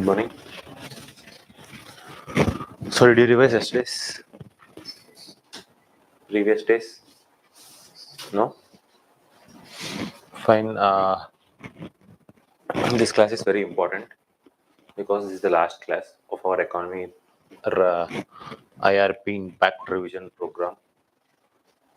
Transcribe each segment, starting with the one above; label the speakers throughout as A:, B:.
A: Good morning. So did you revise yesterday's previous days? No? Fine. This class is very important because this is the last class of our economy IRP impact revision program.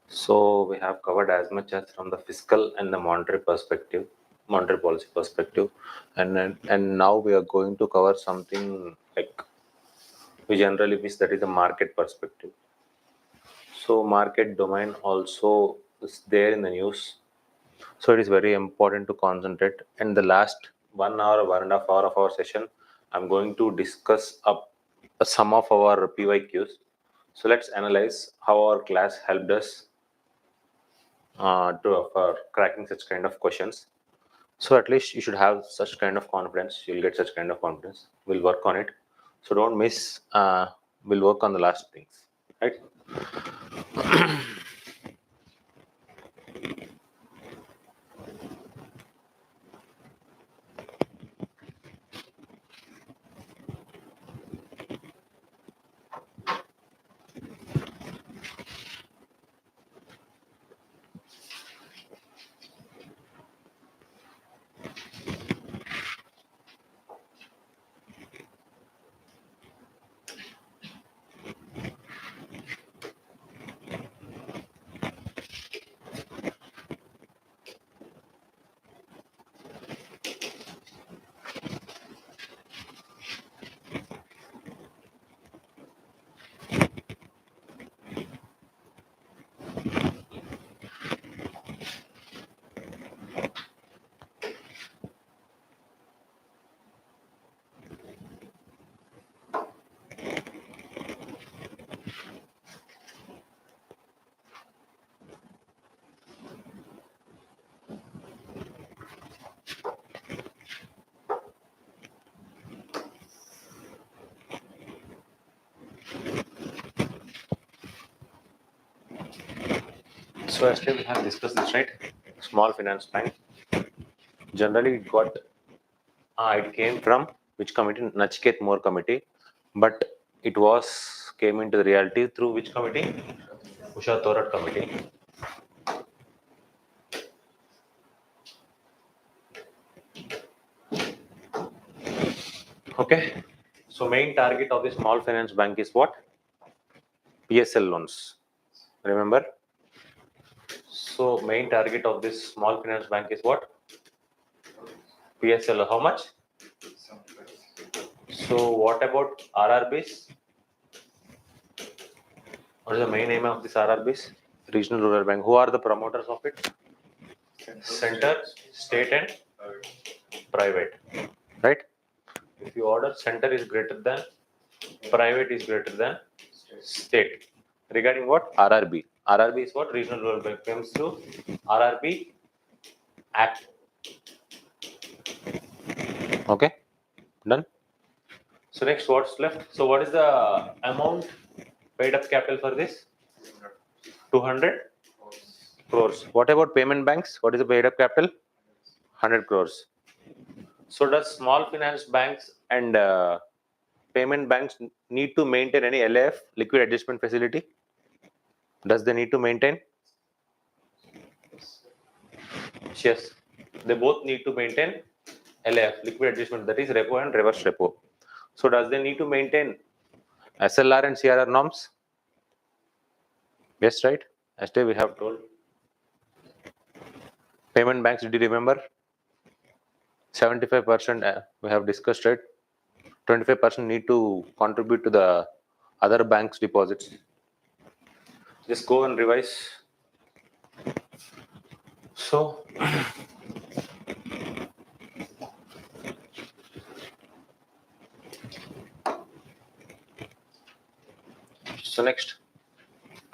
A: So we have covered as much as from the fiscal and the monetary perspective, monetary policy perspective, and now we are going to cover something like we generally miss, that is the market perspective. So market domain also is there in the news. So it is very important to concentrate. And the last 1 hour, 1.5 hour of our session, I'm going to discuss some of our PYQs. So let's analyze how our class helped us for cracking such kind of questions. So at least you should have such kind of confidence. You'll get such kind of confidence. We'll work on it. So don't miss. We'll work on the last things, right? So yesterday we have discussed this, right? Small finance bank. Generally, it came from which committee? Nachiket More committee, but it was came into the reality through which committee? Usha Thorat committee. Okay. So main target of the small finance bank is what? PSL loans. Remember? So main target of this small finance bank is what? PSL. How much? So what about RRBs? What is the main name of this RRBs? Regional Rural Bank. Who are the promoters of it? Center, state and private. Right? If you order center is greater than, private is greater than state. Regarding what? RRB. RRB is what? Regional Rural Bank. Comes to RRB Act. Okay? Done? So next, what's left? So what is the amount paid up capital for this? 200 crores. What about payment banks? What is the paid up capital? 100 crores. So does small finance banks and payment banks need to maintain any LAF, liquid adjustment facility? Does they need to maintain? Yes. They both need to maintain LAF, liquid adjustment, that is repo and reverse repo. So does they need to maintain SLR and CRR norms? Yes, right? Yesterday we have told. Payment banks, did you remember? 75% we have discussed, right? 25% need to contribute to the other banks' deposits. Just go and revise. So, next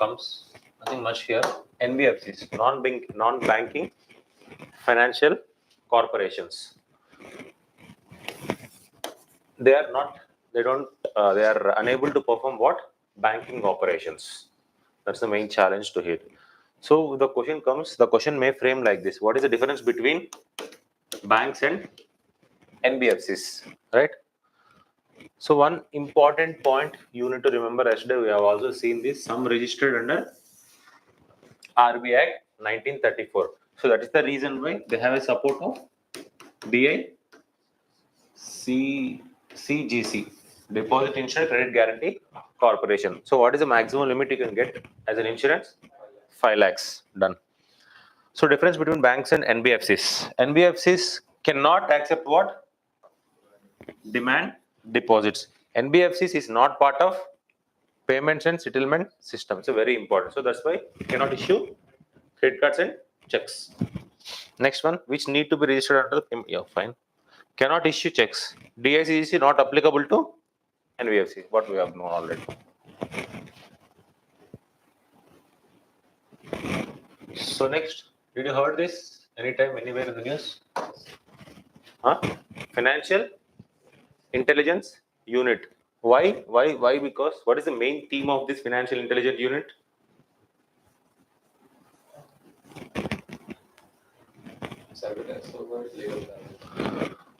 A: comes nothing much here. NBFCs, non-banking financial corporations. They are not. They don't. They are unable to perform what? Banking operations. That's the main challenge to hit. So the question comes. The question may frame like this: what is the difference between banks and NBFCs? Right. So one important point you need to remember, yesterday we have also seen this, some registered under RBI Act 1934. So that is the reason why they have a support of CGC, Deposit Insurance Credit Guarantee Corporation. So what is the maximum limit you can get as an insurance? 5 lakhs. Done. So difference between banks and NBFCs. NBFCs cannot accept what? Demand deposits. NBFCs is not part of payments and settlement system. So very important. So that's why you cannot issue credit cards and checks. Next one, which need to be registered under the yeah, fine. Cannot issue checks. DICGC not applicable to NBFC. What we have known already. So next, did you heard this anytime, anywhere in the news? Huh? Financial Intelligence Unit. Why? Why? Because what is the main theme of this Financial Intelligence Unit?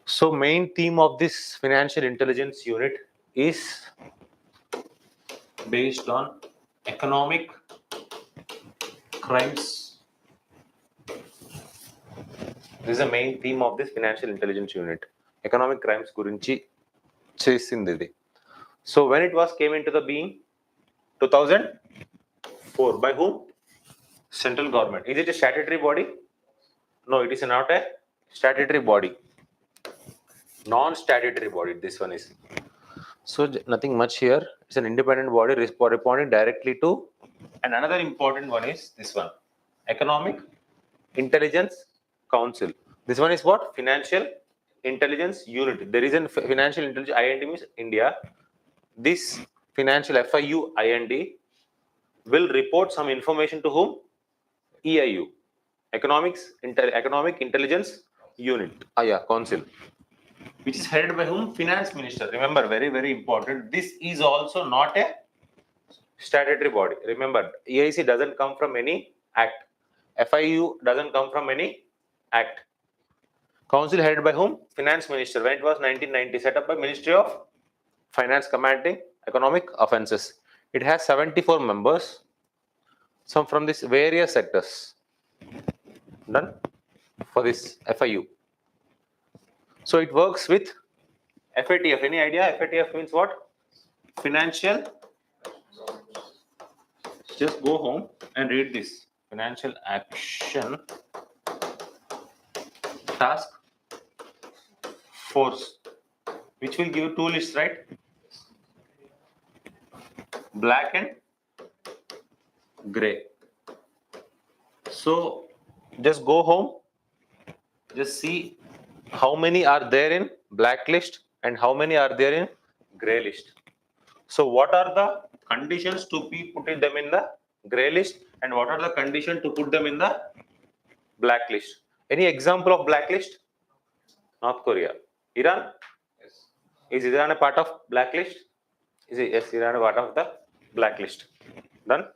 A: So main theme of this Financial Intelligence Unit is based on economic crimes. This is the main theme of this Financial Intelligence Unit. Economic crimes gurinchi chesindi idi. So when it was came into the being, 2004, by whom? Central government. Is it a statutory body? No, it is not a statutory body. Non-statutory body, this one is. So nothing much here. It's an independent body responding directly to. And another important one is this one, Economic Intelligence Council. This one is what? Financial Intelligence Unit. There is a Financial Intelligence IND means India. This financial FIU IND will report some information to whom? EIU, Economic Intelligence Unit. Council, which is headed by whom? Finance Minister. Remember, very important. This is also not a statutory body. Remember, EIC doesn't come from any act. FIU doesn't come from any act. Council headed by whom? Finance Minister. When it was 1990, set up by Ministry of Finance, commanding economic offences. It has 74 members, some from these various sectors. Done for this FIU. So it works with FATF. Any idea? FATF means what? Financial. Just go home and read this. Financial Action Task Force, which will give you two lists, right? Black and gray. So just go home, just see how many are there in black list and how many are there in gray list. So what are the conditions to be put them in the gray list and what are the conditions to put them in the blacklist? Any example of blacklist? North Korea. Iran? Yes. Is Iran a part of blacklist? Yes, Iran a part of the blacklist. Done?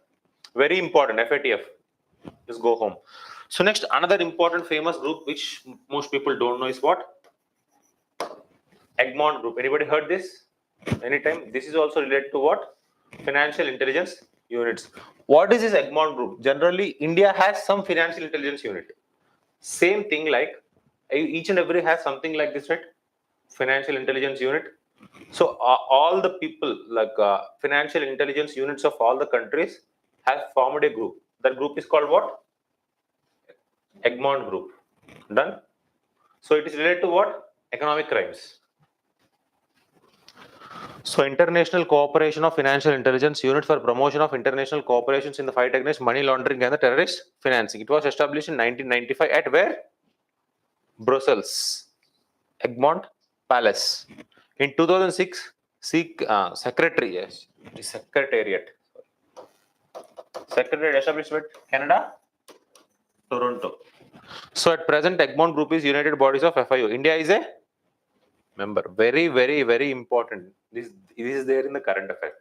A: Very important, FATF. Just go home. So next, another important famous group which most people don't know is what? Egmont Group. Anybody heard this? Anytime? This is also related to what? Financial Intelligence Units. What is this Egmont Group? Generally, India has some Financial Intelligence Unit. Same thing like each and every has something like this, right? Financial Intelligence Unit. So all the people like Financial Intelligence Units of all the countries have formed a group. That group is called what? Egmont Group. Done? So it is related to what? Economic crimes. So International Cooperation of Financial Intelligence Unit for promotion of international cooperations in the fight against money laundering and the terrorist financing. It was established in 1995 at where? Brussels, Egmont Palace. In 2006, Secretariat established at Canada, Toronto. So at present, Egmont Group is United Bodies of FIU. India is a member. Very important. This is there in the current affair.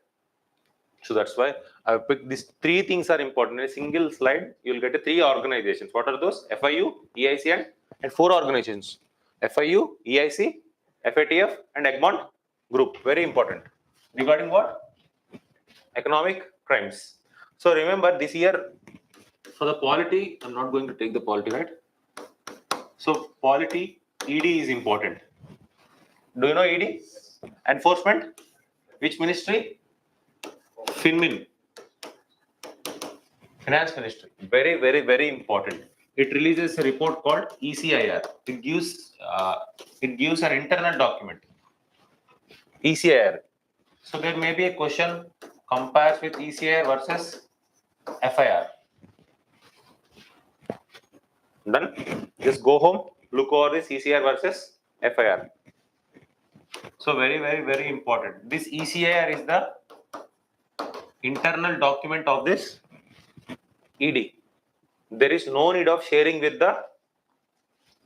A: So that's why I picked these three things are important. In a single slide, you will get three organizations. What are those? FIU, EIC, and four organizations. FIU, EIC, FATF, and Egmont group. Very important. Regarding what? Economic crimes. So remember this year for the polity, I'm not going to take the polity, right? So polity, ED is important. Do you know ED? Enforcement? Which ministry? FinMin. Finance Ministry. Very, very, very important. It releases a report called ECIR. It gives an internal document. ECIR. So there may be a question compares with ECIR versus FIR. Done. Just go home, look over this ECIR versus FIR. So very, very, very important. This ECIR is the internal document of this ED. There is no need of sharing with the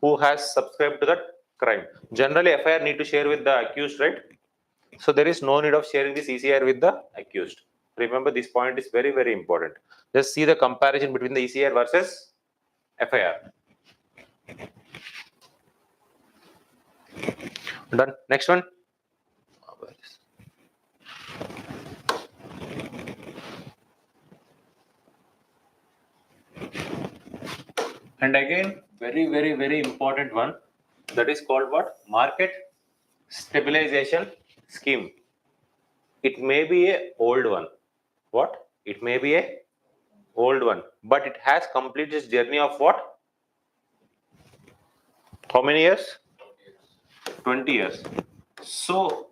A: who has subscribed to that crime. Generally, FIR need to share with the accused, right? So there is no need of sharing this ECIR with the accused. Remember, this point is very, very important. Just see the comparison between the ECIR versus FIR. Done. Next one. And again, very, very, very important one. That is called what? Market Stabilization Scheme. It may be a old one. What? It may be a old one, but it has completed its journey of what? How many years? 20 years. So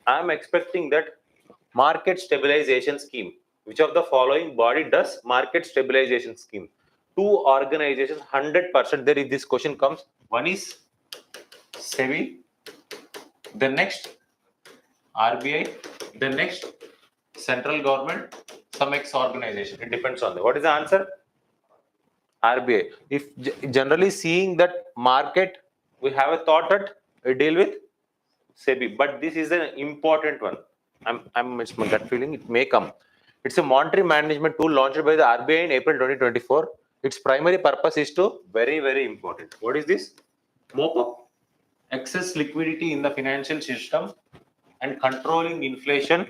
A: I am expecting that market stabilization scheme. Which of the following body does market stabilization scheme? Two organizations, 100%. There is this question comes. One is SEBI, the next RBI, the next central government, some X organization. It depends on that. What is the answer? RBI. If generally seeing that market, we have a thought that we deal with SEBI, but this is an important one. It's my gut feeling. It may come. It's a monetary management tool launched by the RBI in April 2024. Its primary purpose is to very, very important. What is this? Mop up excess liquidity in the financial system and controlling inflation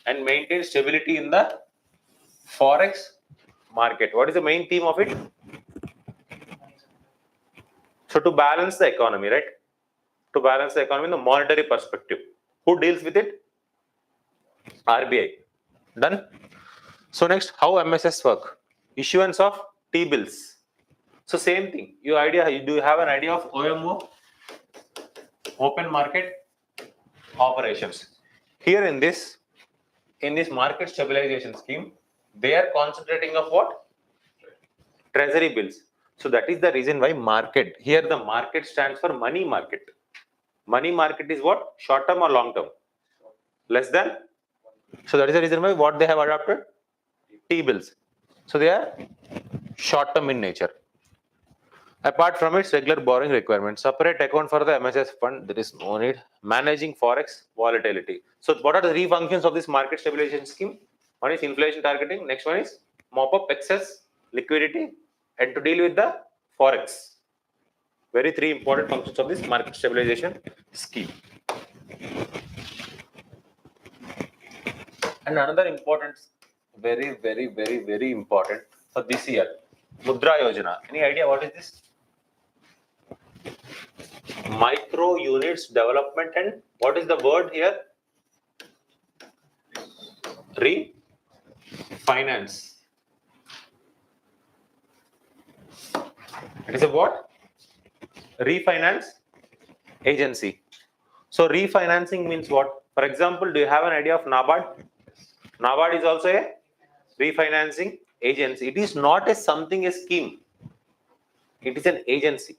A: and maintain stability in the forex market. What is the main theme of it? So to balance the economy, right? To balance the economy in the monetary perspective. Who deals with it? RBI. Done. So next, how MSS work? Issuance of T-bills. So same thing. Do you have an idea of OMO? Open market operations. Here in this market stabilization scheme, they are concentrating of what? Treasury bills. So that is the reason why market. Here the market stands for money market. Money market is what? Short term or long term? Less than? So that is the reason why what they have adopted? T-bills. So they are short term in nature. Apart from its regular borrowing requirements, separate account for the MSS fund, there is no need. Managing forex volatility. So what are the three functions of this market stabilization scheme? One is inflation targeting. Next one is mop up excess liquidity and to deal with the forex. Very three important functions of this market stabilization scheme. And another important, very, very, very, very important for this year, Mudra Yojana. Any idea what is this? Micro units development and what is the word here? Refinance. It is a what? Refinance agency. So refinancing means what? For example, do you have an idea of NABARD? NABARD is also a refinancing agency. It is not a scheme. It is an agency.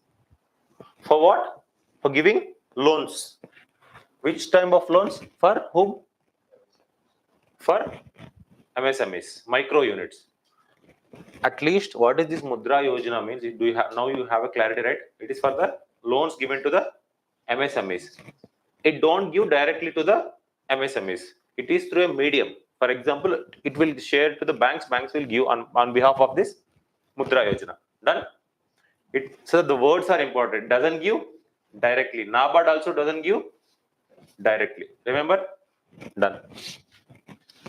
A: For what? For giving loans. Which type of loans? For whom? For MSMEs, micro units. At least what is this Mudra Yojana means? Do you have now you have a clarity, right? It is for the loans given to the MSMEs. It don't give directly to the MSMEs. It is through a medium. For example, it will share to the banks. Banks will give on behalf of this Mudra Yojana. Done. So the words are important. It doesn't give directly. NABARD also doesn't give directly. Remember? Done.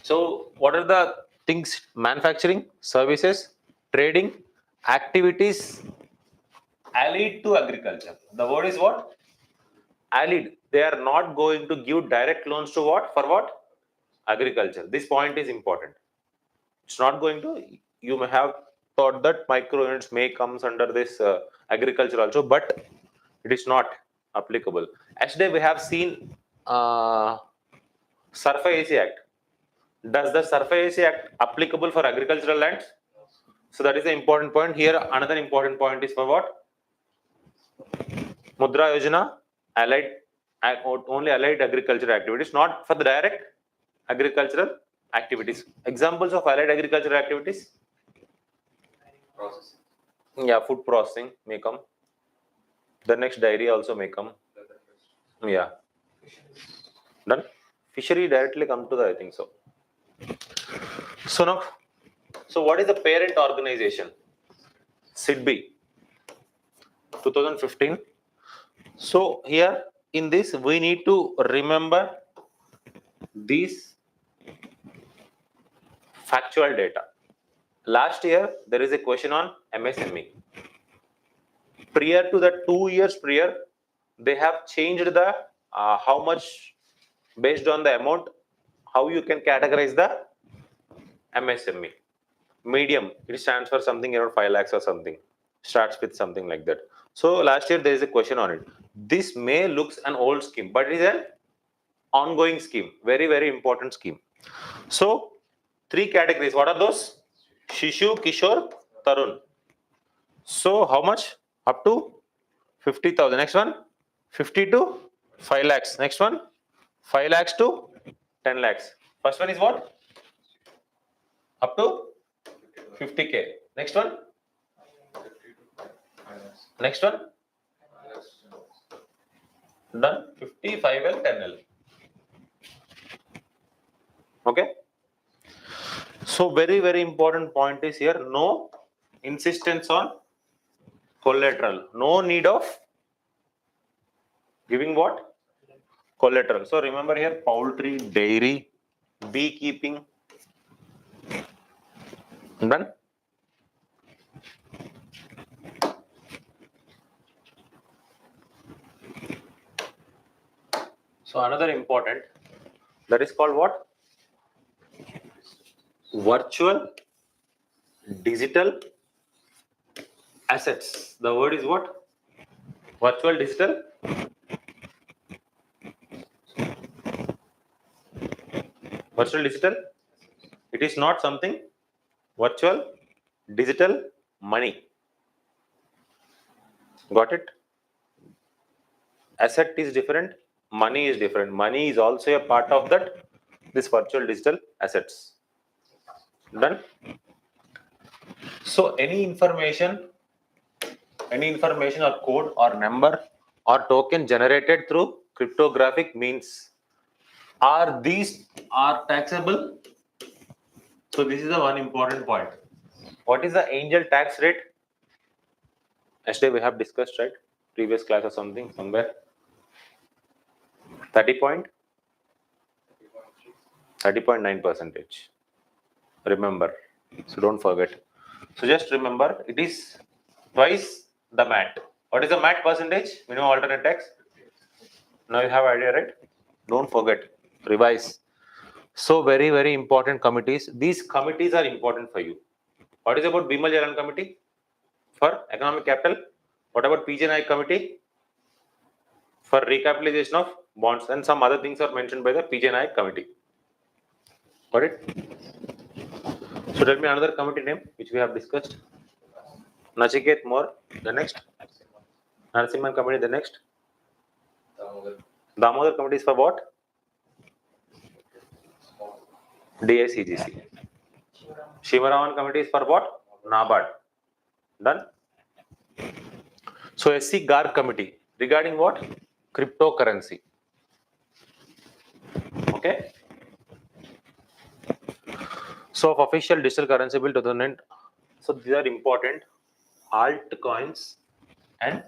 A: So what are the things? Manufacturing, services, trading, activities allied to agriculture. The word is what? Allied. They are not going to give direct loans to what? For what? Agriculture. This point is important. It's not going to. You may have thought that micro units may comes under this agriculture also, but it is not applicable. Yesterday we have seen Surface Act. Does the Surface Act applicable for agricultural lands? So that is the important point. Here another important point is for what? Mudra Yojana, allied, only allied agricultural activities, not for the direct agricultural activities. Examples of allied agricultural activities?
B: Processing.
A: Yeah, food processing may come. The next dairy also may come. Yeah. Done. Fishery directly come to the, I think so. So now, so what is the parent organization? SIDBI, 2015. So here in this we need to remember these factual data. Last year there is a question on MSME. Prior to the 2 years prior, they have changed the how much based on the amount, how you can categorize the MSME. Medium, it stands for something around 5 lakhs or something. Starts with something like that. So last year there is a question on it. This may looks an old scheme, but it is an ongoing scheme. Very, very important scheme. So 3 categories. What are those? Shishu, Kishore, Tarun. So how much? Up to 50,000. Next one, 50 to 5 lakhs. Next one, 5 lakhs to 10 lakhs. First one is what? Up to 50K. Next one? Next one? Done. 55L, 10L. Okay. So very, very important point is here, no insistence on collateral. No need of giving what? Collateral. So remember here, poultry, dairy, beekeeping. Done. So another important, that is called what? Virtual digital assets. The word is what? Virtual digital. Virtual digital. It is not something. Virtual digital money. Got it? Asset is different. Money is different. Money is also a part of that. This virtual digital assets. Done. So any information or code or number or token generated through cryptographic means, these are taxable? So this is the one important point. What is the angel tax rate? Yesterday we have discussed, right? Previous class or something, somewhere. 30.9%. Remember. So don't forget. So just remember, it is twice the MAT. What is the MAT percentage? Minimum alternate tax. Now you have idea, right? Don't forget. Revise. So very, very important committees. These committees are important for you. What is about Bimal Jalan committee for economic capital? What about PGNI committee for recapitalization of bonds? And some other things are mentioned by the PGNI committee. Got it? So tell me another committee name which we have discussed. Nachiket more. The next. Narasimhan committee. The next. Damodar committee is for what? DICGC. Shivaraman committee is for what? NABARD. Done. So SC GAR committee regarding what? Cryptocurrency. Okay. So of official digital currency bill 2009. So these are important. Altcoins and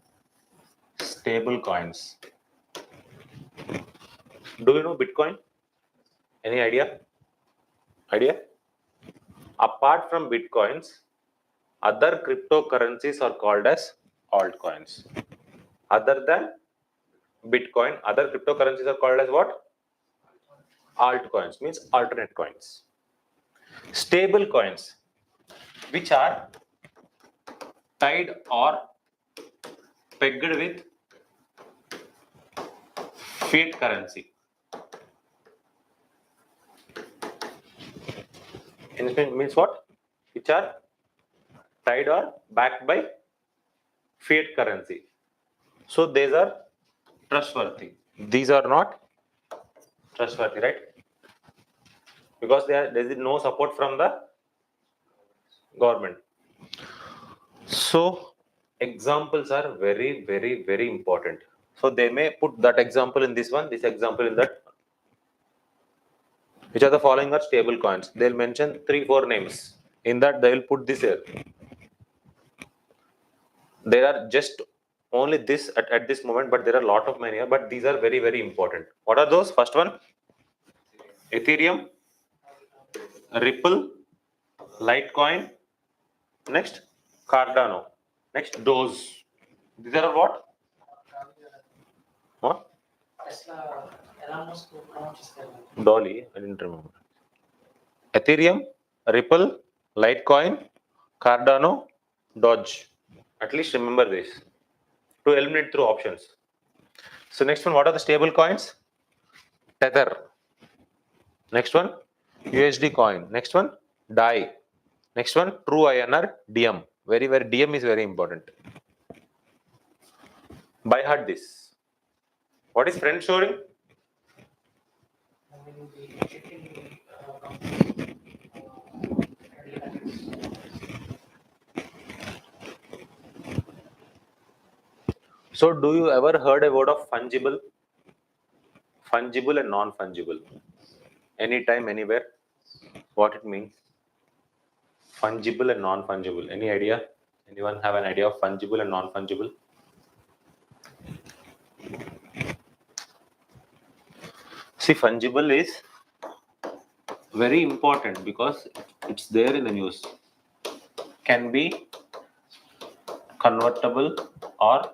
A: stable coins. Do you know Bitcoin? Any idea? Apart from Bitcoins, other cryptocurrencies are called as altcoins. Other than Bitcoin, other cryptocurrencies are called as what? Altcoins, means alternate coins. Stable coins, which are tied or pegged with fiat currency. Means what? Which are tied or backed by fiat currency. So these are trustworthy. These are not trustworthy, right? Because there is no support from the government. So examples are very, very, very important. So they may put that example in this one, this example in that. Which are the following are stable coins? They'll mention 3-4 names. In that they will put this here. There are just only this at this moment, but there are a lot of many here, but these are very, very important. What are those? First one, Ethereum, Ripple, Litecoin, next Cardano, next Doge. These are what? What? Dolly, I didn't remember. Ethereum, Ripple, Litecoin, Cardano, Doge. At least remember this to eliminate through options. So next one, what are the stable coins? Tether. Next one, USD coin. Next one, DAI. Next one, True INR, DM. Very, very DM is very important. By heart this. What is friend shoring? So do you ever heard a word of fungible? Fungible and non-fungible. Anytime, anywhere. What it means? Fungible and non-fungible. Any idea? Anyone have an idea of fungible and non-fungible? See, fungible is very important because it's there in the news. Can be convertible or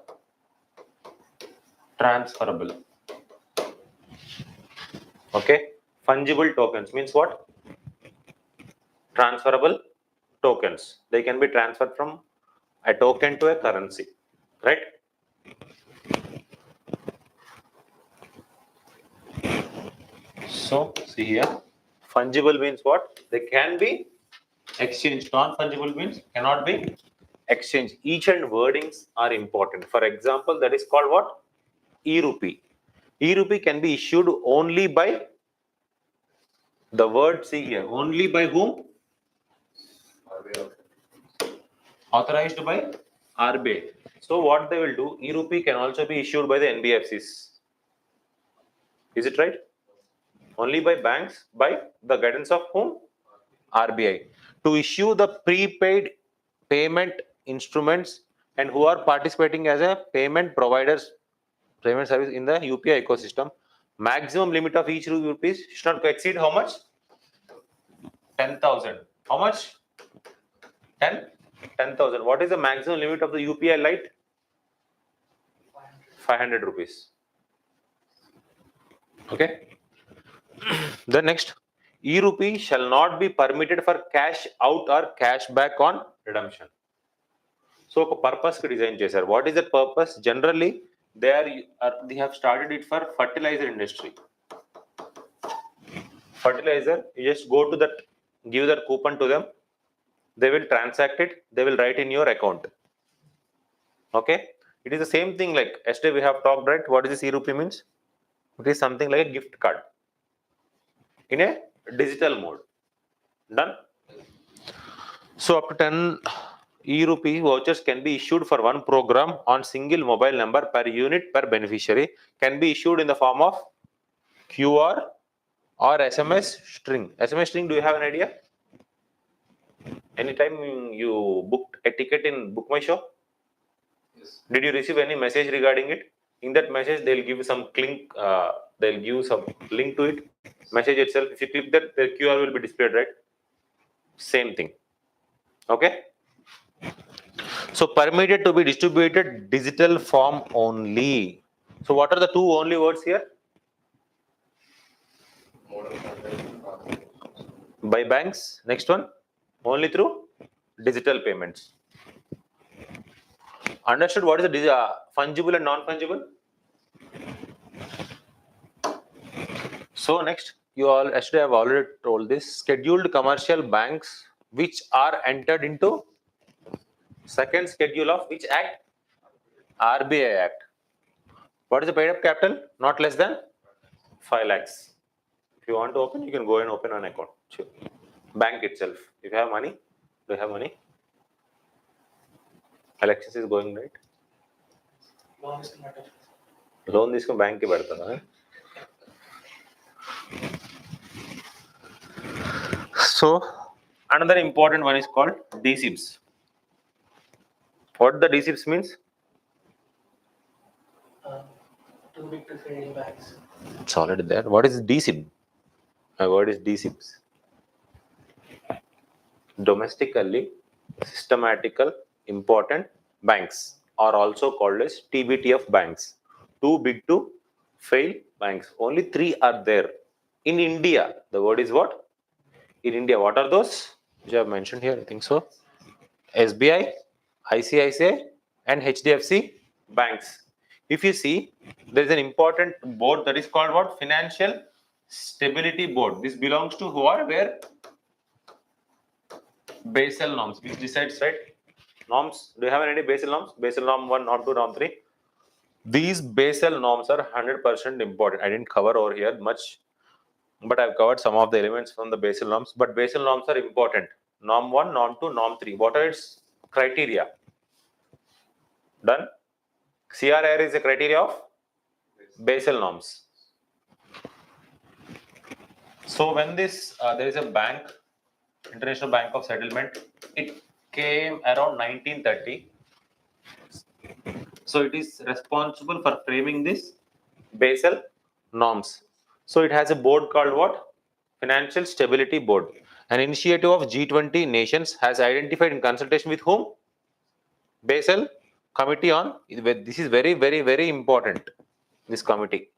A: transferable. Okay. Fungible tokens means what? Transferable tokens. They can be transferred from a token to a currency, right? So see here, fungible means what? They can be exchanged. Non-fungible means cannot be exchanged. Each and wordings are important. For example, that is called what? E-rupee. E-rupee can be issued only by the word, see here, only by whom? Authorized by RBI. So what they will do, E-rupee can also be issued by the NBFCs. Is it right? Only by banks, by the guidance of whom? RBI. To issue the prepaid payment instruments and who are participating as a payment providers, payment service in the UPI ecosystem, maximum limit of each rupees should not exceed how much? 10,000. How much? 10,000. What is the maximum limit of the UPI Lite? 500 rupees. Okay. The next, E-rupee shall not be permitted for cash out or cash back on redemption. So, purpose ki design chesaru. What is the purpose? Generally, they have started it for fertilizer industry. Fertilizer, you just go to that, give that coupon to them. They will transact it. They will write in your account. Okay. It is the same thing like yesterday we have talked, right? What is this E-rupee means? It is something like a gift card in a digital mode. Done. So up to 10 E-rupee vouchers can be issued for one program on single mobile number per unit per beneficiary. Can be issued in the form of QR or SMS string. SMS string, do you have an idea? Anytime you booked a ticket in Book My Show?
B: Yes.
A: Did you receive any message regarding it? In that message, they'll give you some link they'll give some link to it, message itself. If you click that, the QR will be displayed, right? Same thing. Okay. So permitted to be distributed digital form only. So what are the two only words here?
B: Mode of conduct processing.
A: By banks. Next one, only through digital payments. Understood what is the fungible and non-fungible? So next, you all actually have already told this. Scheduled commercial banks which are entered into second schedule of which act? RBI Act. What is the paid up capital? Not less than 5 lakhs. If you want to open, you can go and open an account. Sure. Bank itself. If you have money, do you have money? Elections is going right. Loan తీసుకుని bank కి పెడతారా? So another important one is called DSIBs. What the DSIBs means?
C: Too big to fail in banks.
A: It's already there. What is DSIB? My word is DSIBs. Domestically systematical important banks are also called as TBTF banks. Too big to fail banks. Only 3 are there. In India, the word is what? In India, what are those? Which I have mentioned here, I think so. SBI, ICICI and HDFC banks. If you see, there is an important board that is called what? Financial Stability Board. This belongs to who or where? Basel norms, which decides, right? Norms. Do you have any Basel norms? Basel norm 1, norm 2, norm 3. These Basel norms are 100% important. I didn't cover over here much, but I've covered some of the elements from the Basel norms. But Basel norms are important. Norm 1, norm 2, norm 3. What are its criteria? Done. CRR is a criteria of Basel norms. So when this there is a bank, International Bank of Settlement, it came around 1930. So it is responsible for framing this Basel norms. So it has a board called what? Financial Stability Board. An initiative of G20 nations has identified in consultation with whom? Basel Committee on. This is very, very, very important. This committee.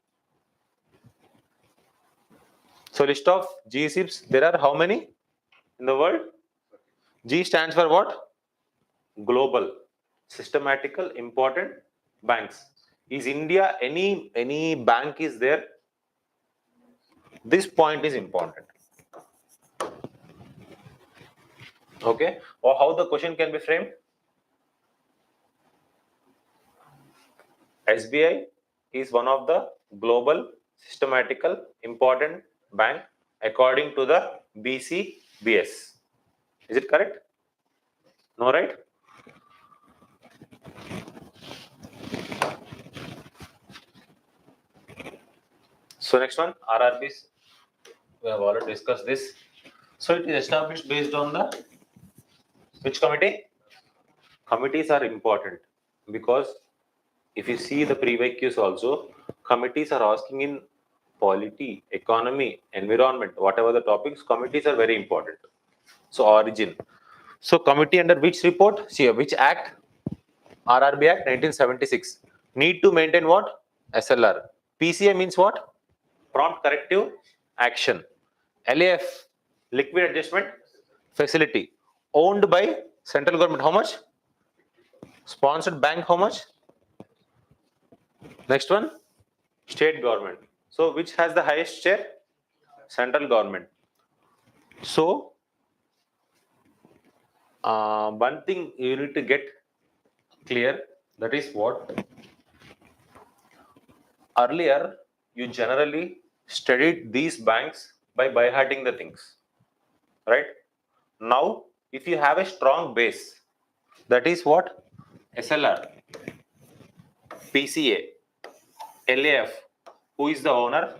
A: So list of GSIBs, there are how many in the world? G stands for what? Global, systematical, important banks. Is India any bank is there? This point is important. Okay, or how the question can be framed? SBI is one of the global, systematical, important bank according to the BCBS. Is it correct? No, right? So next one, RRBs. We have already discussed this. So it is established based on the which committee? Committees are important because if you see the prerequisites also, committees are asking in polity, economy, environment, whatever the topics, committees are very important. So origin. So committee under which report? See which act? RRB Act 1976. Need to maintain what? SLR. PCA means what? Prompt corrective action. LAF, liquid adjustment facility, owned by central government. How much? Sponsored bank. How much? Next one, state government. So which has the highest share? Central government. So one thing you need to get clear, that is what? Earlier you generally studied these banks by hearting the things, right? Now if you have a strong base, that is what? SLR, PCA, LAF, who is the owner,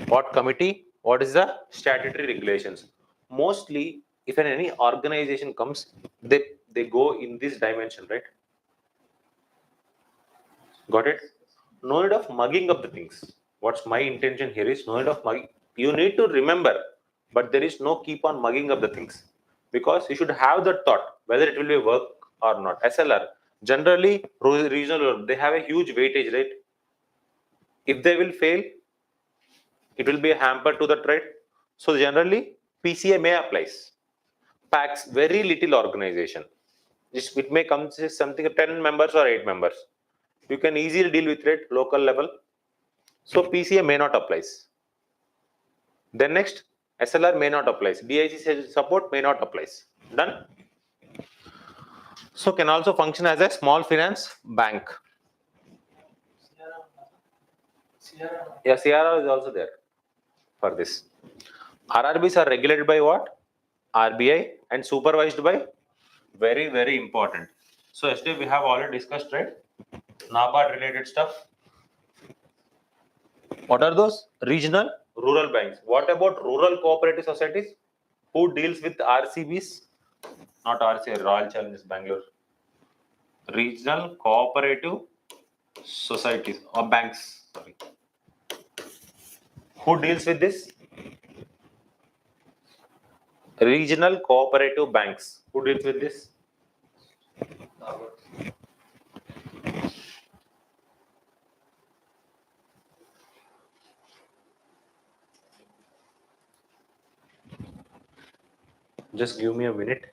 A: what committee, what is the statutory regulations. Mostly if any organization comes, they go in this dimension, right? Got it? No need of mugging up the things. What's my intention here is no need of mugging. You need to remember, but there is no keep on mugging up the things, because you should have the thought whether it will be work or not. SLR generally regional, they have a huge weightage, right? If they will fail, it will be a hamper to the trade. So generally PCA may applies. PACs very little organization. It may come to something 10 members or 8 members. You can easily deal with it local level. So PCA may not applies. Then next, SLR may not applies. DIC support may not applies. Done. So can also function as a small finance bank.
C: Sierra.
A: Yeah, CRR is also there for this. RRBs are regulated by what? RBI and supervised by, very, very important. So yesterday we have already discussed, right? NABARD related stuff. What are those? Regional rural banks. What about rural cooperative societies? Who deals with RCBs? Not RCA, Royal Challengers Bangalore. Regional cooperative societies or banks. Sorry. Who deals with this? Regional cooperative banks. Who deals with this? Just give me a minute.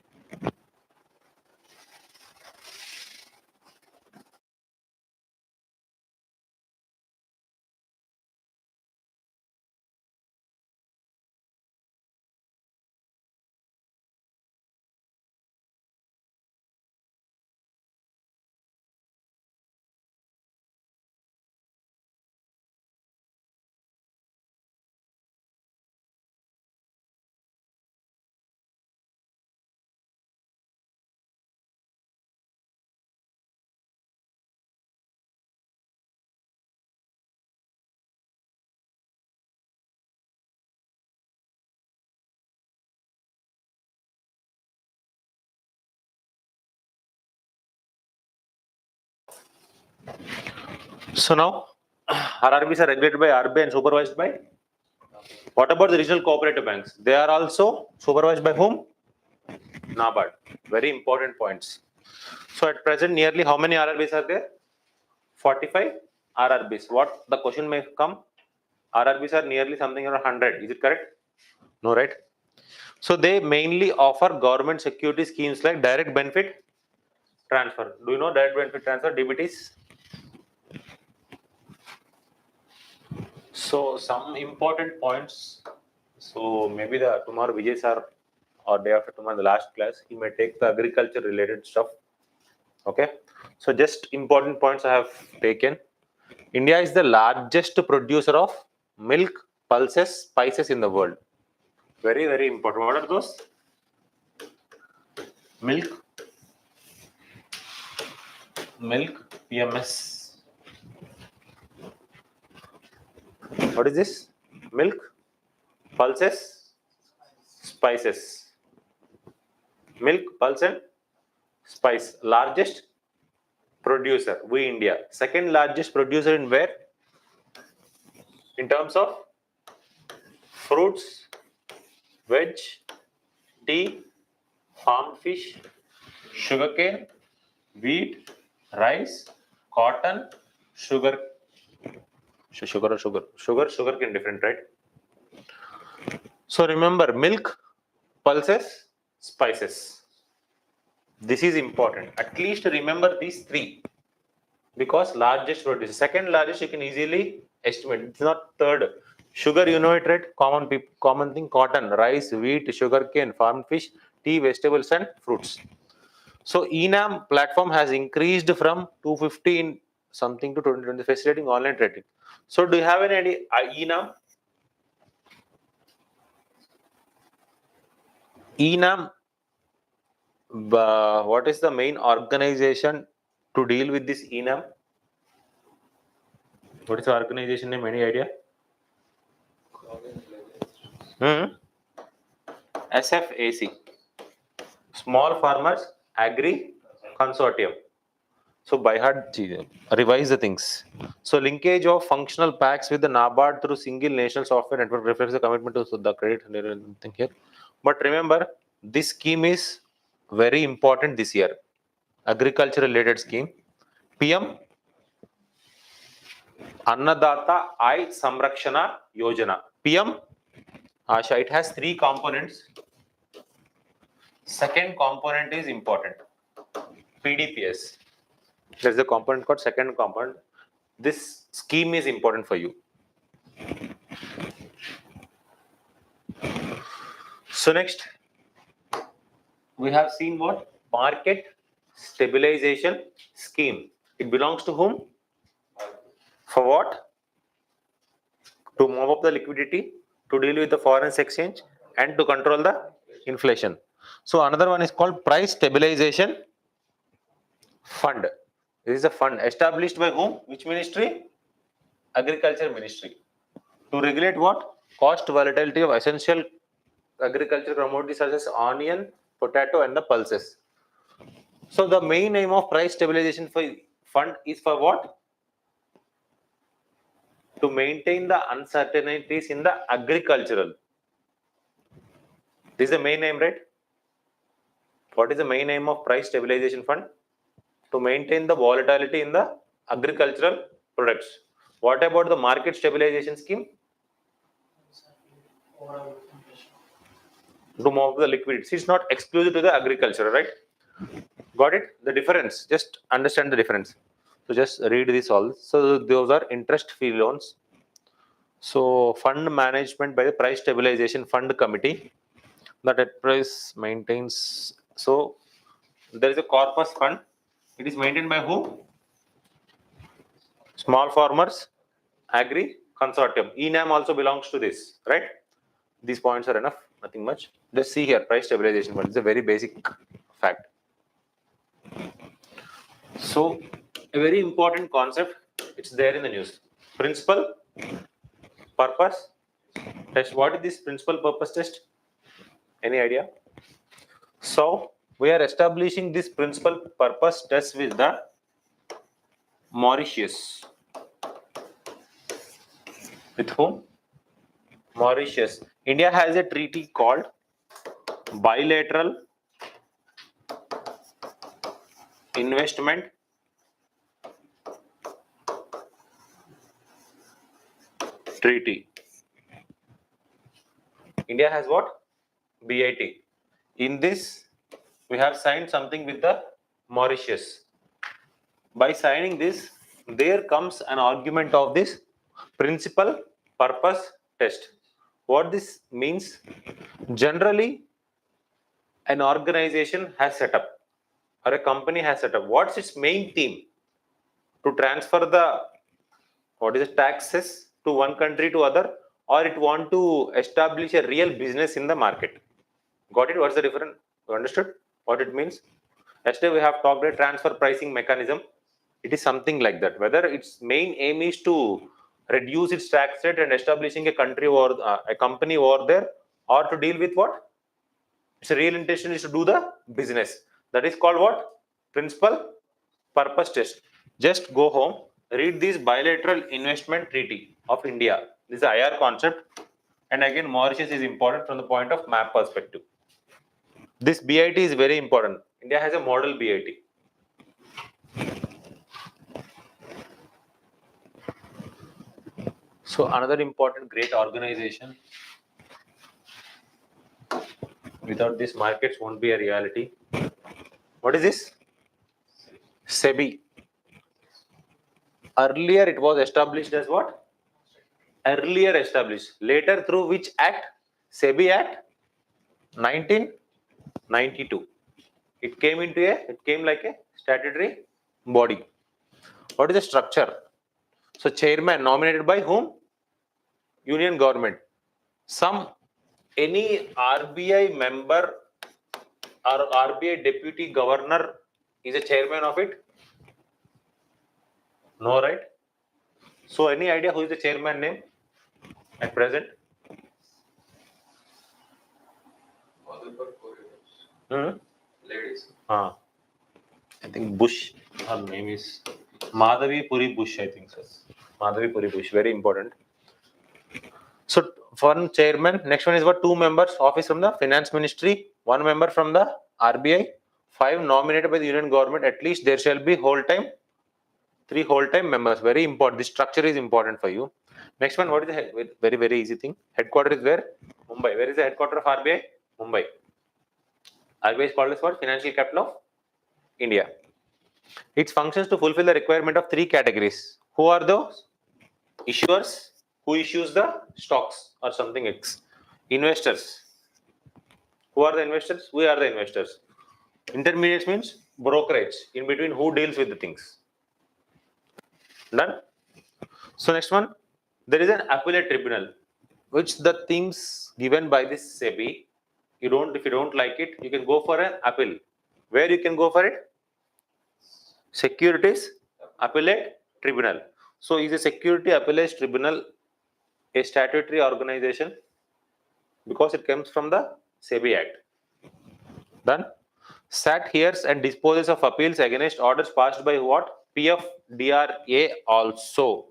A: So now RRBs are regulated by RBI and supervised by. What about the regional cooperative banks? They are also supervised by whom? NABARD. Very important points. So at present, nearly how many RRBs are there? 45 RRBs. What the question may come? RRBs are nearly something around 100. Is it correct? No, right? So they mainly offer government security schemes like direct benefit transfer. Do you know direct benefit transfer, DBTs? So some important points. So maybe the tomorrow Vijay sir or day after tomorrow the last class he may take the agriculture related stuff. Okay. So just important points I have taken. India is the largest producer of milk, pulses, spices in the world. Very, very important. What are those? Milk, PMS. What is this? Milk, pulses, spices. Milk, pulse and spice. Largest producer, we India. Second largest producer in where? In terms of fruits, veg, tea, farm fish, sugarcane, wheat, rice, cotton, sugar. Sugarcane different, right? So remember, milk, pulses, spices. This is important. At least remember these three, because largest producer. Second largest you can easily estimate. It's not third. Sugar, you know it, right? Common thing. Cotton, rice, wheat, sugarcane, farm fish, tea, vegetables, and fruits. So ENAM platform has increased from 250 in something to 2020, facilitating online trading. So do you have any idea? ENAM? ENAM, what is the main organization to deal with this ENAM? What is the organization name? Any idea? SFAC. Small Farmers Agri Consortium. So by heart, revise the things. So linkage of functional packs with the NABARD through single national software network reflects the commitment to the credit thing here. But remember, this scheme is very important this year. Agriculture related scheme. PM Annadata I Samrakshana Yojana. PM Asha. It has three components. Second component is important. PDPS. There's a component called second component. This scheme is important for you. So next, we have seen what? Market stabilization scheme. It belongs to whom? For what? To move up the liquidity, to deal with the foreign exchange, and to control the inflation. So another one is called price stabilization fund. This is a fund established by whom? Which ministry? Agriculture Ministry. To regulate what? Cost volatility of essential agricultural commodities such as onion, potato, and the pulses. So the main aim of price stabilization fund is for what? To maintain the uncertainties in the agricultural. This is the main aim, right? What is the main aim of price stabilization fund? To maintain the volatility in the agricultural products. What about the market stabilization scheme?
C: Overall inflation.
A: To move the liquidity. It's not exclusive to the agriculture, right? Got it? The difference. Just understand the difference. So just read this all. So those are interest-free loans. So fund management by the price stabilization fund committee that enterprise maintains. So there is a corpus fund. It is maintained by who? Small farmers agri consortium. ENAM also belongs to this, right? These points are enough, nothing much. Let's see here, price stabilization fund. It's a very basic fact. So a very important concept, it's there in the news. Principal purpose test. What is this principal purpose test? Any idea? So we are establishing this principal purpose test with the Mauritius. With whom? Mauritius. India has a treaty called Bilateral Investment Treaty. India has what? BIT. In this, we have signed something with the Mauritius. By signing this, there comes an argument of this principal purpose test. What this means? Generally, an organization has set up or a company has set up. What's its main theme? To transfer the taxes to one country to other, or it want to establish a real business in the market. Got it? What's the difference? You understood what it means? Yesterday we have talked about transfer pricing mechanism. It is something like that. Whether its main aim is to reduce its tax rate and establishing a country or a company over there, or to deal with what? Its real intention is to do the business. That is called what? Principal purpose test. Just go home, read this bilateral investment treaty of India. This is a IR concept, and again Mauritius is important from the point of map perspective. This BIT is very important. India has a model BIT. So another important great organization. Without this, markets won't be a reality. What is this? SEBI. Earlier it was established as what? Earlier established. Later through which act? SEBI Act 1992. It came like a statutory body. What is the structure? So chairman nominated by whom? Union government. Any RBI member or RBI deputy governor is a chairman of it? No, right? So any idea who is the chairman name at present?
B: All the corporations.
A: Hmm?
B: Ladies.
A: I think Bush. Her name is Madhavi Puri Bush, I think so. Madhavi Puri Bush, very important. So one chairman, next one is what? 2 members, office from the finance ministry, 1 member from the RBI, 5 nominated by the union government. At least there shall be whole time 3 whole time members. Very important. This structure is important for you. Next one, what is the very very easy thing? Headquarters is where? Mumbai. Where is the headquarters of RBI? Mumbai. RBI is called as what? Financial capital of India. Its functions to fulfill the requirement of 3 categories. Who are those? Issuers, who issues the stocks or something X. Investors. Who are the investors? We are the investors. Intermediates means brokerage, in between who deals with the things. Done? So next one, there is an appellate tribunal, which the things given by this SEBI, if you don't like it, you can go for an appeal. Where you can go for it? Securities Appellate Tribunal. So is a Security Appellate Tribunal a statutory organization? Because it comes from the SEBI Act. Done? SAT hears and disposes of appeals against orders passed by what? PFDRA also.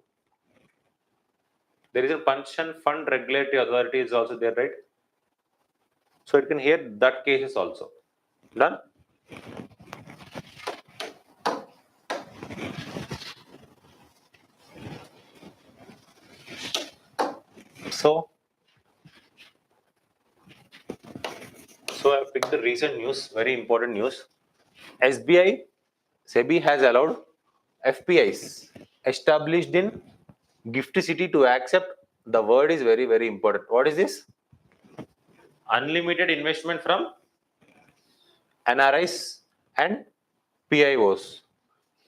A: There is a pension fund regulatory authority is also there, right? So it can hear that cases also. Done? So I picked the recent news, very important news. SBI, SEBI has allowed FPIs established in Gift City to accept. The word is very, very important. What is this? Unlimited investment from NRIs and PIOs.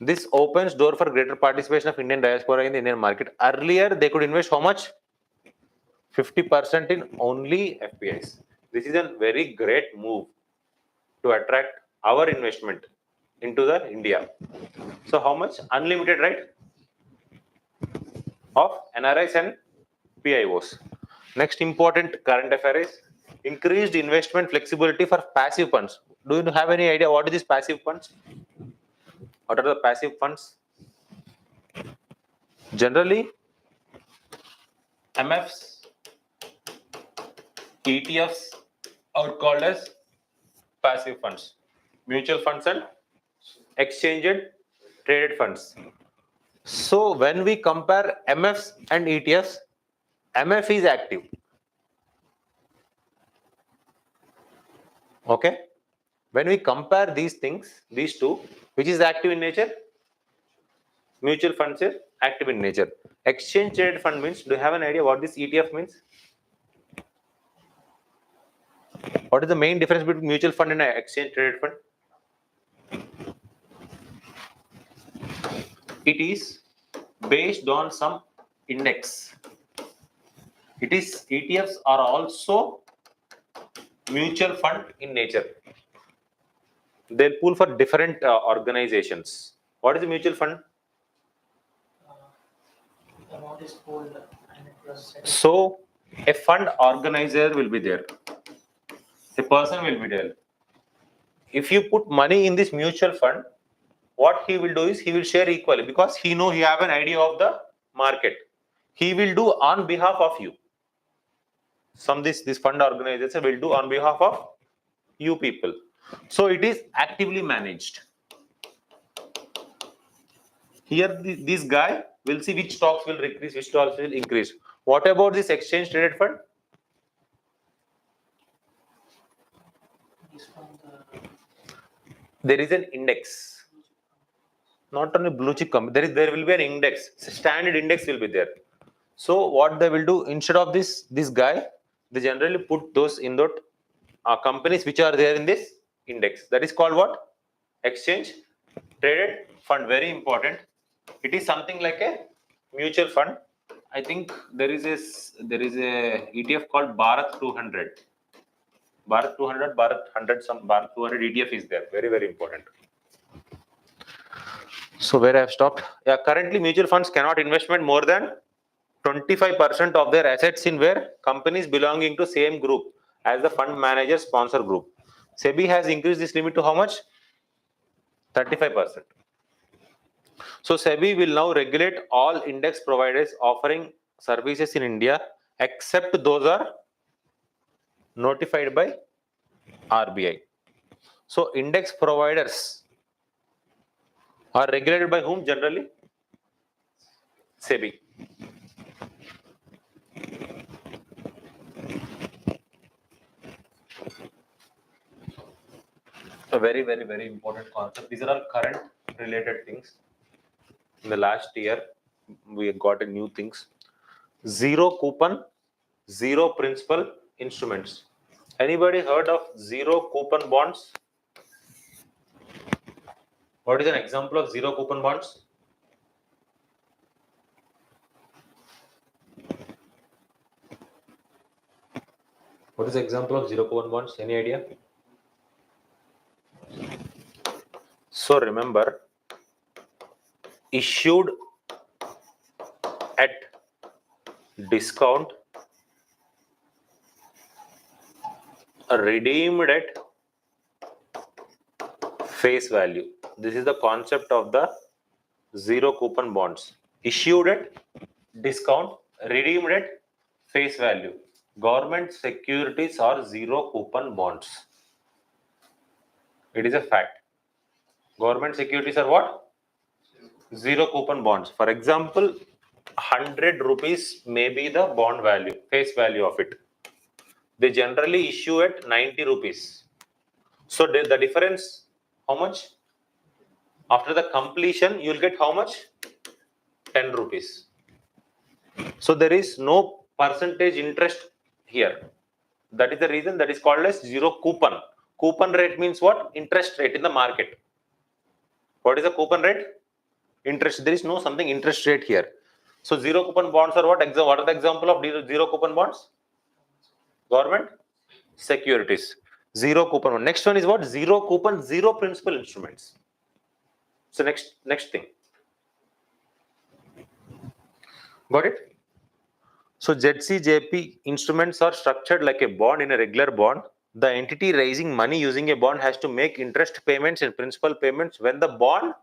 A: This opens door for greater participation of Indian diaspora in the Indian market. Earlier, they could invest how much? 50% in only FPIs. This is a very great move to attract our investment into the India. So how much? Unlimited, right? Of NRIs and PIOs. Next important current affair is increased investment flexibility for passive funds. Do you have any idea what is this passive funds? What are the passive funds? Generally, MFs, ETFs are called as passive funds. Mutual funds and exchange traded funds. So when we compare MFs and ETFs, MF is active. Okay. When we compare these things, these two, which is active in nature? Mutual funds is active in nature. Exchange traded fund means, do you have an idea what this ETF means? What is the main difference between mutual fund and exchange traded fund? It is based on some index. It is ETFs are also mutual fund in nature. They'll pool for different organizations. What is a mutual fund?
C: The amount is pooled and it was set.
A: So a fund organizer will be there. A person will be there. If you put money in this mutual fund, what he will do is he will share equally because he have an idea of the market. He will do on behalf of you. This fund organizer will do on behalf of you people. So it is actively managed. Here this guy will see which stocks will decrease, which stocks will increase. What about this exchange traded fund?
C: Is from the
A: There is an index. Not only blue chip company, there will be an index. Standard index will be there. So what they will do, instead of this guy, they generally put those in that companies which are there in this index. That is called what? Exchange traded fund. Very important. It is something like a mutual fund. I think there is a ETF called Bharat 200. Bharat 200, Bharat 100, some Bharat 200 ETF is there. Very, very important. So where I have stopped? Yeah, currently mutual funds cannot investment more than 25% of their assets in where companies belonging to same group as the fund manager sponsor group. SEBI has increased this limit to how much? 35%. So SEBI will now regulate all index providers offering services in India except those are notified by RBI. So index providers are regulated by whom generally? SEBI. A very, very, very important concept. These are all current related things. In the last year, we got a new things. Zero coupon, zero principal instruments. Anybody heard of zero coupon bonds? What is an example of zero coupon bonds? What is the example of zero coupon bonds? Any idea? So remember, issued at discount, redeemed at face value. This is the concept of the zero coupon bonds. Issued at discount, redeemed at face value. Government securities are zero coupon bonds. It is a fact. Government securities are what? Zero coupon bonds. For example, 100 rupees may be the bond value, face value of it. They generally issue at 90 rupees. So the difference, how much? After the completion, you will get how much? 10 rupees. So there is no percentage interest here. That is the reason that is called as zero coupon. Coupon rate means what? Interest rate in the market. What is the coupon rate? Interest. There is no something interest rate here. So zero coupon bonds are what? What are the example of zero coupon bonds? Government securities. Zero coupon. Next one is what? Zero coupon, zero principal instruments. So next thing. Got it? So ZCJP instruments are structured like a bond in a regular bond. The entity raising money using a bond has to make interest payments and principal payments when the bond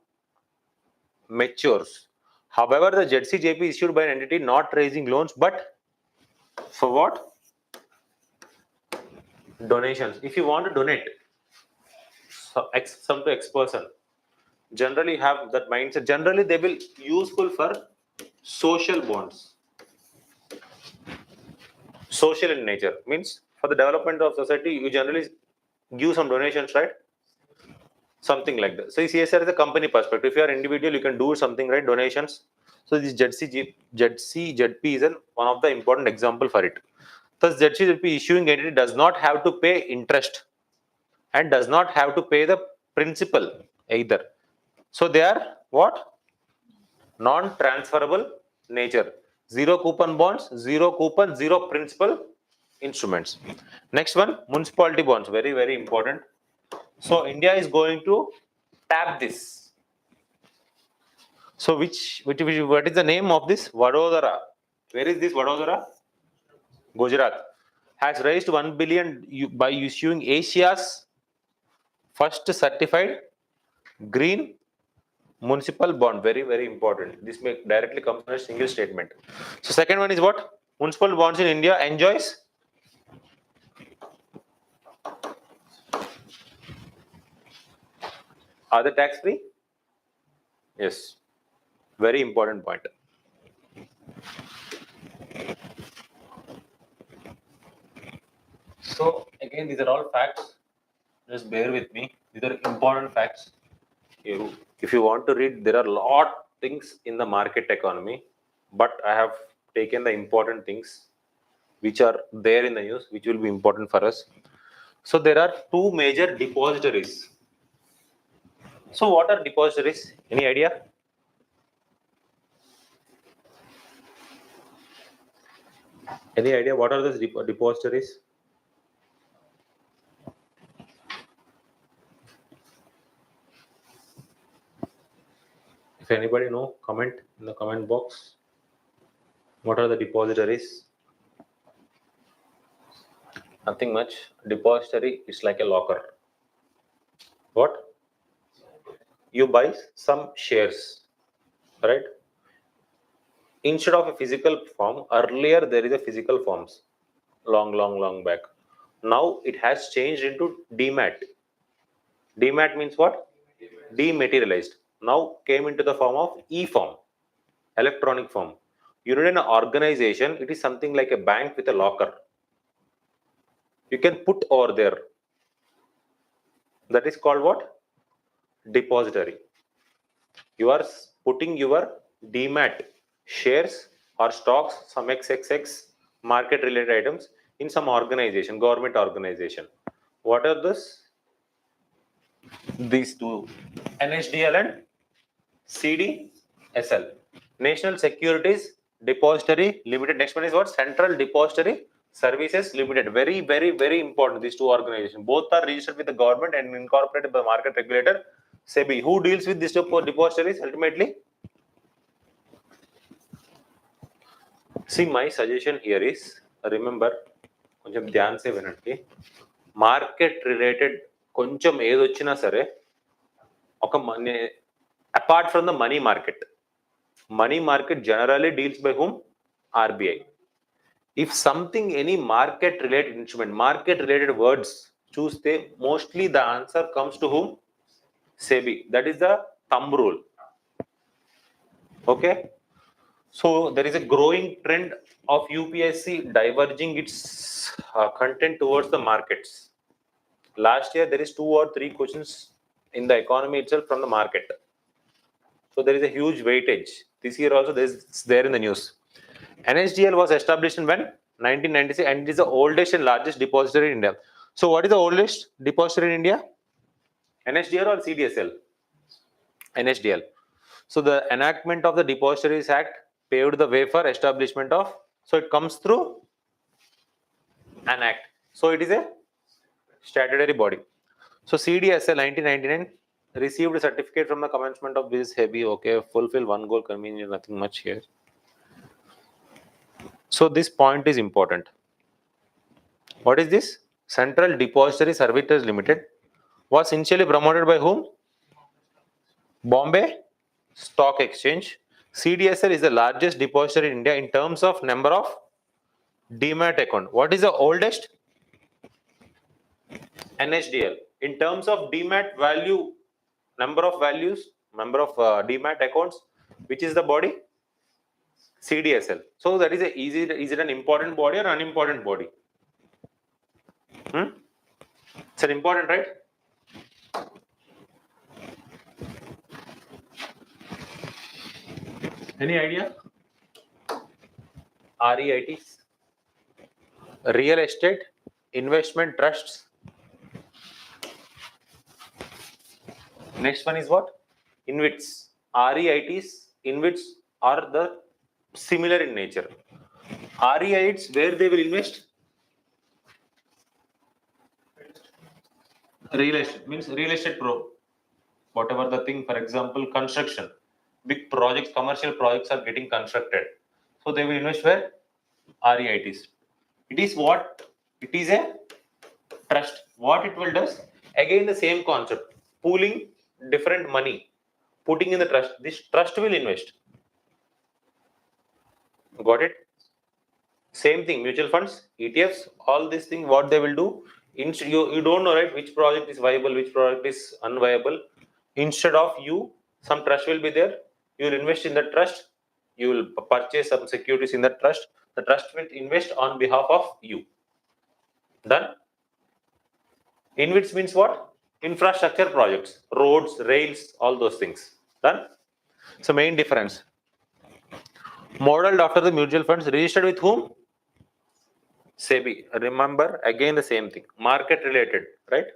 A: matures. However, the ZCJP is issued by an entity not raising loans, but for what? Donations. If you want to donate some to X person, generally have that mindset. Generally, they will useful for social bonds. Social in nature means for the development of society, you generally give some donations, right? Something like that. So CSR is a company perspective. If you are individual, you can do something, right? Donations. So this ZCJP is one of the important example for it. Thus, ZCJP issuing entity does not have to pay interest and does not have to pay the principal either. So they are what? Non-transferable nature. Zero coupon bonds, zero coupon, zero principal instruments. Next one, municipality bonds. Very, very important. So India is going to tap this. So what is the name of this? Vadodara. Where is this Vadodara? Gujarat. Has raised 1 billion by issuing Asia's first certified green municipal bond. Very, very important. This may directly come from a single statement. So second one is what? Municipal bonds in India enjoys are they tax free? Yes. Very important point. So again, these are all facts. Just bear with me. These are important facts. If you want to read, there are a lot things in the market economy, but I have taken the important things which are there in the news, which will be important for us. So there are two major depositories. So what are depositories? Any idea? Any idea what are those depositories? If anybody know, comment in the comment box. What are the depositories? Nothing much. Depository is like a locker. What? You buy some shares. right? Instead of a physical form, earlier there is a physical forms, long back. Now it has changed into demat. Demat means what? Dematerialized. Now came into the form of e-form, electronic form. You need an organization, it is something like a bank with a locker. You can put over there. That is called what? Depository. You are putting your demat shares or stocks, some XXX market related items in some organization, government organization. What are this? These two, NHDL and CDSL. National Securities Depository Limited. Next one is what? Central Depository Services Limited. Very important. These two organizations. Both are registered with the government and incorporated by the market regulator, SEBI. Who deals with these depositories ultimately? See, my suggestion here is, remember, కొంచెం ధ్యాన్ సే వినండి. Market related కొంచెం ఏదొచ్చినా సరే ఒక money, apart from the money market generally deals by whom? RBI. If something, any market related instrument, market related words చూస్తే mostly the answer comes to whom? SEBI. That is the thumb rule. Okay. So there is a growing trend of UPSC diverging its content towards the markets. Last year there is 2 or 3 questions in the economy itself from the market. So there is a huge weightage. This year also it's there in the news. NHDL was established in when? 1996, and it is the oldest and largest depository in India. So what is the oldest depository in India? NHDL or CDSL? NHDL. So the enactment of the Depositories Act paved the way for establishment of, so it comes through an act. So it is a statutory body. So CDSL 1999 received a certificate from the commencement of this heavy, okay, fulfill one goal, convenience, nothing much here. So this point is important. What is this? Central Depository Services Limited was initially promoted by whom? Bombay Stock Exchange. CDSL is the largest depository in India in terms of number of demat account. What is the oldest? NHDL. In terms of demat value, number of values, number of demat accounts, which is the body? CDSL. So that is is it an important body or unimportant body? It's an important, right? Any idea? REITs, real estate investment trusts. Next one is what? InvITs. REITs, InvITs are the similar in nature. REITs, where they will invest? Real estate means real estate whatever the thing, for example, construction, big projects, commercial projects are getting constructed. So they will invest where? REITs. It is what? It is a trust. What it will does? Again the same concept. Pooling different money, putting in the trust. This trust will invest. Got it? Same thing, mutual funds, ETFs, all these things, what they will do, you don't know, right, which project is viable, which project is unviable. Instead of you, some trust will be there, you will invest in the trust, you will purchase some securities in the trust will invest on behalf of you. Done. InvITs means what? Infrastructure projects, roads, rails, all those things. Done. So main difference, modeled after the mutual funds, registered with whom? SEBI. Remember, again the same thing, market related, right?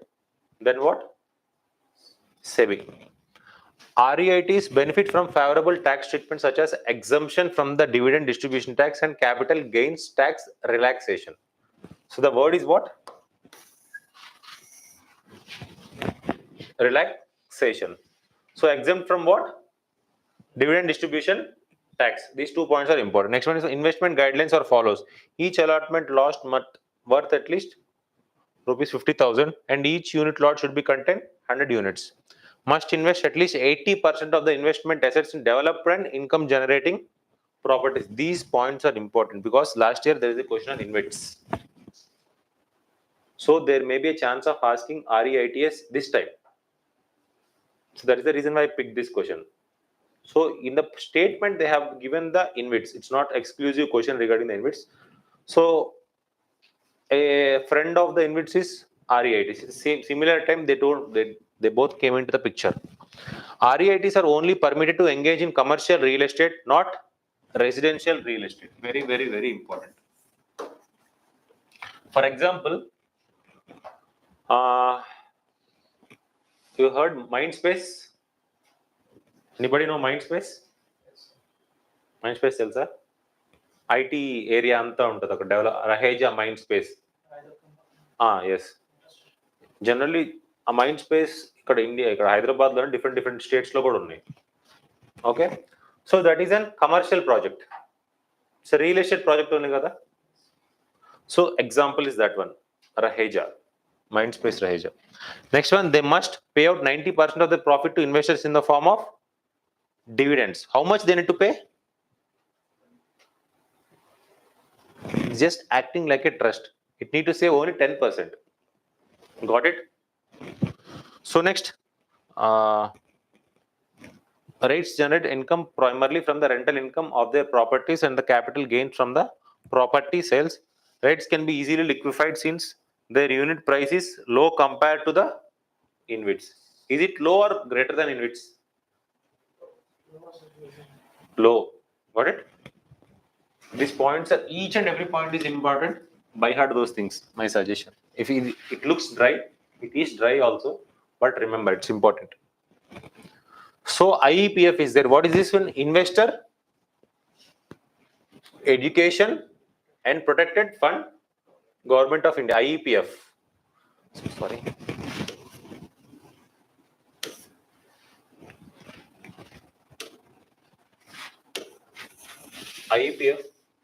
A: Then what? SEBI. REITs benefit from favorable tax treatment such as exemption from the dividend distribution tax and capital gains tax relaxation. So the word is what? Relaxation. So exempt from what? Dividend distribution tax. These 2 points are important. Next one is investment guidelines are follows. Each allotment lost worth at least rupees 50,000 and each unit lot should be contain 100 units. must invest at least 80% of the investment assets in developed and income generating properties. These points are important because last year there is a question on InvITs. So there may be a chance of asking REITs this time. So that is the reason why I picked this question. So in the statement they have given the InvITs. It's not exclusive question regarding the InvITs. So a friend of the InvITs is REITs. Similar time they both came into the picture. REITs are only permitted to engage in commercial real estate, not residential real estate. Very, very, very important. For example, you heard Mindspace? Anybody know Mindspace? Mindspace తెలుసా? IT area అంతా ఉంటుంది అక్కడ develop Raheja Mindspace. Yes generally ఆ Mindspace ఇక్కడ India ఇక్కడ హైదరాబాద్లో different స్టేట్స్లో కూడా ఉన్నాయి. Okay, so that is an commercial project. So real estate project ఉంది కదా. So example is that one, Raheja, Mindspace Raheja. Next one, they must pay out 90% of the profit to investors in the form of dividends. How much they need to pay? Just acting like a trust. It need to save only 10%. Got it? So next, REITs generate income primarily from the rental income of their properties and the capital gains from the property sales. REITs can be easily liquefied since their unit price is low compared to the InvITs. Is it low or greater than InvITs? Low. Got it? These points are, each and every point is important. By heart those things, my suggestion. If it looks dry, it is dry also, but remember it's important. So IEPF is there. What is this one? Investor Education and Protected Fund, Government of India, IEPF. Sorry. IEPF,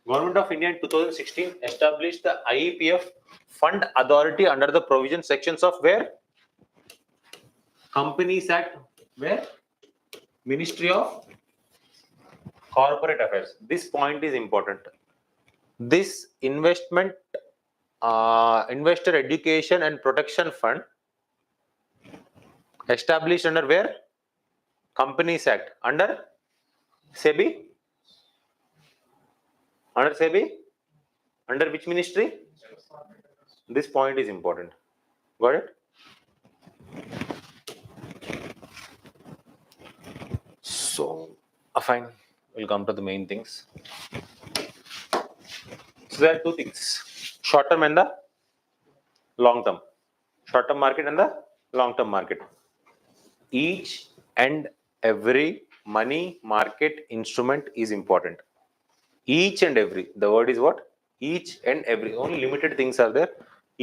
A: Government of India in 2016 established the IEPF Fund Authority under the provision sections of where? Companies Act, where? Ministry of Corporate Affairs. This point is important. This Investor Education and Protection Fund established under where? Companies Act, under SEBI? Under SEBI? Under which ministry? This point is important. Got it? So, fine. We'll come to the main things. So there are two things: short term and the long term. Short term market and the long term market. Each and every money market instrument is important. Each and every. The word is what? Each and every. Only limited things are there.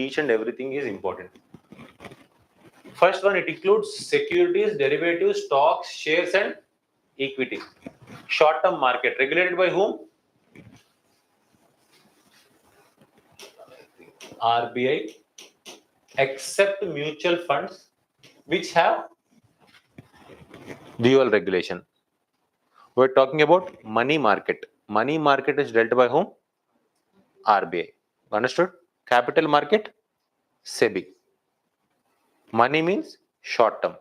A: Each and everything is important. First one, it includes securities, derivatives, stocks, shares, and equity. Short term market regulated by whom? RBI, except mutual funds which have dual regulation. We're talking about money market. Money market is dealt by whom? RBI. Understood? Capital market, SEBI. Money means short term.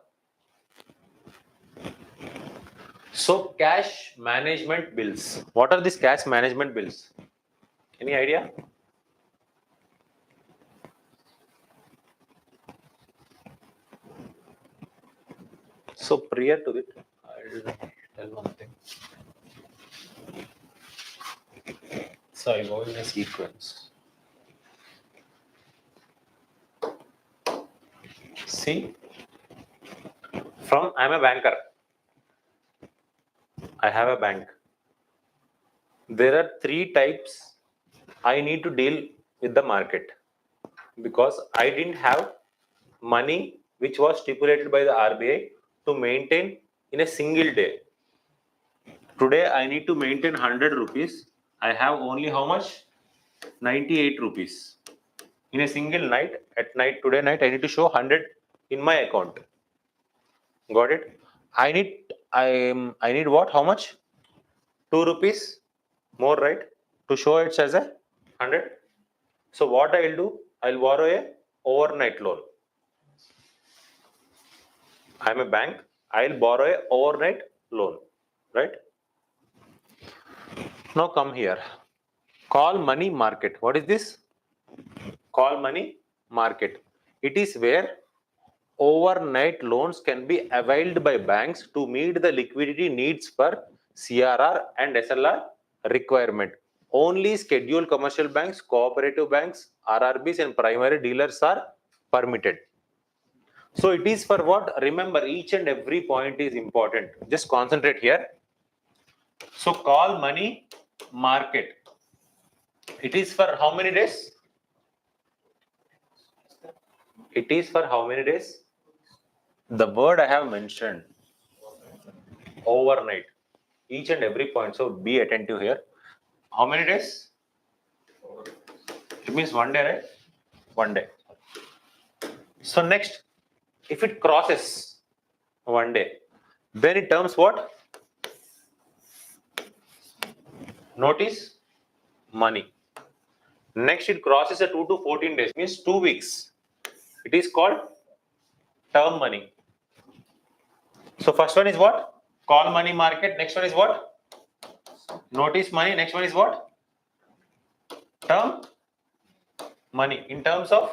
A: So cash management bills. What are these cash management bills? Any idea? So prior to it, I'll tell one thing. So I go in a sequence. See, I'm a banker. I have a bank. There are three types I need to deal with the market because I didn't have money which was stipulated by the RBI to maintain in a single day. Today I need to maintain 100 rupees. I have only how much? 98 rupees. In a single night, at night, today night, I need to show 100 in my account. Got it? I need what? How much? 2 rupees more, right? To show it as a 100. So what I'll do? I'll borrow a overnight loan. I'm a bank. I'll borrow a overnight loan, right? Now come here. Call money market. What is this? Call money market. It is where overnight loans can be availed by banks to meet the liquidity needs for CRR and SLR requirement. Only scheduled commercial banks, cooperative banks, RRBs and primary dealers are permitted. So it is for what? Remember, each and every point is important. Just concentrate here. So call money market. It is for how many days? It is for how many days? The word I have mentioned, overnight. Each and every point. So be attentive here. How many days? It means 1 day, right? 1 day. So next, if it crosses 1 day, then it terms what? Notice money. Next, it crosses a 2 to 14 days, means 2 weeks. It is called term money. So first one is what? Call money market. Next one is what? Notice money. Next one is what? Term money in terms of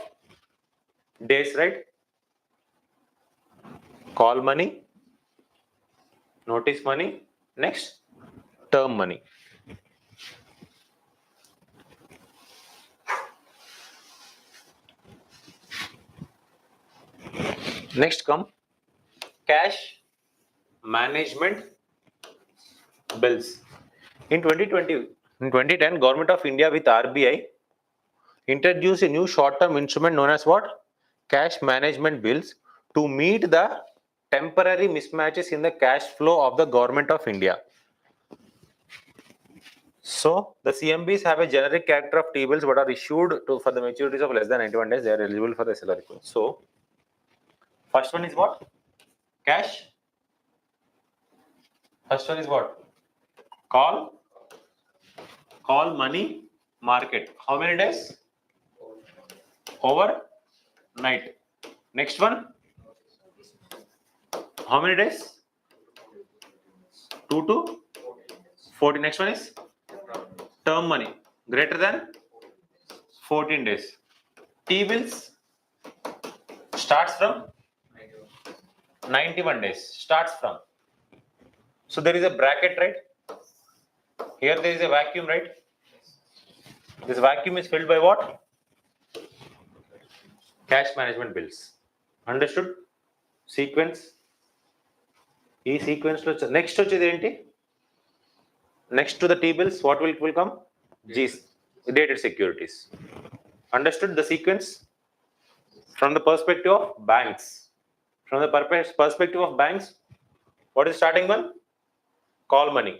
A: days, right? Call money, notice money, next term money. Next come cash management bills. In 2010, Government of India with RBI introduced a new short-term instrument known as what? Cash management bills to meet the temporary mismatches in the cash flow of the Government of India. So the CMBs have a generic character of T-bills but are issued for the maturities of less than 91 days. They are eligible for the SLR requirement. So first one is what? Cash. First one is what? Call money market. How many days? Overnight. Next one. How many days? 2 to 40. Next one is term money. Greater than 14 days. T-bills starts from 91 days. Starts from. So there is a bracket, right? Here there is a vacuum, right? This vacuum is filled by what? Cash management bills. Understood? Sequence. E sequence lo next వచ్చేది ఏంటి? Next to the T-bills, what will come? G's, dated securities. Understood the sequence? From the perspective of banks. From the perspective of banks, what is starting one? Call money,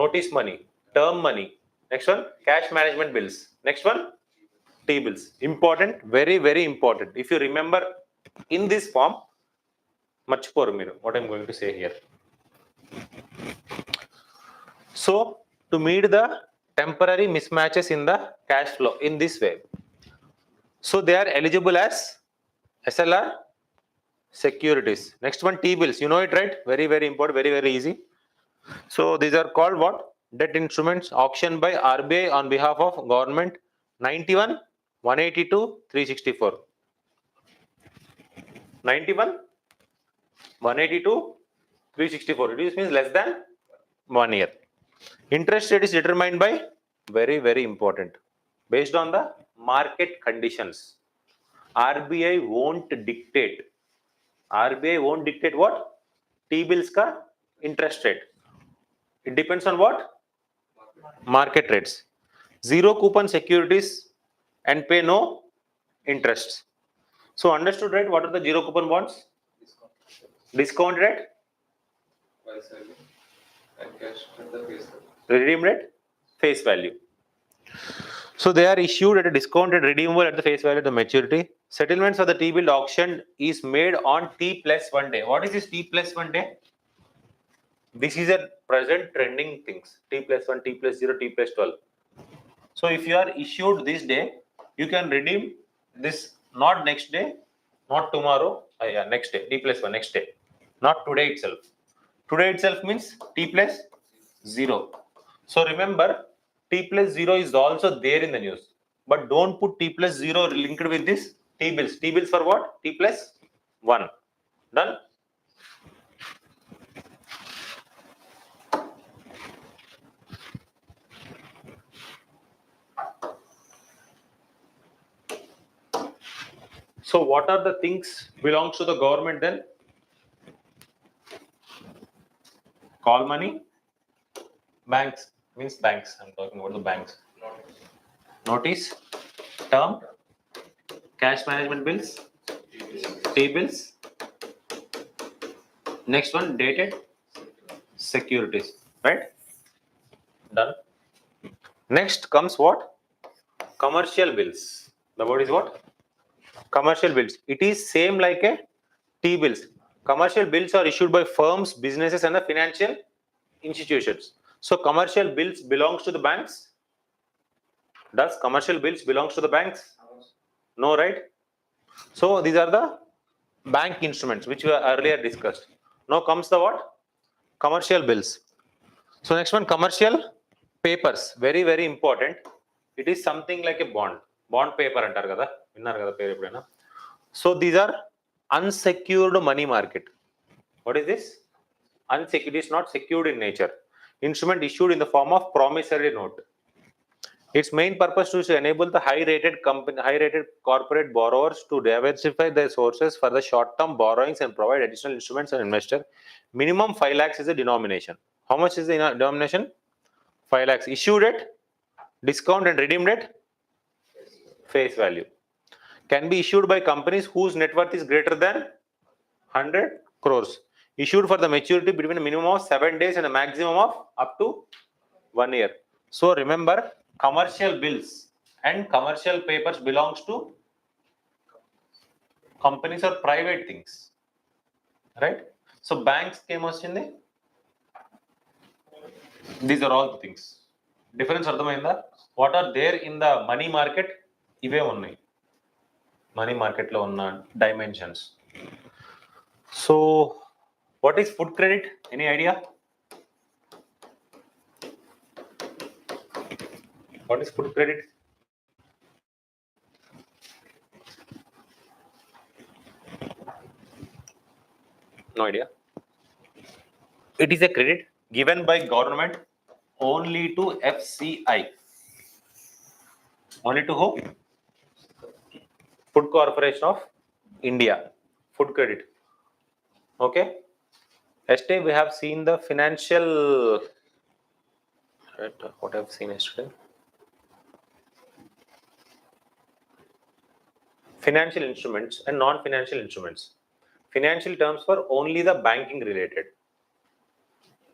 A: notice money, term money. Next one, cash management bills. Next one, T-bills. Important, very, very important. If you remember in this form, మర్చిపోరు మీరు what I'm going to say here. So to meet the temporary mismatches in the cash flow in this way, so they are eligible as SLR securities. Next one, T-bills. You know it, right? Very, very important, very, very easy. So these are called what? Debt instruments auctioned by RBI on behalf of government. 91, 182, 364. 91, 182, 364. It means less than 1 year. Interest rate is determined by, very, very important, based on the market conditions. RBI won't dictate. RBI won't dictate what? T-bills ka interest rate. It depends on what? Market rates. Zero coupon securities and pay no interest. So understood, right? What are the zero coupon bonds? Discount rate,
B: By selling and cash at the face value.
A: redeem rate, face value. So they are issued at a discount and redeemable at the face value of the maturity. Settlements of the T-bill auction is made on T plus 1 day. What is this T plus 1 day? This is a present trending things. T plus 1, T plus 0, T plus 12. So if you are issued this day, you can redeem this not next day, not tomorrow, yeah, next day, T plus 1, next day. Not today itself. Today itself means T plus 0. So remember, T plus 0 is also there in the news. But don't put T plus 0 linked with this T bills. T bills for what? T plus 1. Done? So what are the things belongs to the government then? Call money. Banks means banks. I'm talking about the banks. Notice, term, cash management bills, T-bills. Next one, dated securities. Right? Done. Next comes what? Commercial bills. The word is what? Commercial bills. It is same like a T-bills. Commercial bills are issued by firms, businesses, and the financial institutions. So commercial bills belongs to the banks. Does commercial bills belongs to the banks? No, right? So these are the bank instruments which we earlier discussed. Now comes the what? Commercial bills. So next one, commercial papers. Very, very important. It is something like a bond. Bond paper antar kada. Vinnar kada peru eppudaina. So these are unsecured money market. What is this? Unsecured is not secured in nature. Instrument issued in the form of promissory note. Its main purpose is to enable the high-rated corporate borrowers to diversify their sources for the short-term borrowings and provide additional instruments and investor. Minimum 5 lakhs is the denomination. How much is the denomination? 5 lakhs. Issued at discount and redeemed at face value. Can be issued by companies whose net worth is greater than 100 crores. Issued for the maturity between a minimum of 7 days and a maximum of up to 1 year. So remember, commercial bills and commercial papers belongs to companies or private things, right? So banks came in the, these are all the things. Difference arthamainda? What are there in the money market? Ive unnai. Money market lo unna dimensions. So what is food credit? Any idea? What is food credit? No idea. It is a credit given by government only to FCI. Only to who? Food Corporation of India. Food credit. Okay. Yesterday we have seen the financial. Right, what I've seen yesterday. Financial instruments and non-financial instruments. Financial terms for only the banking related.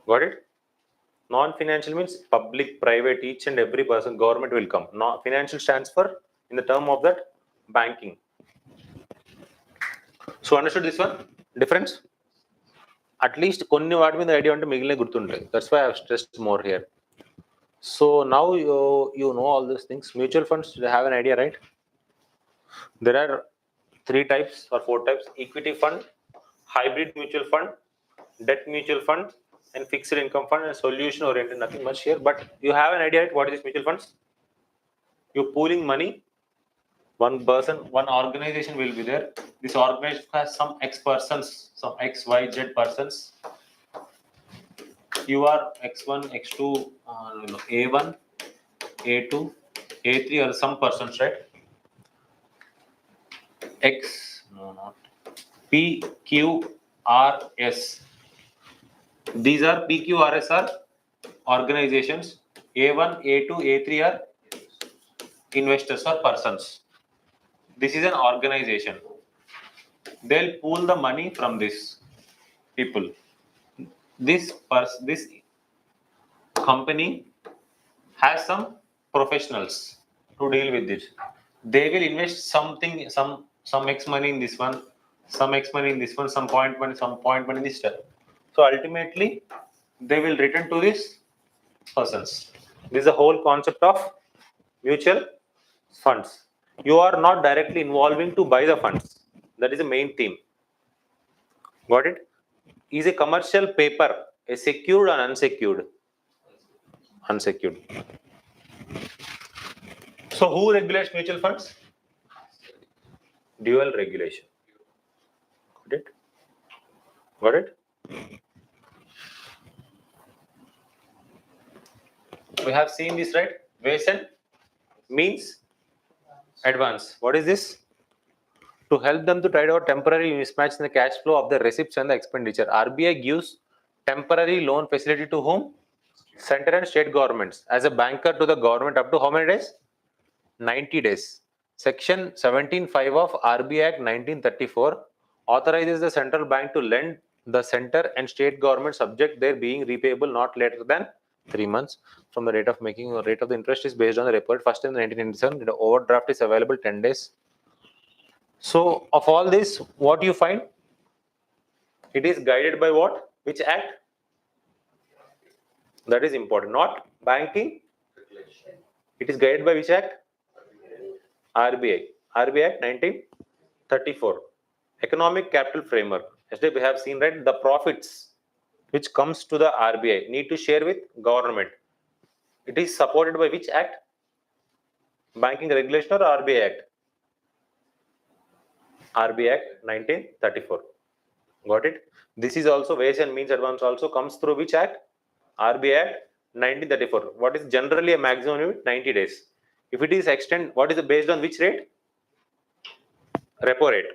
A: Got it? Non-financial means public, private, each and every person, government will come. Financial stands for in the term of that banking. So understood this one? Difference? At least కొన్ని వాటి మీద idea ఉంటే మిగిలిన గుర్తుంటాయి. That's why I have stressed more here. So now you know all these things. Mutual funds, you have an idea, right? There are 3 types or 4 types: equity fund, hybrid mutual fund, debt mutual fund, and fixed income fund, and solution oriented. Nothing much here, but you have an idea, right? What is this mutual funds? You're pooling money. One person, one organization will be there. This organization has some X persons, some X, Y, Z persons. You are X1, X2, A1, A2, A3, or some persons, right? X, no, not P, Q, R, S. These are P, Q, R, S are organizations. A1, A2, A3 are investors or persons. This is an organization. They'll pool the money from this people. This company has some professionals. to deal with this. They will invest something, some X money in this one, some X money in this one, some point money, some point money in this step. So ultimately, they will return to these persons. This is the whole concept of mutual funds. You are not directly involving to buy the funds. That is the main theme. Got it? Is a commercial paper a secured or unsecured? Unsecured. So who regulates mutual funds? Dual regulation. Got it? Got it? We have seen this, right? Ways and means advance. What is this? To help them to tide over temporary mismatch in the cash flow of the receipts and the expenditure. RBI gives temporary loan facility to whom? Center and state governments. As a banker to the government up to how many days? 90 days. Section 17(5) of RBI Act 1934 authorizes the central bank to lend the center and state government subject their being repayable not later than 3 months from the rate of making or rate of the interest is based on the repo rate. First in 1997, the overdraft is available 10 days. So of all this, what you find? It is guided by what? Which act? That is important. Not banking. It is guided by which act? RBI. RBI Act 1934. Economic capital framework. Yesterday we have seen, right, the profits which comes to the RBI need to share with government. It is supported by which act? Banking regulation or RBI Act? RBI Act 1934. Got it? This is also ways and means advance also comes through which act? RBI Act 1934. What is generally a maximum limit? 90 days. If it is extend, what is it based on which rate? Repo rate.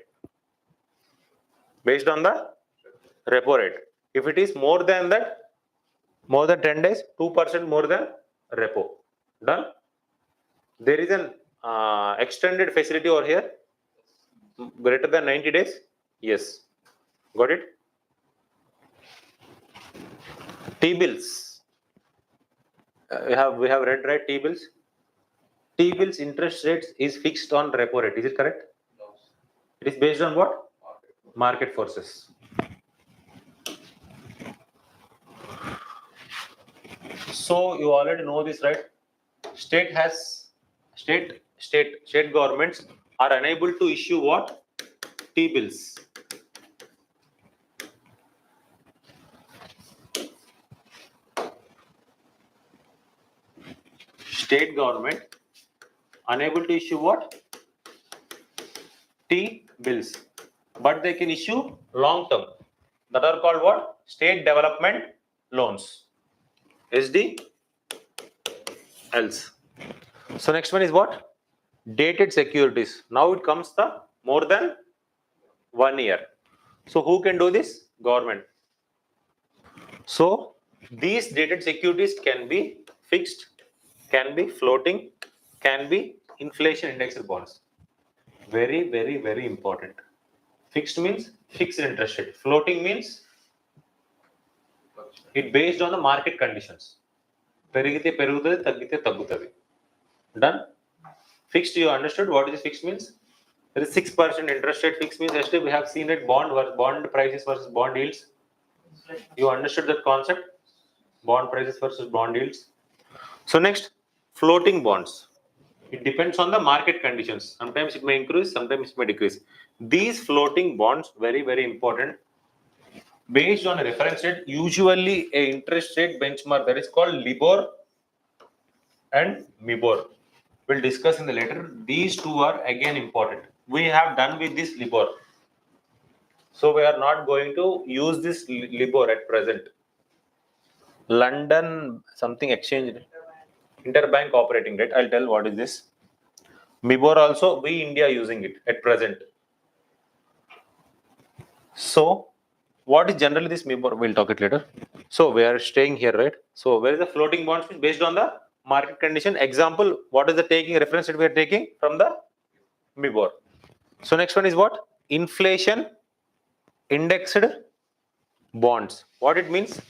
A: Based on the repo rate. If it is more than that, more than 10 days, 2% more than repo. Done? There is an extended facility over here. Greater than 90 days? Yes. Got it? T-bills. We have read, right, T-bills? T-bills interest rates is fixed on repo rate. Is it correct?
B: No.
A: It is based on what? Market forces. So you already know this, right? State governments are unable to issue what? T-bills. State government unable to issue what? T-bills. But they can issue long term. That are called what? State development loans. SDLs. So next one is what? Dated securities. Now it comes the more than 1 year. So who can do this? Government. So these dated securities can be fixed, can be floating, can be inflation indexed bonds. Very, very, very important. Fixed means fixed interest rate. Floating means it based on the market conditions. పెరిగితే పెరుగుతుంది, తగ్గితే తగ్గుతుంది. Done? Fixed, you understood what is fixed means? There is 6% interest rate. Fixed means yesterday we have seen it bond prices versus bond yields. You understood that concept? Bond prices versus bond yields. So next, floating bonds. It depends on the market conditions. Sometimes it may increase, sometimes it may decrease. These floating bonds, very, very important. Based on a reference rate, usually a interest rate benchmark that is called LIBOR and MIBOR. We'll discuss in the later. These two are again important. We have done with this LIBOR. So we are not going to use this LIBOR at present. London something exchange interbank operating rate. I'll tell what is this. MIBOR also, we India using it at present. So what is generally this MIBOR? We'll talk it later. So we are staying here, right? So where is the floating bonds based on the market condition? Example, what is the taking reference that we are taking from the MIBOR? So next one is what? Inflation indexed bonds. What it means?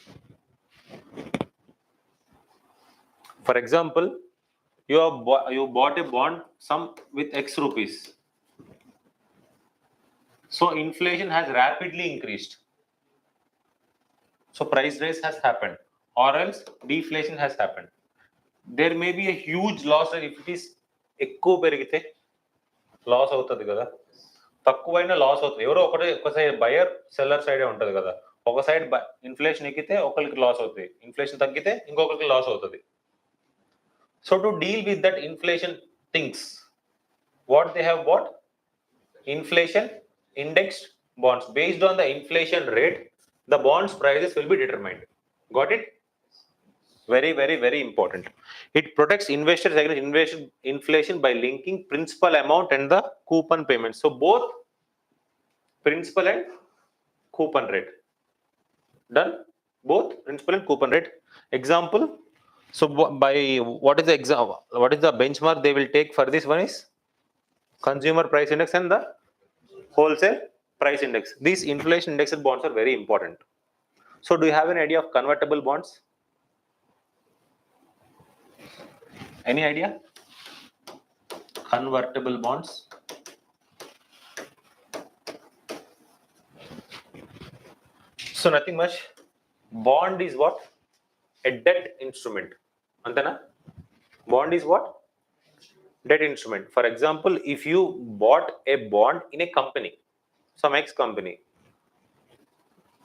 A: For example, You bought a bond sum with X rupees. So inflation has rapidly increased. So price rise has happened, or else deflation has happened. There may be a huge loss if it is ఎక్కువ పెరిగితే loss అవుతుంది కదా, తక్కువైనా loss అవుతుంది. ఎవరో ఒక side buyer seller సైడే ఉంటుంది కదా. ఒక సైడ్ ఇన్ఫ్లేషన్ ఎక్కితే ఒకరికి లాస్ అవుతుంది, ఇన్ఫ్లేషన్ తగ్గితే ఇంకొకరికి లాస్ అవుతుంది. So to deal with that inflation things, what they have bought? Inflation indexed bonds. Based on the inflation rate, the bonds prices will be determined. Got it? Very, very, very important. It protects investors against inflation by linking principal amount and the coupon payment. So both principal and coupon rate. Done? Both principal and coupon rate. Example. So by what is the example? What is the benchmark they will take for this one is consumer price index and the wholesale price index. These inflation indexed bonds are very important. So do you have an idea of convertible bonds? Any idea? Convertible bonds. So nothing much. Bond is what? A debt instrument. Antana? Bond is what? Debt instrument. For example, if you bought a bond in a company, some X company,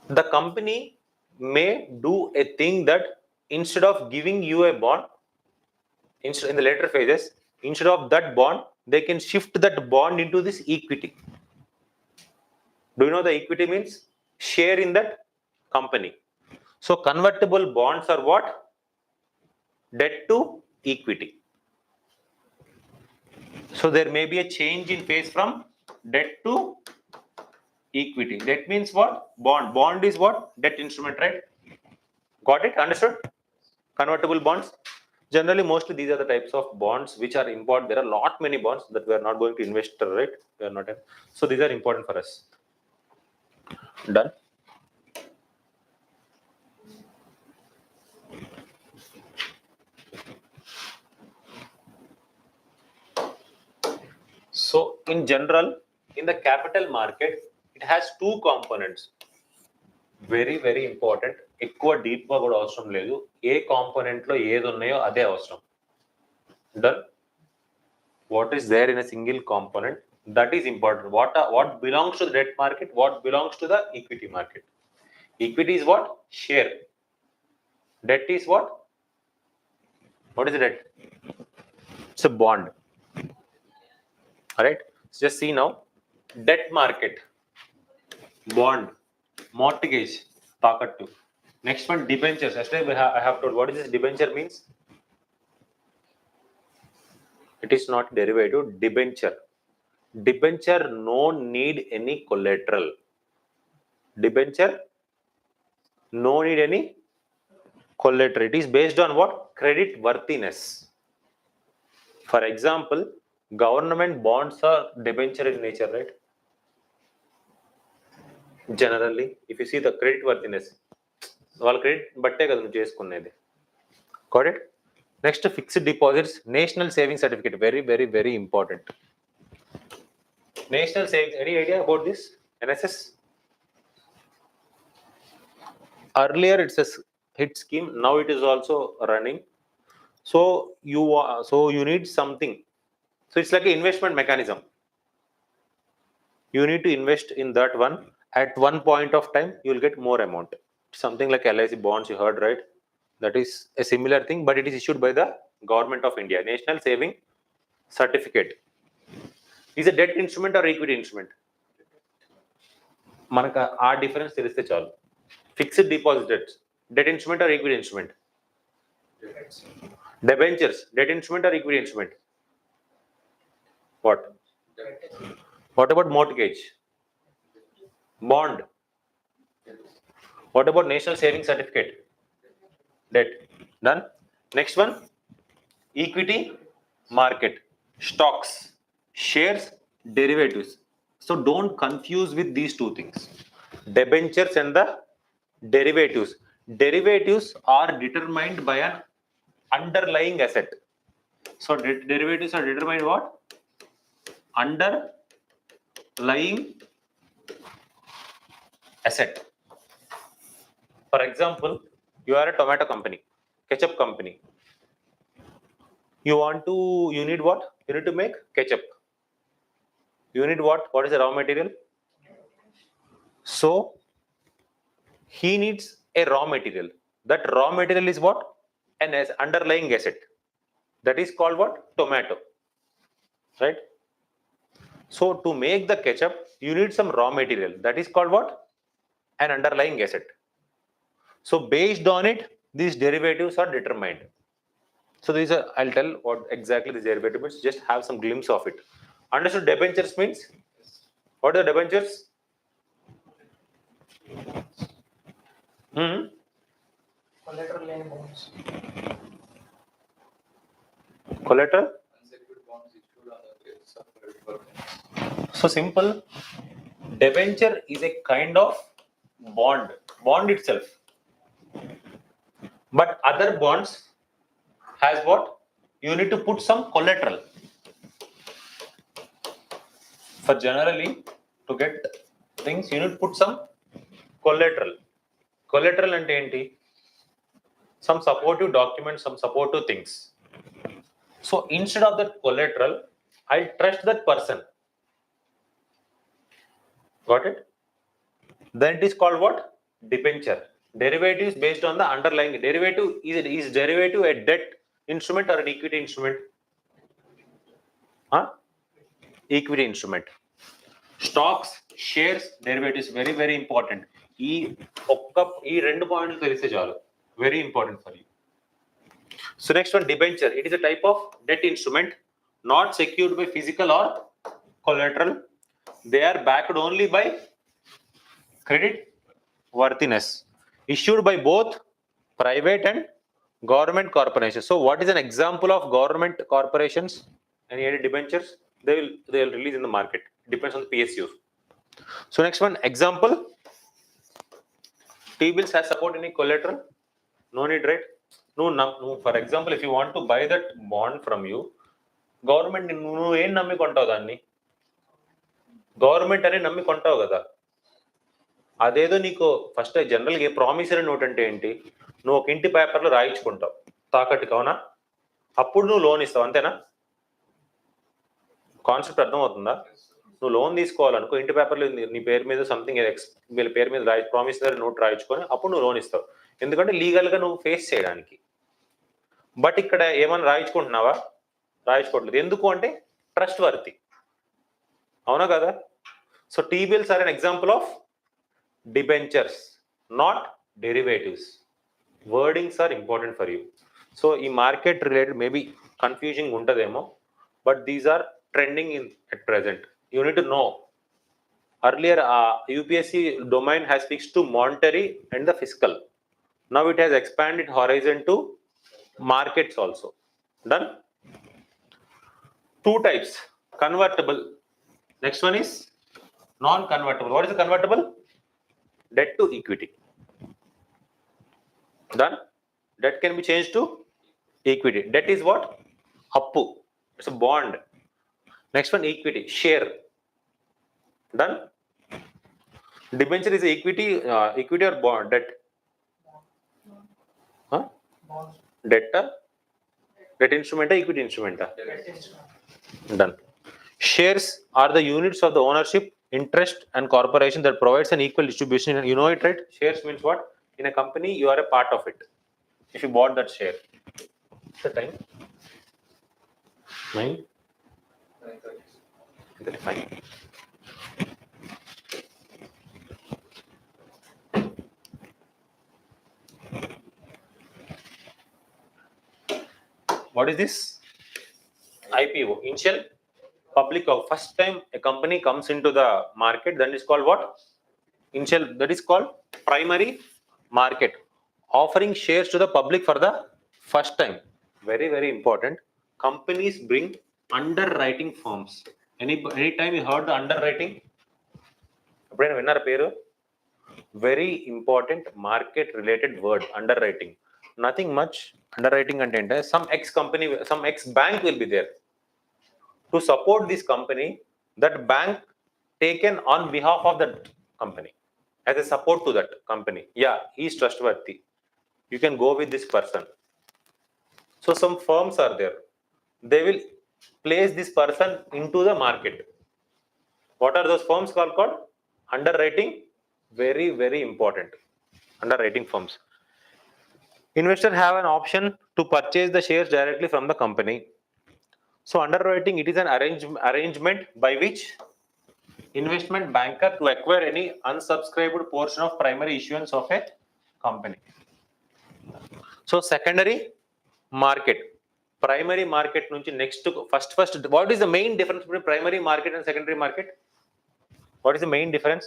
A: the company may do a thing that instead of giving you a bond, in the later phases, instead of that bond, they can shift that bond into this equity. Do you know the equity means? Share in that company. So convertible bonds are what? Debt to equity. So there may be a change in phase from debt to equity. That means what? Bond. Bond is what? Debt instrument, right? Got it? Understood? Convertible bonds. Generally, mostly these are the types of bonds which are important. There are lot many bonds that we are not going to invest, right? We are not. So these are important for us. Done. So in general, in the capital market, it has two components. Very, very important. ఎక్కువ deep గా కూడా అవసరం లేదు. ఏ component లో ఏది ఉన్నాయో అదే అవసరం. Done. What is there in a single component, that is important. What belongs to the debt market, what belongs to the equity market? Equity is what? Share. Debt is what? What is the debt? It's a bond. All right, so just see now. Debt market, bond, mortgage, takattu. Next one, debentures. Yesterday I have told what is this debenture means. It is not derivative. Debenture. Debenture no need any collateral. Debenture no need any collateral. It is based on what? Credit worthiness. For example, government bonds are debenture in nature, right? Generally, if you see the credit worthiness, వాళ్ళ credit బట్టే కదా నువ్వు చేసుకునేది. Got it? Next, fixed deposits, national savings certificate. Very, very, very important. National savings. Any idea about this? NSS. Earlier it's a hit scheme. Now it is also running. So you need something. So it's like an investment mechanism. You need to invest in that one. At one point of time, you will get more amount. Something like LIC bonds, you heard, right? That is a similar thing, but it is issued by the government of India. National Saving Certificate is a debt instrument or equity instrument. మనకు ఆ difference తెలిస్తే చాలు. Fixed deposit debt instrument or equity instrument? Debentures, debt instrument or equity instrument? What? What about mortgage? Bond? What about national saving certificate? Debt. Done. Next one, equity market, stocks, shares, derivatives. So don't confuse with these two things, debentures and the derivatives. Derivatives are determined by an underlying asset. So derivatives are determined what? Underlying asset. For example, you are a tomato company, ketchup company. You need what? You need to make ketchup. You need what? What is the raw material? So he needs a raw material. That raw material is what? An underlying asset. That is called what? Tomato. Right? So to make the ketchup, you need some raw material. That is called what? An underlying asset. So based on it, these derivatives are determined. So these are, I'll tell what exactly the derivative means. Just have some glimpse of it. Understood? Debentures means? What are the debentures?
C: Collateral lane bonds.
A: Collateral?
B: Unsecured bonds issued on the basis of credit.
A: So simple. Debenture is a kind of bond itself. But other bonds has what? You need to put some collateral. For generally, to get things, you need to put some collateral. Collateral ante enti? Some supportive documents, some supportive things. So instead of that collateral, I'll trust that person. Got it? Then it is called what? Debenture. Derivative is based on the underlying derivative. Is derivative a debt instrument or an equity instrument? Equity instrument. Stocks, shares, derivatives, very, very important. Ee rendu points telise chalu. Very important for you. So next one, debenture. It is a type of debt instrument not secured by physical or collateral. They are backed only by credit worthiness, issued by both private and government corporations. So what is an example of government corporations? Any debentures? They will release in the market. Depends on the PSUs. So next one, example. T-bills has support any collateral? No need, right? No. For example, if you want to buy that bond from you, government నువ్వు ఏం నమ్మి కొంటావు దాన్ని? Government అని నమ్మి కొంటావు కదా. అదేదో నీకు first జనరల్గా ఏ ప్రామిసరీ నోట్ అంటే ఏంటి? నువ్వు ఒక ఇంటి పేపర్లో రాయించుకుంటావు తాకట్టుకి, అవునా? అప్పుడు నువ్వు లోన్ ఇస్తావు, అంతేనా? కాన్సెప్ట్ అర్థమవుతుందా? నువ్వు లోన్ తీసుకోవాలనుకో, ఇంటి పేపర్లో నీ పేరు మీద సంథింగ్ వీళ్ళ పేరు మీద ప్రామిసరీ నోట్ రాయించుకొని అప్పుడు నువ్వు లోన్ ఇస్తావు. ఎందుకంటే లీగల్గా నువ్వు ఫేస్ చేయడానికి. బట్ ఇక్కడ ఏమైనా రాయించుకుంటున్నావా? రాయించుకోవట్లేదు. ఎందుకు అంటే ట్రస్ట్ వర్తి, అవునా కదా? So T bills are an example of debentures, not derivatives. Wordings are important for you. So ఈ market related maybe confusing untademo, but these are trending in at present. You need to know. Earlier UPSC domain has fixed to monetary and the fiscal. Now it has expanded horizon to markets also. Done? Two types, convertible. Next one is non-convertible. What is the convertible? Debt to equity. Done? Debt can be changed to equity. Debt is what? Appu. It's a bond. Next one, equity, share. Done? Debenture is equity or bond? Debt?
C: Bonds.
A: Debt? Debt instrument, equity instrument?
C: Debt instrument.
A: Done. Shares are the units of the ownership, interest and corporation that provides an equal distribution. You know it, right? Shares means what? In a company, you are a part of it. If you bought that share. What's the time? 9:35. What is this? IPO, initial public of first time a company comes into the market, then is called what? Initial, that is called primary market, offering shares to the public for the first time. Very, very important. Companies bring underwriting forms. Any time you heard the underwriting? Very important market related word, underwriting. nothing much. Underwriting content, some ex company, some ex bank will be there to support this company. That bank taken on behalf of that company as a support to that company. Yeah, he is trustworthy, you can go with this person. So some firms are there, they will place this person into the market. What are those firms called? Underwriting. Very, very important. Underwriting firms. Investors have an option to purchase the shares directly from the company. So underwriting, it is an arrangement by which investment banker to acquire any unsubscribed portion of primary issuance of a company. So secondary market, primary market nunchi next to first. What is the main difference between primary market and secondary market? What is the main difference?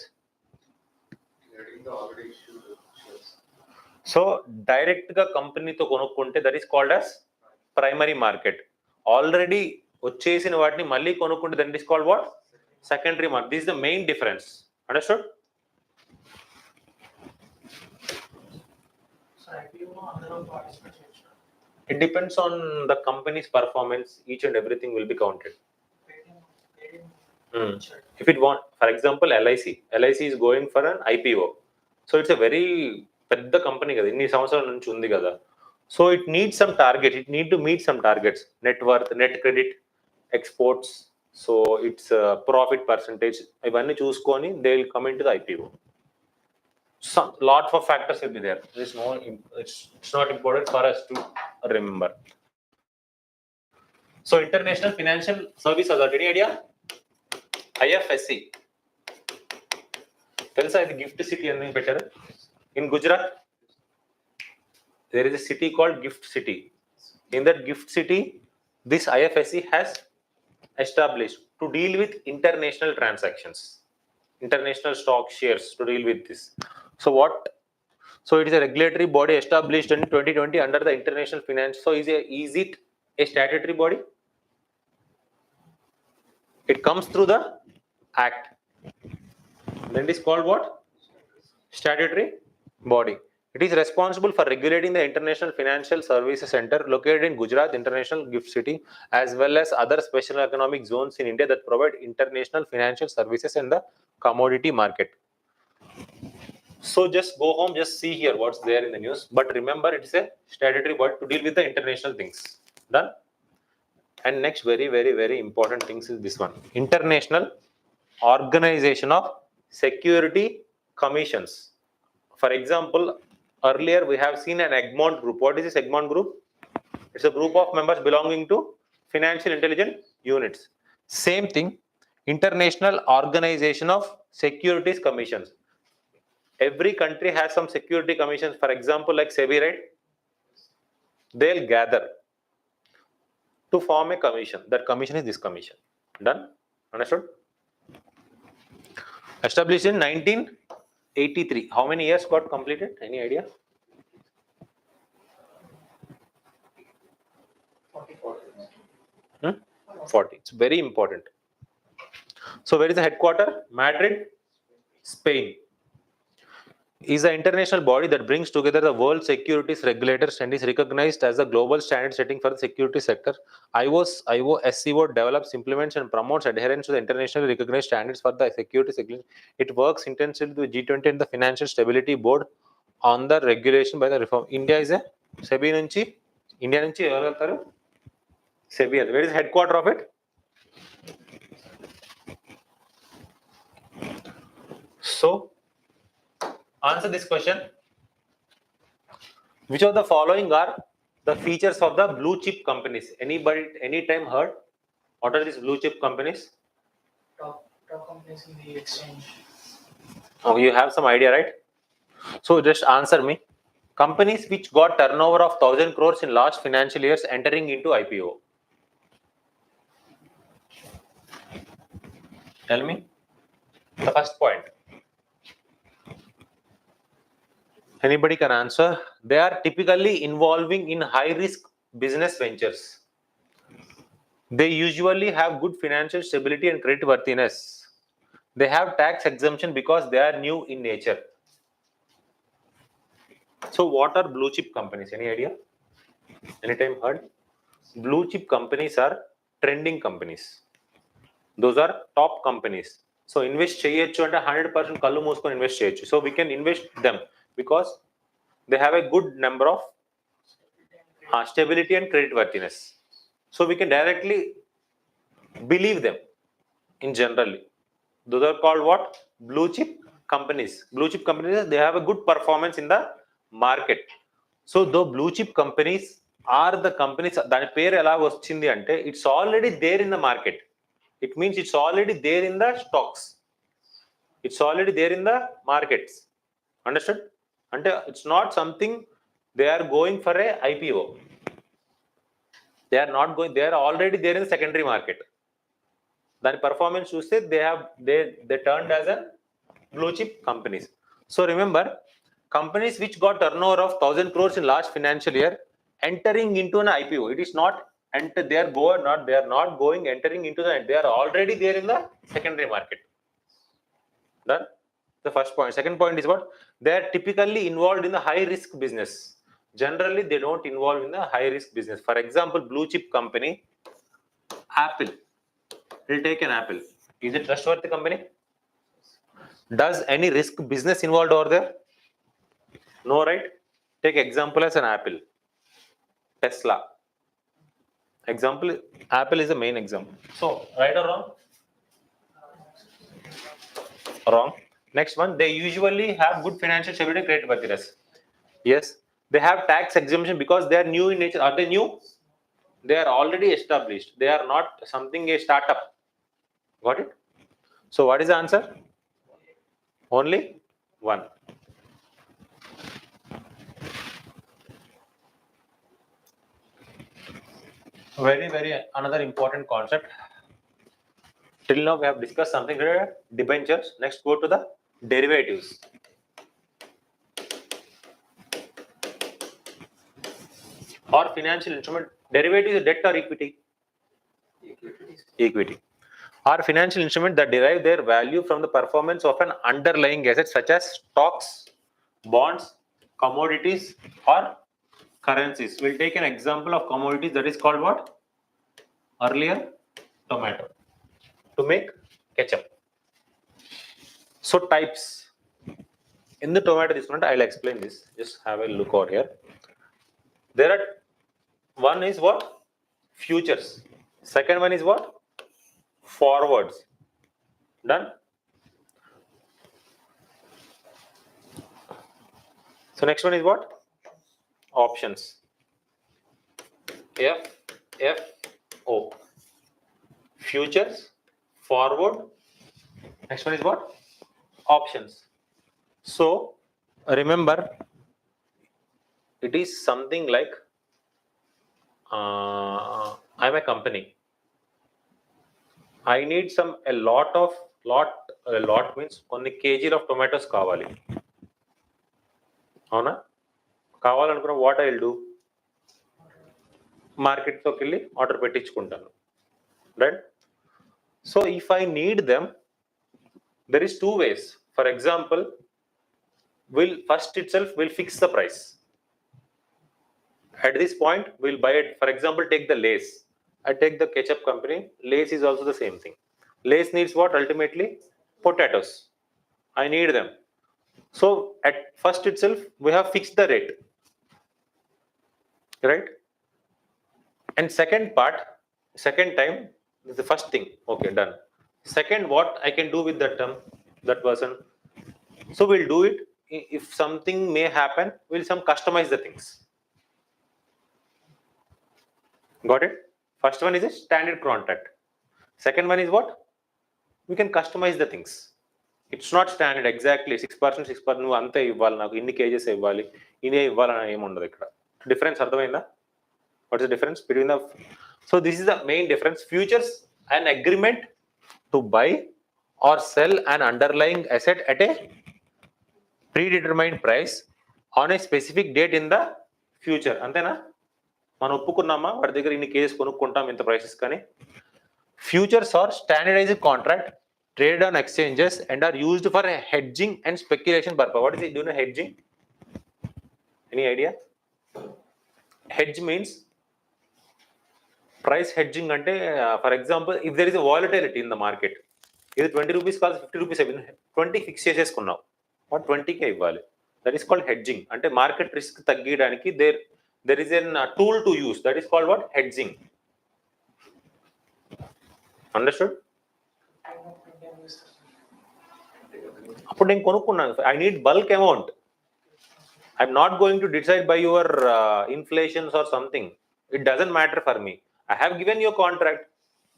B: Getting the already issued shares.
A: So direct గా కంపెనీతో కొనుక్కుంటే that is called as primary market. Already వచ్చేసిన వాటిని మళ్ళీ కొనుక్కుంటే that is called what? Secondary market. This is the main difference. Understood?
C: So IPO లో అందరూ participate చేయొచ్చు.
A: It depends on the company's performance. Each and everything will be counted. If it want, for example, LIC is going for an IPO. So it's a very పెద్ద company కదా, ఇన్ని సంవత్సరాల నుంచి ఉంది కదా. So it need some target, it need to meet some targets, net worth, net credit, exports, so it's profit percentage, ఇవన్నీ చూసుకొని they will come in to the IPO. Some lot of factors will be there. It's not important for us to remember. So International Financial Service Authority, any idea? IFSC. తెలుసా ఇది gift city అని పెట్టారు in Gujarat? There is a city called Gift City. In that Gift City, this IFSC has established to deal with international transactions, international stock shares, to deal with this. So what? So it is a regulatory body established in 2020 under the International Finance. So is it a statutory body? It comes through the act. Then it is called what? Statutory body. It is responsible for regulating the International Financial Services Center located in Gujarat, International Gift City, as well as other special economic zones in India that provide international financial services in the commodity market. So just go home, just see here what's there in the news. But remember, it's a statutory body to deal with the international things. Done? And next very, very, very important things is this one. International Organization of Security Commissions. For example, earlier we have seen an Egmont group. What is this Egmont group? It's a group of members belonging to financial intelligence units. Same thing, International Organization of Securities Commissions. Every country has some security commissions. For example, like SEBI, right? They'll gather to form a commission. That commission is this commission. Done? Understood? Established in 1983. How many years got completed? Any idea? 40. It's very important. So where is the headquarter? Madrid, Spain. Is the international body that brings together the world securities regulators and is recognized as the global standard setting for the security sector. IOSCO develops, implements and promotes adherence to the internationally recognized standards for the security sector. It works intensively with G20 and the Financial Stability Board on the regulation by the reform. India is a SEBI nunchi. India nunchi evaru veltaru? SEBI. Where is the headquarter of it? So answer this question. Which of the following are the features of the blue chip companies? Anybody anytime heard? What are these blue chip companies?
C: Top companies in the exchange.
A: Oh, you have some idea, right? So just answer me. Companies which got turnover of 1,000 crores in last financial years entering into IPO. Tell me the first point. Anybody can answer. They are typically involving in high risk business ventures. They usually have good financial stability and credit worthiness. They have tax exemption because they are new in nature. So what are blue chip companies? Any idea? Anytime heard? Blue chip companies are trending companies. Those are top companies. So invest చేయొచ్చు అంటే 100% కళ్ళు మూసుకొని invest చేయొచ్చు. So we can invest them because they have a good number of stability and credit worthiness. So we can directly believe them in generally. Those are called what? Blue chip companies. Blue chip companies, they have a good performance in the market. So though blue chip companies are the companies, దాని పేరు ఎలా వచ్చింది అంటే it's already there in the market. It means it's already there in the stocks. It's already there in the markets. Understood? అంటే it's not something they are going for a IPO. They are not going, they are already there in the secondary market. దాని performance చూస్తే they turned as a blue chip companies. So remember, companies which got turnover of 1,000 crores in last financial year entering into an IPO. It is not enter, they are not going entering into the, they are already there in the secondary market. Done? The first point. Second point is what? They are typically involved in the high risk business. Generally, they don't involve in the high risk business. For example, blue chip company, Apple. We'll take an Apple. Is it trustworthy company? Does any risk business involved over there? No, right? Take example as an Apple. Tesla. Example, Apple is the main example. So, right or wrong? Wrong. Next one, they usually have good financial stability, credit worthiness. Yes, they have tax exemption because they are new in nature. Are they new? They are already established. They are not something a startup. Got it? So what is the answer? Only one. Very another important concept. Till now we have discussed something related to debentures. Next, go to the derivatives. Or financial instrument. Derivative is debt or equity? Equity. Or financial instrument that derive their value from the performance of an underlying asset such as stocks, bonds, commodities, or currencies. We'll take an example of commodities that is called what? Earlier, tomato. To make ketchup. So types. In the tomato instrument, I'll explain this. Just have a look over here. There are, one is what? Futures. Second one is what? Forwards. Done? So next one is what? Options. FFO. Futures, forward. Next one is what? Options. So remember, it is something like I'm a company. I need a lot means కొన్ని కేజీలు of tomatoes కావాలి. అవునా? కావాలనుకున్న what I will do, మార్కెట్లోకి వెళ్ళి order పెట్టించుకుంటాను. Right? So if I need them, there is two ways. For example, first itself will fix the price. At this point, we'll buy it. For example, take the Lay's. I take the ketchup company. Lay's is also the same thing. Lay's needs what? Ultimately, potatoes. I need them. So at first itself, we have fixed the rate. Right? And second time, is the first thing. Okay, done. Second, what I can do with that person. So we'll do it. If something may happen, we'll customize the things. Got it? First one is a standard contract. Second one is what? We can customize the things. It's not standard exactly 6%, 6%. నువ్వు అంతే ఇవ్వాలి, నాకు ఇన్ని kgs ఇవ్వాలి, ఇనే ఇవ్వాలని ఏమి ఉండదు ఇక్కడ. డిఫరెన్స్ అర్థమైందా? What is the difference between the, so this is the main difference. Futures, an agreement to buy or sell an underlying asset at a predetermined price on a specific date in the future. అంతేనా? మనం ఒప్పుకున్నామా వాడి దగ్గర ఇన్ని kgs కొనుక్కుంటాం ఇంత prices కానీ. Futures are standardised contract traded on exchanges and are used for a hedging and speculation purpose. What is it doing? Hedging. Any idea? Hedge means price hedging ante, for example, if there is a volatility in the market, ఇది 20 rupees కాదు 50 rupees 20 fix చేసేసుకున్నావు, what 20కే ఇవ్వాలి. That is called hedging. అంటే market risk తగ్గించడానికి there is an tool to use, that is called what? Hedging. Understood? అప్పుడు నేను కొనుక్కున్నాను, I need bulk amount. I'm not going to decide by your inflations or something. It doesn't matter for me. I have given you a contract.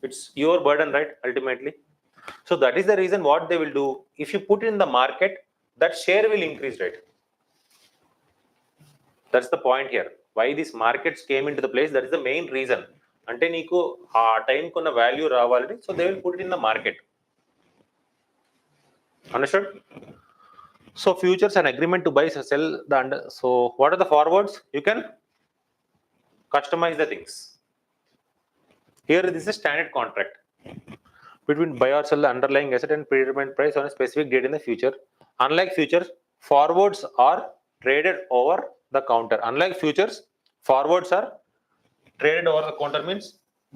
A: It's your burden, right? Ultimately. So that is the reason what they will do. If you put it in the market, that share will increase, right? That's the point here. Why these markets came into the place, that is the main reason. Ante neeku aa time konna value ravalani, so they will put it in the market. Understood? So futures an agreement to buy or sell the under. So what are the forwards? You can customize the things. Here this is a standard contract between buy or sell the underlying asset and predetermined price on a specific date in the future. Unlike futures, forwards are traded over the counter. Unlike futures, forwards are traded over the counter. Means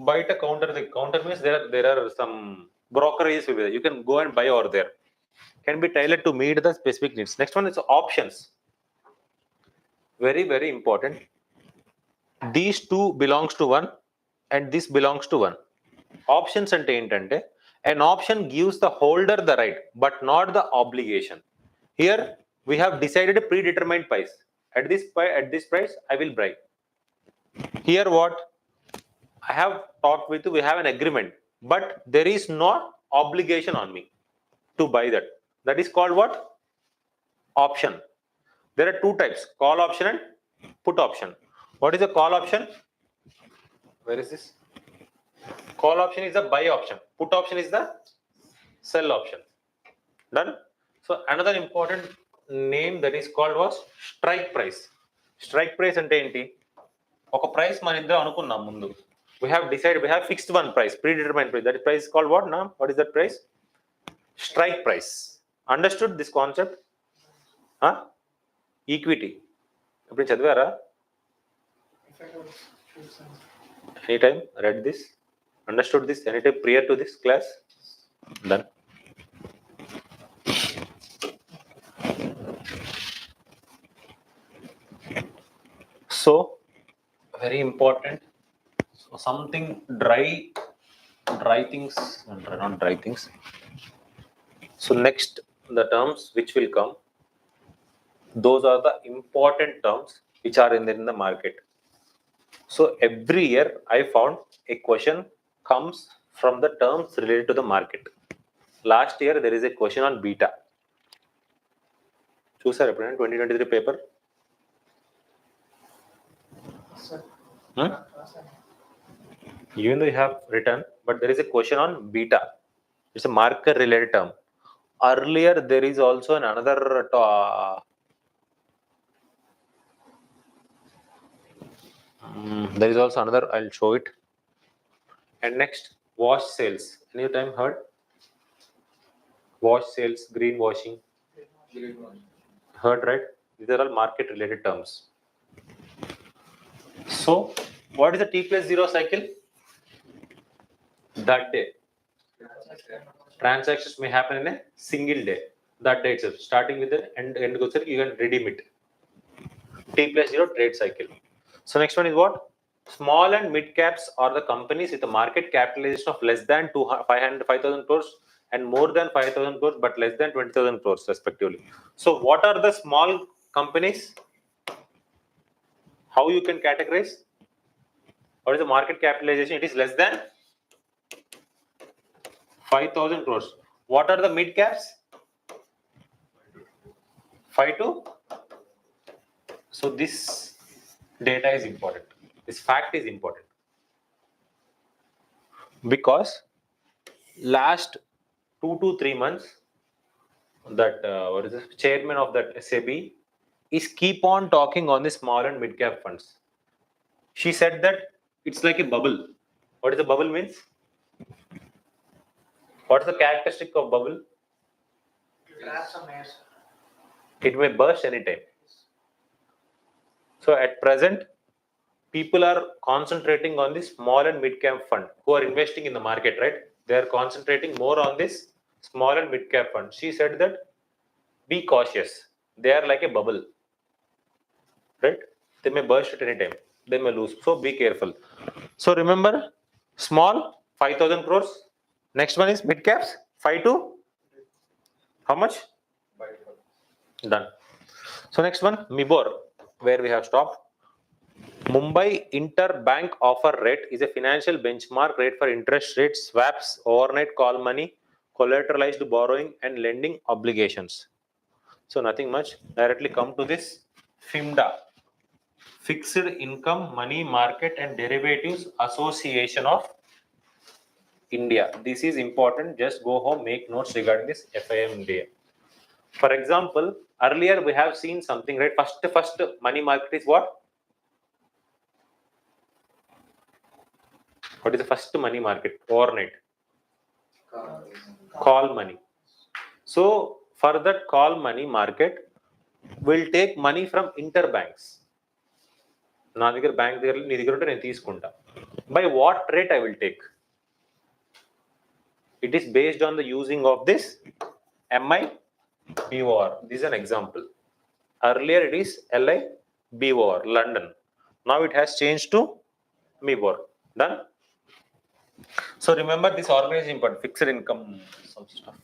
A: buy the counter. The counter means there are some brokerages with it. You can go and buy over there. Can be tailored to meet the specific needs. Next one is options. Very, very important. These two belongs to one and this belongs to one. Options ante entante, an option gives the holder the right but not the obligation. Here we have decided a predetermined price. At this price I will buy. Here what I have talked with you, we have an agreement, but there is no obligation on me to buy that. That is called what? Option. There are two types, call option and put option. What is a call option? Where is this? Call option is the buy option. Put option is the sell option. Done? So another important name that is called was strike price. Strike price ante enti? Oka price man iddru anukunnam mundu. We have decided, we have fixed one price, predetermined price. That price is called what now? What is that price? Strike price. Understood this concept? Huh? Equity. Ippudu chadivara? Anytime read this? Understood this anytime prior to this class? Done. So very important. So something dry things, not dry things. So next the terms which will come, those are the important terms which are in the market. So every year I found a question comes from the terms related to the market. Last year there is a question on beta. Chusara 2023 paper. Even though you have written, but there is a question on beta. It's a market related term. Earlier there is also another there is also another, I'll show it. And next, wash sales. Any time heard? Wash sales, greenwashing. Heard, right? These are all market related terms. So what is the T+0 cycle? That day. Transactions may happen in a single day. That day itself, starting with the end goes, you can redeem it. T+0 trade cycle. So next one is what? Small and mid caps are the companies with a market capitalization of less than 5,000 crores and more than 5,000 crores but less than 20,000 crores respectively. So what are the small companies? How you can categorize? What is the market capitalization? It is less than 5,000 crores. What are the mid caps? 5 to. So this data is important. This fact is important because last 2 to 3 months that what is this chairman of that SAB is keep on talking on the small and mid cap funds. She said that it's like a bubble. What is the bubble means? What is the characteristic of bubble? It may burst anytime. So at present, people are concentrating on the small and mid cap fund who are investing in the market, right? They are concentrating more on this small and mid cap fund. She said that be cautious. They are like a bubble, right? They may burst at any time. They may lose. So be careful. So remember, small 5,000 crores. Next one is mid caps 5 to how much? Done. So next one, MIBOR, where we have stopped. Mumbai Interbank Offer Rate is a financial benchmark rate for interest rate swaps, overnight call money, collateralized borrowing, and lending obligations. So nothing much. Directly come to this FIMDA, Fixed Income Money Market and Derivatives Association of India. This is important. Just go home, make notes regarding this FIMDA. For example, earlier we have seen something, right? First money market is what? What is the first money market? Overnight. Call money. So for that call money market, we'll take money from interbanks. నా దగ్గర bank దగ్గర నీ దగ్గర ఉంటే నేను తీసుకుంటా. By what rate I will take? It is based on the using of this MIBOR. This is an example. Earlier it is LIBOR, London. Now it has changed to MIBOR. Done? So remember this organization important, fixed income, some stuff.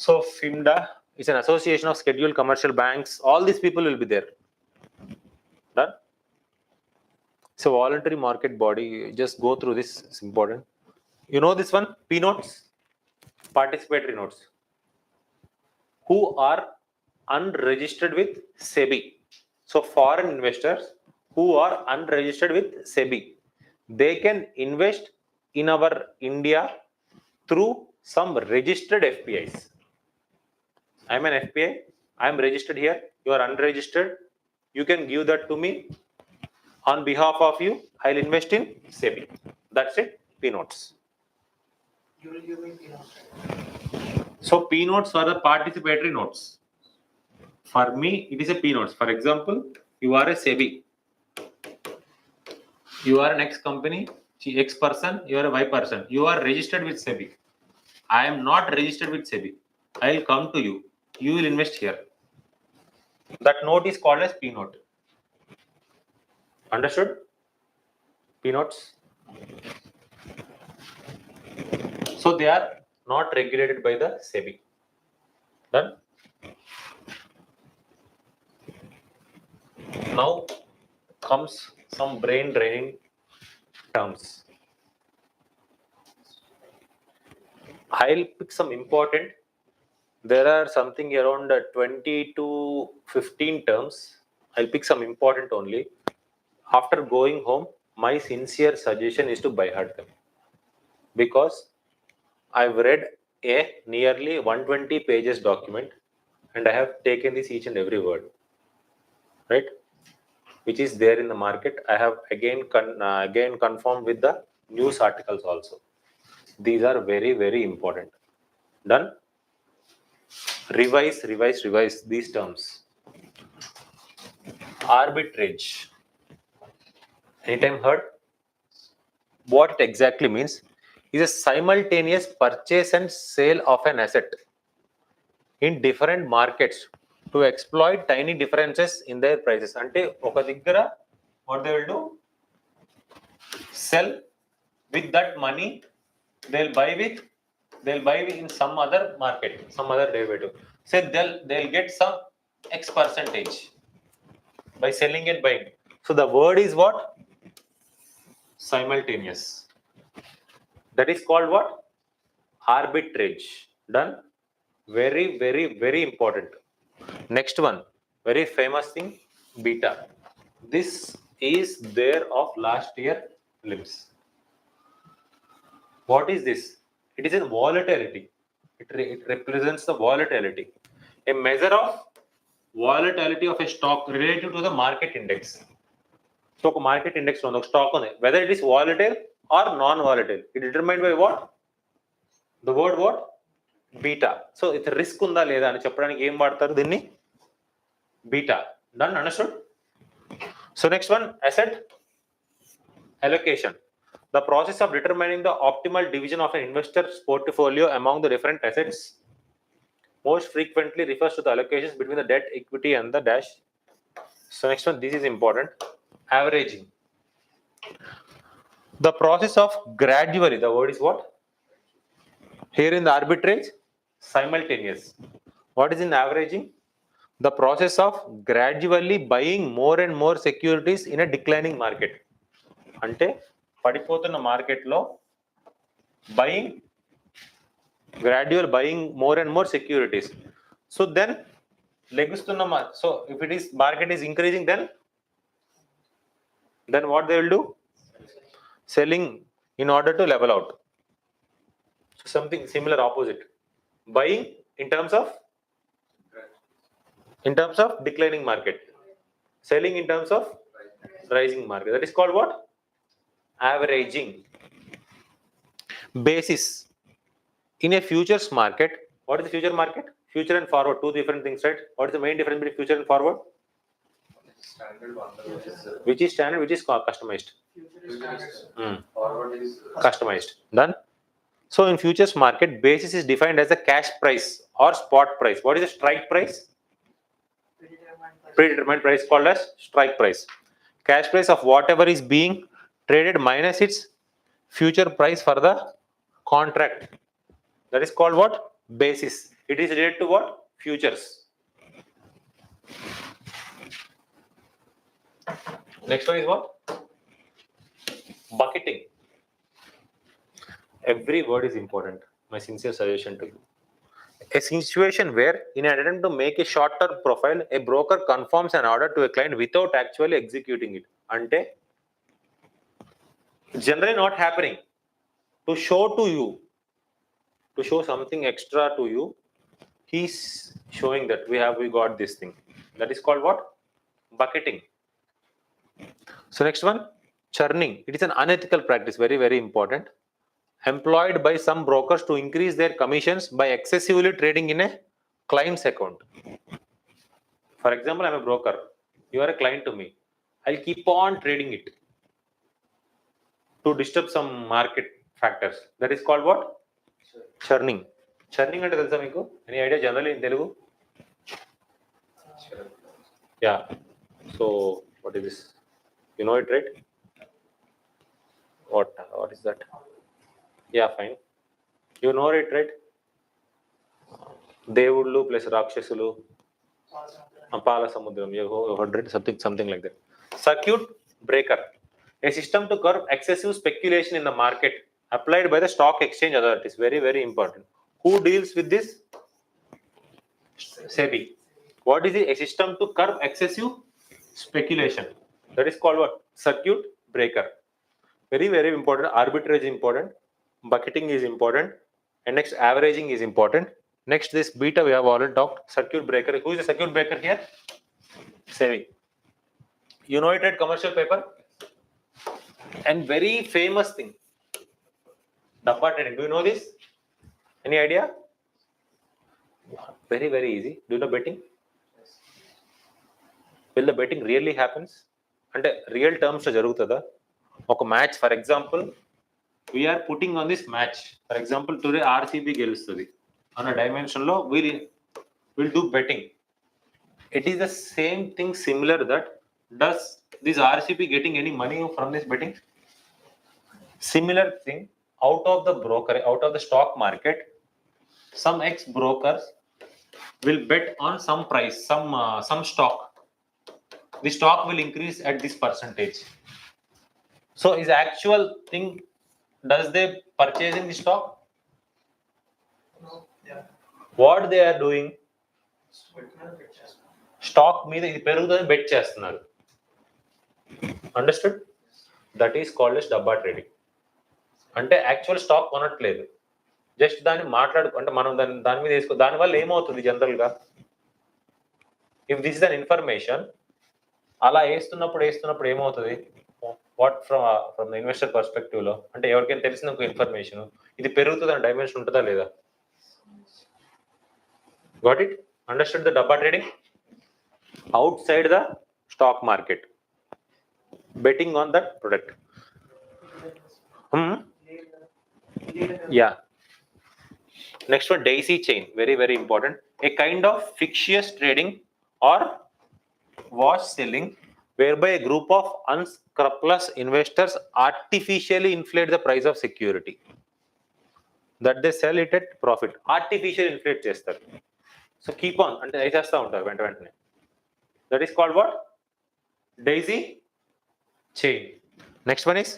A: So FIMDA is an association of scheduled commercial banks. All these people will be there. Done? So voluntary market body, just go through this, it's important. You know this one, P notes, participatory notes, who are unregistered with SEBI. So foreign investors who are unregistered with SEBI, they can invest in our India through some registered FPIs. I'm an FPI, I'm registered here, you are unregistered, you can give that to me. On behalf of you, I'll invest in SEBI. That's it, P notes.
C: You will give me P-notes.
A: So P notes are the participatory notes. For me, it is a P notes. For example, you are a SEBI. You are an X company, X person, you are a Y person. You are registered with SEBI. I am not registered with SEBI. I will come to you. You will invest here. That note is called as P note. Understood? P notes. So they are not regulated by the SEBI. Done? Now comes some brain draining terms. I'll pick some important. There are something around 20 to 15 terms. I'll pick some important only. After going home, my sincere suggestion is to by heart them. Because I've read a nearly 120 pages document and I have taken this each and every word, right? Which is there in the market. I have again confirmed with the news articles also. These are very, very important. Done? Revise these terms. Arbitrage. Anytime heard? What it exactly means is a simultaneous purchase and sale of an asset in different markets to exploit tiny differences in their prices. Ante oka diggara what they will do, sell with that money, they'll buy in some other market, some other derivative. Say they'll get some X percentage by selling and buying. So the word is what? Simultaneous. That is called what? Arbitrage. Done? Very, very, very important. Next one, very famous thing, beta. This is there of last year prelims. What is this? It is in volatility. It represents the volatility. A measure of volatility of a stock relative to the market index. So market index on the stock on it, whether it is volatile or non-volatile, it determined by what? The word what? Beta. So it's risk unda leda ani cheppadaniki em vaadtaru dinni? beta. Done? Understood? So next one, asset allocation. The process of determining the optimal division of an investor's portfolio among the different assets most frequently refers to the allocations between the debt, equity, and the dash. So next one, this is important. Averaging. The process of gradually, the word is what? Here in the arbitrage, simultaneous. What is in averaging? The process of gradually buying more and more securities in a declining market. అంటే పడిపోతున్న మార్కెట్లో buying, gradual buying more and more securities. So then లెగుస్తున్న so if it is market is increasing, then what they will do? Selling in order to level out. So something similar opposite. Buying in terms of declining market. Selling in terms of rising market. That is called what? Averaging. Basis. In a futures market, what is the future market? Future and forward, two different things, right? What is the main difference between future and forward?
B: Standard one,
A: Which is standard, which is customized?
C: Future is standard.
B: forward is
A: Customized. Done? So in futures market, basis is defined as the cash price or spot price. What is the strike price? Predetermined price called as strike price. Cash price of whatever is being traded minus its future price for the contract. That is called what? Basis. It is related to what? Futures. Next one is what? Bucketing. Every word is important. My sincere suggestion to you. A situation where, in an attempt to make a short-term profile, a broker confirms an order to a client without actually executing it. Ante, generally not happening. To show to you, to show something extra to you, he's showing that we got this thing. That is called what? Bucketing. So next one, churning. It is an unethical practice, very, very important. Employed by some brokers to increase their commissions by excessively trading in a client's account. For example, I'm a broker. You are a client to me. I'll keep on trading it to disturb some market factors. That is called what? Churning. Churning అంటే తెలుసా మీకు? Any idea generally in Telugu? Yeah. So what is this? You know it, right? What is that? Yeah, fine. You know it, right? దేవుళ్ళు plus రాక్షసులు, పాల సముద్రం, something like that. Circuit breaker, a system to curb excessive speculation in the market applied by the stock exchange authorities. Very, very important. Who deals with this? SEBI. What is it? A system to curb excessive speculation. That is called what? Circuit breaker. Very, very important. Arbitrage is important. Bucketing is important. And next, averaging is important. Next, this beta we have already talked. Circuit breaker. Who is the circuit breaker here? SEBI. You know it, right? Commercial paper. And very famous thing. Dabba trading. Do you know this? Any idea? Very, very easy. Do you know betting? Will the betting really happens? అంటే real terms లో జరుగుతుందా? ఒక match for example we're putting on this match. For example today RCB గెలుస్తుంది అన్న dimension లో will do betting. It is the same thing similar that does this RCB getting any money from this betting? Similar thing, out of the broker, out of the stock market, some ex-brokers will bet on some price, some stock. The stock will increase at this percentage. So is actual thing, does they purchasing the stock?
C: No, yeah.
A: What they are doing? Stock మీద ఇది పెరుగుతుందని bet చేస్తున్నారు. Understood? That is called as డబ్బా trading. అంటే actual stock కొనట్లేదు, just దాన్ని అంటే మనం దాని మీద వేసుకో. దానివల్ల ఏమవుతుంది జనరల్ గా, if this is an information, అలా వేస్తున్నప్పుడు ఏమవుతుంది? What from the investor perspective లో, అంటే ఎవరికైనా తెలిసిన ఒక ఇన్ఫర్మేషన్, ఇది పెరుగుతుంది అని డైమెన్షన్ ఉంటుందా లేదా? Got it? అండర్స్టూడ్ ద డబ్బా trading? outside the stock market, betting on that product. Yeah. Next one, daisy chain, very, very important. A kind of fictitious trading or wash selling whereby a group of unscrupulous investors artificially inflate the price of security that they sell it at profit. Artificial inflate చేస్తారు. So keep on అంటే చేస్తూ ఉంటారు వెంట వెంటనే. That is called what? Daisy chain. Next one is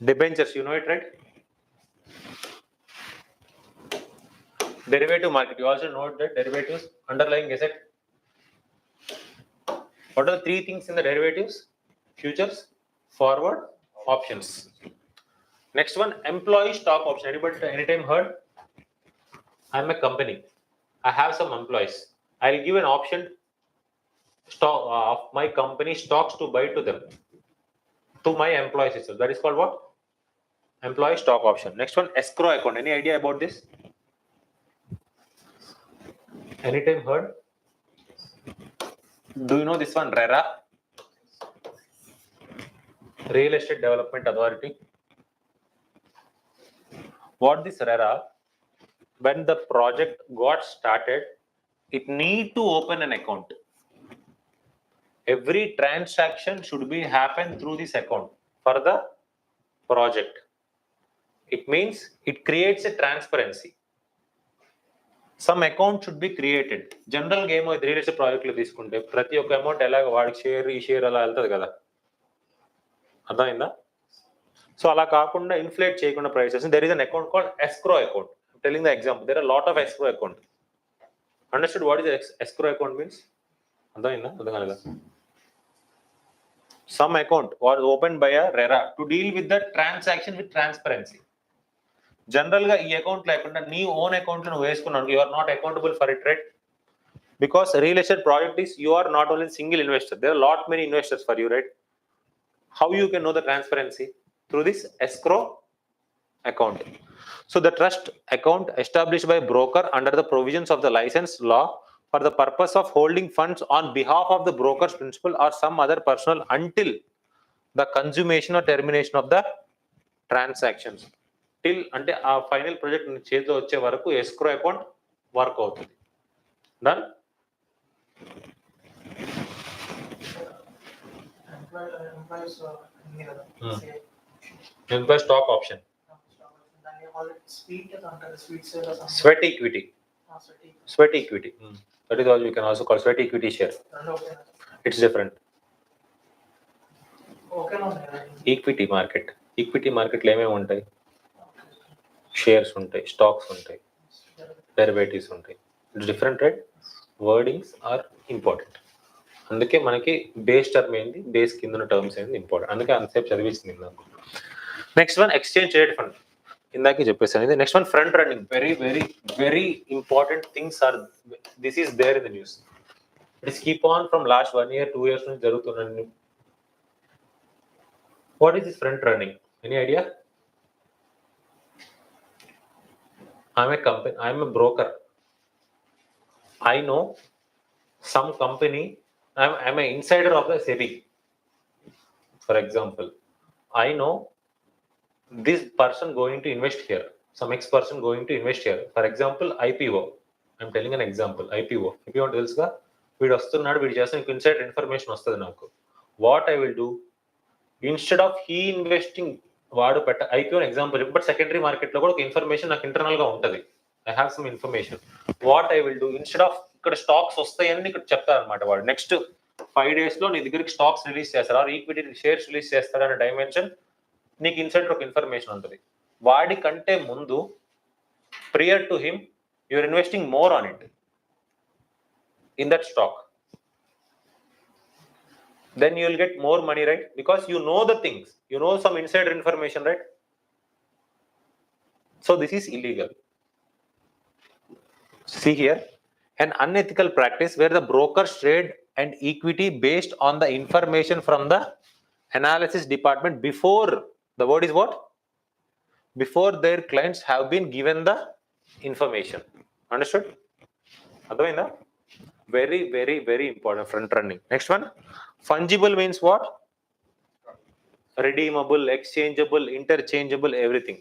A: debentures. You know it, right? Derivative market. You also know that derivatives, underlying asset. What are the three things in the derivatives? Futures, forward, options. Next one, employee stock option. Anybody anytime heard? I'm a company. I have some employees. I'll give an option stock of my company stocks to buy to them, to my employees itself. That is called what? Employee stock option. Next one, escrow account. Any idea about this? Anytime heard? Do you know this one, RERA? Real Estate Development Authority. What this RERA? When the project got started, it need to open an account. Every transaction should be happen through this account for the project. It means it creates a transparency. Some account should be created. General game with real estate project లో తీసుకుంటే ప్రతి ఒక్క amount ఎలాగ వాడికి share ఈ share అలా వెళ్తుంది కదా, అర్థమైందా? సో అలా కాకుండా ఇన్ఫ్లేట్ చేయకుండా prices. There is an account called escrow account. I'm telling the example. There are a lot of escrow account. Understood what is escrow account means? అర్థమైందా? అర్థం కాలేదా? Some account was opened by a RERA to deal with the transaction with transparency. General గా ఈ account లేకుండా నీ own account నువ్వు వేసుకున్నాను, you are not accountable for it, right? Because real estate project is you are not only single investor, there are lot many investors for you, right? How you can know the transparency? Through this escrow account. So the trust account established by broker under the provisions of the license law for the purpose of holding funds on behalf of the broker's principal or some other personal until the consummation or termination of the transactions. Till అంటే ఆ final project చేతిలో వచ్చే వరకు escrow account work అవుతుంది. Done? Employee stock option, sweat equity. Sweat equity. That is all you can also call sweat equity share. It's different. Equity market, equity మార్కెట్లో ఏమేమి ఉంటాయి? Shares ఉంటాయి, స్టాక్స్ ఉంటాయి, డెరివేటివ్స్ ఉంటాయి. It's different, right? Wordings are important. అందుకే మనకి base term ఏంది, base కింద ఉన్న టర్మ్స్ ఏంది ఇంపార్టెంట్. అందుకే అంతసేపు చదివిస్తుంది నాకు. Next one, exchange traded fund. ఇందాకే చెప్పేసాను ఇది. Next one, front running. Very very very important things are this is there in the news. It is keep on from last 1 year 2 years నుంచి జరుగుతున్నాను. What is this front running? Any idea? I'm a company, I'm a broker. I know some company, I'm an insider of the SEBI. For example, I know this person going to invest here, some X person going to invest here. For example, IPO. I'm telling an example. IPO అంటే తెలుసుగా, వీడు వస్తున్నాడు, వీడు చేస్తే inside information వస్తుంది నాకు. What I will do, instead of he investing, వాడు IPO example, but secondary market లో కూడా ఒక ఇన్ఫర్మేషన్ నాకు ఇంటర్నల్ గా ఉంటుంది. I have some information. What I will do, instead of ఇక్కడ స్టాక్స్ వస్తాయని ఇక్కడ చెప్తారనమాట. వాడు నెక్స్ట్ 5 days లో నీ దగ్గరికి స్టాక్స్ రిలీజ్ చేస్తారు, ఆర్ ఈక్విటీ షేర్స్ రిలీజ్ చేస్తాడు అనే డైమెన్షన్ నీకు ఇన్సైడ్ ఒక ఇన్ఫర్మేషన్ ఉంటుంది. వాడి కంటే ముందు, prior to him, you're investing more on it in that stock. Then you will get more money, right? Because you know the things, you know some insider information, right? So this is illegal. See here, an unethical practice where the brokers trade and equity based on the information from the analysis department before, the word is what? Before their clients have been given the information. Understood? అర్థమైందా? Very, very, very important. Front running. Next one. Fungible means what? Redeemable, exchangeable, interchangeable, everything.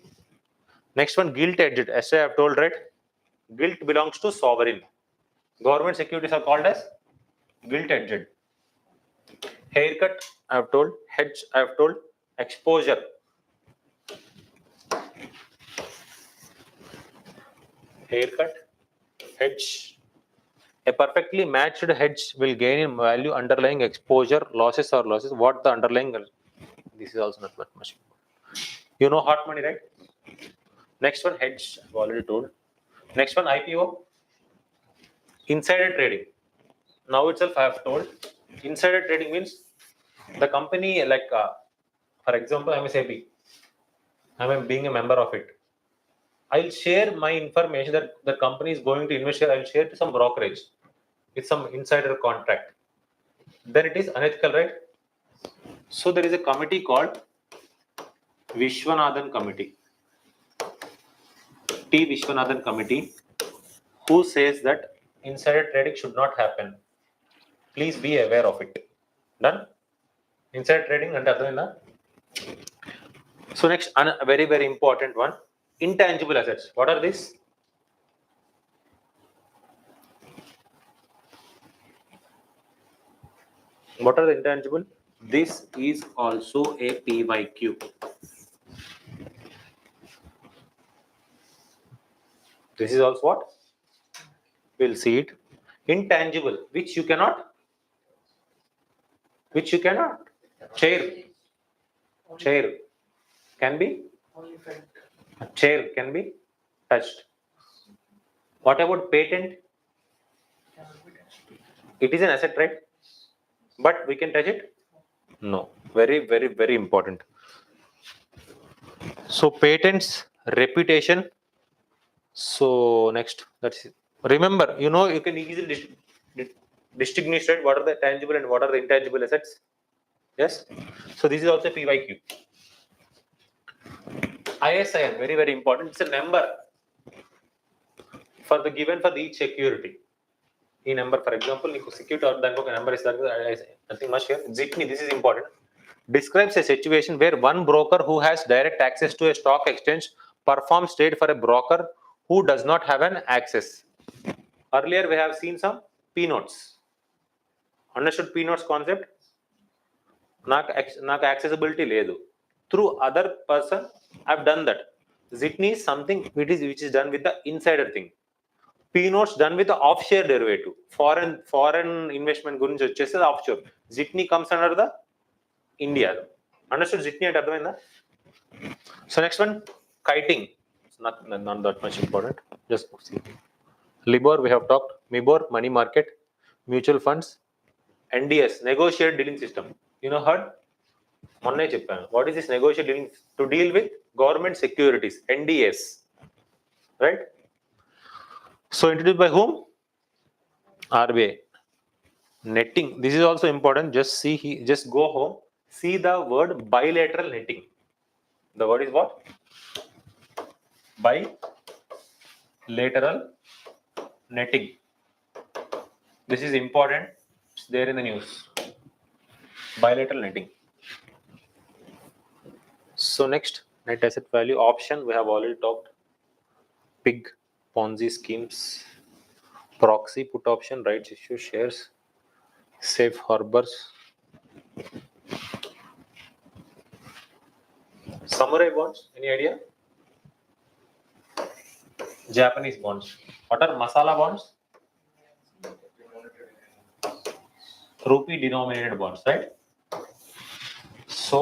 A: Next one, gilt edged. As I have told, right? Gilt belongs to sovereign. Government securities are called as gilt edged. Haircut, I have told. Hedge, I have told. Exposure. Haircut, hedge. A perfectly matched hedge will gain in value underlying exposure, losses or losses. What the underlying? This is also not much. You know hot money, right? Next one, hedge. I've already told. Next one, IPO. Insider trading. Now itself I have told. Insider trading means the company, like, for example, I'm a SEBI. I'm being a member of it. I'll share my information that the company is going to invest here. I'll share to some brokerage with some insider contract. Then it is unethical, right? So there is a committee called Vishwanathan Committee. T. Vishwanathan Committee, who says that insider trading should not happen. Please be aware of it. Done? Insider trading and other. So next, a very, very important one, intangible assets. What are these? What are the intangible? This is also a PYQ. This is also what? We'll see it. Intangible, which you cannot chair can be chair can be touched. What about patent? It is an asset, right? But we can touch it? No. Very, very, very important. So patents, reputation. So next, that's it. Remember, you can easily distinguish, right? What are the tangible and what are the intangible assets? Yes. So this is also PYQ. ISIN, very, very important. It's a number for each security. ఈ number, for example, security or దానికి ఒక number ఇస్తారు కదా, nothing much here. Zitni, this is important. Describes a situation where one broker who has direct access to a stock exchange performs trade for a broker who does not have an access. Earlier we have seen some P notes. Understood P notes concept? నాకు accessibility లేదు. Through other person, I've done that. Zitni is something which is done with the insider thing. P notes done with the offshore derivative. Foreign investment గురించి వచ్చేసి offshore. Zitni comes under the India. Understood Zitni అంటే అర్థమైందా? So next one, kiting. It's not that much important. Just see. Libor we have talked. Mibor, money market, mutual funds, NDS, negotiated dealing system. Heard? మొన్నే చెప్పాను. What is this negotiated dealing? To deal with government securities, NDS. Right? So introduced by whom? RBI. Netting. This is also important. Just go home. See the word bilateral netting. The word is what? Bilateral netting. This is important. It's there in the news. Bilateral netting. So next, net asset value option. We have already talked. PIG, Ponzi schemes, proxy put option, rights issue, shares, safe harbors. Samurai bonds, any idea? Japanese bonds. What are masala bonds? Rupee denominated bonds, right? So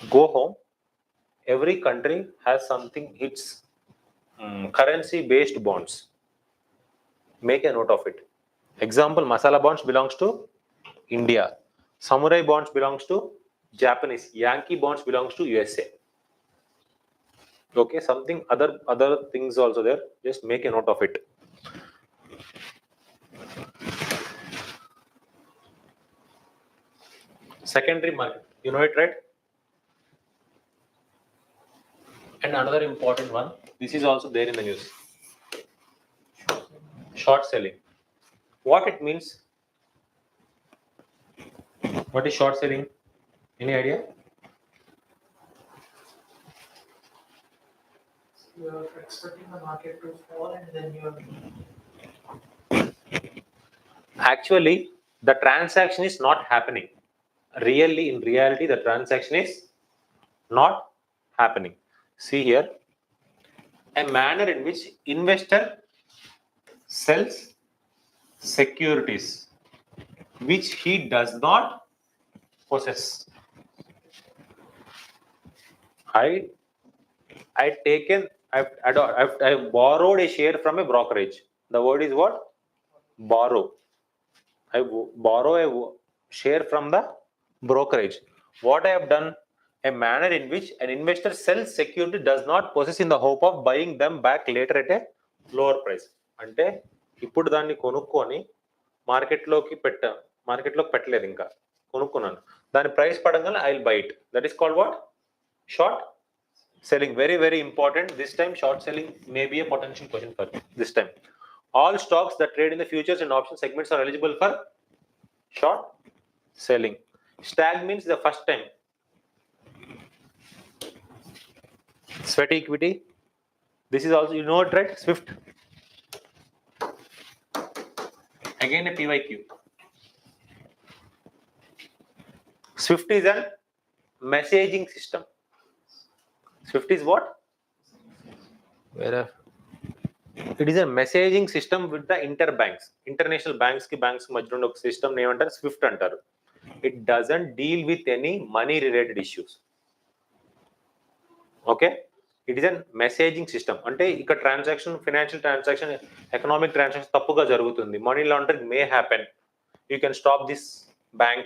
A: go home. Every country has something, its currency based bonds. Make a note of it. Example, masala bonds belongs to India. Samurai bonds belongs to Japanese. Yankee bonds belongs to USA. Okay, something other things also there. Just make a note of it. Secondary market, you know it, right? And another important one, this is also there in the news. Short selling. What it means? What is short selling? Any idea?
C: You are expecting the market to fall and then you are
A: Actually, the transaction is not happening. Really, in reality, the transaction is not happening. See here, a manner in which investor sells securities which he does not possess. I've borrowed a share from a brokerage. The word is what? Borrow. Borrow a share from the brokerage. What I have done, a manner in which an investor sells security does not possess in the hope of buying them back later at a lower price. అంటే ఇప్పుడు దాన్ని కొనుక్కొని మార్కెట్లోకి పెట్టలేదు, ఇంకా కొనుక్కున్నాను, దాని price పడంగానే I will buy it. That is called what? Short selling. Very, very important. This time short selling may be a potential question for you. This time all stocks that trade in the futures and option segments are eligible for short selling. Stag means the first time. Sweat equity, this is also, you know it, right? Swift, again a PYQ. Swift is a messaging system. Swift is what? It is a messaging system with the interbanks. International banks ki banks మధ్యలో ఉన్న ఒక system ఏమంటారు? Swift అంటారు. It doesn't deal with any money related issues. Okay, it is a messaging system. అంటే ఇక్కడ transaction, financial transaction, economic transaction తప్పుగా జరుగుతుంది, money laundering may happen, you can stop this bank,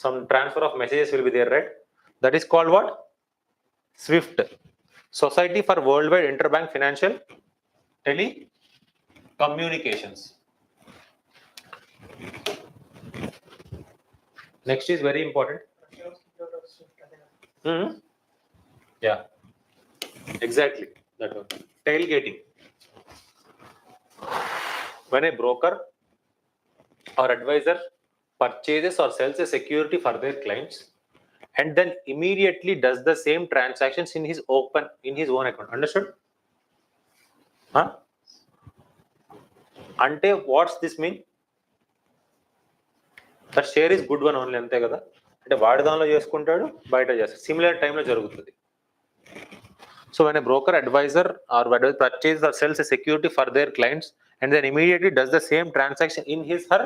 A: some transfer of messages will be there, right? That is called what? Swift. Society for Worldwide Interbank Financial Telecommunications. Next is very important. Yeah, exactly that one. Tailgating. When a broker or advisor purchases or sells a security for their clients and then immediately does the same transactions in his own account. Understood? Huh? Ante what's this mean? That share is good one only, ante kada. అంటే వాడి దానిలో చేసుకుంటాడు, బయట చేస్తాడు, similar టైంలో జరుగుతుంది. So when a broker, advisor or whatever purchases or sells a security for their clients and then immediately does the same transaction in her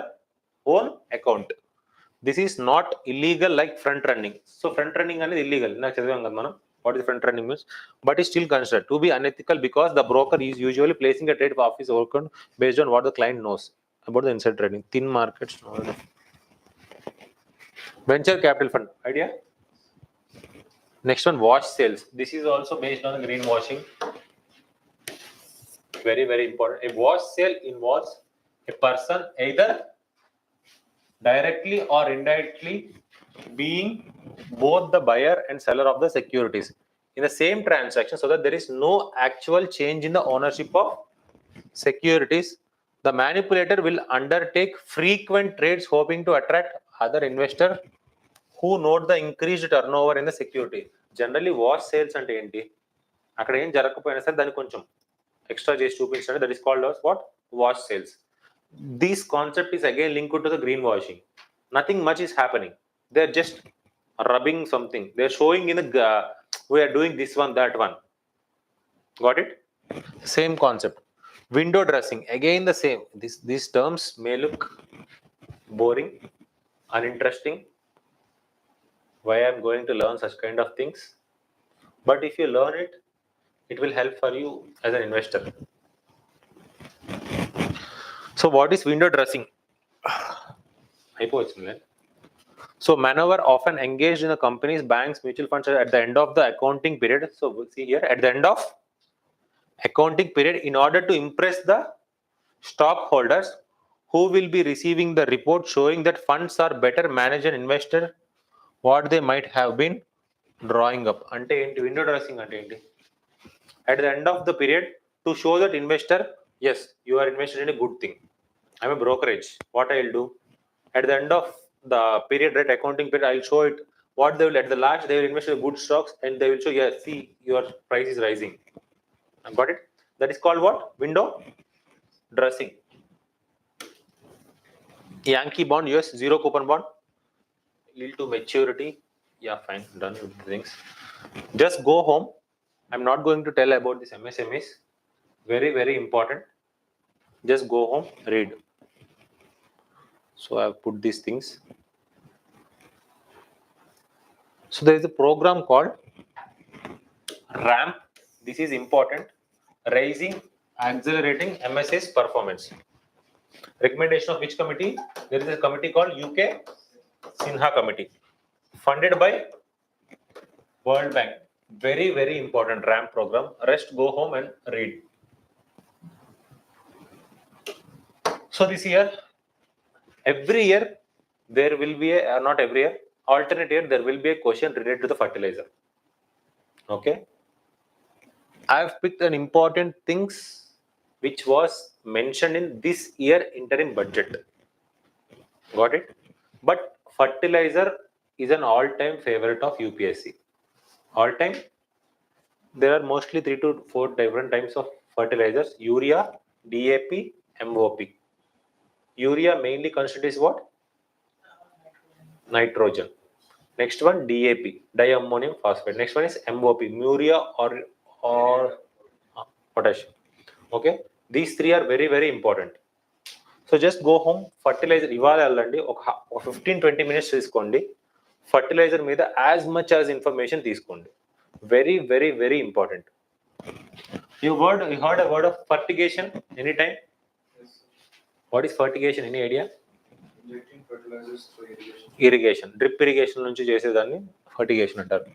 A: own account, this is not illegal like front running. So front running అనేది illegal. నాకు చదివాం కదా మనం, what is front running means, but is still considered to be unethical because the broker is usually placing a trade of his account based on what the client knows about the inside trading. Thin markets. Venture capital fund idea. Next one, wash sales. This is also based on the greenwashing. Very, very important. A wash sale involves a person either directly or indirectly being both the buyer and seller of the securities in the same transaction, so that there is no actual change in the ownership of securities. The manipulator will undertake frequent trades hoping to attract other investors who note the increased turnover in the security. Generally wash sales అంటే ఏంటి? అక్కడ ఏం జరగకపోయినా సరే దాన్ని కొంచెం extra చేసి చూపించండి. That is called as what? Wash sales. This concept is again linked to the greenwashing. Nothing much is happening. They're just rubbing something. They're showing in the we are doing this one, that one. Got it? Same concept. Window dressing, again the same. These terms may look boring, uninteresting. Why I'm going to learn such kind of things? But if you learn it, it will help for you as an investor. So what is window dressing? So maneuver often engaged in the companies, banks, mutual funds at the end of the accounting period. So see here, at the end of accounting period, in order to impress the stockholders who will be receiving the report showing that funds are better managed and invested what they might have been drawing up. Ante enti window dressing ante enti? At the end of the period, to show that investor, yes, you are invested in a good thing. I'm a brokerage. What I'll do at the end of the period, right, accounting period, I'll show it what they will at the last they will invest in good stocks and they will show, yeah, see your price is rising. Got it? That is called what? Window dressing. Yankee bond, US zero coupon bond, yield to maturity. Yeah, fine, done with the things. Just go home. I'm not going to tell about this MSMEs. Very, very important. Just go home, read. So I've put these things. So there is a program called RAMP. This is important. Raising, accelerating MSA's performance. Recommendation of which committee? There is a committee called UK Sinha Committee, funded by World Bank. Very, very important RAMP program. Rest go home and read. So this year, every year there will be a, not every year, alternate year there will be a question related to the fertilizer. Okay. I have picked an important things which was mentioned in this year interim budget. Got it? But fertilizer is an all-time favorite of UPSC. All-time. There are mostly 3 to 4 different types of fertilizers: urea, DAP, MOP. Urea mainly constitutes what? Nitrogen. Next one DAP, diammonium phosphate. Next one is MOP, urea or potassium. Okay, these three are very, very important. So just go home, fertilizer ఇవాళ వెళ్ళండి ఒక 15-20 minutes తీసుకోండి, fertilizer మీద as much as information తీసుకోండి. Very, very, very important. You heard a word of fertigation anytime?
B: Yes, sir.
A: What is fertigation? Any idea?
B: Injecting fertilizers through irrigation.
A: Irrigation, drip irrigation నుంచి చేసేదాన్ని fertigation అంటారు.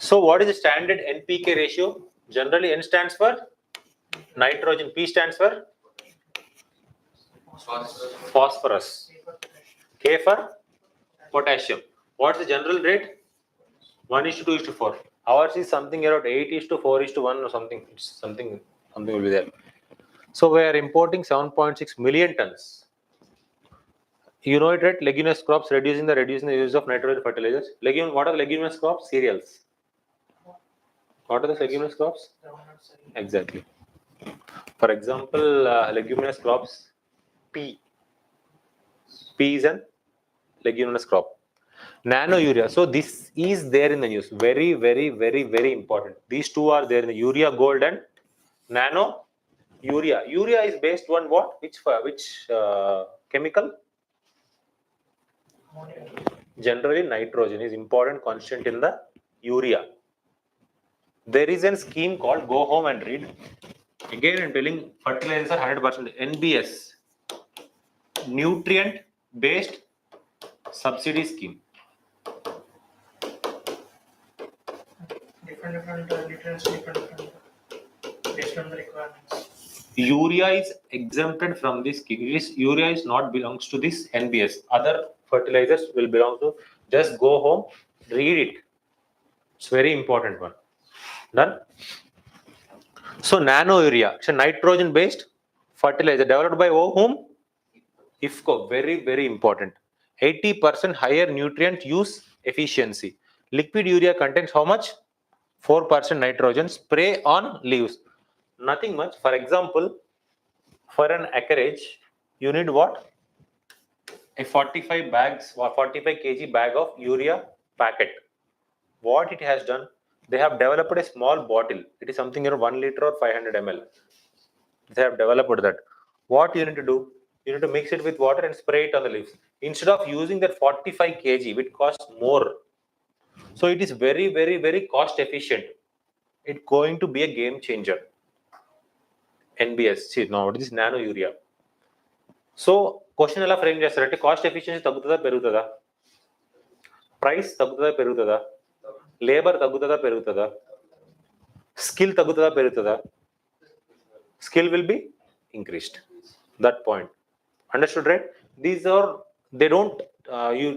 A: So what is the standard NPK ratio? Generally N stands for nitrogen, P stands for phosphorus, K for potassium. What's the general rate? 1:2:4. Ours is something around 8:4:1 or something. Something will be there. So we are importing 7.6 million tons. You know it, right? Leguminous crops reducing the use of nitrogen fertilizers. What are leguminous crops? Cereals. What are the leguminous crops? Exactly. For example, leguminous crops, pea. Pea is an leguminous crop. Nano urea. So this is there in the news. Very, very, very, very important. These two are there in the urea gold and nano urea. Urea is based on what? Which chemical? Generally, nitrogen is important constant in the urea. There is a scheme called Go Home and Read. Again, I'm telling fertilizers are 100% NBS, nutrient based subsidy scheme.
C: Different nutrients, different based on the requirements.
A: Urea is exempted from this scheme. Urea is not belongs to this NBS. Other fertilizers will belong to. Just go home, read it. It's very important one. Done. So nano urea, it's a nitrogen based fertilizer developed by whom? IFCO. Very, very important. 80% higher nutrient use efficiency. Liquid urea contains how much? 4% nitrogen. Spray on leaves. Nothing much. For example, for an acreage, you need what? A 45 kg bag of urea packet. What it has done? They have developed a small bottle. It is something around 1 liter or 500 ml. They have developed that. What you need to do? You need to mix it with water and spray it on the leaves. Instead of using that 45 kg, which costs more. So it is very, very, very cost efficient. It's going to be a game changer. NBS. See, now what is nano urea? So question ఎలా frame చేస్తారంటే cost efficiency తగ్గుతుందా పెరుగుతుందా, price తగ్గుతుందా పెరుగుతుందా, labour తగ్గుతుందా పెరుగుతుందా, skill తగ్గుతుందా పెరుగుతుందా, skill will be increased. That point understood, right? These are they don't you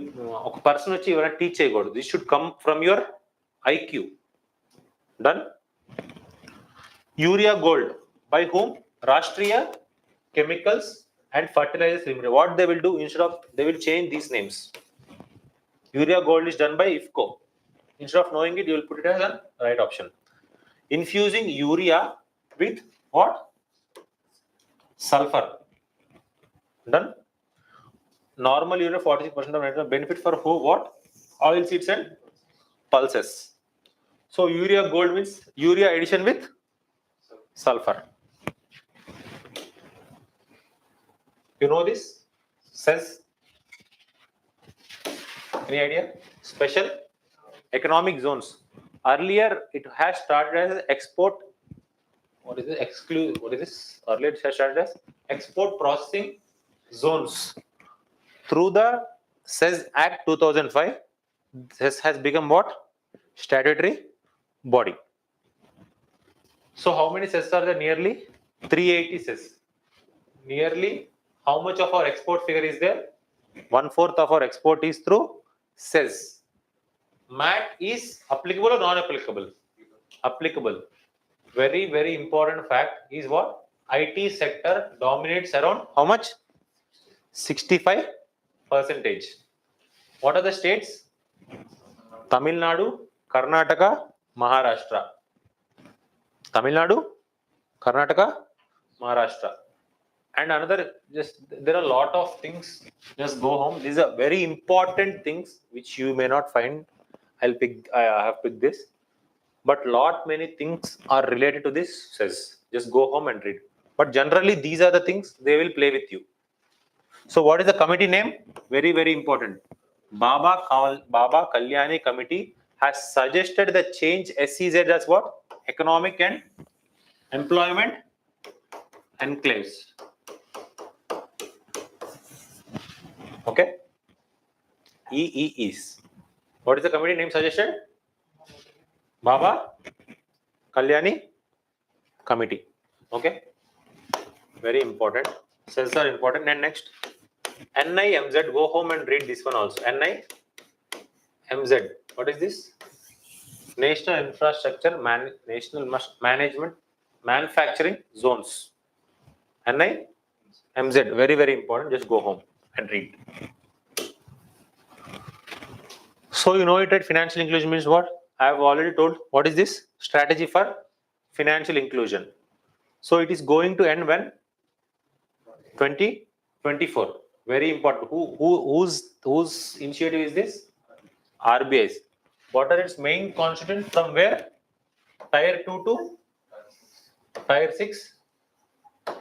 A: ఒక పర్సన్ వచ్చి ఎవరైనా టీచ్ చేయకూడదు. This should come from your IQ. Done. Urea gold by whom? Rashtriya chemicals and fertilizers limited. What they will do, instead of, they will change these names. Urea Gold is done by IFCO. Instead of knowing it, you will put it as a right option. Infusing urea with what? Sulfur. Done. Normal urea 46% of nitrogen. Benefit for who? What? Oil seeds and pulses. So urea gold means urea addition with sulfur. You know this? Says. Any idea? Special economic zones. Earlier it has started as export. What is it? What is this? Earlier it has started as export processing zones. Through the CES Act 2005, this has become what? Statutory body. So how many CES are there? Nearly 380 CES. Nearly how much of our export figure is there? 1/4 of our export is through CES. MAT is applicable or non-applicable? Applicable. Very, very important fact is what? IT sector dominates around how much? 65%. What are the states? Tamil Nadu, Karnataka, Maharashtra. Tamil Nadu, Karnataka, Maharashtra. And another, just there are a lot of things. Just go home. These are very important things which you may not find. I have picked this. But lot many things are related to this. Says just go home and read. But generally, these are the things they will play with you. So what is the committee name? Very, very important. Baba Kalyani Committee has suggested the change SEZ as what? Economic and Employment Enclaves. Okay. EEEs. What is the committee name suggested? Baba Kalyani Committee. Okay. Very important. Cells are important. And next, NIMZ. Go home and read this one also. NIMZ. What is this? National Infrastructure National Management Manufacturing Zones. NIMZ. Very, very important. Just go home and read. So you know it, right? Financial inclusion means what? I have already told. What is this? Strategy for financial inclusion. So it is going to end when? 2024. Very important. Whose initiative is this? RBI's. What are its main constituents from where? Tier 2 to Tier 6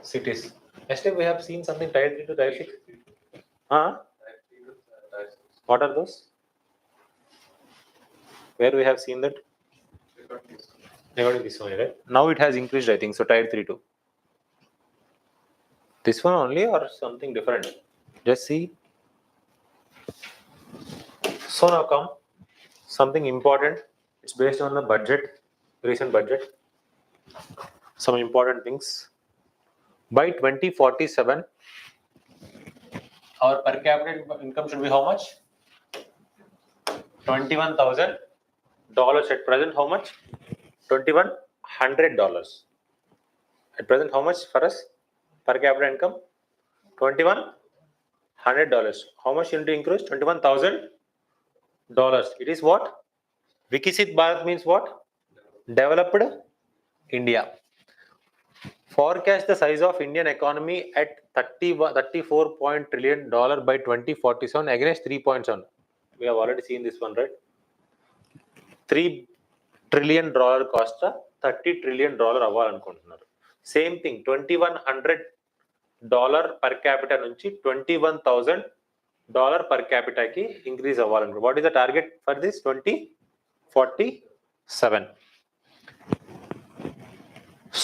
A: cities. Yesterday we have seen something Tier 3 to Tier 6. What are those? Where we have seen that? Regarding this one, right? Now it has increased, I think. So Tier 3 to. This one only or something different? Just see. So now come something important. It's based on the budget, recent budget. Some important things. By 2047, our per capita income should be how much? $21,000 at present. How much? $2,100. At present, how much for us? Per capita income? $2,100. How much you need to increase? $21,000. It is what? Vikisit Bharat means what? Developed India. Forecast the size of Indian economy at $34 trillion by 2047 against 3.7. We have already seen this one, right? $3 trillion cost $30 trillion అవ్వాలనుకుంటున్నారు. Same thing, $2,100 per capita నుంచి $21,000 per capita కి increase అవ్వాలనుకుంటున్నారు. What is the target for this? 2047.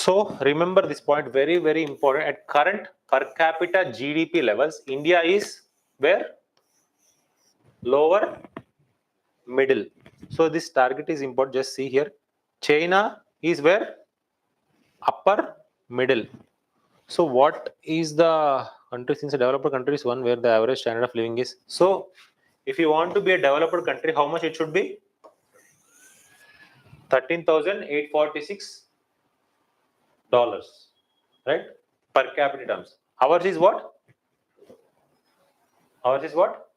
A: So remember this point, very, very important. At current per capita GDP levels, India is where? Lower middle. So this target is important. Just see here. China is where? Upper middle. So what is the country? Since a developed country is one where the average standard of living is. So if you want to be a developed country, how much it should be? $13,846, right? Per capita terms. Ours is what? Ours is what?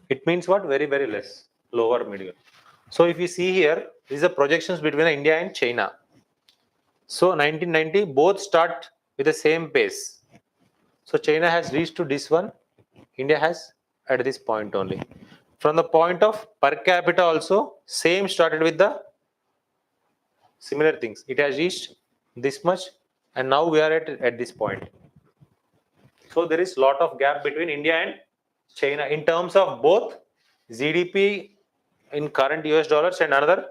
A: It means what? Very, very less. Lower median. So if you see here, these are projections between India and China. So 1990, both start with the same pace. So China has reached to this one. India has at this point only. From the point of per capita also, same started with the similar things. It has reached this much and now we are at this point. So there is lot of gap between India and China in terms of both GDP in current US dollars and another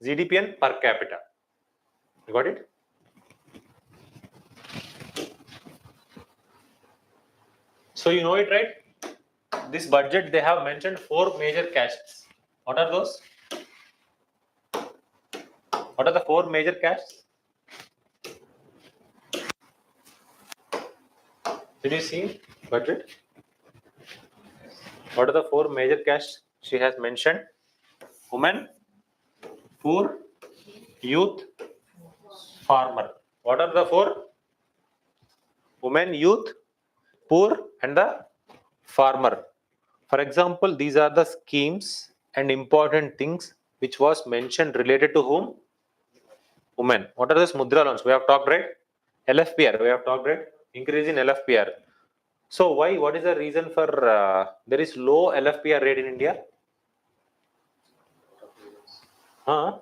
A: GDP and per capita. You got it? So you know it, right? This budget they have mentioned 4 major castes. What are those? What are the 4 major castes? Did you see budget? What are the 4 major castes she has mentioned? Women, poor, youth, farmer. What are the 4? Women, youth, poor and the farmer. For example, these are the schemes and important things which was mentioned related to whom? Women. What are those mudra loans? We have talked, right? LFPR, we have talked, right? Increase in LFPR. So why? What is the reason for there is low LFPR rate in India? Huh?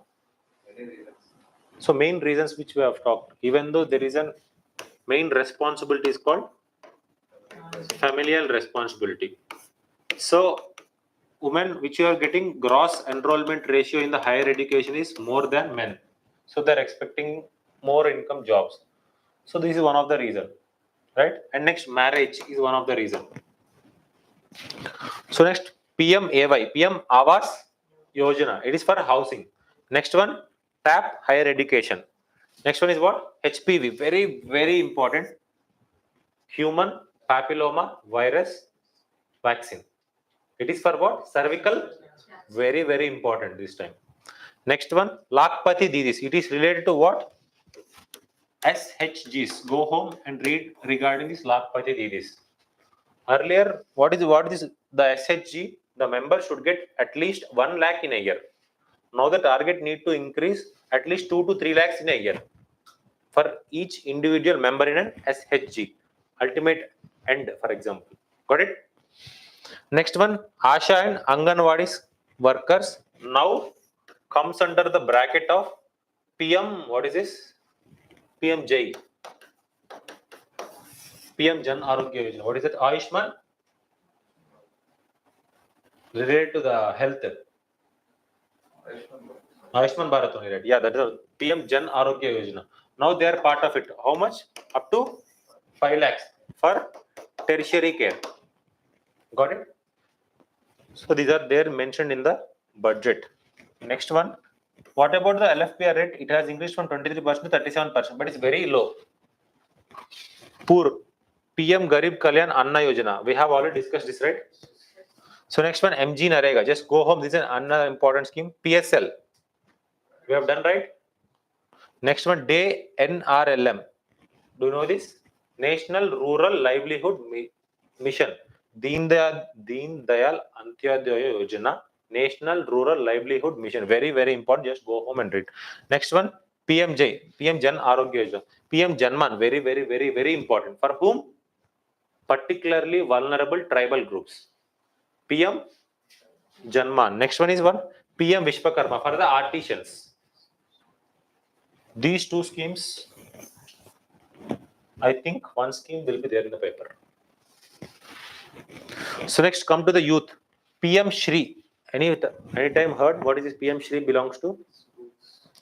A: So main reasons which we have talked, even though there is a main responsibility is called familial responsibility. So women which you are getting gross enrollment ratio in the higher education is more than men. So they're expecting more income jobs. So this is one of the reason, right? And next, marriage is one of the reason. So next, PMAY, PM Awas Yojana. It is for housing. Next one, TAP higher education. Next one is what? HPV. Very, very important. Human papilloma virus vaccine. It is for what? Cervical. Very, very important this time. Next one, Lakpati Didis. It is related to what? SHGs. Go home and read regarding this Lakpati Didis. Earlier, what is the SHG? The member should get at least 1 lakh in a year. Now the target need to increase at least 2 to 3 lakhs in a year for each individual member in an SHG. Ultimate end, for example. Got it? Next one, Asha and Anganwadi workers now comes under the bracket of PM. What is this? PMJ. PM Jan Arogya Yojana. What is it? Ayushman? Related to the health. Ayushman Bharat only, right? Yeah, that is a PM Jan Arogya Yojana. Now they are part of it. How much? Up to 5 lakhs for tertiary care. Got it? So these are there mentioned in the budget. Next one. What about the LFPR rate? It has increased from 23% to 37%, but it's very low. Poor. PM Garib Kalyan Anna Yojana. We have already discussed this, right? So next one, MG Narega. Just go home. This is another important scheme. PSL. We have done, right? Next one, Day NRLM. Do you know this? National Rural Livelihood Mission. Deen Dayal Antyodaya Yojana. National Rural Livelihood Mission. Very, very important. Just go home and read. Next one, PMJ. PM Jan Arogya Yojana. PM Janman. Very, very, very, very important. For whom? Particularly vulnerable tribal groups. PM Janman. Next one is what? PM Vishwakarma for the artisans. These 2 schemes, I think one scheme will be there in the paper. So next, come to the youth. PM Shri. Anytime heard what is this PM Shri belongs to?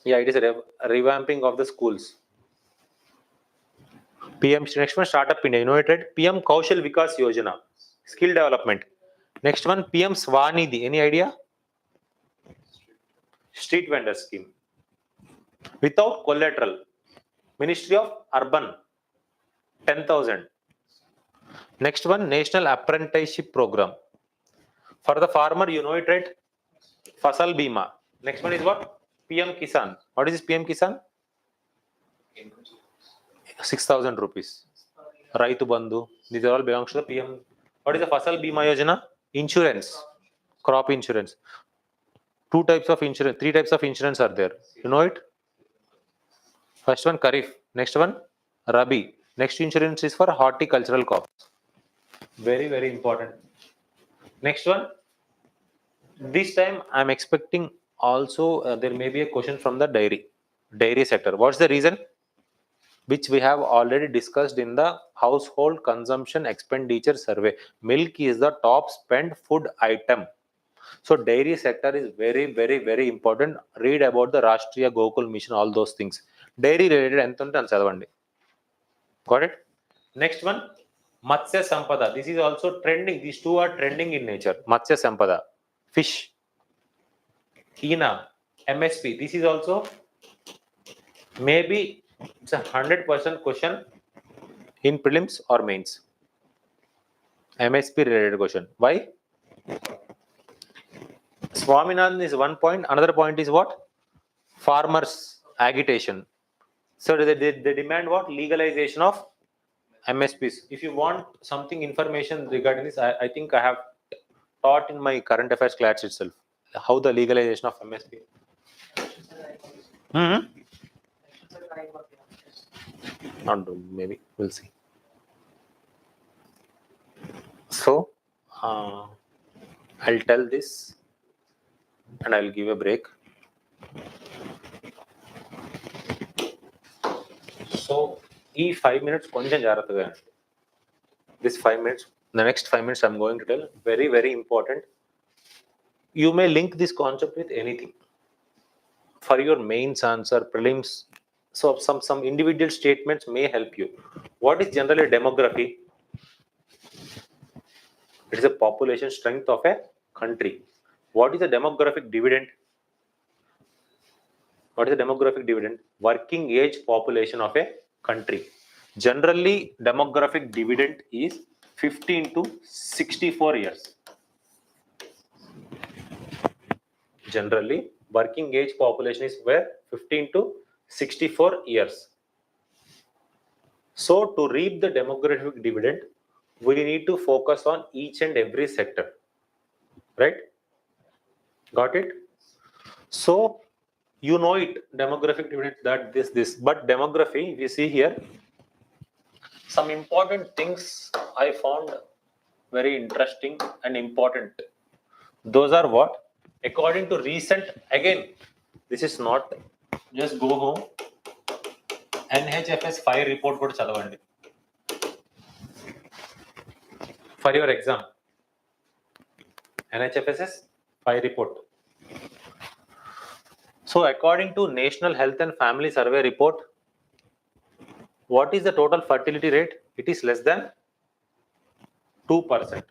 A: Yeah, it is a revamping of the schools. PM Shri. Next one, Startup India. You know it, right? PM Kaushal Vikas Yojana. Skill development. Next one, PM Swanidhi. Any idea? Street vendor scheme. Without collateral. Ministry of Urban. 10,000. Next one, National Apprenticeship Program. For the farmer, you know it, right? Fasal Bima. Next one is what? PM Kisan. What is this PM Kisan? 6,000 rupees. Raitu Bandhu. These are all belongs to the PM What is the Fasal Bima Yojana? Insurance, crop insurance. Two types of insurance, three types of insurance are there. You know it? First one Kharif, next one Rabi. Next insurance is for horticultural crops. Very, very important. Next one. This time I'm expecting also there may be a question from the dairy sector. What's the reason? Which we have already discussed in the household consumption expenditure survey. Milk is the top spent food item. So dairy sector is very, very, very important. Read about the Rashtriya Gokul Mission, all those things. Dairy related ఎంత చదవండి. Got it? Next one, Matsya Sampada. This is also trending. These two are trending in nature. Matsya Sampada, fish. ENA, MSP. This is also maybe it's 100% question in prelims or mains. MSP related question. Why? Swaminathan is one point. Another point is what? Farmers agitation. So they demand what? Legalization of MSPs. If you want something information regarding this, I think I have taught in my current affairs class itself how the legalization of MSP. Not maybe we'll see. So I'll tell this and I'll give a break. So ఈ 5 minutes కొంచెం జాగ్రత్తగా this 5 minutes, the next 5 minutes I'm going to tell very, very important. You may link this concept with anything for your mains answer, prelims. So some individual statements may help you. What is generally demography? It is a population strength of a country. What is the demographic dividend? What is the demographic dividend? Working age population of a country. Generally, demographic dividend is 15 to 64 years. Generally, working age population is where 15 to 64 years. So to reap the demographic dividend, we need to focus on each and every sector. Right? Got it? So you know it, demographic dividend, that this. But demography, if you see here, some important things I found very interesting and important. Those are what? According to recent, again, this is not, just go home, NHFS 5 report కూడా చదవండి for your exam. NHFS 5 report. So according to National Health and Family Survey report, what is the total fertility rate? It is less than 2%,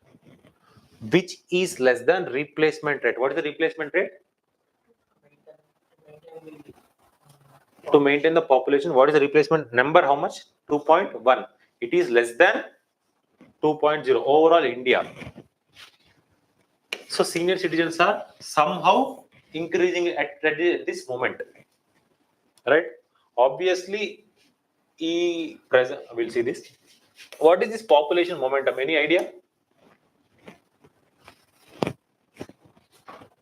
A: which is less than replacement rate. What is the replacement rate? To maintain the population, what is the replacement number? How much? 2.1. It is less than 2.0 overall India. So senior citizens are somehow increasing at this moment, right? Obviously, present, we'll see this. What is this population momentum? Any idea?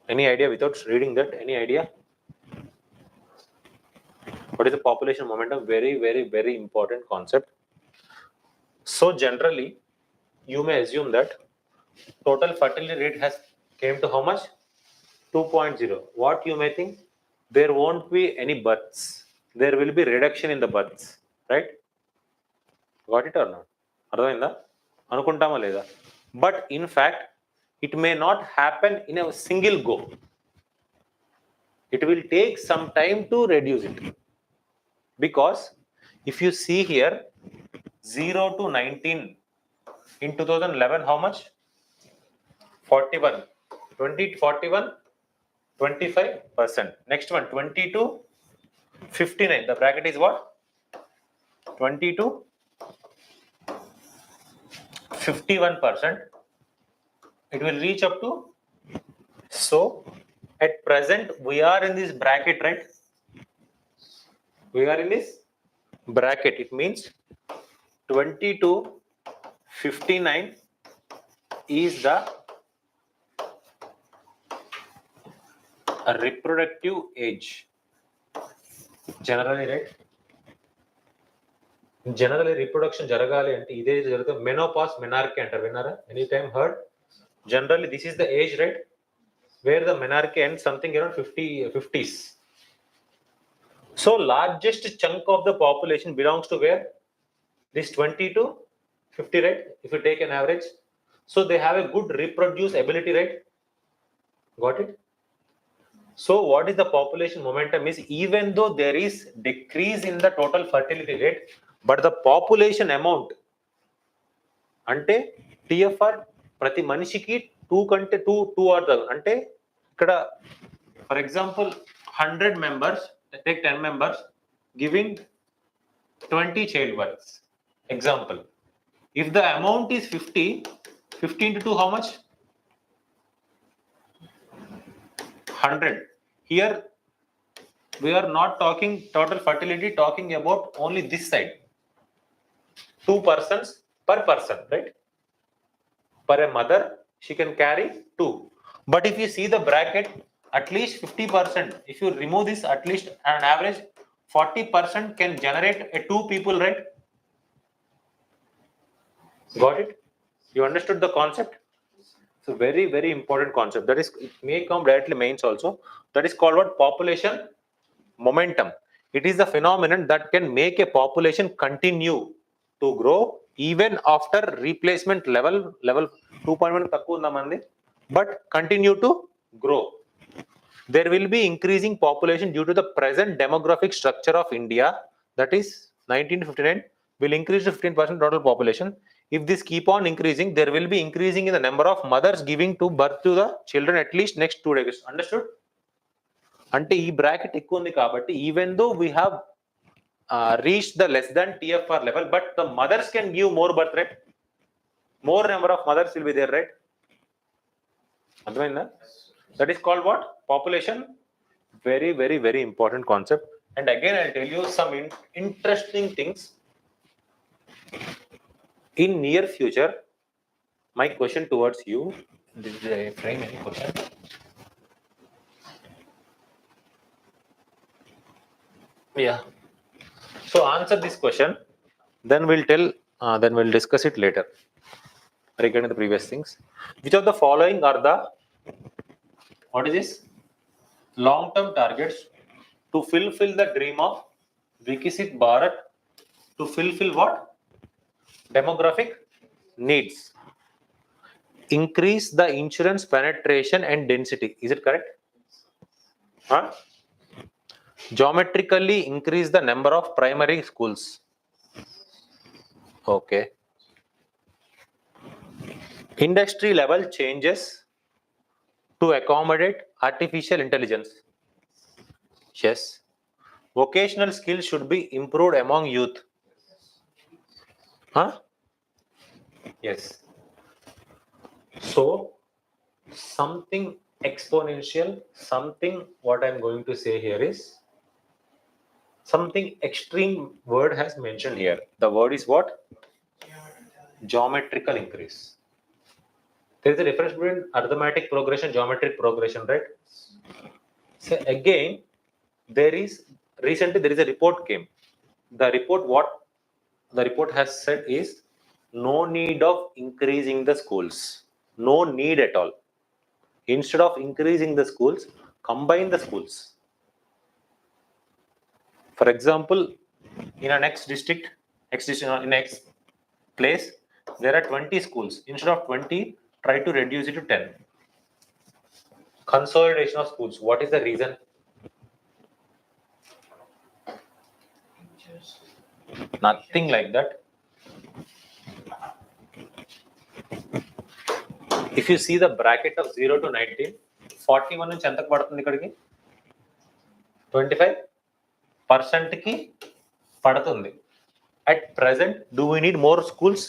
A: Any idea without reading that? Any idea? What is the population momentum? Very, very, very important concept. So generally, you may assume that total fertility rate has came to how much? 2.0. What you may think? There won't be any births. There will be reduction in the births, right? Got it or not? అర్థమైందా? అనుకుంటామా లేదా? But in fact, it may not happen in a single go. It will take some time to reduce it. Because if you see here, 0 to 19 in 2011, how much? 41. 20, 41, 25%. Next one, 20 to 59. The bracket is what? 20 to 51%. It will reach up to. So at present, we are in this bracket, right? We are in this bracket. It means 20 to 59 is the reproductive age. Generally, right? Generally, reproduction జరగాలి అంటే ఇదే జరుగుతుంది. Menopause, menarche అంటారు. విన్నారా? Any time heard? Generally, this is the age, right? Where the menarche ends something around 50s. So, largest chunk of the population belongs to where? This 20 to 50, right? If you take an average. So, they have a good reproduce ability, right? Got it? So, what is the population momentum is, even though there is decrease in the total fertility rate, but the population amount అంటే TFR ప్రతి మనిషికి 2 కంటే 2 are అంటే ఇక్కడ for example 100 members take 10 members giving 20 child births example. If the amount is 50, 50 into 2 how much? 100. Here we are not talking total fertility, talking about only this side. 2 persons per person, right? Per a mother, she can carry 2. But if you see the bracket, at least 50%. If you remove this, at least an average 40% can generate a 2 people, right? Got it? You understood the concept? So very, very important concept. That is, it may come directly mains also. That is called what? Population momentum. It is the phenomenon that can make a population continue to grow even after replacement level 2.1 తక్కువ ఉందామంది, but continue to grow. There will be increasing population due to the present demographic structure of India, that is 1959 will increase to 15% total population. If this keep on increasing, there will be increasing in the number of mothers giving to birth to the children at least next 2 decades. Understood? అంటే ఈ bracket ఎక్కువ ఉంది కాబట్టి even though we have reach the less than TFR level, but the mothers can give more birth right, more number of mothers will be there, right? అర్థమైందా? That is called what? Population. Very very very important concept. And again I tell you some interesting things. In near future, my question towards you, did I frame any question? Yeah. So answer this question, then we'll tell, then we'll discuss it later regarding the previous things. Which of the following are the, what is this? Long-term targets to fulfill the dream of Vikisit Bharat, to fulfill what? Demographic needs. Increase the insurance penetration and density. Is it correct? Huh? Geometrically increase the number of primary schools. Okay. Industry level changes to accommodate artificial intelligence. Yes. Vocational skills should be improved among youth. Huh? Yes. So something exponential, something what I'm going to say here is something extreme word has mentioned here. The word is what? Geometrical increase. There is a difference between arithmetic progression, geometric progression, right? So again, recently there is a report came. The report, what the report has said is no need of increasing the schools. No need at all. Instead of increasing the schools, combine the schools. For example, in a next district, in next place, there are 20 schools. Instead of 20, try to reduce it to 10. Consolidation of schools. What is the reason? Nothing like that. If you see the bracket of 0 to 19, 41 నుంచి ఎంతకు పడుతుంది ఇక్కడికి? 25% కి పడుతుంది. At present, do we need more schools?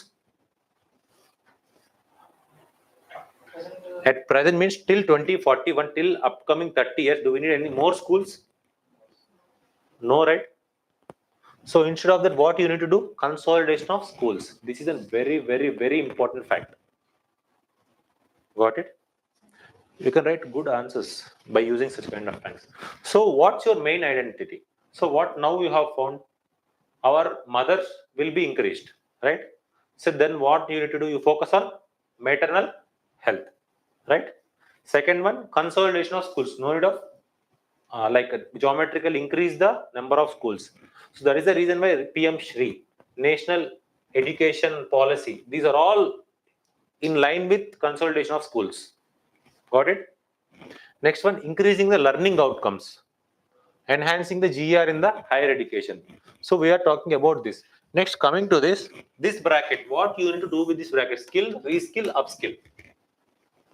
A: At present means till 2041, till upcoming 30 years, do we need any more schools? No, right? So instead of that, what you need to do? Consolidation of schools. This is a very, very, very important fact. Got it? You can write good answers by using such kind of things. So what's your main identity? So what now you have found? Our mothers will be increased, right? So then what you need to do? You focus on maternal health, right? Second one, consolidation of schools. No need of geometrical increase the number of schools. So that is the reason why PM Shri, National Education Policy, these are all in line with consolidation of schools. Got it? Next one, increasing the learning outcomes, enhancing the GR in the higher education. So we are talking about this. Next, coming to this bracket, what you need to do with this bracket? Skill, reskill, upskill.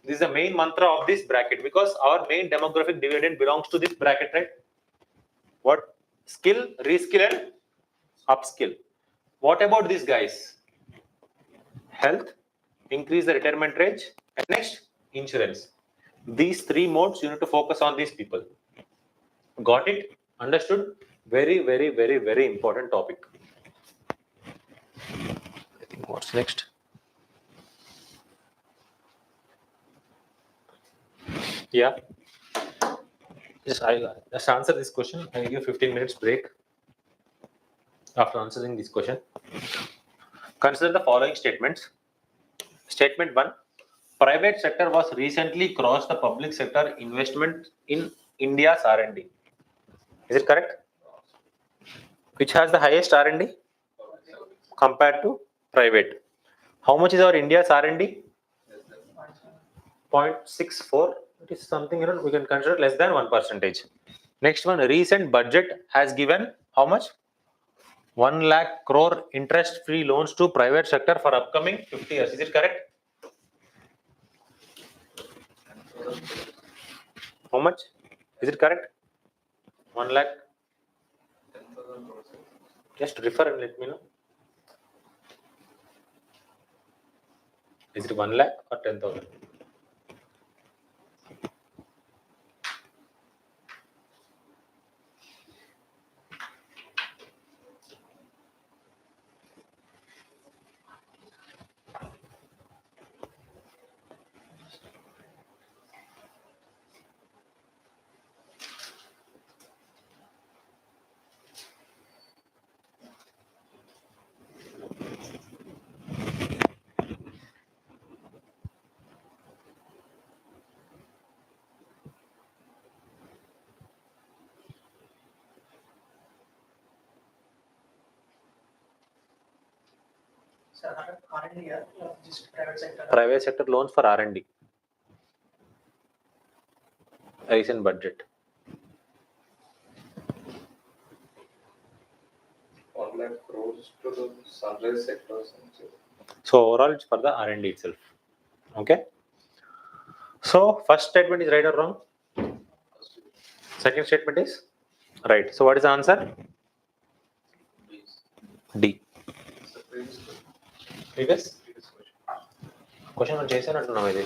A: This is the main mantra of this bracket because our main demographic dividend belongs to this bracket, right? What? Skill, reskill, and upskill. What about these guys? Health, increase the retirement age, and next, insurance. These three modes you need to focus on these people. Got it? Understood? Very, very, very, very important topic. I think what's next? Yeah. I'll just answer this question. I'll give 15 minutes break after answering this question. Consider the following statements. Statement 1. Private sector was recently crossed the public sector investment in India's R&D. Is it correct? Which has the highest R&D compared to private? How much is our India's R&D? 0.64. It is something we can consider less than 1%. Next one, recent budget has given how much? 1 lakh crore interest-free loans to private sector for upcoming 50 years. Is it correct? How much? Is it correct? 1 lakh? Just refer and let me know. Is it 1 lakh or 10,000?
C: Sir, R&D, just private sector.
A: Private sector loans for R&D. Recent budget.
B: 1 lakh crores to the sunrise sectors.
A: So overall, it's for the R&D itself. Okay. So first statement is right or wrong? Second statement is right. So what is the answer? D. Previous question on Jason or no? We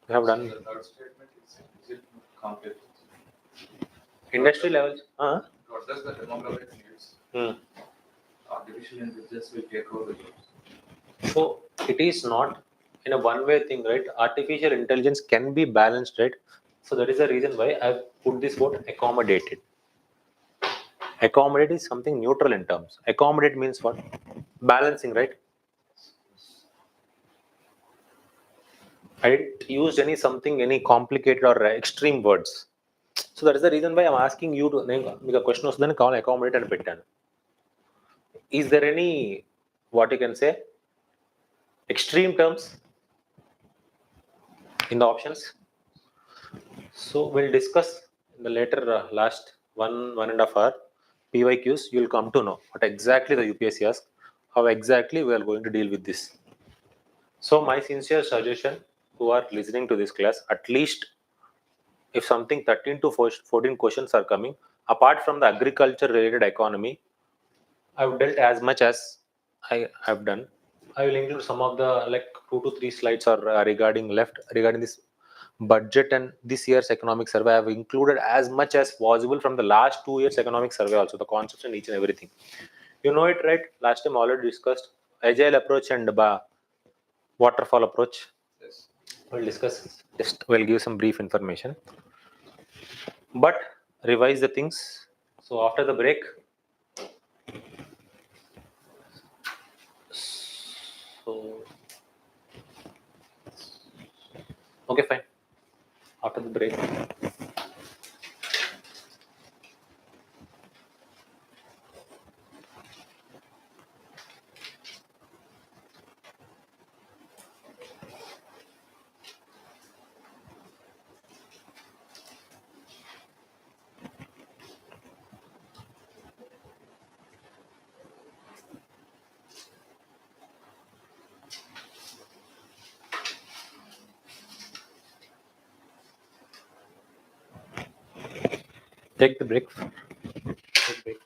A: have done
B: The third statement is it complete?
A: industry levels.
B: What does the demographic needs? Artificial intelligence will take over the jobs.
A: So it is not in a one-way thing, right? Artificial intelligence can be balanced, right? So that is the reason why I put this word accommodated. Accommodate is something neutral in terms. Accommodate means what? Balancing, right? I didn't use any complicated or extreme words. So that is the reason why I'm asking you to make a question. Then call accommodate and pattern. Is there any what you can say extreme terms in the options? So we'll discuss in the later last one and a half hour PYQs. You'll come to know what exactly the UPSC asks, how exactly we are going to deal with this. So my sincere suggestion who are listening to this class, at least if something 13 to 14 questions are coming, apart from the agriculture related economy, I've dealt as much as I have done. I will include some of the 2 to 3 slides are regarding this budget and this year's economic survey. I have included as much as possible from the last 2 years economic survey also, the concepts and each and everything. You know it, right? Last time already discussed agile approach and waterfall approach.
B: Yes.
A: We'll discuss. Just we'll give some brief information, but revise the things. So after the break, so okay, fine. After the break. Take the break. Take break.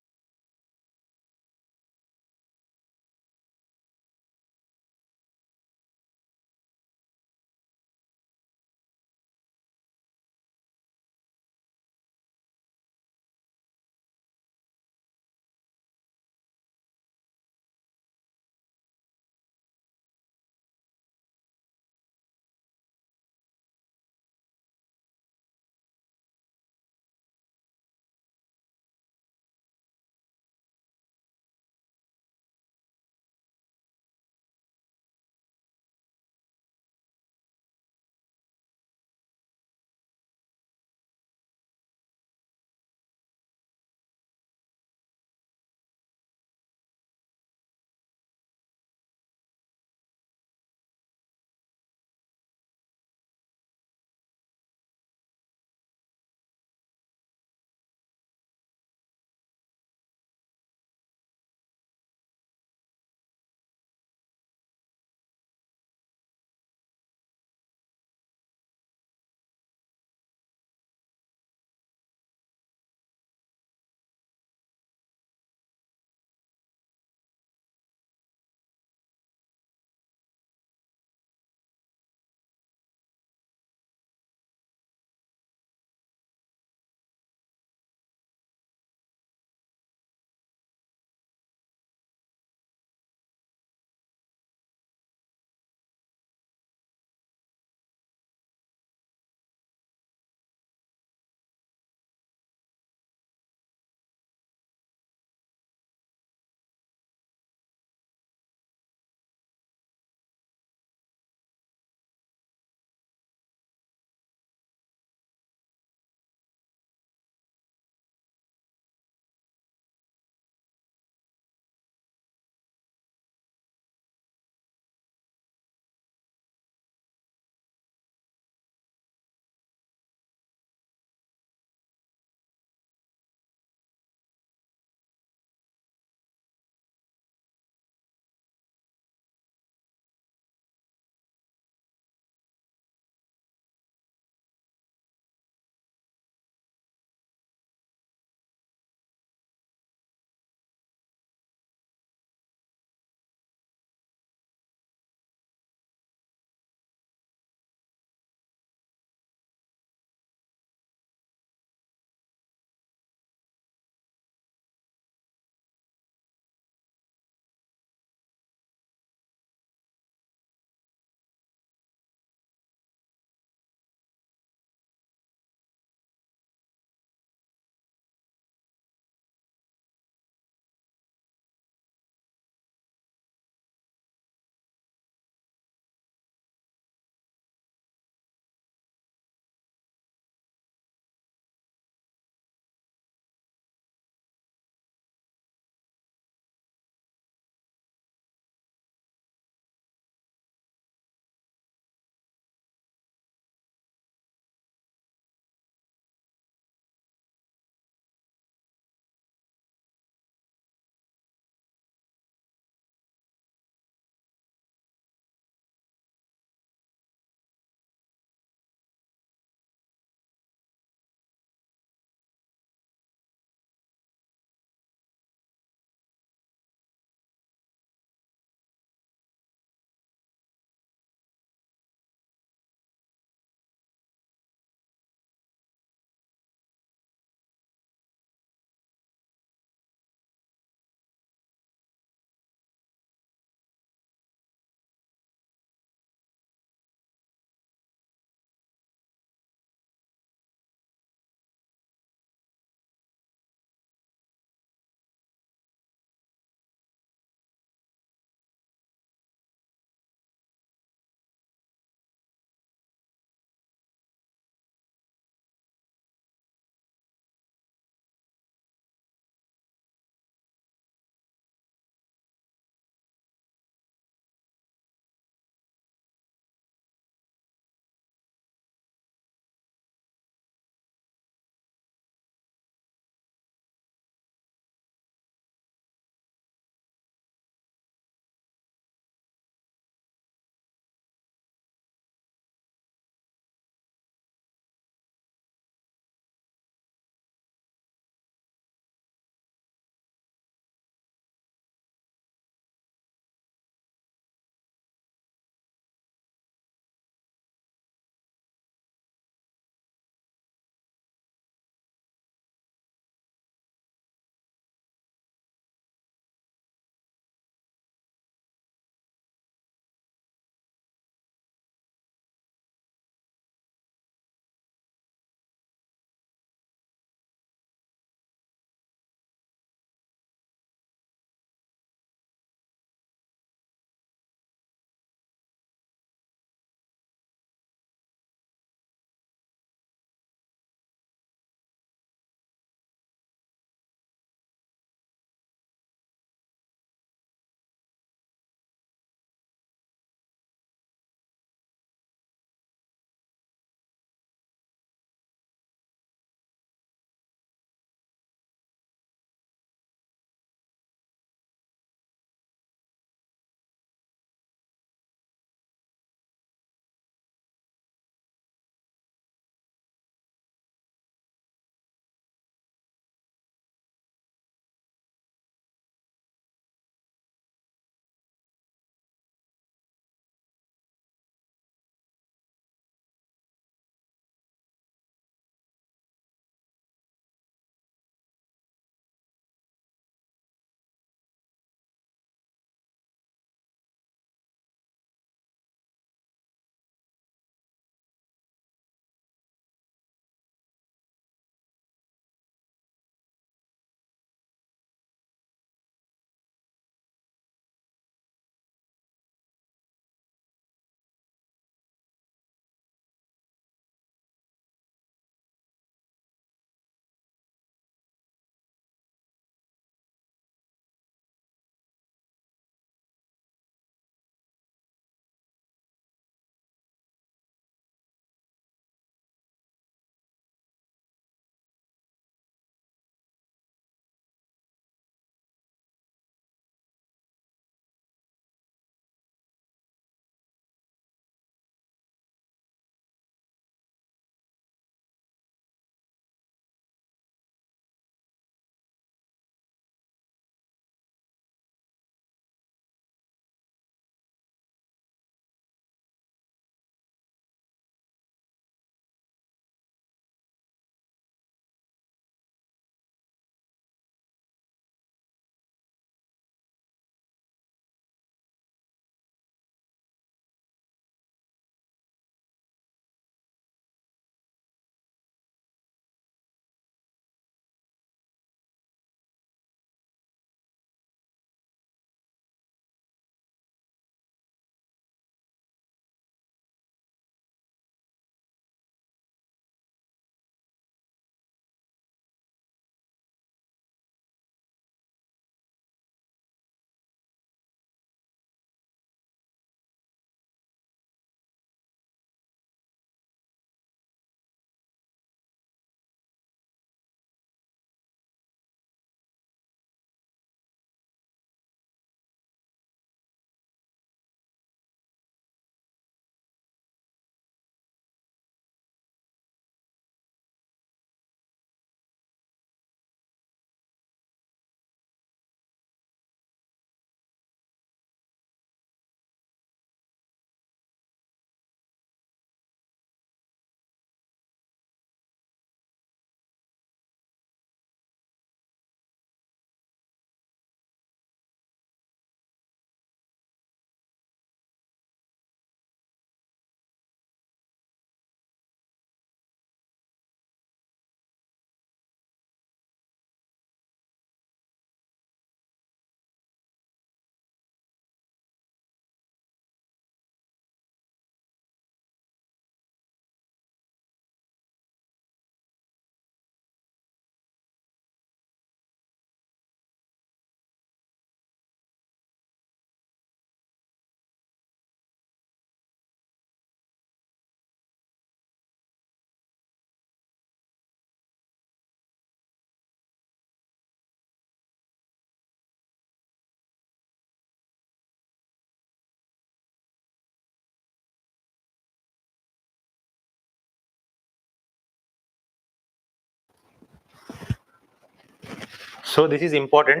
A: So this is important.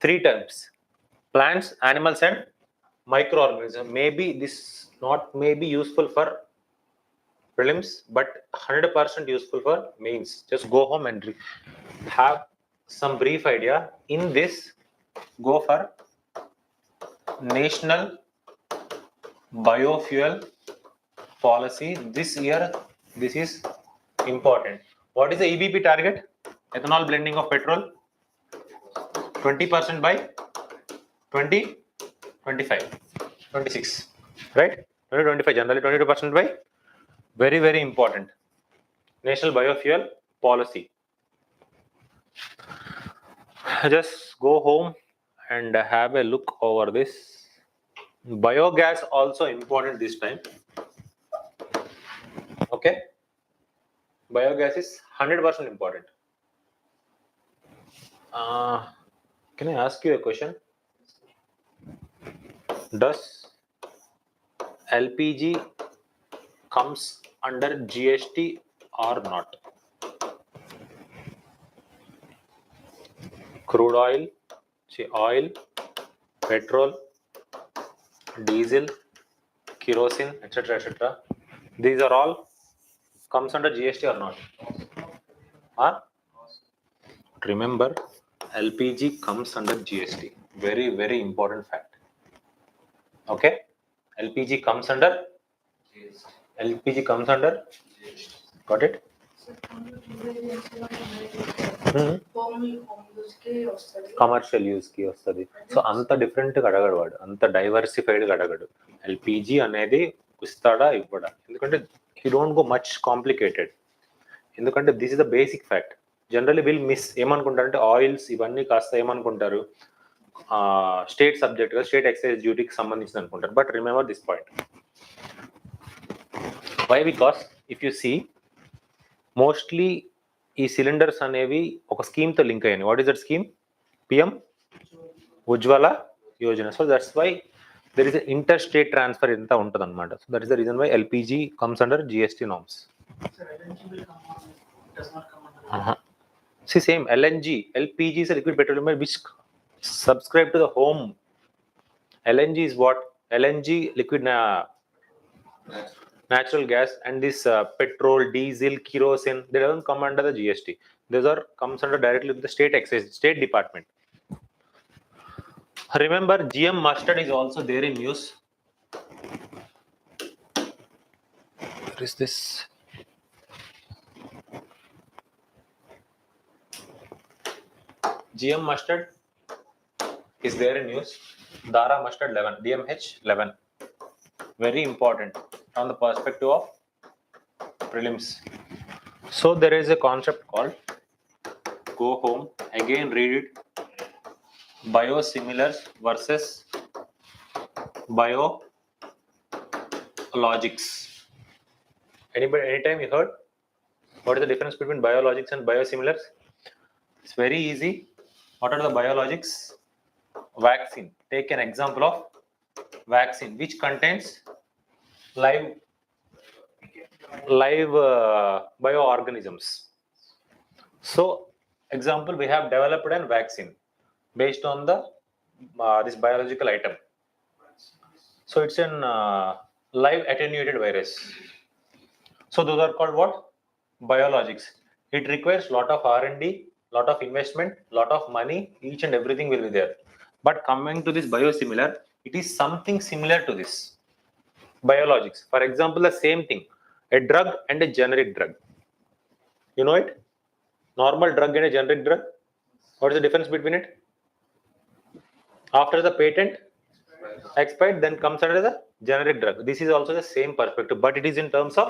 A: 3 terms: plants, animals, and microorganisms. Maybe this not may be useful for prelims, but 100% useful for mains. Just go home and have some brief idea. In this, go for national biofuel policy. This year, this is important. What is the EBP target? Ethanol blending of petrol, 20% by 2025, 26, right? 2025, generally 22% by. Very, very important. National biofuel policy. Just go home and have a look over this. Biogas also important this time. Okay. Biogas is 100% important. Can I ask you a question? Does LPG comes under GST or not? Crude oil, oil, petrol, diesel, kerosene, etc. These are all comes under GST or not? Or remember, LPG comes under GST. Very, very important fact. Okay, LPG comes under. LPG comes under. Got it? Commercial use కి వస్తుంది. So అంత different అడగడు వాడు, అంత diversified అడగడు. LPG అనేది ఇస్తాడా ఇవ్వడా, ఎందుకంటే he don't go much complicated. ఎందుకంటే this is the basic fact. Generally will miss ఏమనుకుంటారంటే ఆయిల్స్ ఇవన్నీ కాస్త ఏమనుకుంటారు, స్టేట్ సబ్జెక్ట్ గా స్టేట్ ఎక్సైజ్ డ్యూటీకి సంబంధించింది అనుకుంటారు. But remember this point. Why? Because if you see mostly ఈ సిలిండర్స్ అనేవి ఒక స్కీమ్తో లింక్ అయ్యాయి. What is that scheme? PM Ujjwala Yojana. So that's why there is inter state transfer ఎంత ఉంటుంది అనమాట. So that is the reason why LPG comes under GST norms. See, same LNG, LPG is a liquid petroleum which subscribe to the home. LNG is what? LNG, liquid natural gas, and this petrol, diesel, kerosene, they don't come under the GST. Those are comes under directly with the state excise, state department. Remember, GM mustard is also there in use. What is this? GM mustard is there in use. Dara mustard 11, DMH 11. Very important from the perspective of prelims. So there is a concept called, go home again, read it, biosimilars versus biologics. Anybody, anytime you heard what is the difference between biologics and biosimilars? It's very easy. What are the biologics? Vaccine. Take an example of vaccine which contains live bioorganisms. So example, we have developed a vaccine based on the this biological item. So it's an live attenuated virus. So those are called what? Biologics. It requires lot of R&D, lot of investment, lot of money. Each and everything will be there. But coming to this biosimilar, it is something similar to this biologics. For example, the same thing, a drug and a generic drug. You know it? Normal drug and a generic drug. What is the difference between it? After the patent expired, then comes under the generic drug. This is also the same perspective, but it is in terms of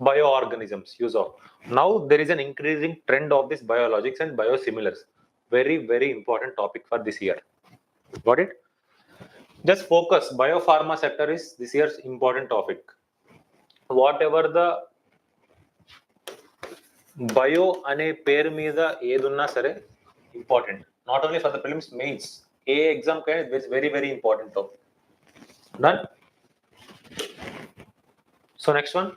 A: bioorganisms use of. Now there is an increasing trend of this biologics and biosimilars. Very, very important topic for this year. Got it? Just focus. Biopharma sector is this year's important topic. Whatever the bio ane pair meeda edunna sare important. Not only for the prelims, mains. A exam kind is very, very important topic. Done? So next one.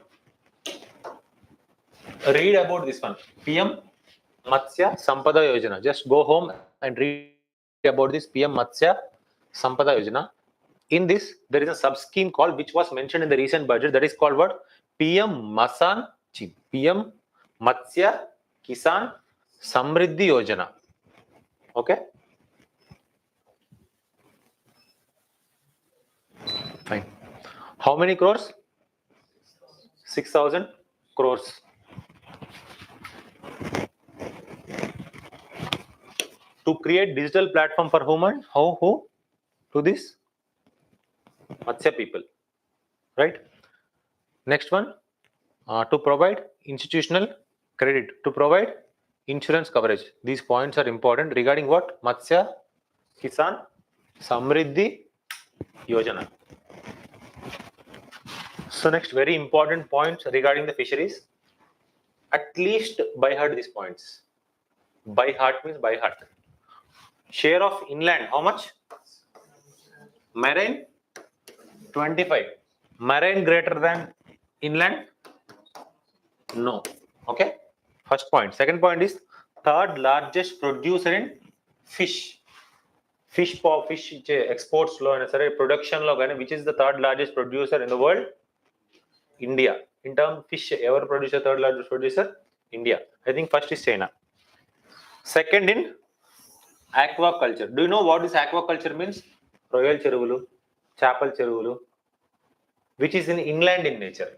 A: Read about this one. PM Matsya Sampada Yojana. Just go home and read about this PM Matsya Sampada Yojana. In this, there is a sub scheme called, which was mentioned in the recent budget, that is called what? PM Matsya Kisan Samriddhi Yojana. Okay. Fine. How many crores? 6,000 crores. To create digital platform for whom? Who? To this Matsya people, right? Next one, to provide institutional credit, to provide insurance coverage. These points are important regarding what? Matsya Kisan Samriddhi Yojana. So next, very important points regarding the fisheries. At least by heart these points. By heart means by heart. Share of inland, how much? Marine 25. Marine greater than inland? No. Okay. First point. Second point is third largest producer in fish. Fish exports lo and production lo, which is the third largest producer in the world? India. In terms fish, ever producer, third largest producer? India. I think first is China. Second in aquaculture. Do you know what this aquaculture means? Royal cheruvulu, chapel cheruvulu, which is in inland in nature.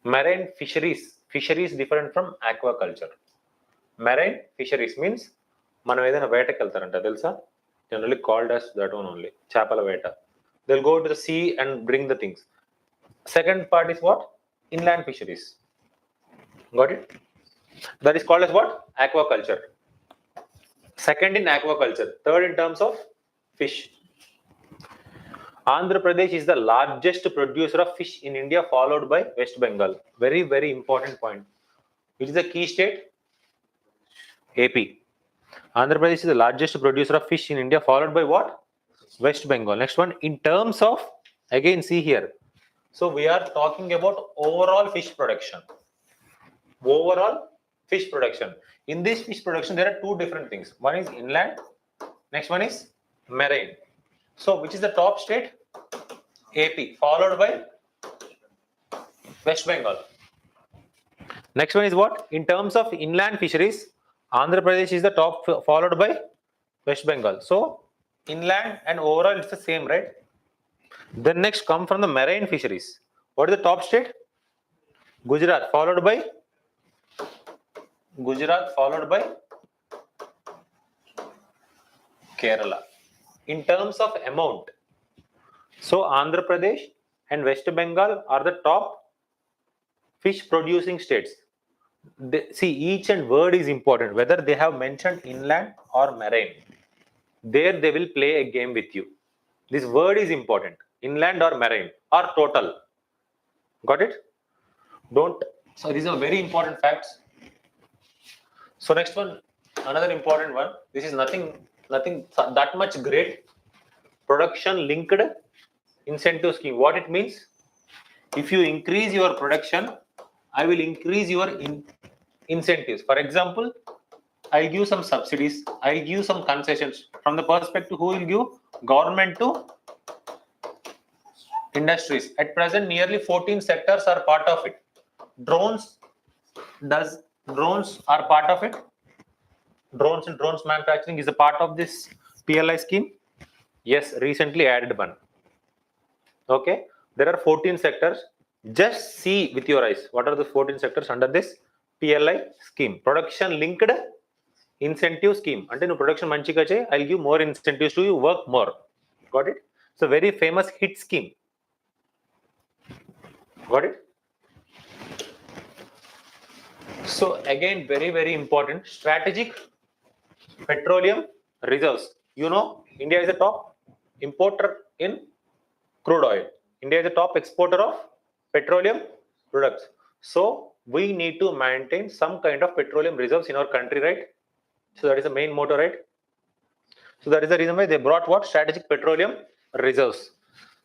A: Marine fisheries different from aquaculture. Marine fisheries means మనం ఏదైనా వేటకి వెళ్తారంట తెలుసా? Generally called as that one only, చేపల వేట. They'll go to the sea and bring the things. Second part is what? Inland fisheries. Got it? That is called as what? Aquaculture. Second in aquaculture. Third in terms of fish. Andhra Pradesh is the largest producer of fish in India, followed by West Bengal. Very, very important point. Which is the key state? AP. Andhra Pradesh is the largest producer of fish in India, followed by what? West Bengal. Next one, in terms of, again see here. So we are talking about overall fish production. Overall fish production. In this fish production, there are two different things. One is inland, next one is marine. So which is the top state? AP, followed by West Bengal. Next one is what? In terms of inland fisheries, Andhra Pradesh is the top, followed by West Bengal. So inland and overall it's the same, right? Then next come from the marine fisheries. What is the top state? Gujarat, followed by Kerala. In terms of amount, so Andhra Pradesh and West Bengal are the top fish producing states. See, each and word is important, whether they have mentioned inland or marine. There they will play a game with you. This word is important. Inland or marine or total. Got it? Don't. So these are very important facts. So next one, another important one. This is nothing that much great. Production linked incentive scheme. What it means? If you increase your production, I will increase your incentives. For example, I'll give some subsidies, I'll give some concessions. From the perspective, who will give? Government to industries. At present, nearly 14 sectors are part of it. Drones are part of it. Drones and drones manufacturing is a part of this PLI scheme. Yes, recently added one. Okay, there are 14 sectors. Just see with your eyes what are the 14 sectors under this PLI scheme. Production linked incentive scheme. Ante no production manchiga chey, I'll give more incentives to you, work more. Got it? So very famous hit scheme. Got it? So again, very, very important, strategic petroleum reserves. You know, India is a top importer in crude oil. India is a top exporter of petroleum products. So we need to maintain some kind of petroleum reserves in our country, right? So that is the main motto, right? So that is the reason why they brought what? Strategic petroleum reserves.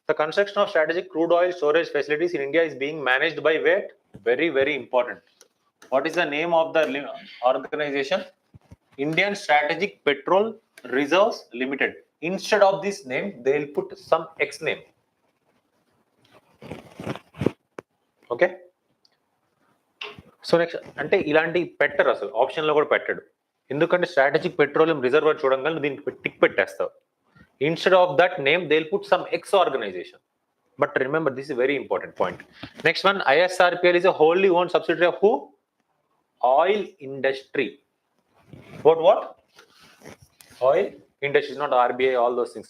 A: The construction of strategic crude oil storage facilities in India is being managed by where? Very, very important. What is the name of the organization? Indian Strategic Petrol Reserves Limited. Instead of this name, they will put some X name. Okay. So next అంటే ఇలాంటి పెట్టరు అసలు ఆప్షన్లో కూడా పెట్టాడు. ఎందుకంటే strategic petroleum reserve చూడంగానే దీనికి టిక్ పెట్టేస్తావు. Instead of that name they will put some X organisation. But remember this is very important point. Next one, ISRPL is a wholly owned subsidiary of who? Oil industry. What? Oil industry, not RBI, all those things.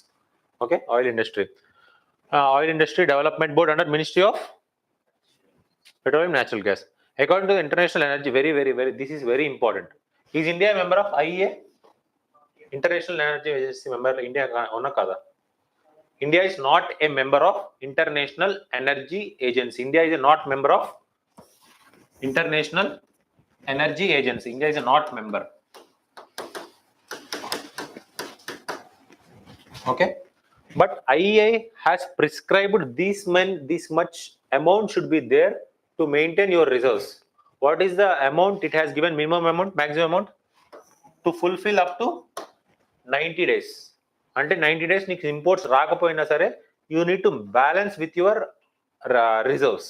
A: Okay, oil industry. Oil industry development board under Ministry of Petroleum Natural Gas. According to the International Energy, very, this is very important. Is India a member of IEA? International Energy Agency member India ona kada? India is not a member of International Energy Agency. India is not member of International Energy Agency. India is not member. Okay, but IEA has prescribed this much amount should be there to maintain your reserves. What is the amount it has given? Minimum amount, maximum amount to fulfill up to 90 days. అంటే 90 days నీకు imports రాకపోయినా సరే you need to balance with your reserves.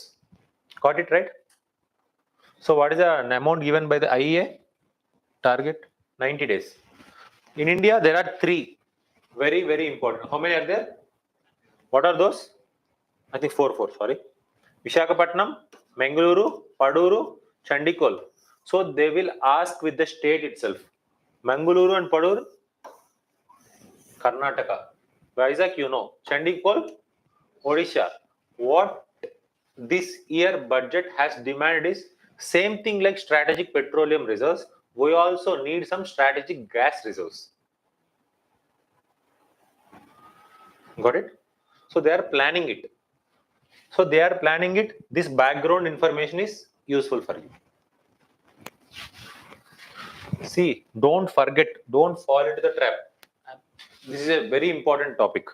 A: Got it right? So what is the amount given by the IEA? Target 90 days. In India there are three very important. How many are there? What are those? I think four. Sorry. Visakhapatnam, Mangaluru, Paduru, Chandikol. So they will ask with the state itself. Mangaluru and Paduru, Karnataka. Vizag, you know. Chandikol, Odisha. What this year budget has demanded is same thing like strategic petroleum reserves. We also need some strategic gas reserves. Got it? So they are planning it. This background information is useful for you. See, don't forget, don't fall into the trap. This is a very important topic.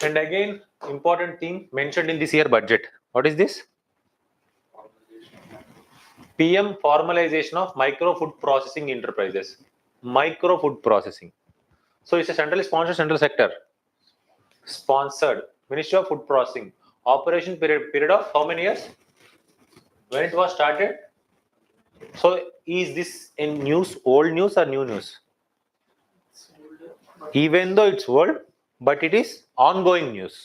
A: And again, important thing mentioned in this year budget. What is this? PM formalization of micro food processing enterprises. Micro food processing. So it's a centrally sponsored central sector. Sponsored Ministry of Food Processing. Operation period of how many years? When it was started? So is this in news, old news or new news? Even though it's old, but it is ongoing news.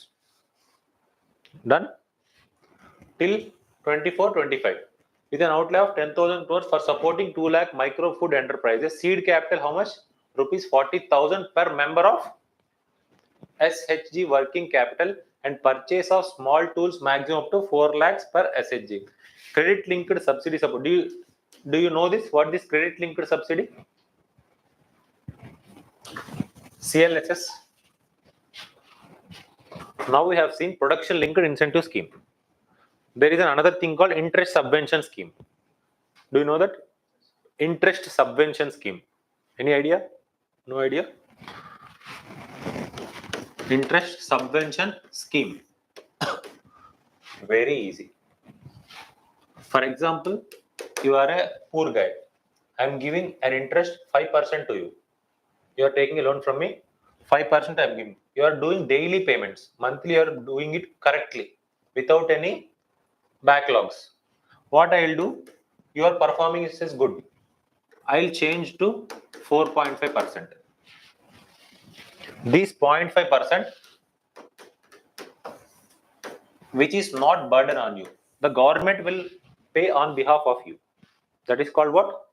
A: Done? Till 24-25. With an outlay of 10,000 crores for supporting 2 lakh micro food enterprises. Seed capital how much? Rupees 40,000 per member of SHG working capital and purchase of small tools maximum up to 4 lakhs per SHG. Credit linked subsidy support. Do you know this? What this credit linked subsidy? CLSS. Now we have seen production linked incentive scheme. There is another thing called interest subvention scheme. Do you know that? Interest subvention scheme. Any idea? No idea? Interest subvention scheme. Very easy. For example, you are a poor guy. I am giving an interest 5% to you. You are taking a loan from me. 5% I am giving. You are doing daily payments. Monthly you are doing it correctly without any backlogs. What I will do? Your performance is good. I will change to 4.5%. This 0.5%, which is not burden on you, the government will pay on behalf of you. That is called what?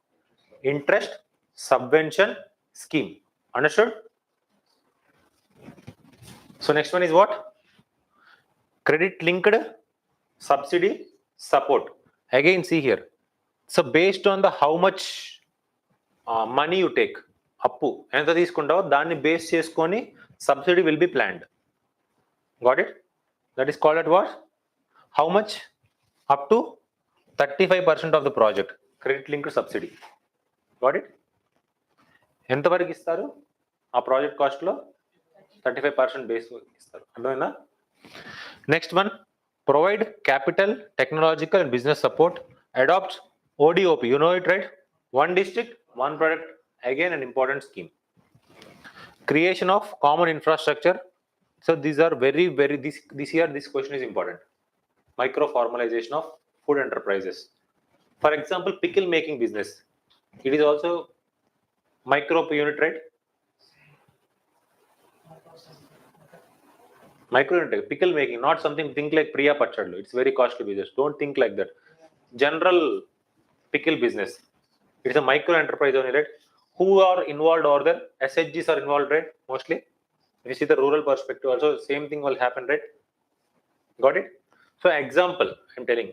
A: Interest subvention scheme. Understood? So next one is what? Credit linked subsidy support. Again, see here. So based on the how much money you take, అప్పు ఎంత తీసుకుంటావో దాన్ని base చేసుకొని subsidy will be planned. Got it? That is called at what? How much? Up to 35% of the project credit linked subsidy. Got it? ఎంతవరకు ఇస్తారు? ఆ project కాస్ట్లో 35% base ఇస్తారు. అర్థమైందా? Next one, Provide capital, technological and business support. Adopt ODOP. You know it, right? One district, one product. Again, an important scheme. Creation of common infrastructure. So these are very, this year this question is important. Micro formalization of food enterprises. For example, pickle making business. It is also micro unit, right? Micro unit, pickle making, not something, think like Priya Pachadlu. It's very costly business. Don't think like that. General pickle business. It's a micro enterprise only, right? Who are involved over there? SHGs are involved, right? Mostly. If you see the rural perspective also, same thing will happen, right? Got it? So example, I'm telling.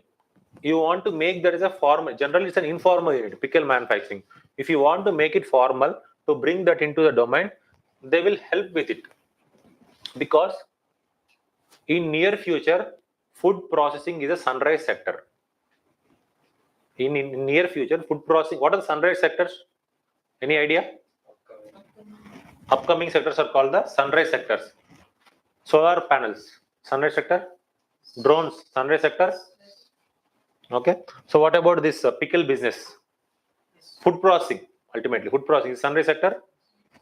A: You want to make that as a formal, generally it's an informal unit, pickle manufacturing. If you want to make it formal, to bring that into the domain, they will help with it. Because in near future, food processing is a sunrise sector. In near future, food processing, what are the sunrise sectors? Any idea? Upcoming sectors are called the sunrise sectors. Solar panels, sunrise sector. Drones, sunrise sector. Okay. So what about this pickle business? Food processing, ultimately. Food processing is sunrise sector.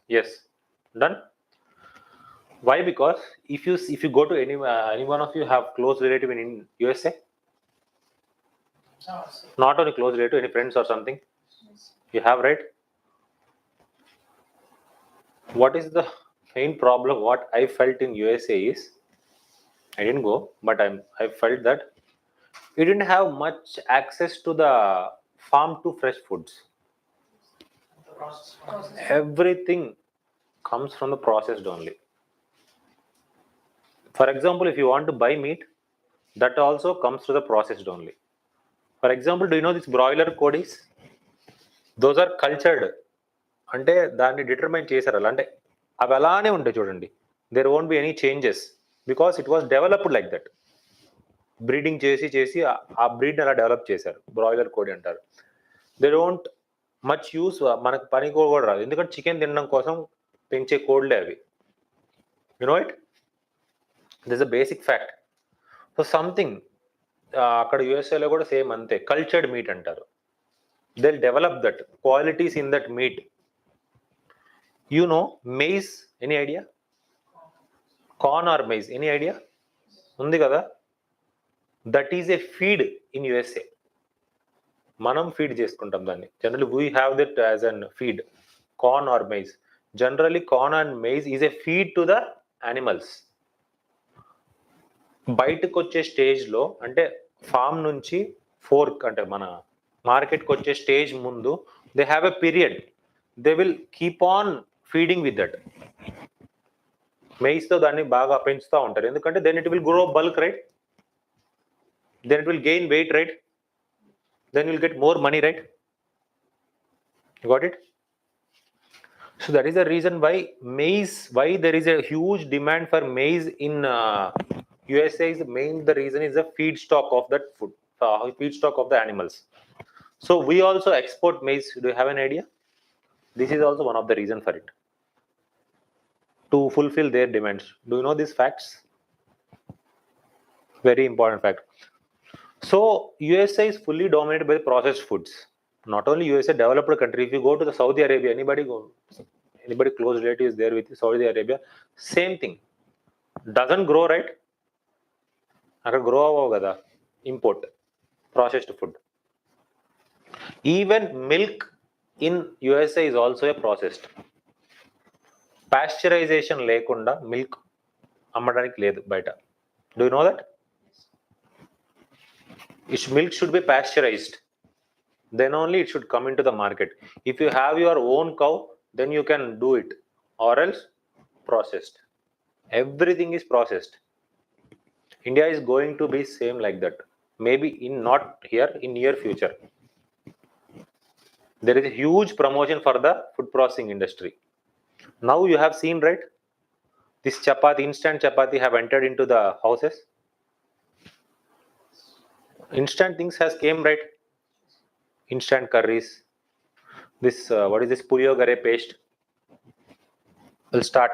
A: Yes. Done. Why? Because if you go to any one of you have close relative in USA, not only close relative, any friends or something, you have, right? What is the main problem? What I felt in USA is, I didn't go, but I felt that we didn't have much access to the farm to fresh foods. Everything comes from the processed only. For example, if you want to buy meat, that also comes to the processed only. For example, do you know this broiler codis? Those are cultured. అంటే దాన్ని determine చేశారు అలా అంటే అవి అలానే ఉంటాయి చూడండి. There won't be any changes because it was developed like that. Breeding చేసి ఆ బ్రీడ్ని అలా డెవలప్ చేశారు. బ్రాయిలర్ కోడి అంటారు. దే డోంట్ మచ్ యూస్, మనకు పని కూడా రాదు, ఎందుకంటే చికెన్ తినడం కోసం పెంచే కోడ్లే అవి. You know it, this a basic fact. So something అక్కడ యుఎస్ఏలో కూడా సేమ్ అంతే, కల్చర్డ్ మీట్ అంటారు. They develop that qualities in that meet. You know maize, any idea? Corn or maize, any idea? Undi kada? That is a feed in USA. Manam feed chestuntam danni. Generally we have that as an feed, corn or maize. Generally corn and maize is a feed to the animals. బయటకు వచ్చే స్టేజ్లో అంటే form నుంచి fork అంటే మన మార్కెట్కి వచ్చే stage ముందు they have a period, they will keep on feeding with that. మెయిస్తో దాన్ని బాగా పెంచుతూ ఉంటారు, ఎందుకంటే then it will grow bulk, right? Then it will gain weight, right? Then will get more money, right? Got it? So that is the reason why maize, why there is a huge demand for maize in USA is the reason is the feedstock of that food, feedstock of the animals. So we also export maize. Do you have an idea? This is also one of the reason for it, to fulfill their demands. Do you know these facts? Very important fact. So USA is fully dominated by processed foods. Not only USA, developed country. If you go to the Saudi Arabia, anybody close relatives there with Saudi Arabia, same thing. Doesn't grow, right? అక్కడ grow అవ్వవు కదా, import processed food. Even milk in USA is also a processed. Pasteurisation లేకుండా milk అమ్మడానికి లేదు బయట. Do you know that? Milk should be pasteurised, then only it should come into the market. If you have your own cow, then you can do it, or else processed. Everything is processed. India is going to be same like that, maybe in not here, in near future. There is a huge promotion for the food processing industry. Now you have seen, right, this chapati, instant chapati have entered into the houses. Instant things has came, right? Instant curries, this what is this puliyogare paste will start.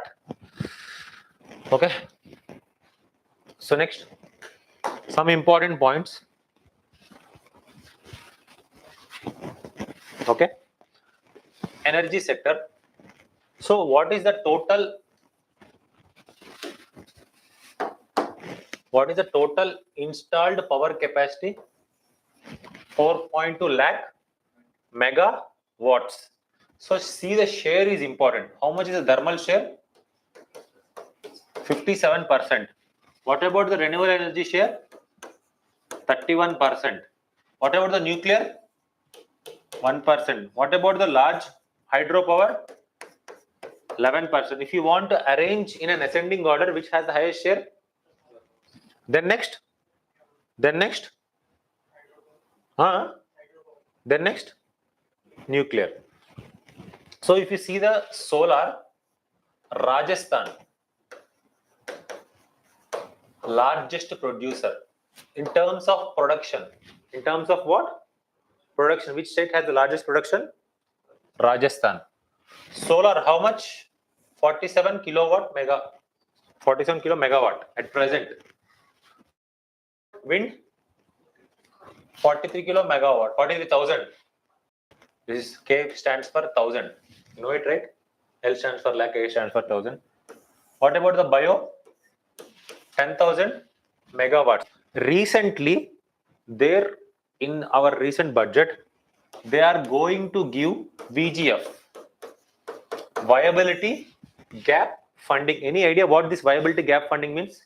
A: Okay, so next Some important points. Okay. Energy sector. So what is the total installed power capacity? 4.2 lakh megawatts. So see, the share is important. How much is the thermal share? 57%. What about the renewable energy share? 31%. What about the nuclear? 1%. What about the large hydropower? 11%. If you want to arrange in an ascending order, which has the highest share? Then next? Then next? Then next? Nuclear. So if you see the solar, Rajasthan, largest producer in terms of production. In terms of what? Production. Which state has the largest production? Rajasthan. Solar, how much? 47 kilo megawatt at present. Wind, 43 kilo megawatt, 43,000. This is K stands for 1,000. You know it, right? L stands for lakh, A stands for 1,000. What about the bio? 10,000 megawatts. Recently, there in our recent budget, they are going to give VGF, viability gap funding. Any idea what this viability gap funding means?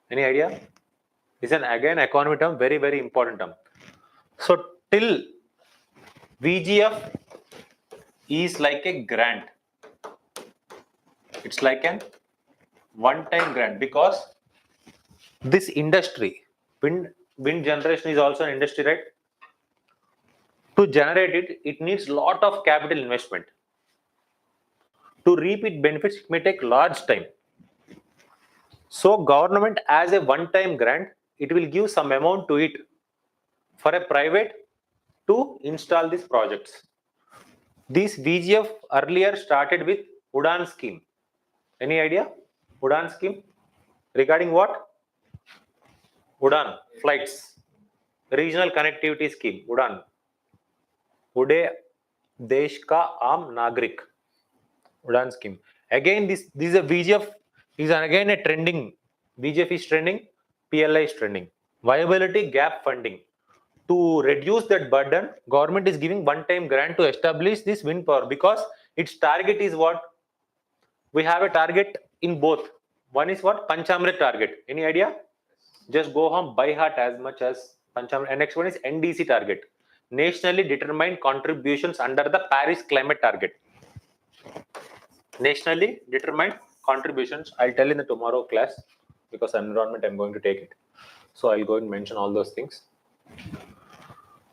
A: Any idea? This is an again economy term, very, very important term. So till VGF is like a grant. It's like an one-time grant, because this industry, wind generation is also an industry, right? To generate it, it needs lot of capital investment. To reap its benefits, it may take large time. So government, as a one-time grant, it will give some amount to it for a private to install these projects. This VGF earlier started with Udan scheme. Any idea? Udan scheme? Regarding what? Udan, flights. Regional connectivity scheme, Udan. Ude Desh Ka Aam Nagrik. Udan scheme. Again, this is a VGF, is again a trending. VGF is trending, PLI is trending. Viability gap funding. To reduce that burden, government is giving one-time grant to establish this wind power, because its target is what? We have a target in both. One is what? Panchamrit target. Any idea? Just go home by heart as much as Panchamrit. And next one is NDC target. Nationally determined contributions under the Paris climate target. Nationally determined contributions. I'll tell in the tomorrow class, because environment I'm going to take it. So I'll go and mention all those things.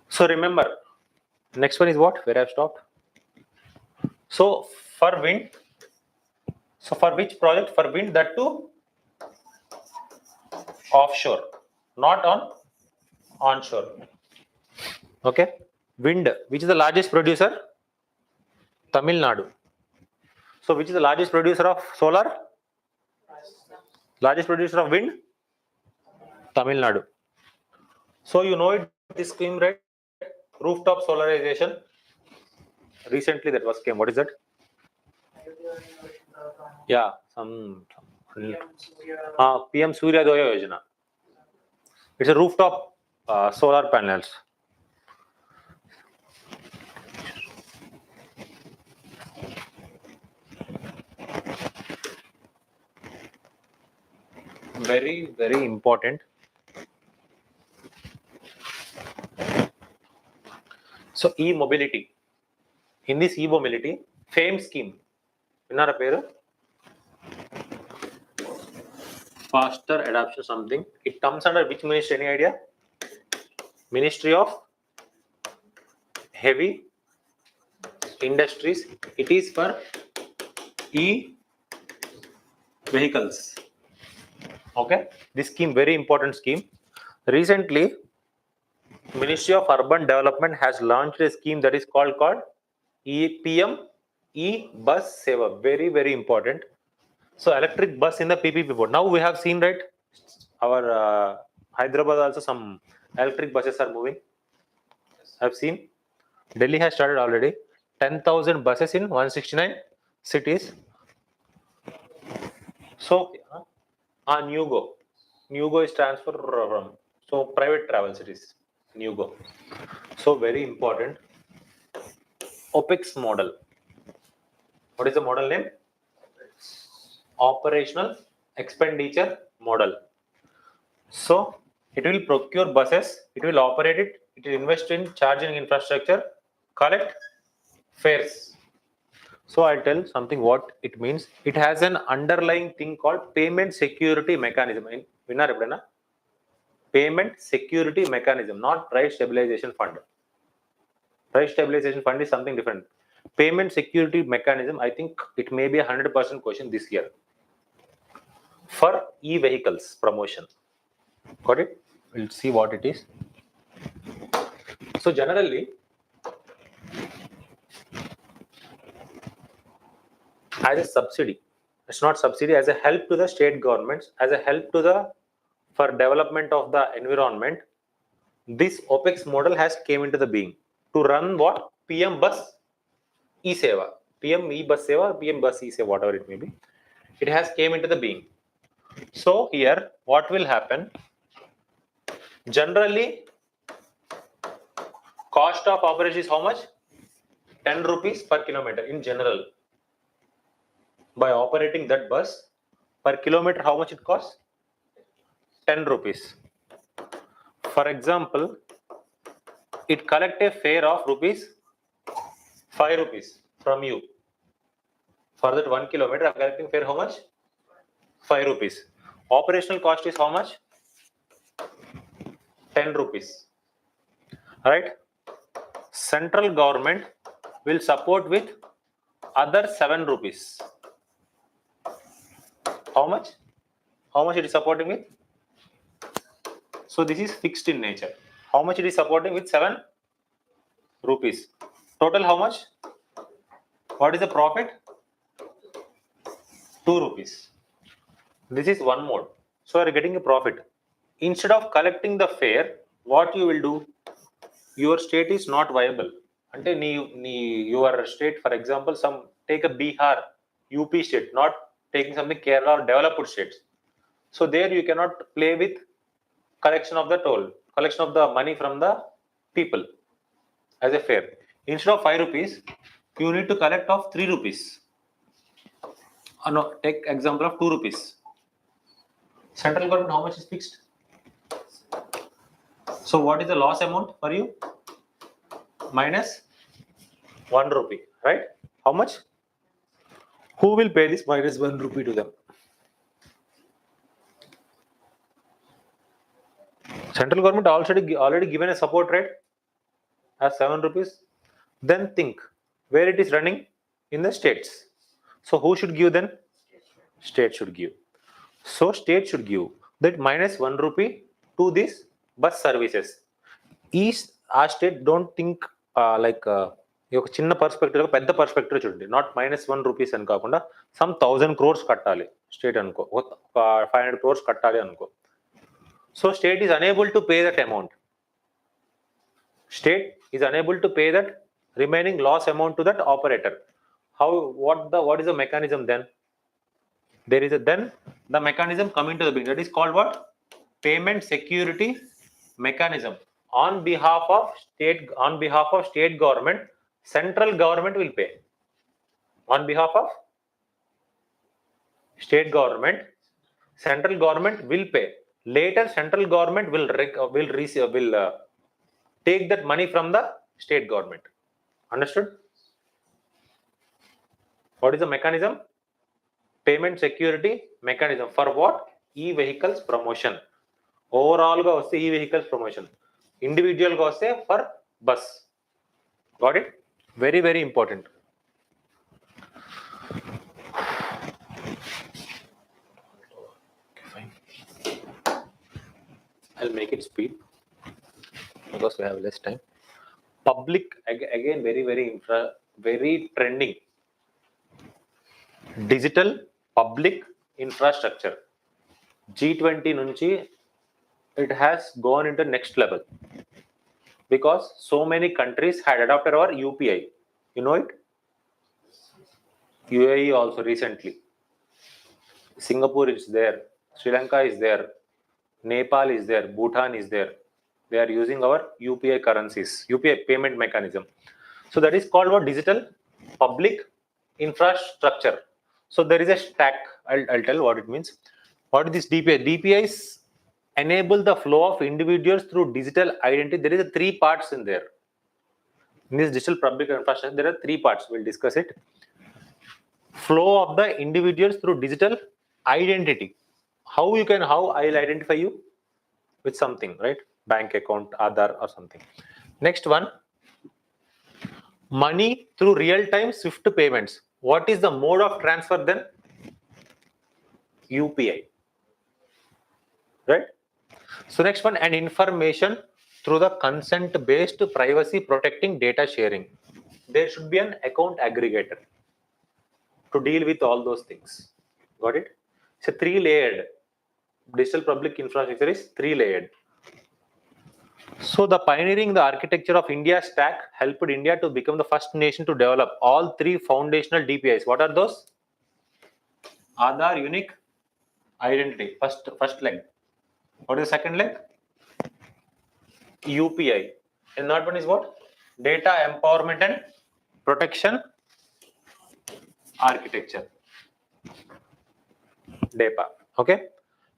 A: So remember, next one is what? Where I've stopped. So for wind, so for which project? For wind, that too offshore, not on onshore. Okay. Wind, which is the largest producer? Tamil Nadu. So which is the largest producer of solar? Largest producer of wind? Tamil Nadu. So you know it, this scheme, right? Rooftop solarization. Recently that was came. What is that? Yeah, some PM Surya Doya Yojana. It's a rooftop solar panels. Very, very important. So e-mobility. In this e-mobility, FAME scheme. Vinnara peru? Faster adoption something. It comes under which ministry? Any idea? Ministry of Heavy Industries. It is for e-vehicles. Okay, this scheme, very important scheme. Recently, Ministry of Urban Development has launched a scheme that is called PM E-Bus Seva. Very, very important. So electric bus in the PPP board. Now we have seen, right? Our Hyderabad also some electric buses are moving. I've seen. Delhi has started already. 10,000 buses in 169 cities. So, Nugo. Nugo is transfer from, so private travels it is, Nugo. So very important. OPEX model. What is the model name? Operational expenditure model. So it will procure buses, it will operate it, it will invest in charging infrastructure, collect fares. So I'll tell something what it means. It has an underlying thing called payment security mechanism. Winner eppudena? Payment security mechanism, not price stabilization fund. Price stabilization fund is something different. Payment security mechanism, I think it may be 100% question this year for e-vehicles promotion. Got it? We'll see what it is. So generally, as a subsidy, it's not subsidy, as a help to the state governments, as a help to the for development of the environment, this OPEX model has came into the being to run what? PM bus e-seva, PM e-bus seva, PM bus e-seva, whatever it may be. It has came into the being. So here, what will happen? Generally, cost of operation is how much? 10 rupees per kilometer in general. By operating that bus, per kilometer, how much it costs? 10 rupees. For example, it collect a fare of rupees 5 rupees from you. For that 1 kilometer, I'm collecting fare how much? 5 rupees. Operational cost is how much? 10 rupees. Right? Central government will support with other 7 rupees. How much? How much it is supporting with? So this is fixed in nature. How much it is supporting with? 7 rupees. Total how much? What is the profit? 2 rupees. This is one mode. So you are getting a profit. Instead of collecting the fare, what you will do? Your state is not viable. Your state, for example, take a Bihar, UP state, not taking something Kerala or developed states. So there you cannot play with collection of the toll, collection of the money from the people as a fare. Instead of 5 rupees, you need to collect of 3 rupees. No, take example of 2 rupees. Central government, how much is fixed? So what is the loss amount for you? Minus 1 rupee, right? How much? Who will pay this minus 1 rupee to them? Central government already given a support rate as 7 rupees. Then think where it is running in the states. So who should give then? State should give. So state should give that minus 1 rupee to these bus services. Our state don't think ఒక చిన్న perspective పెద్ద perspective చూడండి. Not -1 rupees అని కాకుండా some 1000 crores కట్టాలి state అనుకో, 500 crores కట్టాలి అనుకో. So state is unable to pay that amount. State is unable to pay that remaining loss amount to that operator. What is the mechanism then? There is then the mechanism coming to the being. That is called what? Payment security mechanism. On behalf of state government, central government will pay. On behalf of state government, central government will pay. Later, central government will take that money from the state government. Understood? What is the mechanism? Payment security mechanism. For what? E-vehicles promotion. Overall ga vaste e-vehicles promotion. Individual ga vaste for bus. Got it? Very, very important. Okay, fine. I'll make it speed because we have less time. Public, again, very trending. Digital public infrastructure. G20 nunchi it has gone into next level because so many countries had adopted our UPI. You know it? UAE also recently. Singapore is there. Sri Lanka is there. Nepal is there. Bhutan is there. They are using our UPI currencies, UPI payment mechanism. So that is called what? Digital public infrastructure. So there is a stack. I'll tell what it means. What is this DPI? DPIs enable the flow of individuals through digital identity. There is a 3 parts in there. In this digital public infrastructure, there are 3 parts. We'll discuss it. Flow of the individuals through digital identity. How I'll identify you with something, right? Bank account, Aadhaar or something. Next one, money through real-time SWIFT payments. What is the mode of transfer then? UPI, right? So next one, and information through the consent-based privacy protecting data sharing. There should be an account aggregator to deal with all those things. Got it? It's a 3-layered. Digital public infrastructure is 3-layered. So the pioneering the architecture of India stack helped India to become the first nation to develop all 3 foundational DPIs. What are those? Aadhaar unique identity, first leg. What is the second leg? UPI. And third one is what? Data empowerment and protection architecture. DEPA. Okay.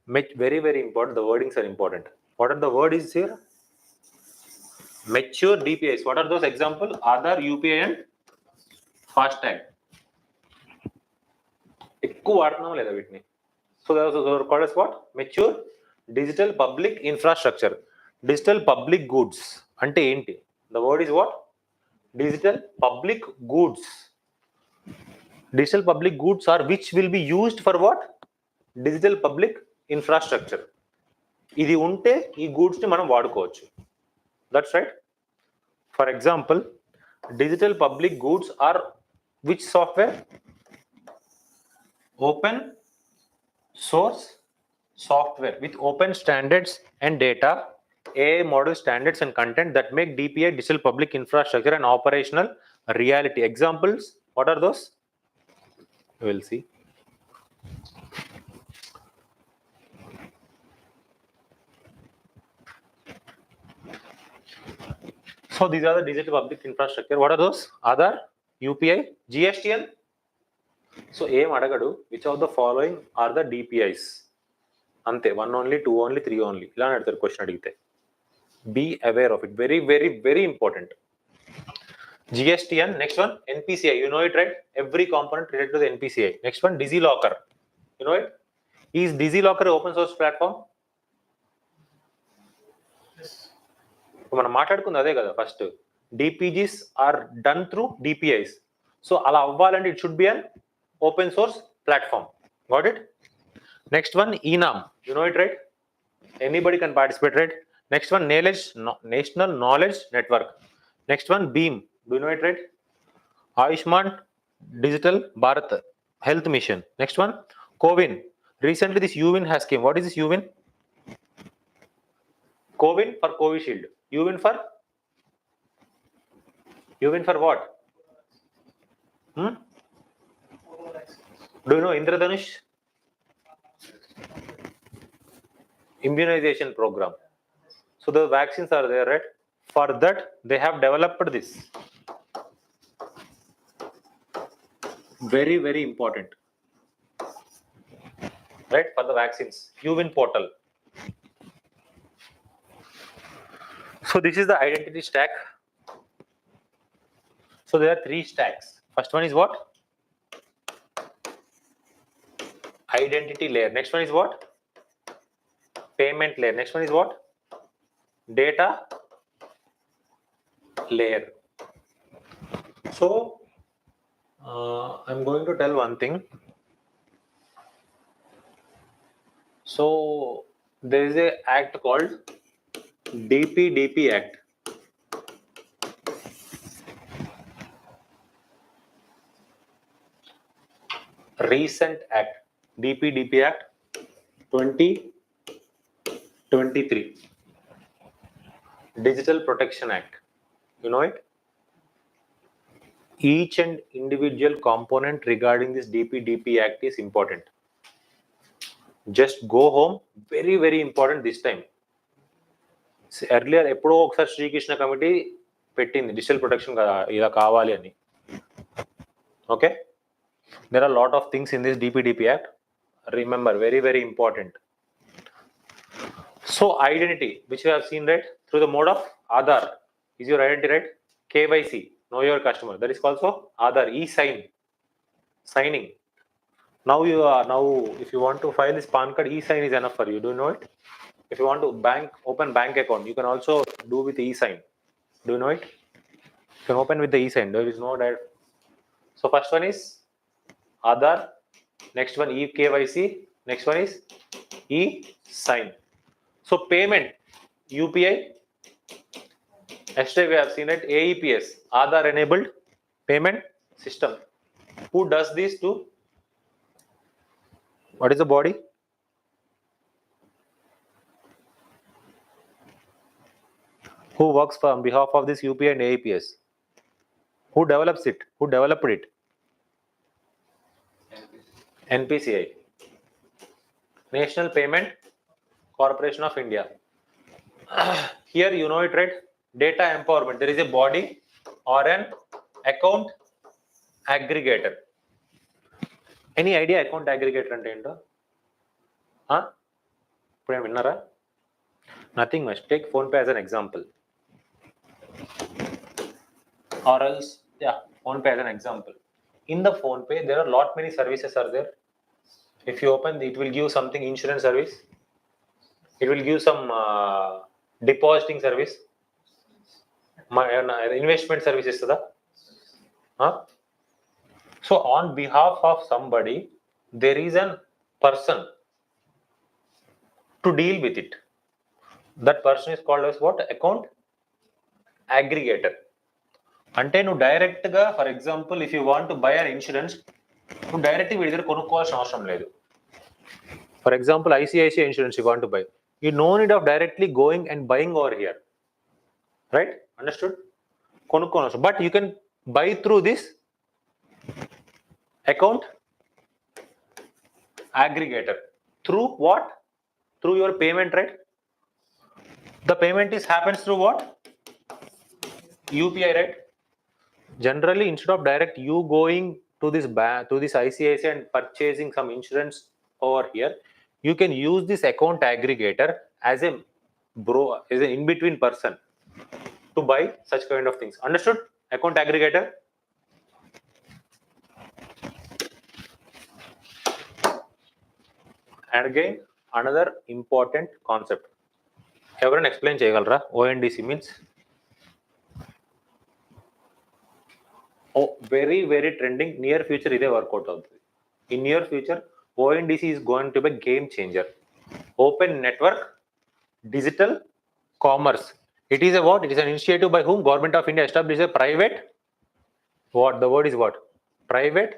A: Very, very important. The wordings are important. What are the words here? Mature DPIs. What are those examples? Aadhaar, UPI and FASTag. ఎక్కువ వాడుతున్నాం లేదా వీటిని? So those are called as what? Mature digital public infrastructure. Digital public goods. అంటే ఏంటి? The word is what? Digital public goods. Digital public goods are which will be used for what? Digital public infrastructure. ఇది ఉంటే ఈ goods ని మనం వాడుకోవచ్చు. That's right. For example, digital public goods are which software? Open source software with open standards and data, AI model standards and content that make DPI digital public infrastructure an operational reality. Examples, what are those? We'll see. So these are the digital public infrastructure. What are those? Aadhaar, UPI, GSTN. So aim adagadu, which of the following are the DPIs? Ante 1 only, 2 only, 3 only. Ila adutharu question adigite. Be aware of it. Very, very, very important. GSTN. Next one, NPCI. You know it, right? Every component related to the NPCI. Next one, DigiLocker. You know it? Is DigiLocker an open source platform? మనం మాట్లాడుకుంది అదే కదా first. DPGs are done through DPIs. So అలా అవ్వాలంటే it should be an open source platform. Got it? Next one, ENAM. You know it, right? Anybody can participate, right? Next one, National Knowledge Network. Next one, BEAM. Do you know it, right? Ayushman Digital Bharat Health Mission. Next one, CoWIN. Recently this UWIN has came. What is this UWIN? CoWIN for Covishield. UWIN for what? Do you know Indradhanush? Immunization program. So the vaccines are there, right? For that they have developed this. Very, very important. Right? For the vaccines. UWIN portal. So this is the identity stack. So there are 3 stacks. First one is what? Identity layer. Next one is what? Payment layer. Next one is what? Data layer. So I'm going to tell one thing. So there is a act called DPDP Act. Recent act. DPDP Act 2023. Digital Protection Act. You know it? Each and individual component regarding this DPDP Act is important. Just go home. Very, very important this time. Earlier, ఎప్పుడో ఒకసారి Srikrishna committee పెట్టింది digital protection ఇలా కావాలి అని. Okay? There are a lot of things in this DPDP Act. Remember, very, very important. So, identity, which you have seen, right? Through the mode of Aadhaar. Is your identity, right? KYC, know your customer. That is also Aadhaar, e-sign, signing. Now, if you want to file this PAN card, e-sign is enough for you. Do you know it? If you want to open bank account, you can also do with e-sign. Do you know it? You can open with the e-sign. There is no that. So, first one is Aadhaar. Next one e-KYC. Next one is e-sign. So payment, UPI. Yesterday we have seen it, AEPS, Aadhaar enabled payment system. Who does these two? What is the body? Who works on behalf of this UPI and AEPS? Who develops it? Who developed it? NPCI. National Payment Corporation of India. Here you know it, right? Data empowerment. There is a body or an account aggregator. Any idea account aggregator ante ento? Ippudu vinnara? Nothing much. Take PhonePe as an example. Or else, yeah, PhonePe as an example. In the PhonePe, there are lot many services are there. If you open, it will give something insurance service. It will give some depositing service. Investment service is that. So on behalf of somebody, there is a person to deal with it. That person is called as what? Account aggregator. అంటే నువ్వు direct గా for example if you want to buy an insurance నువ్వు direct వీడి దగ్గర కొనుక్కోవాల్సిన అవసరం లేదు. For example ICICI insurance you want to buy, you no need of directly going and buying over here, right? Understood? కొనుక్కోవచ్చు. But you can buy through this account aggregator. Through what? Through your payment, right? The payment happens through what? UPI, right? Generally, instead of direct you going to this bank, to this ICICI and purchasing some insurance over here, you can use this account aggregator as a as an in-between person to buy such kind of things. Understood? Account aggregator. And again, another important concept. Everyone explain cheyagalra? ONDC means? Oh, very, very trending. Near future, ide workout avutundi. In near future, ONDC is going to be a game changer. Open network, digital commerce. It is a what? It is an initiative by whom? Government of India established a private. What? The word is what? Private,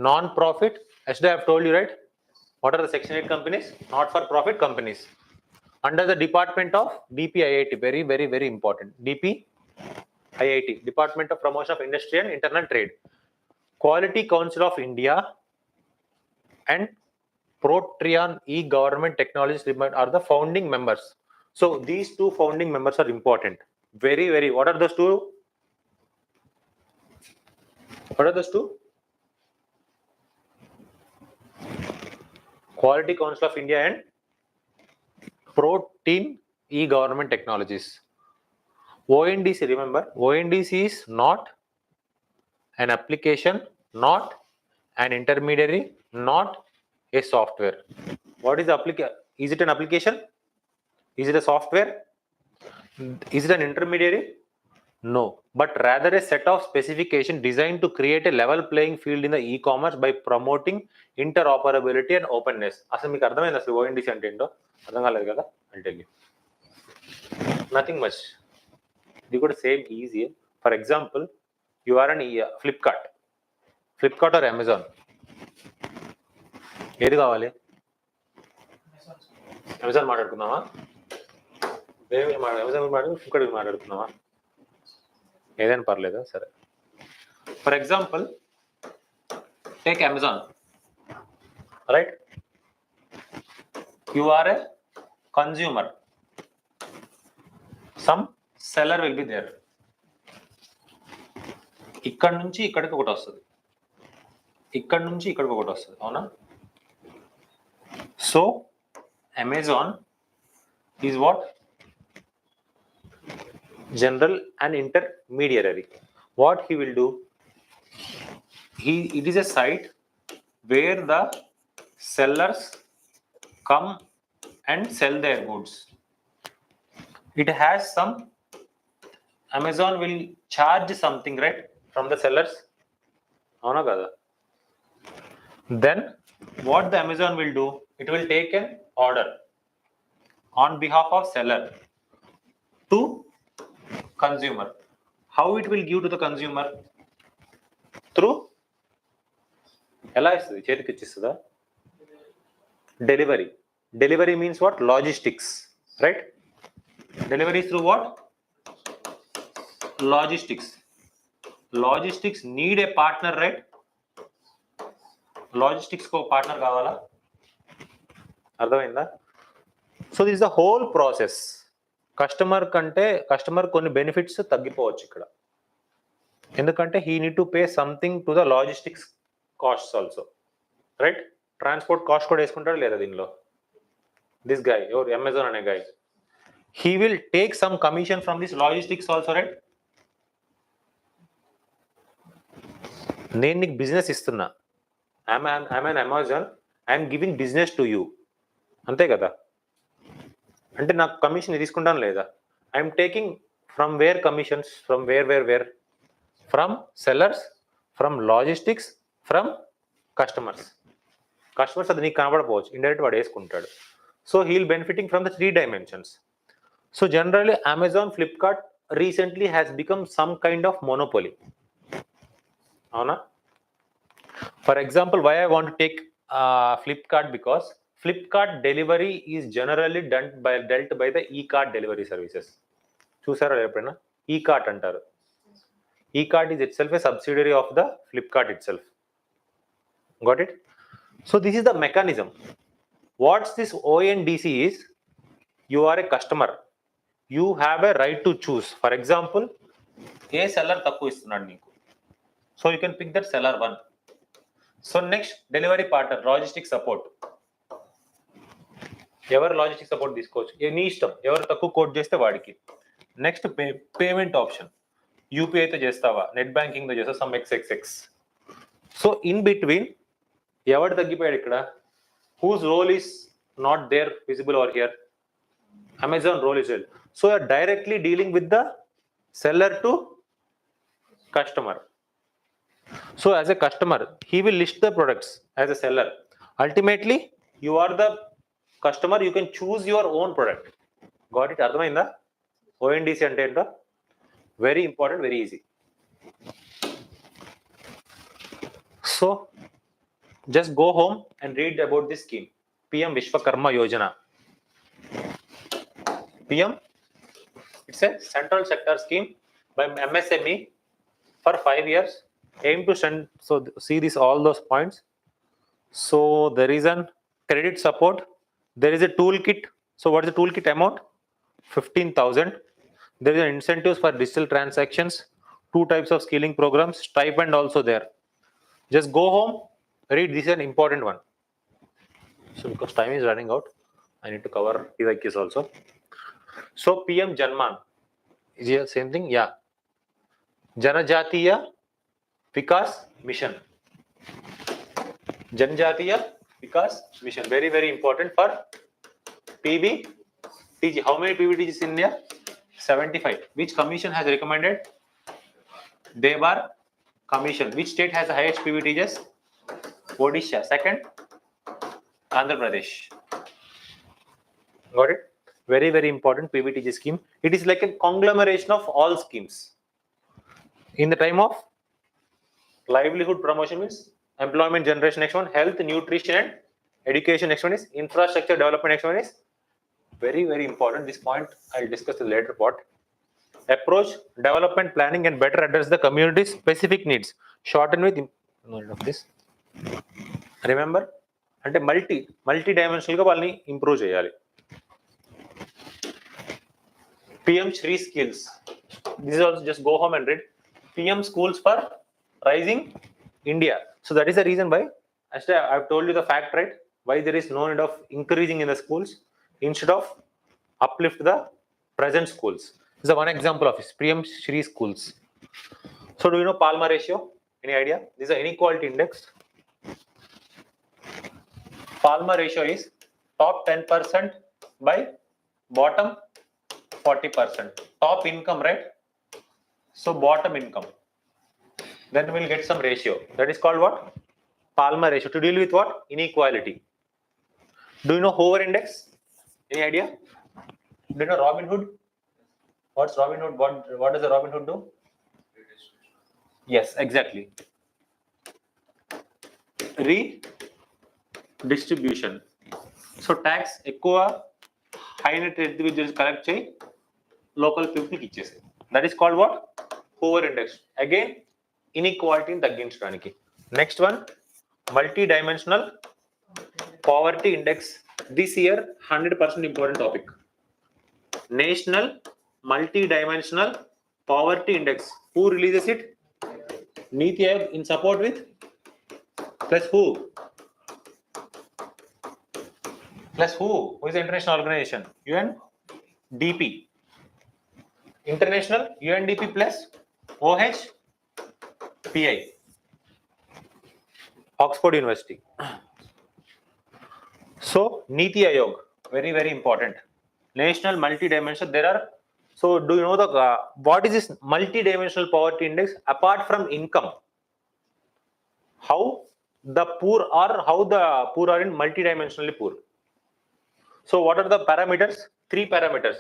A: non-profit. Yesterday I have told you, right? What are the Section 8 companies? Not-for-profit companies. Under the department of DPIIT. Very, very, very important. DPIIT. Department of Promotion of Industry and Internal Trade. Quality Council of India and Protean e-Government Technologies Limited are the founding members. So these two founding members are important. Very, very. What are those two? What are those two? Quality Council of India and Protean e-Government Technologies. ONDC, remember, ONDC is not an application, not an intermediary, not a software. What is the application? Is it an application? Is it a software? Is it an intermediary? No, but rather a set of specifications designed to create a level playing field in the e-commerce by promoting interoperability and openness. అసలు మీకు అర్థమైంది అసలు ONDC అంటే ఏంటో? అర్థం కాలేదు కదా? I'll tell you. Nothing much. You could say easy. For example, you are an Flipkart or Amazon. ఏది కావాలి? అమెజాన్ మాట్లాడుకుందామా? అమెజాన్ ఇంకోటి మాట్లాడుకుందామా? ఏదైనా పర్లేదు, సరే. For example, take Amazon, right? You are a consumer. Some seller will be there. ఇక్కడ నుంచి ఇక్కడికి ఒకటి వస్తుంది, ఇక్కడ నుంచి ఇక్కడికి ఒకటి వస్తుంది, అవునా? So Amazon is what? General and intermediary. What he will do? It is a site where the sellers come and sell their goods. It has some, Amazon will charge something, right, from the sellers, avuna kada? Then what the Amazon will do? It will take an order on behalf of seller to consumer. How it will give to the consumer? Through ఎలా ఇస్తుంది? చేతికి ఇచ్చిస్తుందా? Delivery. Delivery means what? Logistics, right? Delivery through what? Logistics. Logistics need a partner, right? Logistics ko partner kavala. అర్థమైందా? So this the whole process. Customer కొన్ని benefits తగ్గిపోవచ్చు ఇక్కడ, ఎందుకంటే he need to pay something to the logistics costs also, right? Transport cost కూడా వేసుకుంటాడు లేదా దీనిలో? This guy, ఎవరు? అమెజాన్ అనే guy, he will take some commission from this logistics also, right? నేను నీకు బిజినెస్ ఇస్తున్నా, I'm an Amazon, I'm giving business to you, అంతే కదా? అంటే నాకు కమిషన్ తీసుకుంటాను లేదా? I'm taking from where commissions? From where? From sellers, from logistics, from customers. అది నీకు కనబడపోవచ్చు, ఇండైరెక్ట్ వాడు వేసుకుంటాడు. So he'll benefiting from the 3 dimensions. So generally Amazon, Flipkart recently has become some kind of monopoly. Avuna? For example, why I want to take Flipkart? Because Flipkart delivery is generally dealt by the e-cart delivery services. Chusara eppudina? E-cart antaru. E-cart is itself a subsidiary of the Flipkart itself. Got it? So this is the mechanism. What's this ONDC is? You are a customer. You have a right to choose. For example, a seller తక్కువ ఇస్తున్నాడు నీకు, so you can pick that seller 1. So next, delivery partner, logistic support. ఎవరు logistic support తీసుకోవచ్చు, నీ ఇష్టం, ఎవరు తక్కువ coat చేస్తే వాడికి. నెక్స్ట్ పేమెంట్ ఆప్షన్, యూపీఐతో చేస్తావా, నెట్ బ్యాంకింగ్తో చేస్తావా, some XXX. So in between ఎవడు తగ్గిపోయాడు ఇక్కడ? Who's role is not there visible over here? Amazon role is well. So you are directly dealing with the seller to customer. So as a customer, he will list the products as a seller. Ultimately, you are the customer. You can choose your own product. Got it? అర్థమైందా? ONDC అంటే ఏంటో? Very important, very easy. So just go home and read about this scheme, PM Vishwakarma Yojana. PM, it's a central sector scheme by MSME for 5 years. Aim to send, so see this, all those points. So there is an credit support, there is a toolkit. So what is the toolkit amount? 15,000. There is an incentives for digital transactions, 2 types of skilling programs, stipend also there. Just go home, read. This is an important one. So because time is running out, I need to cover PYQs also. So PM Janman is here, same thing, yeah. Janajatiya Vikas Mission. Janajatiya Vikas Mission, very very important for PBTG. How many PBTGs in India? 75. Which commission has recommended? Debar Commission. Which state has the highest PBTGs? Odisha. Second, Andhra Pradesh. Got it? Very very important PBTG scheme. It is like a conglomeration of all schemes. In the time of livelihood promotion means employment generation. Next one, health, nutrition and education, next one is infrastructure development, next one is very, very important. This point I'll discuss in the later part. Approach development planning and better address the community's specific needs. Shorten with of this. Remember, అంటే multi dimensional గా వాళ్ళని improve చేయాలి. PM Shri skills. This is also just go home and read. PM schools for rising India. So that is the reason why, actually I've told you the fact, right? Why there is no need of increasing in the schools instead of uplift the present schools. This is one example of this PM Shri schools. So do you know Palmer ratio? Any idea? This is an inequality index. Palmer ratio is top 10% by bottom 40%. Top income, right? So bottom income. Then we'll get some ratio. That is called what? Palmer ratio. To deal with what? Inequality. Do you know Hoover index? Any idea? Do you know Robin Hood? What's Robin Hood? What does the Robin Hood do? Yes, exactly. Redistribution. So tax ఎక్కువ high net individuals collect చేయి local people కి ఇచ్చేసాయి. That is called what? Hoover index. Again, inequality తగ్గించడానికి. Next one, multi-dimensional poverty index. This year 100% important topic. National multi-dimensional poverty index. Who releases it? Niti Aayog in support with plus who? Plus who? Who is the international organization? UNDP. International UNDP plus OHPI. Oxford University. So Niti Aayog, very, very important. National multi-dimensional. There are, so do you know the what is this multi-dimensional poverty index? Apart from income, how the poor are in multi-dimensionally poor. So what are the parameters? 3 parameters.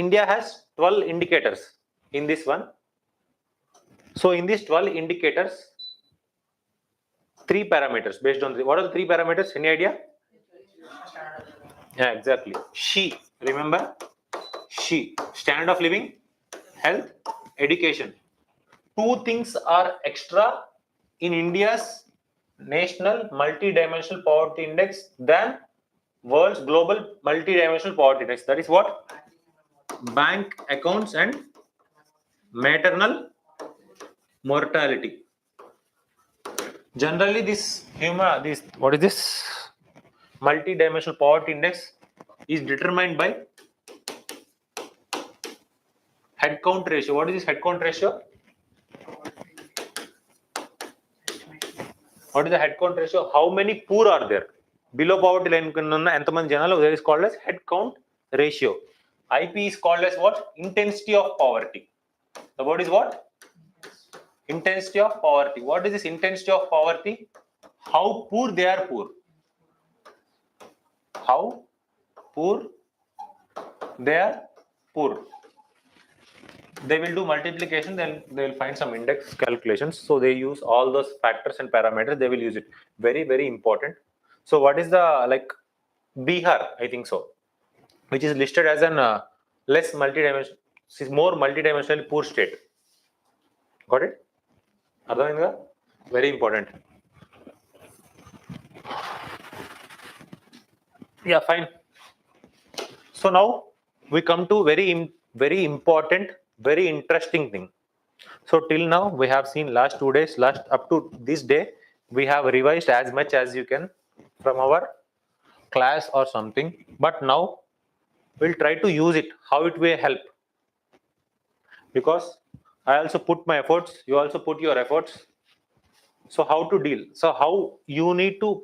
A: India has 12 indicators in this one. So in these 12 indicators, 3 parameters based on what are the 3 parameters? Any idea? Yeah, exactly. She, remember, she, standard of living, health, education. 2 things are extra in India's national multi-dimensional poverty index than world's global multi-dimensional poverty index. That is what? Bank accounts and maternal mortality. Generally, what is this multi-dimensional poverty index is determined by head count ratio. What is this head count ratio? What is the head count ratio? How many poor are there? Below poverty line entamandi janalu, that is called as head count ratio. IP is called as what? Intensity of poverty. The word is what? Intensity of poverty. What is this intensity of poverty? How poor they are poor. How poor they are poor. They will do multiplication, then they will find some index calculations. So they use all those factors and parameters. They will use it. Very, very important. So what is the Bihar? I think so, which is listed as an less multi-dimensional, more multi-dimensional poor state. Got it? Ardhamayinda? Very important. Yeah, fine. So now we come to very important, very interesting thing. So till now we have seen last 2 days, up to this day, we have revised as much as you can from our class or something. But now we'll try to use it, how it will help. Because I also put my efforts, you also put your efforts. So how to deal? So how you need to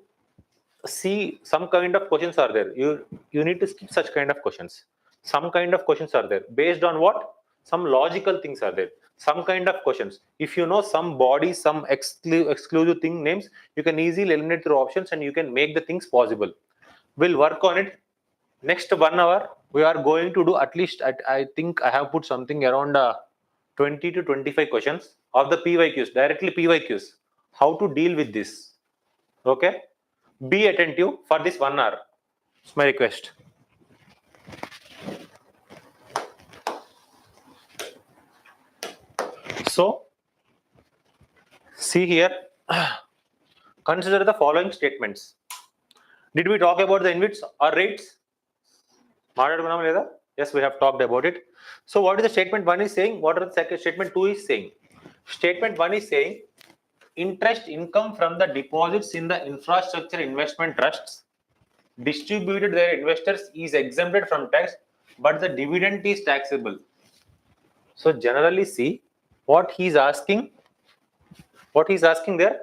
A: see some kind of questions are there. You need to skip such kind of questions. Some kind of questions are there. Based on what? Some logical things are there. Some kind of questions. If you know some body, some exclusive thing names, you can easily eliminate through options and you can make the things possible. We'll work on it. Next 1 hour, we are going to do at least, I think I have put something around 20 to 25 questions of the PYQs, directly PYQs. How to deal with this? Okay. Be attentive for this 1 hour. It's my request. So, see here, consider the following statements. Did we talk about the InvITs or REITs? Yes, we have talked about it. So, what is the statement 1 is saying? What are the second statement 2 is saying? Statement 1 is saying interest income from the deposits in the infrastructure investment trusts distributed to their investors is exempted from tax, but the dividend is taxable. So generally, see what he's asking. What he's asking there,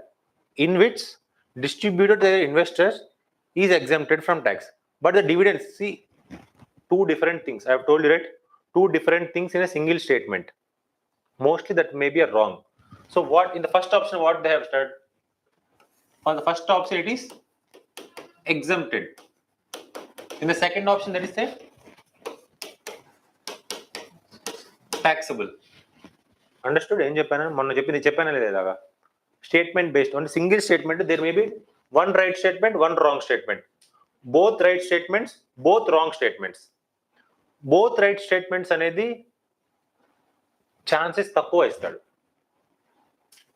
A: InvITs distributed to their investors is exempted from tax, but the dividends, see, two different things. I have told you, right? Two different things in a single statement. Mostly that may be a wrong. So what in the first option, what they have started? For the first option, it is exempted. In the second option, that is said taxable. Understood? ఏం చెప్పాను మొన్న చెప్పింది చెప్పానా లేదా? Statement based on single statement, there may be one right statement, one wrong statement. Both right statements, both wrong statements. Both right statements అనేది chances తక్కువ ఇస్తాడు.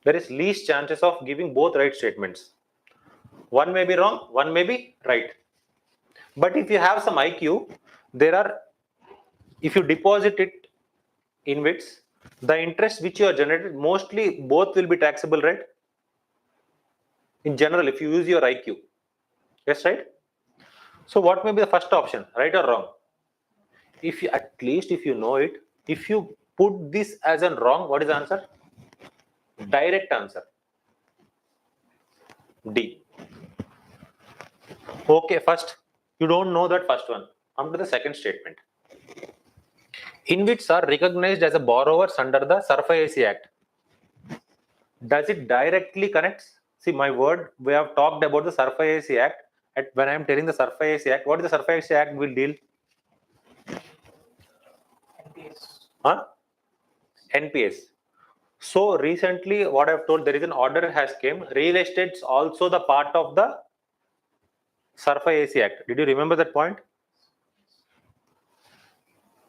A: There is least chances of giving both right statements. One may be wrong, one may be right. But if you have some IQ, there are, if you deposit it in InvITs, the interest which you are generated, mostly both will be taxable, right? In general, if you use your IQ. Yes, right? So what may be the first option, right or wrong? If you, at least if you know it, if you put this as a wrong, what is the answer? Direct answer. D. Okay, first, you don't know that first one. Come to the second statement. InvITs are recognized as a borrowers under the SURF-IAC Act. Does it directly connect? See, my word, we have talked about the SURF-IAC Act. When I am telling the SURF-IAC Act, what is the SURF-IAC Act will deal?
C: NPS.
A: Huh? NPS. So recently, what I have told, there is an order has came. Real estate's also the part of the SURF-IAC Act. Did you remember that point?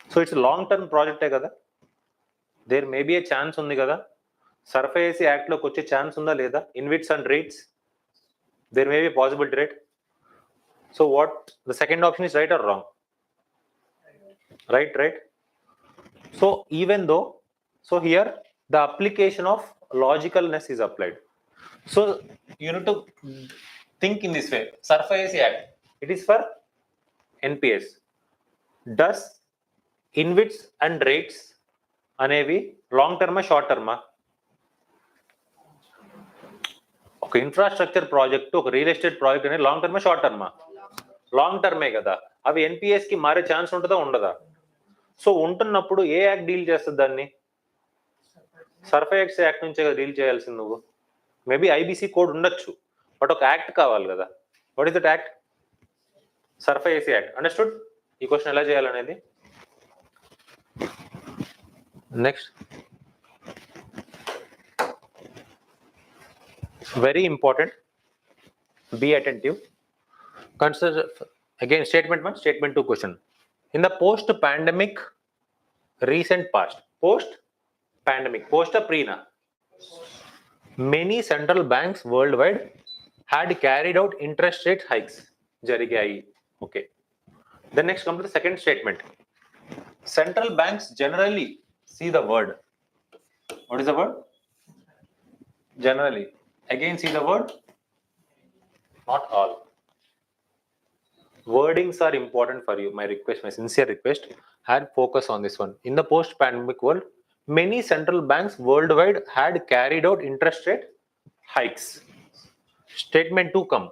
A: So it's a long-term project kada. There may be a chance undi kada. SURF-IAC Act lo koche chance unda leda. InvITs and REITs, there may be a possibility, right? So what, the second option is right or wrong? Right, right. So even though, so here the application of logicalness is applied. So you need to think in this way. SURF-IAC Act, it is for NPS. Does InvITs and REITs అనేవి long టర్మా short టర్మా? ఒక infrastructure project, ఒక real estate project అనేది long టర్మా short టర్మా? Long టర్మే కదా. అవి NPS కి మారే chance ఉంటుందా ఉండదా? సో ఉంటున్నప్పుడు ఏ యాక్ట్ డీల్ చేస్తుంది దాన్ని? SURF-IAC యాక్ట్ నుంచే కదా డీల్ చేయాల్సింది నువ్వు. మేబీ ఐబీసీ కోడ్ ఉండొచ్చు, బట్ ఒక యాక్ట్ కావాలి కదా. What is that act? SURF-IAC act. Understood? ఈ క్వశ్చన్ ఎలా చేయాలనేది next. Very important. Be attentive. Consider again statement 1, statement 2 question. In the post-pandemic recent past, post-pandemic, post pre-na, many central banks worldwide had carried out interest rate hikes. Jarigayi. Okay. Then next come to the second statement. Central banks generally, see the word. What is the word? Generally. Again, see the word. Not all. Wordings are important for you. My request, my sincere request, had focus on this one. In the post-pandemic world, many central banks worldwide had carried out interest rate hikes. Statement 2 come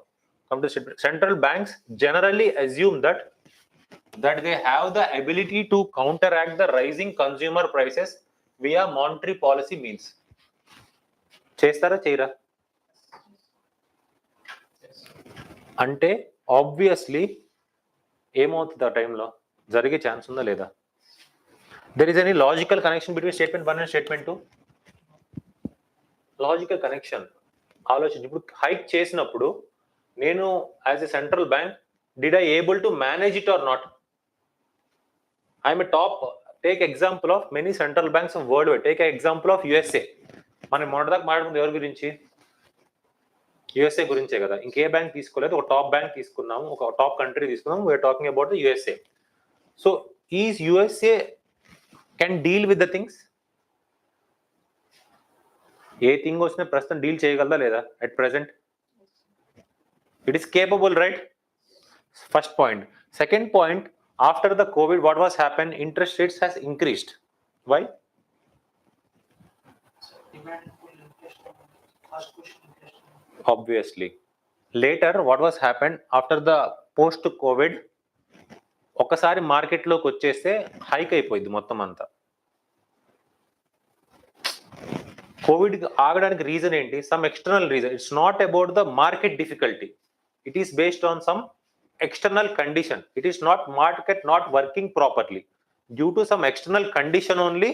A: to statement. Central banks generally assume that they have the ability to counteract the rising consumer prices via monetary policy means. చేస్తారా చేయరా? అంటే obviously ఏమవుతుంది ఆ టైంలో? జరిగే chance ఉందా లేదా? There is any logical connection between statement 1 and statement 2? Logical connection ఆలోచించి, ఇప్పుడు హైక్ చేసినప్పుడు నేను as a central bank, did I able to manage it or not? I am a top, take example of many central banks of worldwide. Take an example of USA. మనం మొదటిదాకా మాట్లాడుకుంది ఎవరి గురించి? USA గురించే కదా. ఇంకే bank తీసుకోలేదు, ఒక top bank తీసుకున్నాము, ఒక టాప్ కంట్రీ తీసుకున్నాము. We're talking about the USA. So is USA can deal with the things? ఏ థింగ్ వచ్చినా ప్రస్తుతం డీల్ చేయగలదా లేదా? At present it is capable, right? First point. Second point, after the COVID, what was happened? Interest rates has increased. Why?
C: Demand pull inflation. First question inflation.
A: Obviously. Later, what was happened after the post COVID? ఒకసారి మార్కెట్లోకి వచ్చేస్తే hike అయిపోయింది మొత్తం అంతా. Covid ఆగడానికి reason ఏంటి? Some external reason. It's not about the market difficulty. It is based on some external condition. It is not market not working properly. Due to some external condition only,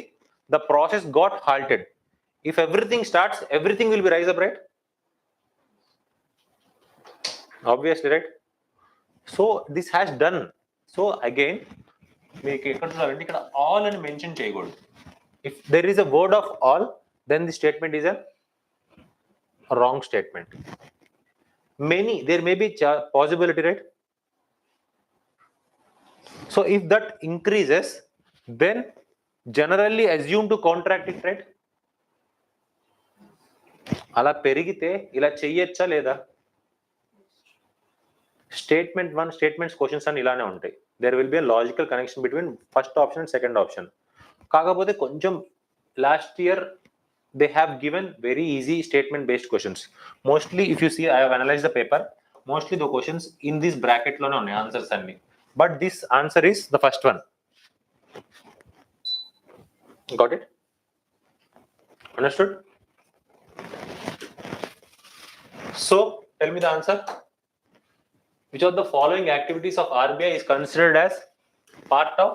A: the process got halted. If everything starts, everything will be rise up, right? Obviously, right? So this has done. So again, ఇక్కడ all అని mention చేయకూడదు. If there is a word of all, then the statement is a wrong statement. Many, there may be possibility, right? So if that increases, then generally assume to contract it, right? అలా పెరిగితే ఇలా చెయ్యొచ్చా లేదా? Statement 1, statements questions అని ఇలానే ఉంటాయి. There will be a logical connection between first option and second option. కాకపోతే కొంచెం last year they have given very easy statement based questions. Mostly if you see, I have analyzed the paper, mostly the questions in this bracket lone unnai answers anni, but this answer is the first one. Got it? Understood? So tell me the answer. Which of the following activities of RBI is considered as part of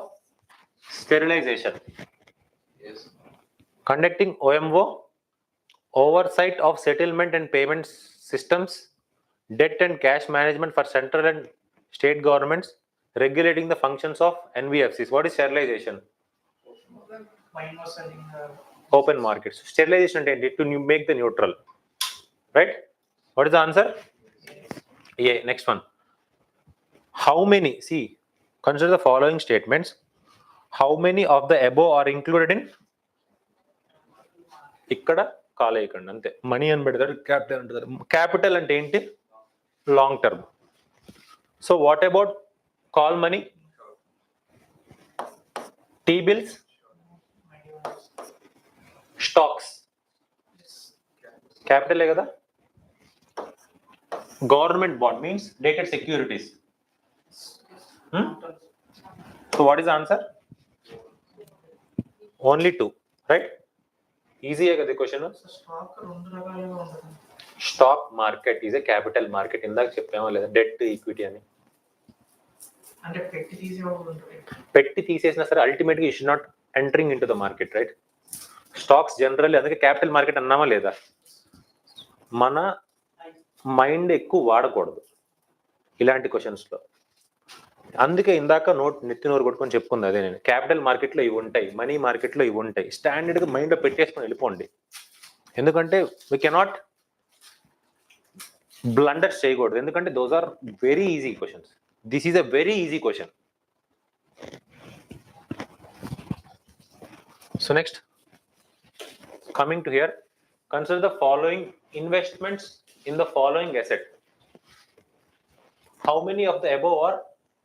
A: sterilization?
B: Yes.
A: Conducting OMO, oversight of settlement and payment systems, debt and cash management for central and state governments, regulating the functions of NBFCs. What is sterilization?
C: Mine was selling
A: Open markets. Sterilization intended to make the neutral, right? What is the answer? Yeah. Next one. How many? See, consider the following statements. How many of the above are included in? ఇక్కడ కాలేయకండి అంతే. Money అని పెడతారు, capital అంటారు. Capital అంటే ఏంటి? Long term. So what about call money, T bills, stocks? క్యాపిటలే కదా. Government bond means dated securities. So what is answer? Only 2, right? ఈజీయే కదా క్వశ్చన్.
C: స్టాక్ రెండు రకాలుగా ఉంటుంది.
A: Stock market is a capital market. ఇందాక చెప్పామో లేదా, డెట్ ఈక్విటీ అని.
C: అంటే పెట్టి తీసేవాళ్ళు ఉంటుంది.
A: పెట్టి తీసేసినా సరే అల్టిమేట్ గా you should not entering in to the market, right? Stocks generally అందుకే క్యాపిటల్ మార్కెట్ అన్నామా లేదా? మన మైండ్ ఎక్కువ వాడకూడదు ఇలాంటి క్వశ్చన్స్ లో. అందుకే ఇందాక నెత్తి నోరు కొట్టుకొని చెప్పుకుంది అదే నేను. క్యాపిటల్ మార్కెట్లో ఇవి ఉంటాయి, మనీ మార్కెట్లో ఇవి ఉంటాయి. స్టాండర్డ్గా మైండ్లో పెట్టేసుకొని వెళ్ళిపోండి. ఎందుకంటే వీ కెనాట్ బ్లండర్స్ చేయకూడదు. ఎందుకంటే those are very easy questions. This is a very easy question. So next, coming to here, consider the following investments in the following asset. How many of the above are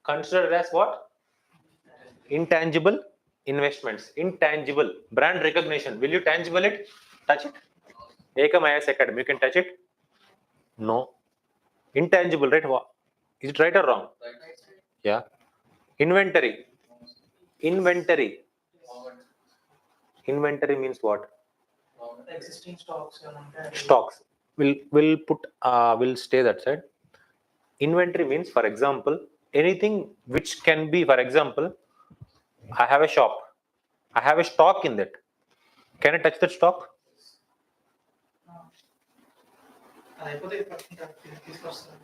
A: considered as what? Intangible investments. Intangible. Brand recognition. Will you tangible it? Touch it? Ekam ASHOKNAGAR. You can touch it? No. Intangible, right? Is it right or wrong?
B: Right.
A: Yeah. Inventory. Inventory. Inventory means what?
C: Existing stocks ఏమంటే
A: Stocks. We'll stay that side. Inventory means, for example, anything which can be, for example, I have a shop, I have a stock in that. Can I touch that stock?
C: అది అయిపోతే తీసుకొస్తాను.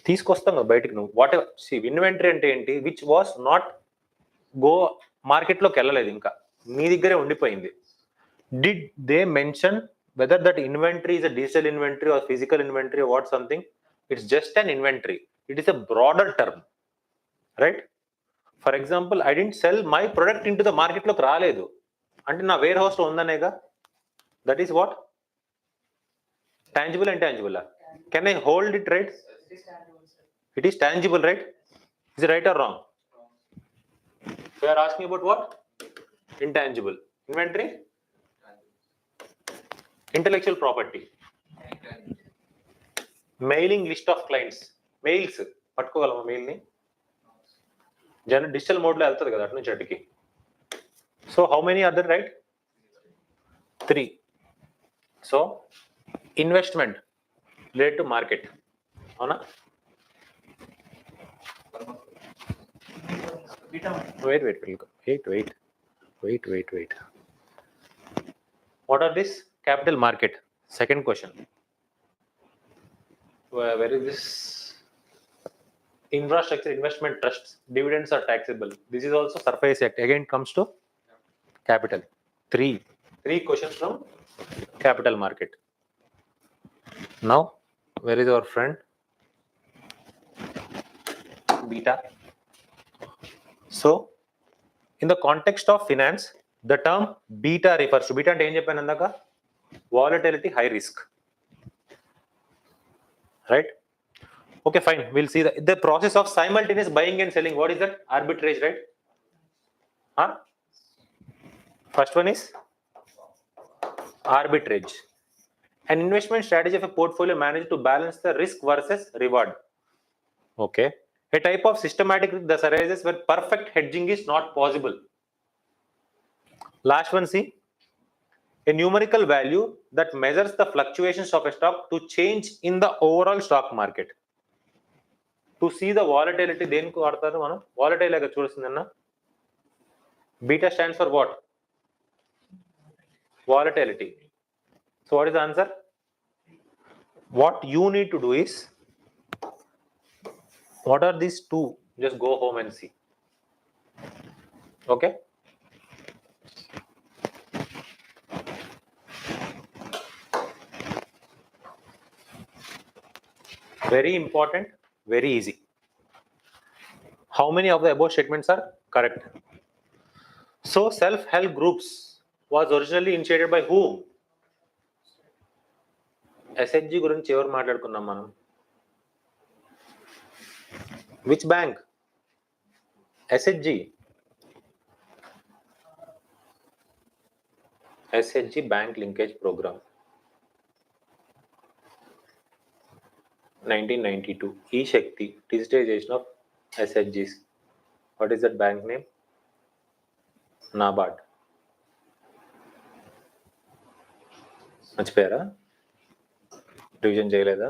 A: తీసుకొస్తాం కదా బయటికి. నువ్వు what ever C inventory అంటే ఏంటి, which was not go మార్కెట్లోకి వెళ్ళలేదు, ఇంకా మీ దగ్గరే ఉండిపోయింది. Did they mention whether that inventory is a digital inventory or physical inventory or what something? It's just an inventory. It is a broader term, right? For example, I didn't sell my product into the market లోకి రాలేదు అంటే నా warehouse లో ఉందనేగా. That is what tangible and tangible. Can I hold it, right? It is tangible, right? Is it right or wrong? We are asking about what? Intangible. Inventory? Intellectual property. Mailing list of clients. Mails. పట్టుకోగలమా mail ని? Digital mode లో వెళ్తుంది కదా అటు నుంచి అటుకి. So how many other, right? 3. So investment related to market, అవునా? Wait. What are this? Capital market. Second question. Where is this? Infrastructure investment trusts. Dividends are taxable. This is also Surface Act. Again comes to capital. Three questions from capital market. Now, where is our friend? Beta. So, in the context of finance, the term beta refers to, beta అంటే ఏం చెప్పాను అందాక? Volatility, high risk. Right? Okay, fine. We'll see the process of simultaneous buying and selling. What is that? Arbitrage, right? Huh? First one is arbitrage. An investment strategy of a portfolio manager to balance the risk versus reward. Okay. A type of systematic risk that arises where perfect hedging is not possible. Last one, see. A numerical value that measures the fluctuations of a stock to change in the overall stock market. To see the volatility, దేనికి వాడతారు మనం? Volatile లాగా చూడాల్సిందన్న. Beta stands for what? Volatility. So what is the answer? What you need to do is, what are these two? Just go home and see. Okay? Very important, very easy. How many of the above statements are correct? So self-help groups was originally initiated by whom? SHG గురించి ఎవరు మాట్లాడుకున్నాం మనం? Which bank? SHG. SHG Bank Linkage Program. 1992. E-Shakti, digitization of SHGs. What is that bank name? NABARD. మర్చిపోయారా? Revision చేయలేదా?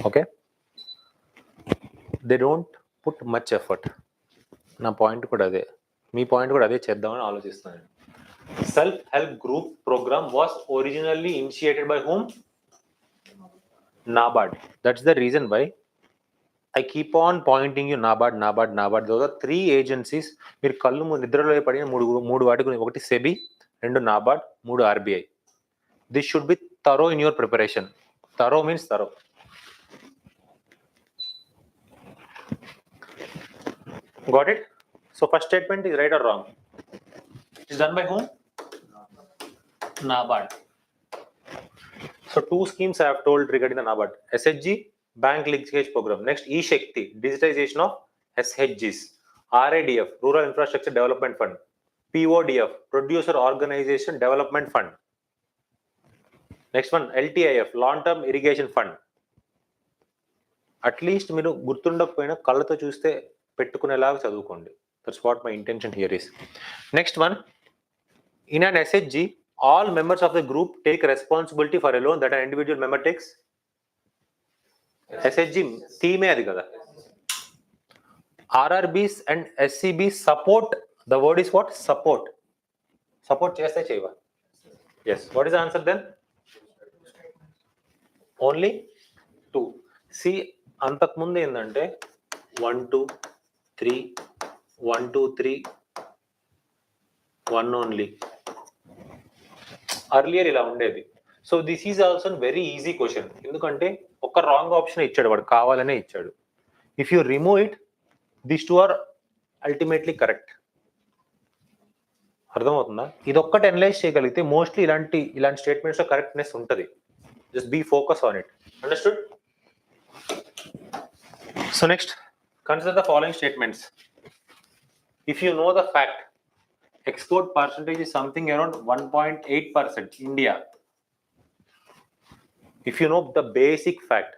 A: Okay. They don't put much effort. నా point కూడా అదే, మీ పాయింట్ కూడా అదే చేద్దామని ఆలోచిస్తున్నాను. Self help group program was originally initiated by whom? NABARD. That's the reason why I keep on pointing you NABARD. Those are 3 agencies. మీరు కళ్ళు నిద్రలో పడిన మూడు వాటి గురించి, ఒకటి SEBI, 2 NABARD, 3 RBI. This should be thorough in your preparation. Thorough means thorough. Got it? So first statement is right or wrong? It's done by whom? NABARD. So 2 schemes I have told regarding the NABARD. SHG Bank Linkage Program. Next, E-Shakti, digitization of SHGs. RADF, Rural Infrastructure Development Fund. PODF, Producer Organization Development Fund. Next one, LTIF, Long Term Irrigation Fund. At least మీరు గుర్తుండకపోయినా కళ్ళతో చూస్తే పెట్టుకునేలాగా చదువుకోండి. That's what my intention here is. Next one, in an SHG, all members of the group take responsibility for a loan that an individual member takes. SHG theme adi kada. RRBs and SCBs support The word is what? Support. Support చేస్తే చేయవా? Yes. What is the answer then? Only 2. See, అంతకుముందు ఏంటంటే 1 2 3 1 2 3 1 only. Earlier ఇలా ఉండేది. So this is also very easy question. ఎందుకంటే ఒక wrong option ఇచ్చాడు, వాడు కావాలనే ఇచ్చాడు. If you remove it, this two are ultimately correct. అర్థమవుతుందా? ఇది ఒక్కటి అనలైజ్ చేయగలిగితే మోస్ట్లీ ఇలాంటి స్టేట్మెంట్స్ లో కరెక్ట్నెస్ ఉంటుంది. Just be focus on it. Understood? So next, consider the following statements. If you know the fact, export percentage is something around 1.8% India. If you know the basic fact,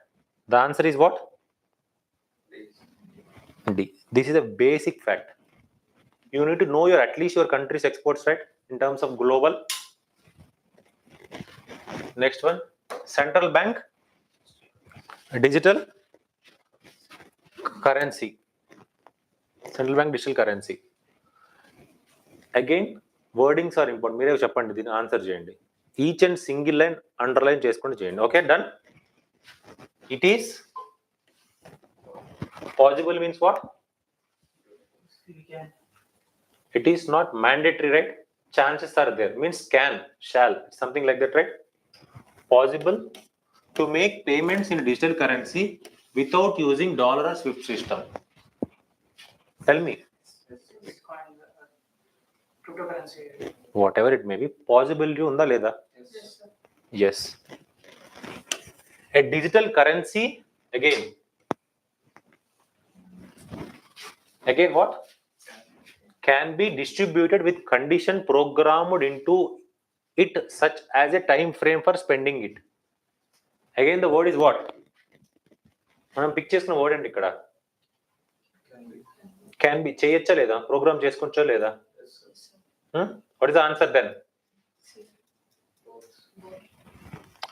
A: the answer is what? D. This is a basic fact. You need to know your at least your country's exports, right, in terms of global. Next one, central bank digital currency. Central bank digital currency. Again wordings are important. మీరే చెప్పండి, దీన్ని answer చేయండి. Each and single line underline చేసుకొని చేయండి. Okay, done. It is possible means what? It is not mandatory, right? Chances are there means can, shall, something like that, right? Possible to make payments in digital currency without using dollar or swift system. Tell me.
C: Cryptocurrency.
A: Whatever it may be, possibility unda leda? Yes. A digital currency, again what? Can be distributed with condition programmed into it such as a time frame for spending it. Again the word is what? మనం pick చేసిన word ఏంటి ఇక్కడ? Can be. చేయొచ్చా లేదా? Programme చేసుకోవచ్చా లేదా? What is the answer then?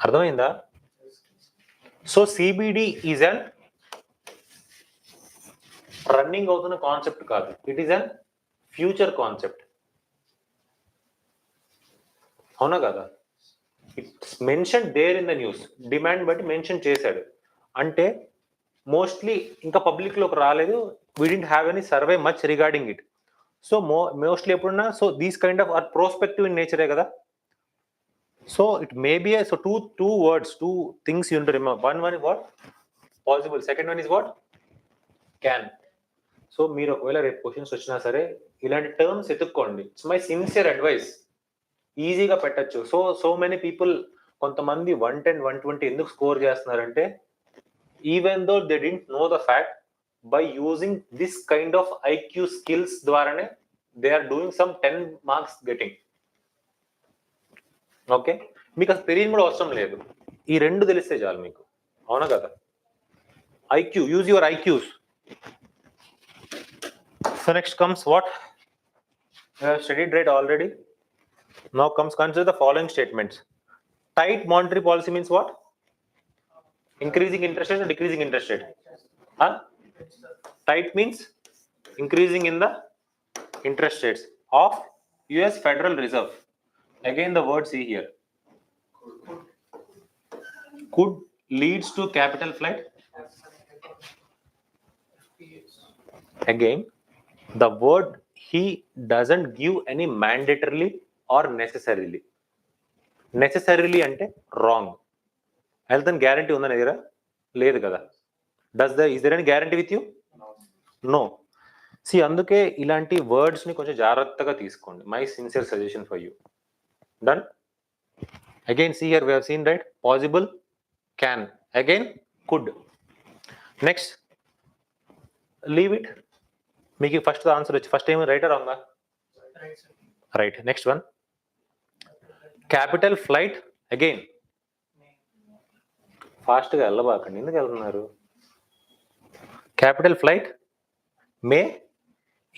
A: అర్థమైందా? So CBD is an running అవుతున్న కాన్సెప్ట్ కాదు, it is an future concept. అవునా కదా? It's mention there in the news. Demand బట్టి మెన్షన్ చేశాడు అంటే మోస్ట్లీ ఇంకా పబ్లిక్ లోకి రాలేదు. We didn't have any survey much regarding it. So mostly ఎప్పుడున్నా so these kind of are prospective in నేచరే కదా. So it may be so two words, two things you remember. One is what? Possible. Second one is what? Can. So మీరు ఒకవేళ రేపు questions వచ్చినా సరే ఇలాంటి terms ఎత్తుక్కోండి. It's my sincere advice. ఈజీగా పెట్టచ్చు. సో మెనీ పీపుల్, కొంతమంది 110 120 ఎందుకు స్కోర్ చేస్తున్నారంటే even though they didn't know the fact, by using this kind of IQ skills dwarane they are doing some 10 marks getting. Okay, మీకు అసలు తెలియని కూడా అవసరం లేదు, ఈ రెండు తెలిస్తే చాలు మీకు. అవునా కదా? IQ, use your IQs. So next comes what? We have studied right already. Now comes consider the following statements. Tight monetary policy means what? Increasing interest rate or decreasing interest rate? Huh? Tight means increasing in the interest rates of US Federal Reserve. Again the word see here. Could leads to capital flight. Again the word he doesn't give any mandatorily or necessarily. Necessarily ante wrong. Health and guarantee unda negara లేదు కదా. is there any guarantee with you? No. See, అందుకే ఇలాంటి words ని కొంచెం జాగ్రత్తగా తీసుకోండి. My sincere suggestion for you. Done. Again see here we have seen, right? Possible, can, again could. Next, leave it. మీకు first answer వచ్చి first ఏమో right రాంగా? Right. Next one, capital flight. Again ఫాస్ట్గా వెళ్ళబాకండి, ఎందుకు వెళ్తున్నారు? Capital flight may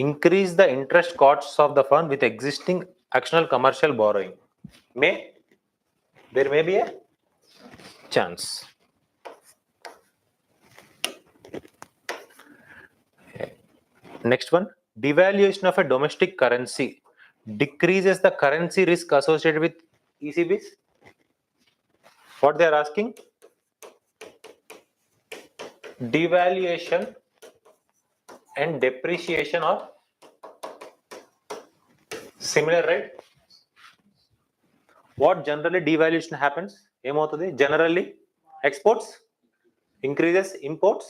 A: increase the interest costs of the fund with existing external commercial borrowing. There may be a chance. Next one, devaluation of a domestic currency decreases the currency risk associated with ECBs? What they are asking? Devaluation and depreciation are similar, right? What generally devaluation happens? ఏమవుతుంది generally? Exports increases, imports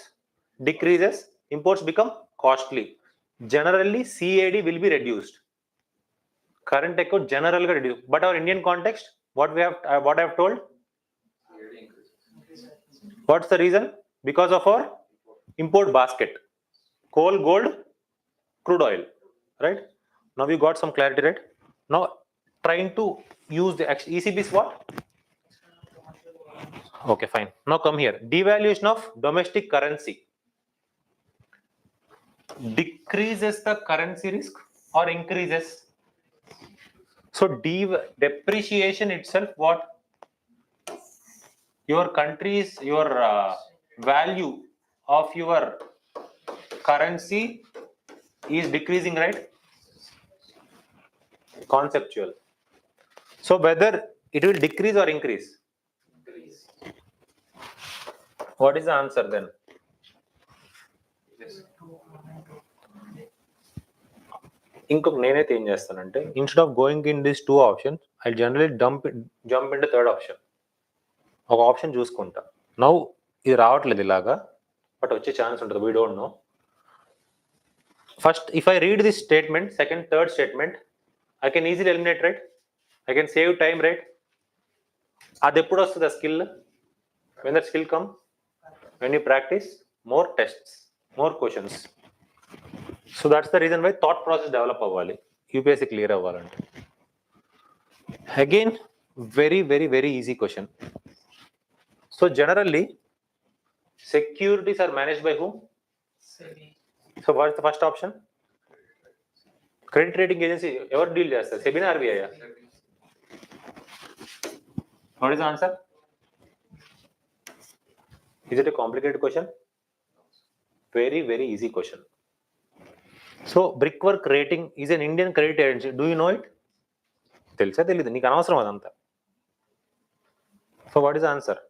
A: decreases, imports become costly. Generally CAD will be reduced. Current account general గా reduced. But our Indian context, what I have told? What's the reason? Because of our import basket. Coal, gold, crude oil, right? Now we got some clarity, right? Now trying to use the ECB is what? Okay, fine. Now come here. Devaluation of domestic currency decreases the currency risk or increases? So depreciation itself, what? Your country's, your value of your currency is decreasing, right? Conceptual. So whether it will decrease or increase? What is the answer then? ఇంకొక నేనైతే ఏం చేస్తానంటే instead of going in this two options I generally jump in to third option. ఒక option చూసుకుంటా. Now ఇది రావట్లేదు ఇలాగా, but వచ్చే ఛాన్స్ ఉంటుంది. We don't know. First if I read this statement, second third statement, I can easily eliminate, right? I can save time, right? అది ఎప్పుడు వస్తుంది ఆ skill? When that skill come? When you practice more tests, more questions. So that's the reason why thought process develop అవ్వాలి UPSC clear అవ్వాలంటే. Again very very very easy question. So generally securities are managed by whom? So what is the first option? Credit rating agency ఎవరు deal చేస్తారు? సెబీనా, RBI? What is the answer? Is it a complicated question? Very very easy question. So Brickwork rating is an Indian credit agency. Do you know it? తెలుసా తెలీదు? నీకు అనవసరం అదంతా. So what is the answer?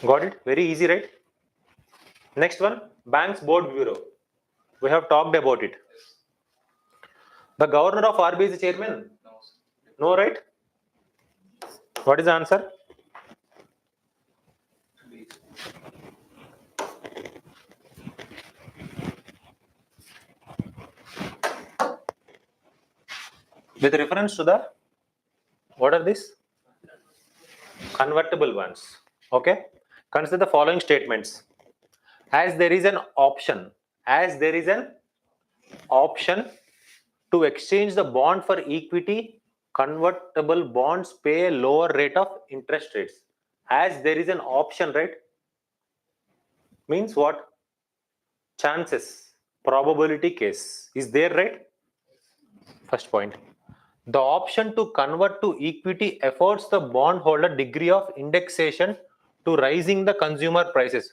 A: Got it? Very easy, right? Next one, Banks Board Bureau. We have talked about it. The governor of RBI is the chairman? No, right? What is the answer? With reference to the, what are these? Convertible ones. Okay. Consider the following statements. As there is an option to exchange the bond for equity, convertible bonds pay a lower rate of interest rates. As there is an option, right? Means what? Chances, probability case is there, right? First point. The option to convert to equity affords the bondholder degree of indexation to rising the consumer prices.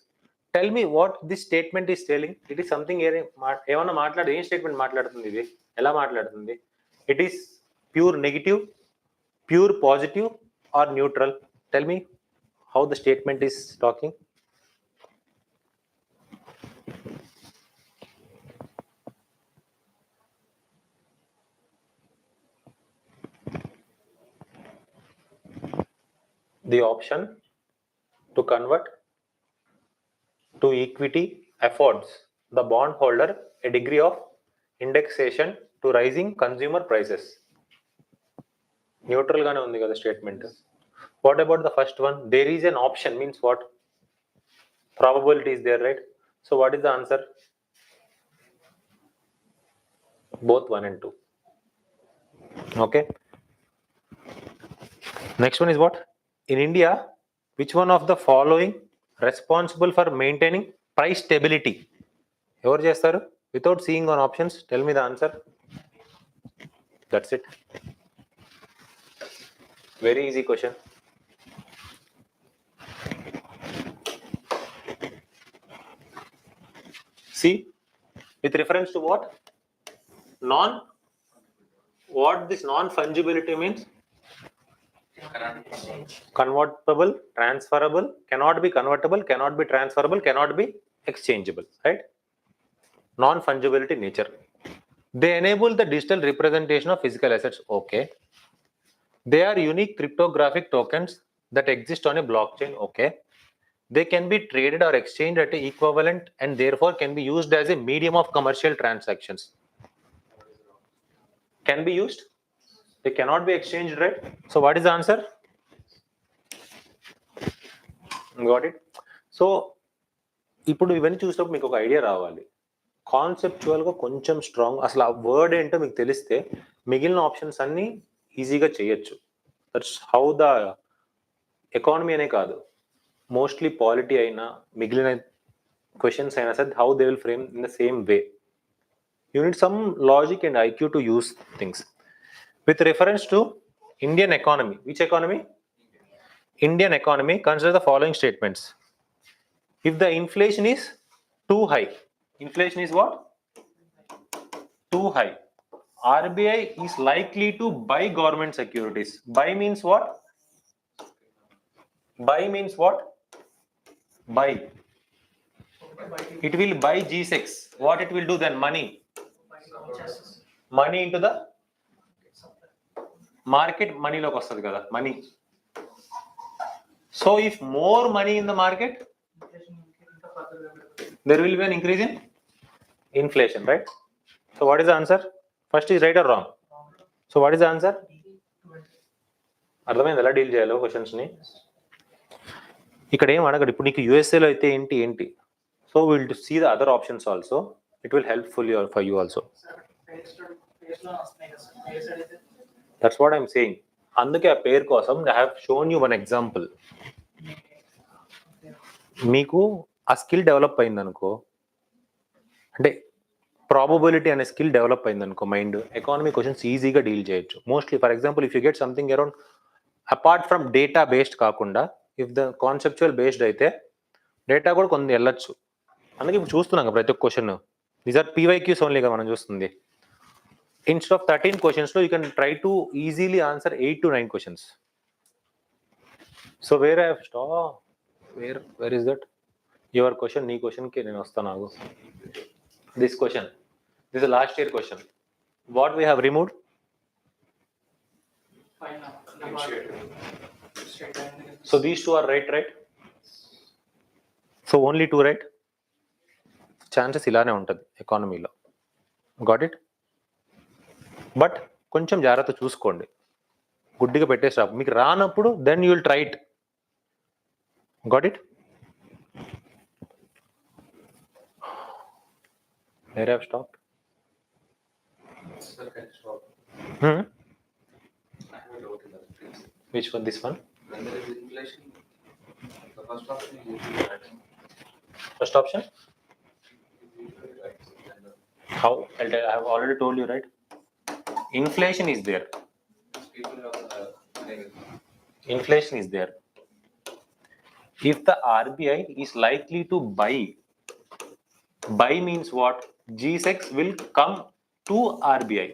A: Tell me what this statement is telling. It is something ఏమన్నా మాట్లాడు. ఏం statement మాట్లాడుతుంది ఇది? ఎలా మాట్లాడుతుంది? It is pure negative, pure positive or neutral? Tell me how the statement is talking. The option to convert to equity affords the bondholder a degree of indexation to rising consumer prices. Neutral gaane undi kada statement. What about the first one? There is an option means what? Probability is there, right? So what is the answer? Both 1 and 2. Okay. Next one is what? In India, which one of the following responsible for maintaining price stability? Evaru chestaru? Without seeing on options, tell me the answer. That's it. Very easy question. See, With reference to what? What this non-fungibility means? Convertible, transferable, cannot be convertible, cannot be transferable, cannot be exchangeable, right? Non-fungibility nature. They enable the digital representation of physical assets. Okay. They are unique cryptographic tokens that exist on a blockchain. Okay. They can be traded or exchanged at an equivalent and therefore can be used as a medium of commercial transactions. Can be used? They cannot be exchanged, right? So what is the answer? Got it? So ఇప్పుడు ఇవన్నీ చూసినప్పుడు మీకు ఒక idea రావాలి. కాన్సెప్చువల్గా కొంచెం strong, అసలు ఆ word ఏంటో మీకు తెలిస్తే మిగిలిన ఆప్షన్స్ అన్నీ ఈజీగా చేయొచ్చు. దట్స్ హౌ ద ఎకానమీ అనే కాదు, మోస్ట్లీ పాలిటీ అయినా మిగిలిన క్వశ్చన్స్ అయినా సరే, how they will frame in the same way. You need some logic and IQ to use things. With reference to Indian economy, which economy? Indian economy, consider the following statements. If the inflation is too high, inflation is what? Too high. RBI is likely to buy government securities. Buy means what? Buy means what? Buy. It will buy G6. What it will do then? Money. Money into the market. Money loki vastadi kada, money. So if more money in the market, there will be an increase in inflation, right? So what is the answer? First is right or wrong? So what is the answer? అర్థమైంది ఎలా deal చేయాలో questions ని. ఇక్కడ ఏం అడగడు. ఇప్పుడు నీకు యూఎస్ఏలో అయితే ఏంటి ఏంటి. So will see the other options also. It will helpful for you also. That's what I'm saying. అందుకే ఆ పేరు కోసం I have shown you one example. మీకు ఆ స్కిల్ డెవలప్ అయింది అనుకో, అంటే ప్రాబబిలిటీ అనే స్కిల్ డెవలప్ అయింది అనుకో, మైండ్ ఎకానమీ క్వశ్చన్స్ ఈజీగా డీల్ చేయొచ్చు. Mostly for example if you get something around apart from data based కాకుండా, ఇఫ్ ద కాన్సెప్చువల్ బేస్డ్ అయితే డేటా కూడా కొన్ని వెళ్ళొచ్చు. అందుకే ఇప్పుడు చూస్తున్నాం ప్రతి ఒక్క క్వశ్చన్ దీస్ ఆర్ పీవైక్యూస్ ఓన్లీగా మనం చూస్తుంది. ఇన్స్టెడ్ ఆఫ్ 13 క్వశ్చన్స్లో you can try to easily answer 8 to 9 క్వశ్చన్స్. So where I have stop. Where is that? Your question, nee question ke nenu vastanu agu. This question, this is a last year question. What we have removed? So these two are right? So only two right? Chances ilane untadi economy lo. Got it? But కొంచెం జాగ్రత్త చూసుకోండి. గుడ్డిగా పెట్టేసి మీకు రానప్పుడు then you will try it. Got it? Where I have stopped?
B: Sir, can I stop?
A: I
B: have a doubt in that, please.
A: Which one? This one?
B: When there is inflation, the first option is usually right.
A: First option?
B: Usually right. And
A: How? I have already told you, right? Inflation is there.
B: people have
A: Inflation is there. If the RBI is likely to buy means what? G6 will come to RBI.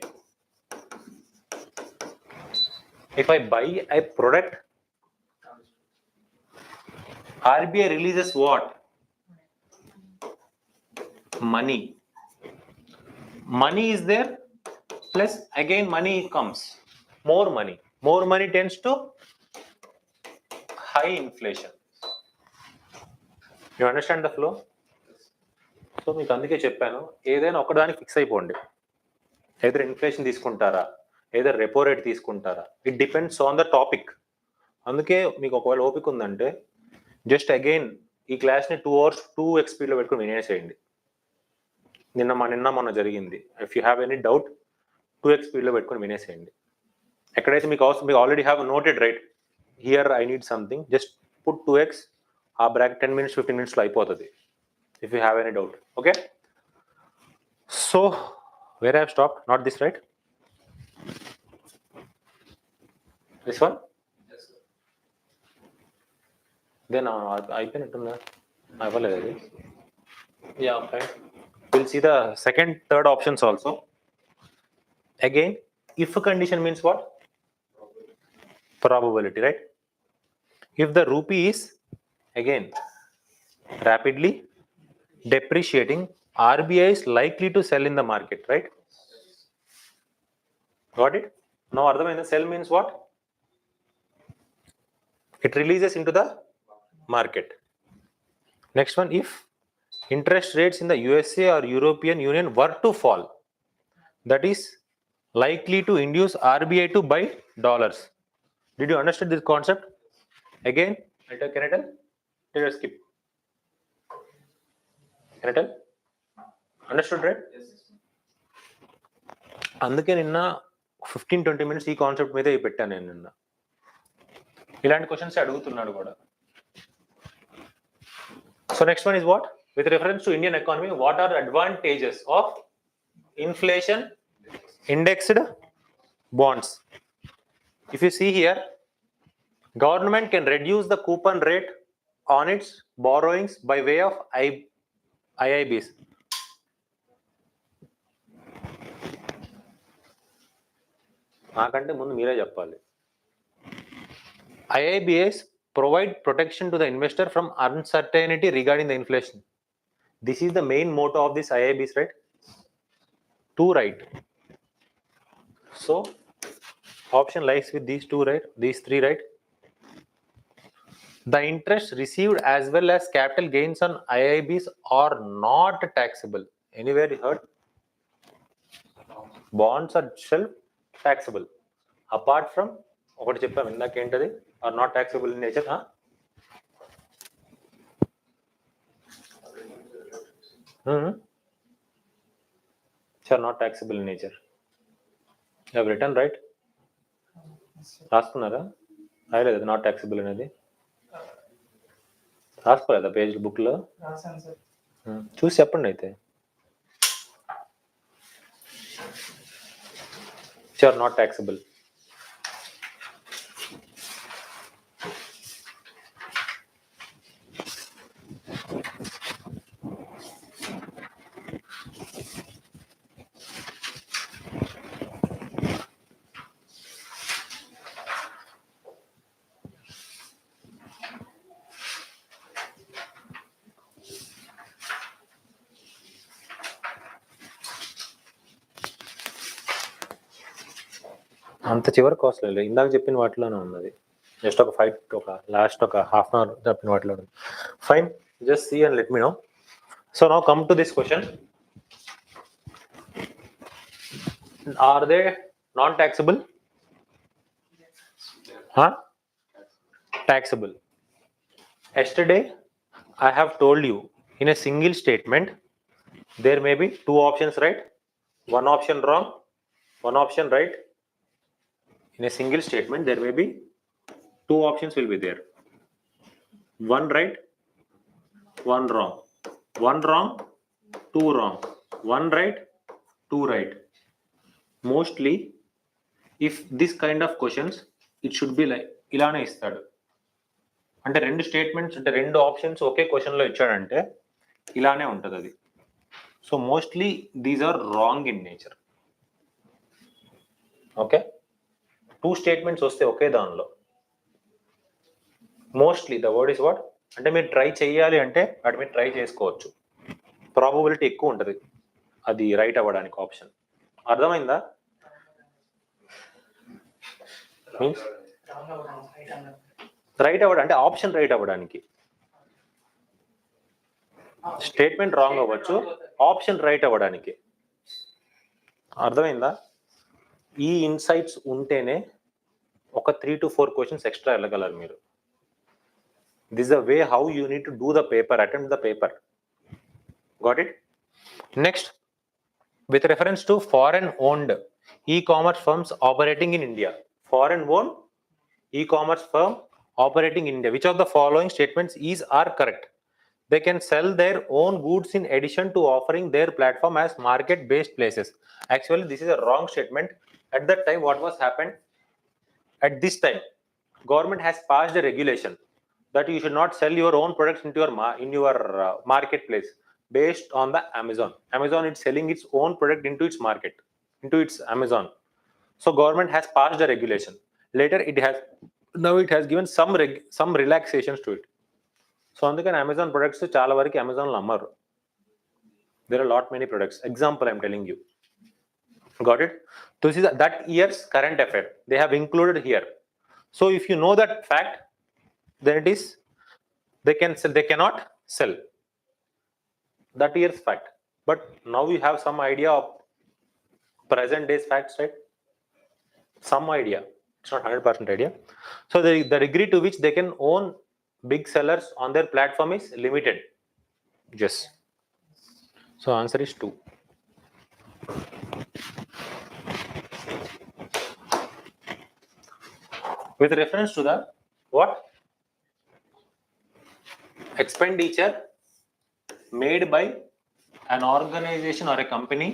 A: If I buy a product, RBI releases what? Money. Money is there, plus again money comes. More money. More money tends to high inflation. You understand the flow? So మీకు అందుకే చెప్పాను, ఏదైనా ఒకదానికి fix అయిపోండి. ఏదైనా inflation తీసుకుంటారా, ఏదైనా repo rate తీసుకుంటారా, it depends on the topic. అందుకే మీకు ఒకవేళ ఓపిక ఉందంటే జస్ట్ అగైన్ ఈ క్లాస్ని 2 hours 2x స్పీడ్లో పెట్టుకుని వినేసేయండి. నిన్న మొన్న జరిగింది. If you have any doubt 2x స్పీడ్లో పెట్టుకుని వినేసేయండి. ఎక్కడైతే మీకు అవసరం, మీకు already have noted right here I need something, just put 2x, ఆ బ్రాక్ 10 minutes 15 minutes అయిపోతుంది. If you have any doubt, okay? So where I have stopped? Not this, right? This one?
B: yes, sir.
A: Then I can attend that. I will. Yeah, fine. We'll see the second, third options also. Again, if condition means what? Probability, right? If the rupee is again rapidly depreciating, RBI is likely to sell in the market, right? Got it? Now, otherwise, sell means what? It releases into the market. Next one, if interest rates in the USA or European Union were to fall, that is likely to induce RBI to buy dollars. Did you understand this concept? Again, can I tell? Did I skip? Can I tell? Understood, right? అందుకే నిన్న 15-20 minutes ఈ concept మీద పెట్టాను నేను నిన్న. ఇలాంటి questions అడుగుతున్నాడు కూడా. So next one is what? With reference to Indian economy, what are the advantages of inflation indexed bonds? If you see here, government can reduce the coupon rate on its borrowings by way of IIBs. నాకంటే ముందు మీరే చెప్పాలి. IIBs provide protection to the investor from uncertainty regarding the inflation. This is the main motto of this IIBs, right? Two, right? So option lies with these two, right? These three, right? The interest received as well as capital gains on IIBs are not taxable. Anywhere you heard? Bonds are self taxable. Apart from ఒకటి చెప్పాం ఇందాక ఏంటది are not taxable in nature. Are not taxable in nature. You have written, right? రాసుకున్నారా? రాయలేదు not taxable అనేది. రాసుకోలేదా page book లో? చూసి చెప్పండి అయితే. Are not taxable. అంత చివరి కాస్ట్ లేదు, ఇందాక చెప్పిన వాటిలోనే ఉన్నది. జస్ట్ ఒక లాస్ట్ ఒక హాఫ్ అన్ అవర్ చెప్పిన వాటిలో ఉంది. Fine, just see and let me know. So now come to this question. Are they non-taxable? Taxable. Yesterday, I have told you in a single statement, there may be two options right, one option wrong, one option right. In a single statement, there may be two options will be there. One right, one wrong. One wrong, two wrong. One right, two right. Mostly, if this kind of questions, it should be like ఇలానే ఇస్తాడు. అంటే రెండు statements అంటే రెండు options ఒకే క్వశ్చన్లో ఇచ్చాడంటే ఇలానే ఉంటుంది అది. So mostly these are wrong in nature. Okay, two statements వస్తే ఒకే దానిలో mostly the word is what అంటే మీరు ట్రై చేయాలి అంటే వాటి మీరు ట్రై చేసుకోవచ్చు. ప్రాబబిలిటీ ఎక్కువ ఉంటుంది అది రైట్ అవ్వడానికి ఆప్షన్. అర్థమైందా? మీన్స్ రైట్ అవ్వడం అంటే ఆప్షన్ రైట్ అవ్వడానికి స్టేట్మెంట్ రాంగ్ అవ్వచ్చు, ఆప్షన్ రైట్ అవ్వడానికి. అర్థమైందా? ఈ ఇన్సైట్స్ ఉంటేనే ఒక 3 to 4 క్వశ్చన్స్ ఎక్స్ట్రా వెళ్ళగలరు మీరు. This the way how you need to do the paper, attempt the paper. Got it? Next, with reference to foreign owned e-commerce firms operating in India. Foreign owned e-commerce firm operating in India, which of the following statements is are correct? They can sell their own goods in addition to offering their platform as market based places. Actually, this is a wrong statement. At that time, what was happened? At this time, government has passed a regulation that you should not sell your own products into your marketplace. based on the Amazon. Amazon is selling its own product into its market, into its Amazon. So government has passed a regulation. Later it has given some relaxations to it. So అందుకని Amazon products చాలా వరకు Amazon లో అమ్మరు. There are a lot many products. Example I'm telling you. Got it? So this is that year's current affair. They have included here. So if you know that fact, then it is they can sell, they cannot sell. That year's fact. But now you have some idea of present day's facts, right? Some idea. It's not 100% idea. So the degree to which they can own big sellers on their platform is limited. Yes. So answer is 2. With reference to the what? Expenditure made by an organization or a company,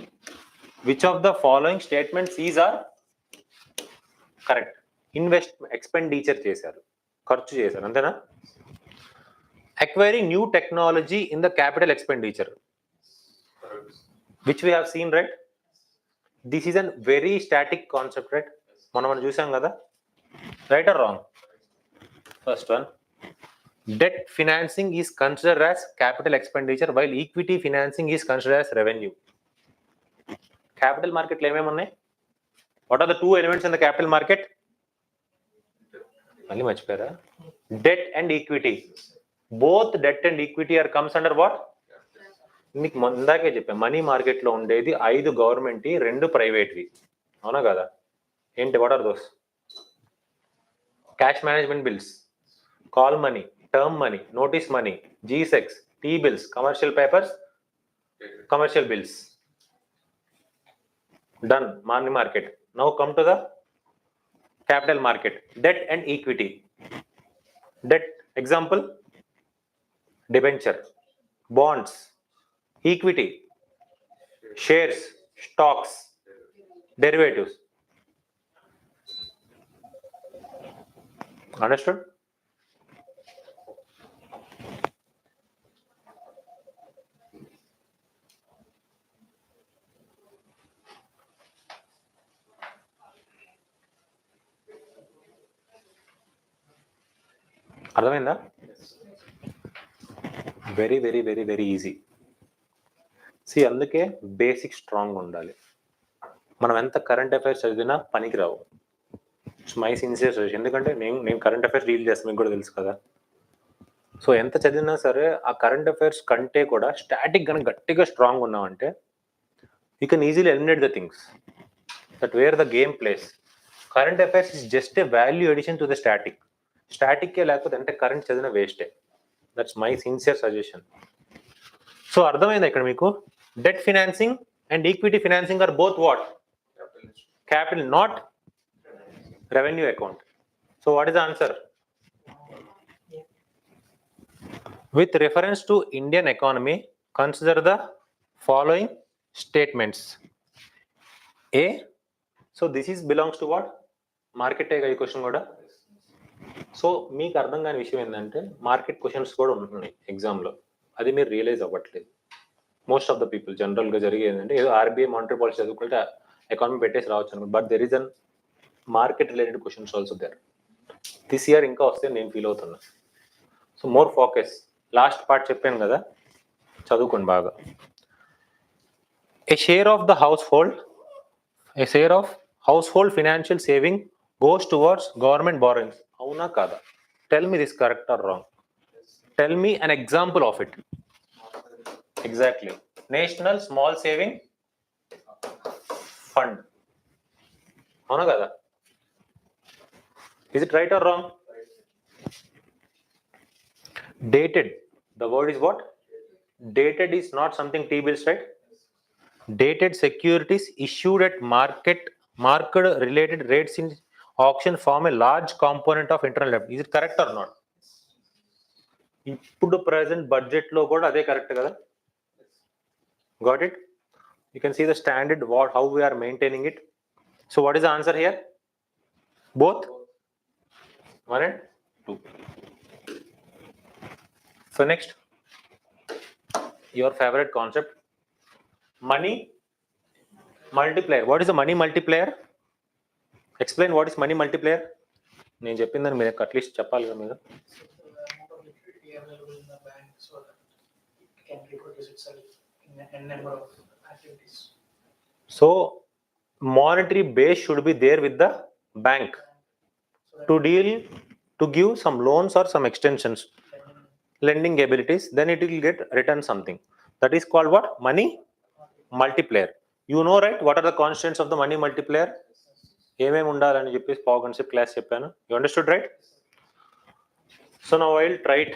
A: which of the following statements is are correct? Expenditure చేశారు, ఖర్చు చేశారు, అంతేనా? Acquiring new technology in the capital expenditure, which we have seen, right? This is a very static concept, right? మనం చూసాం కదా. Right or wrong? First one. Debt financing is considered as capital expenditure, while equity financing is considered as revenue. Capital market lo emem unnai? What are the two elements in the capital market? Malli marchipara. Debt and equity. Both debt and equity are comes under what? నీకు ముందాకే చెప్పా, money market లో ఉండేది 5 government, 2 ప్రైవేట్వి, అవునా కదా? ఏంటి? What are those? Cash management bills, call money, term money, notice money, G-Secs, T-bills, commercial papers, commercial bills. Done. Money market. Now come to the capital market. Debt and equity. Debt, example, debenture, bonds. Equity, shares, stocks, derivatives. Understood? అర్థమైందా? Very very very very easy. See అందుకే basic strong ఉండాలి. మనం ఎంత current affairs చదివినా పనికి రావు. It's my sincere suggestion. ఎందుకంటే నేను కరెంట్ అఫైర్స్ డీల్ చేస్తాను, మీకు కూడా తెలుసు కదా. సో ఎంత చదివినా సరే ఆ కరెంట్ అఫైర్స్ కంటే కూడా స్టాటిక్ కనుక గట్టిగా స్ట్రాంగ్ ఉన్నామంటే you can easily eliminate the things that where the game plays. Current affairs is just a value addition to the static. స్టాటిక్కే లేకపోతే అంటే కరెంట్ చదివిన వేస్టే. That's my sincere suggestion. So అర్థమైందా ఇక్కడ మీకు? Debt financing and equity financing are both what? Capital, not revenue account. So what is the answer? With reference to Indian economy, consider the following statements. A. So this is belongs to what? Market question kuda. So మీకు అర్థం కాని విషయం ఏంటంటే market questions కూడా ఉంటున్నాయి ఎగ్జామ్లో, అది మీరు రియలైజ్ అవ్వట్లేదు. మోస్ట్ ఆఫ్ ద పీపుల్ జనరల్గా జరిగేది ఏంటంటే ఏదో ఆర్బీఐ మానిటరీ పాలసీ చదువుకుంటే ఎకానమీ పెట్టేసి రావచ్చు అనుకుంటు, but there is an market related questions also there. This year ఇంకా వస్తే నేను ఫీల్ అవుతున్నా. So more focus. Last part చెప్పాను కదా, చదువుకోండి బాగా. A share of household financial saving goes towards government borrowings. అవునా కాదా? Tell me this correct or wrong. Tell me an example of it. Exactly. National small saving fund. అవునా కదా? Is it right or wrong? Dated. The word is what? Dated is not something T-bills, right? Dated securities issued at market related rates in auction form a large component of internal debt. Is it correct or not? ఇప్పుడు present budget లో కూడా అదే correct కదా? Got it? You can see the standard how we are maintaining it. So what is the answer here? Both 1 and 2. So next, your favorite concept, money multiplier. What is the money multiplier? Explain what is money multiplier. నేను చెప్పిందని మీరు at least చెప్పాలి కదా మీరు.
C: So the amount of liquidity available in the bank so that it can reproduce itself in a number of activities.
A: So monetary base should be there with the bank
C: So that
A: to deal, to give some loans or some extensions,
C: lending
A: lending abilities, then it will get return something. That is called what? Money multiplier. You know, right? What are the constants of the money multiplier? ఏమేమి ఉండాలని చెప్పేసి power concept class చెప్పాను. You understood, right? So now I will try it.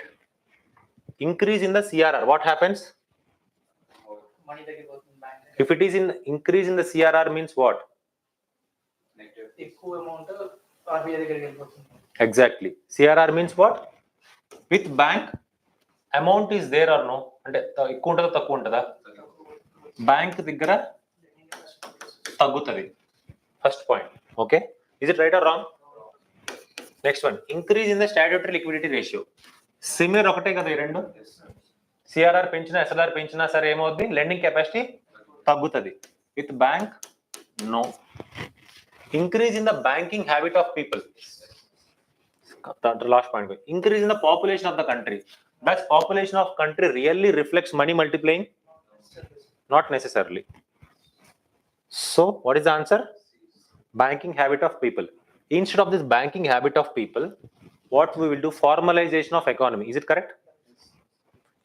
A: Increase in the CRR. What happens?
C: money that you got in bank.
A: If it is in increase in the CRR means what?
C: ఎక్కువ amount RBI దగ్గరికి వెళ్ళిపోతుంది.
A: Exactly. CRR means what? With bank, amount is there or no? అంటే ఎక్కువ ఉంటుందా తక్కువ ఉంటుందా? Bank దగ్గర తగ్గుతుంది. First point. Okay, is it right or wrong? Next one, increase in the statutory liquidity ratio. Similar ఒకటే కదా ఈ రెండు. సిఆర్ఆర్ పెంచినా ఎస్ఎల్ఆర్ పెంచినా సరే ఏమవుద్ది? లెండింగ్ కెపాసిటీ తగ్గుతుంది. With bank no. Increase in the banking habit of people. Last point, increase in the population of the country. Does population of country really reflects money multiplying? Not necessarily. So what is the answer? Banking habit of people. Instead of this banking habit of people, what we will do? Formalization of economy. Is it correct?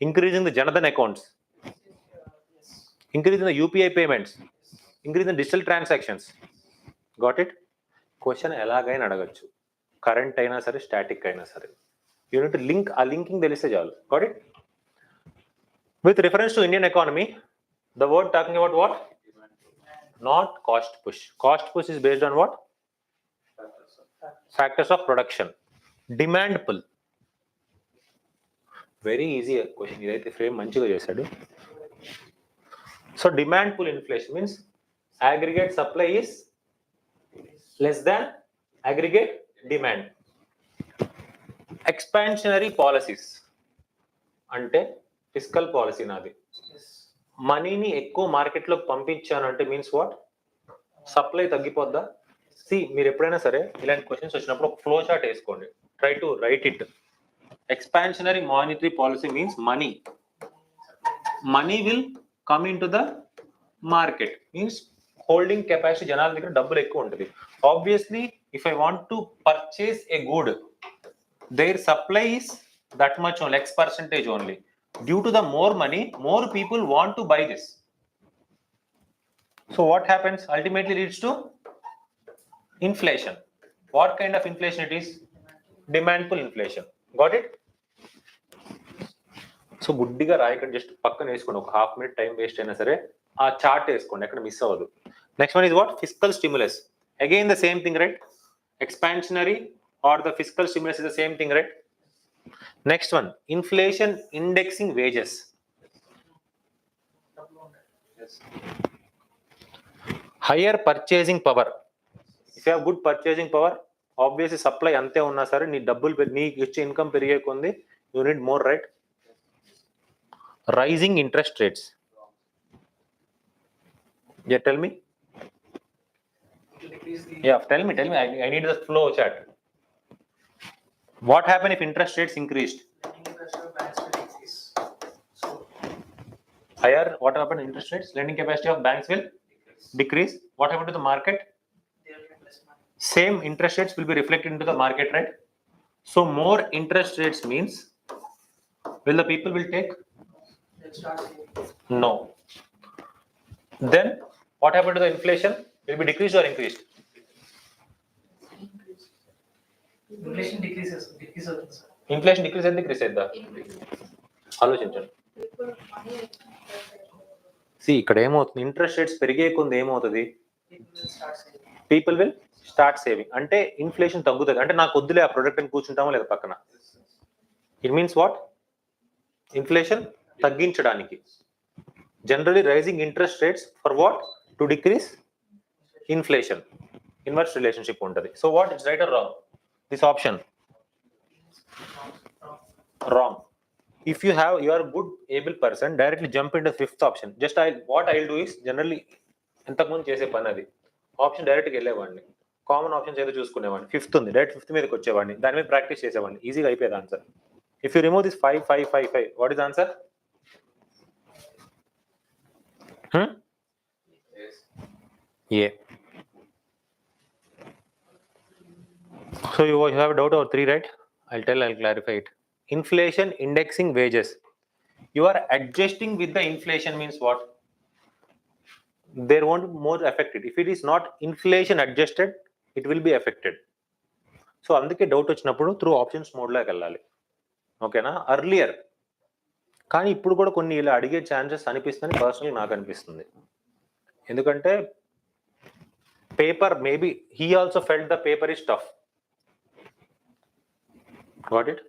A: Increasing the Janadhan accounts, increasing the UPI payments, increasing the digital transactions. Got it? Question elagaina adagachu. Current aina sare, static aina sare. You need to link, a linking teliste chalu. Got it? With reference to Indian economy, the word talking about what? Not cost push. Cost push is based on what? Factors of production. Demand pull. Very easy question. ఇదైతే frame మంచిగా చేశాడు. So demand pull inflation means aggregate supply is less than aggregate demand. Expansionary policies అంటే fiscal policy నాది. మనీని ఎక్కువ మార్కెట్లోకి పంపించాను అంటే మీన్స్ వాట్? సప్లై తగ్గిపోద్దా? సి, మీరు ఎప్పుడైనా సరే ఇలాంటి క్వశ్చన్స్ వచ్చినప్పుడు ఒక ఫ్లో చార్ట్ వేసుకోండి. Try to right it. Expansionary monetary policy means money will come into the market, means holding capacity జనాల దగ్గర డబ్బులు ఎక్కువ ఉంటుంది. Obviously, if I want to purchase a good, their supply is that much only, X percentage only. Due to the more money, more people want to buy this. So what happens? Ultimately leads to inflation. What kind of inflation it is? Demand pull inflation. Got it? So గుడ్డిగా రాయకండి, just పక్కన వేసుకోండి. ఒక half minute time waste అయినా సరే ఆ chart వేసుకోండి, ఎక్కడ miss అవ్వదు. Next one is what? Fiscal stimulus. Again the same thing, right? Expansionary or the fiscal stimulus is the same thing, right? Next one, inflation indexing wages. Higher purchasing power. If you have good purchasing power, obviously supply అంతే ఉన్నా సరే నీ డబ్బులు, నీకు వచ్చే income పెరిగే కొంది, you need more, right? Rising interest rates. Yeah, tell me. Yeah, tell me. I need the flow chart. What happened if interest rates increased?
C: Lending pressure banks will increase. So
A: Higher, what happened? Interest rates, lending capacity of banks will decrease. What happened to the market?
C: they will get less money.
A: Same interest rates will be reflected into the market, right? So more interest rates means, will the people will take?
C: They'll start saving.
A: No. Then what happened to the inflation? Will be decreased or increased?
C: Inflation decreases. Decrease అవుతుంది sir.
A: Inflation decrease అయితే decrease అయిద్దా? ఆలోచించండి. ఇక్కడ ఏమవుతుంది? Interest rates పెరిగే కొంది ఏమవుతుంది?
C: People will start saving.
A: People will start saving. అంటే inflation తగ్గుతుంది. అంటే నాకు వద్దులే ఆ ప్రొడక్ట్ అని కూర్చుంటామో లేదా పక్కన. It means what? ఇన్ఫ్లేషన్ తగ్గించడానికి. Generally rising interest rates for what? To decrease inflation. Inverse relationship ఉంటుంది. So what it's right or wrong? This option wrong. If you are a good able person, directly jump into the fifth option. Just what I'll do is generally ఇంతకుముందు చేసే పని అది option డైరెక్ట్గా వెళ్ళేవాడిని, common options ఏదో చూసుకునేవాడిని, fifth ఉంది direct fifth మీదకి వచ్చేవాడిని, దాని మీద ప్రాక్టీస్ చేసేవాడిని, ఈజీగా అయిపోయేది answer. If you remove this 5 5 5 5, what is answer? A. So you have a doubt over 3, right? I'll clarify it. Inflation indexing wages. You are adjusting with the inflation means what? There won't be more affected. If it is not inflation adjusted, it will be affected. So అందుకే doubt వచ్చినప్పుడు through options మోడ్లోకి వెళ్ళాలి, ఓకేనా? Earlier కానీ ఇప్పుడు కూడా కొన్ని ఇలా అడిగే ఛాన్సెస్ అనిపిస్తుంది, పర్సనల్గా నాకు అనిపిస్తుంది. ఎందుకంటే paper maybe he also felt the paper is tough, got it,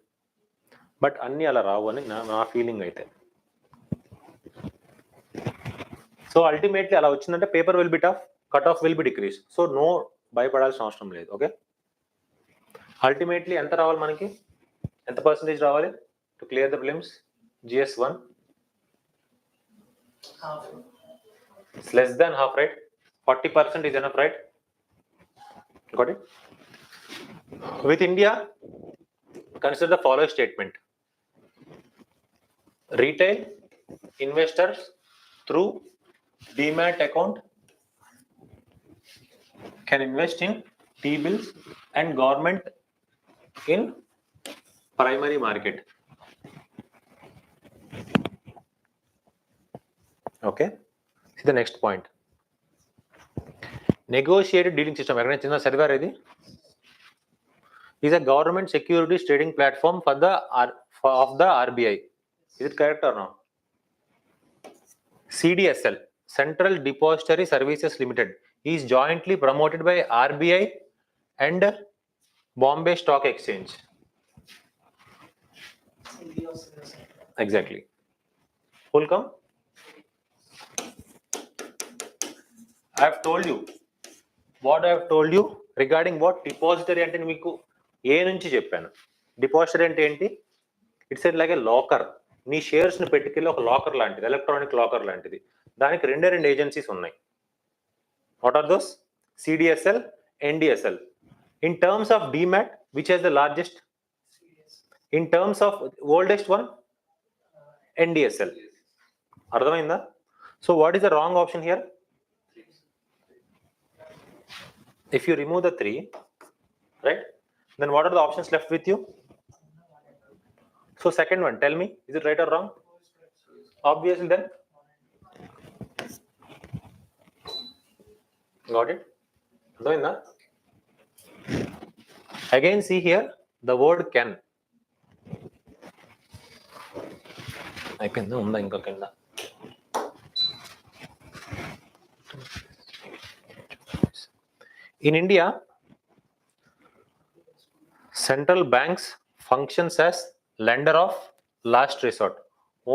A: but అన్నీ అలా రావు అని నా ఫీలింగ్ అయితే. సో అల్టిమేట్లీ అలా వచ్చిందంటే paper will be tough, cut off will be decrease. So no భయపడాల్సిన అవసరం లేదు, ఓకే? అల్టిమేట్లీ ఎంత రావాలి మనకి, ఎంత పర్సెంటేజ్ రావాలి to clear the prelims? GS1 it's less than half, right? 40% is enough, right? Got it? With India, consider the following statement. Retail investors through demat account can invest in T-bills and government in primary market. Okay, see the next point. Negotiated dealing system, ఎక్కడైనా చిన్న చదివారు ఇది? Is a government securities trading platform for the of the RBI. Is it correct or not? CDSL, Central Depository Services Limited, is jointly promoted by RBI and Bombay Stock Exchange. Exactly. Full come. I have told you what I have told you regarding what depository అంటే మీకు ఏ నుంచి చెప్పాను. Depository అంటే ఏంటి? It's like A locker. నీ shares ని పెట్టుకెళ్ళి ఒక locker లాంటిది, ఎలక్ట్రానిక్ లాకర్ లాంటిది. దానికి రెండే ఏజెన్సీస్ ఉన్నాయి. What are those? CDSL, NDSL. In terms of demat, which has the largest? In terms of oldest one, NDSL. అర్థమైందా? So what is the wrong option here? If you remove the 3, right, then what are the options left with you? So second one, tell me, is it right or wrong? Obviously then. Got it? Again see here the word can. అయిపోయింది, ఉందా ఇంకా కింద? In India, central banks functions as lender of last resort.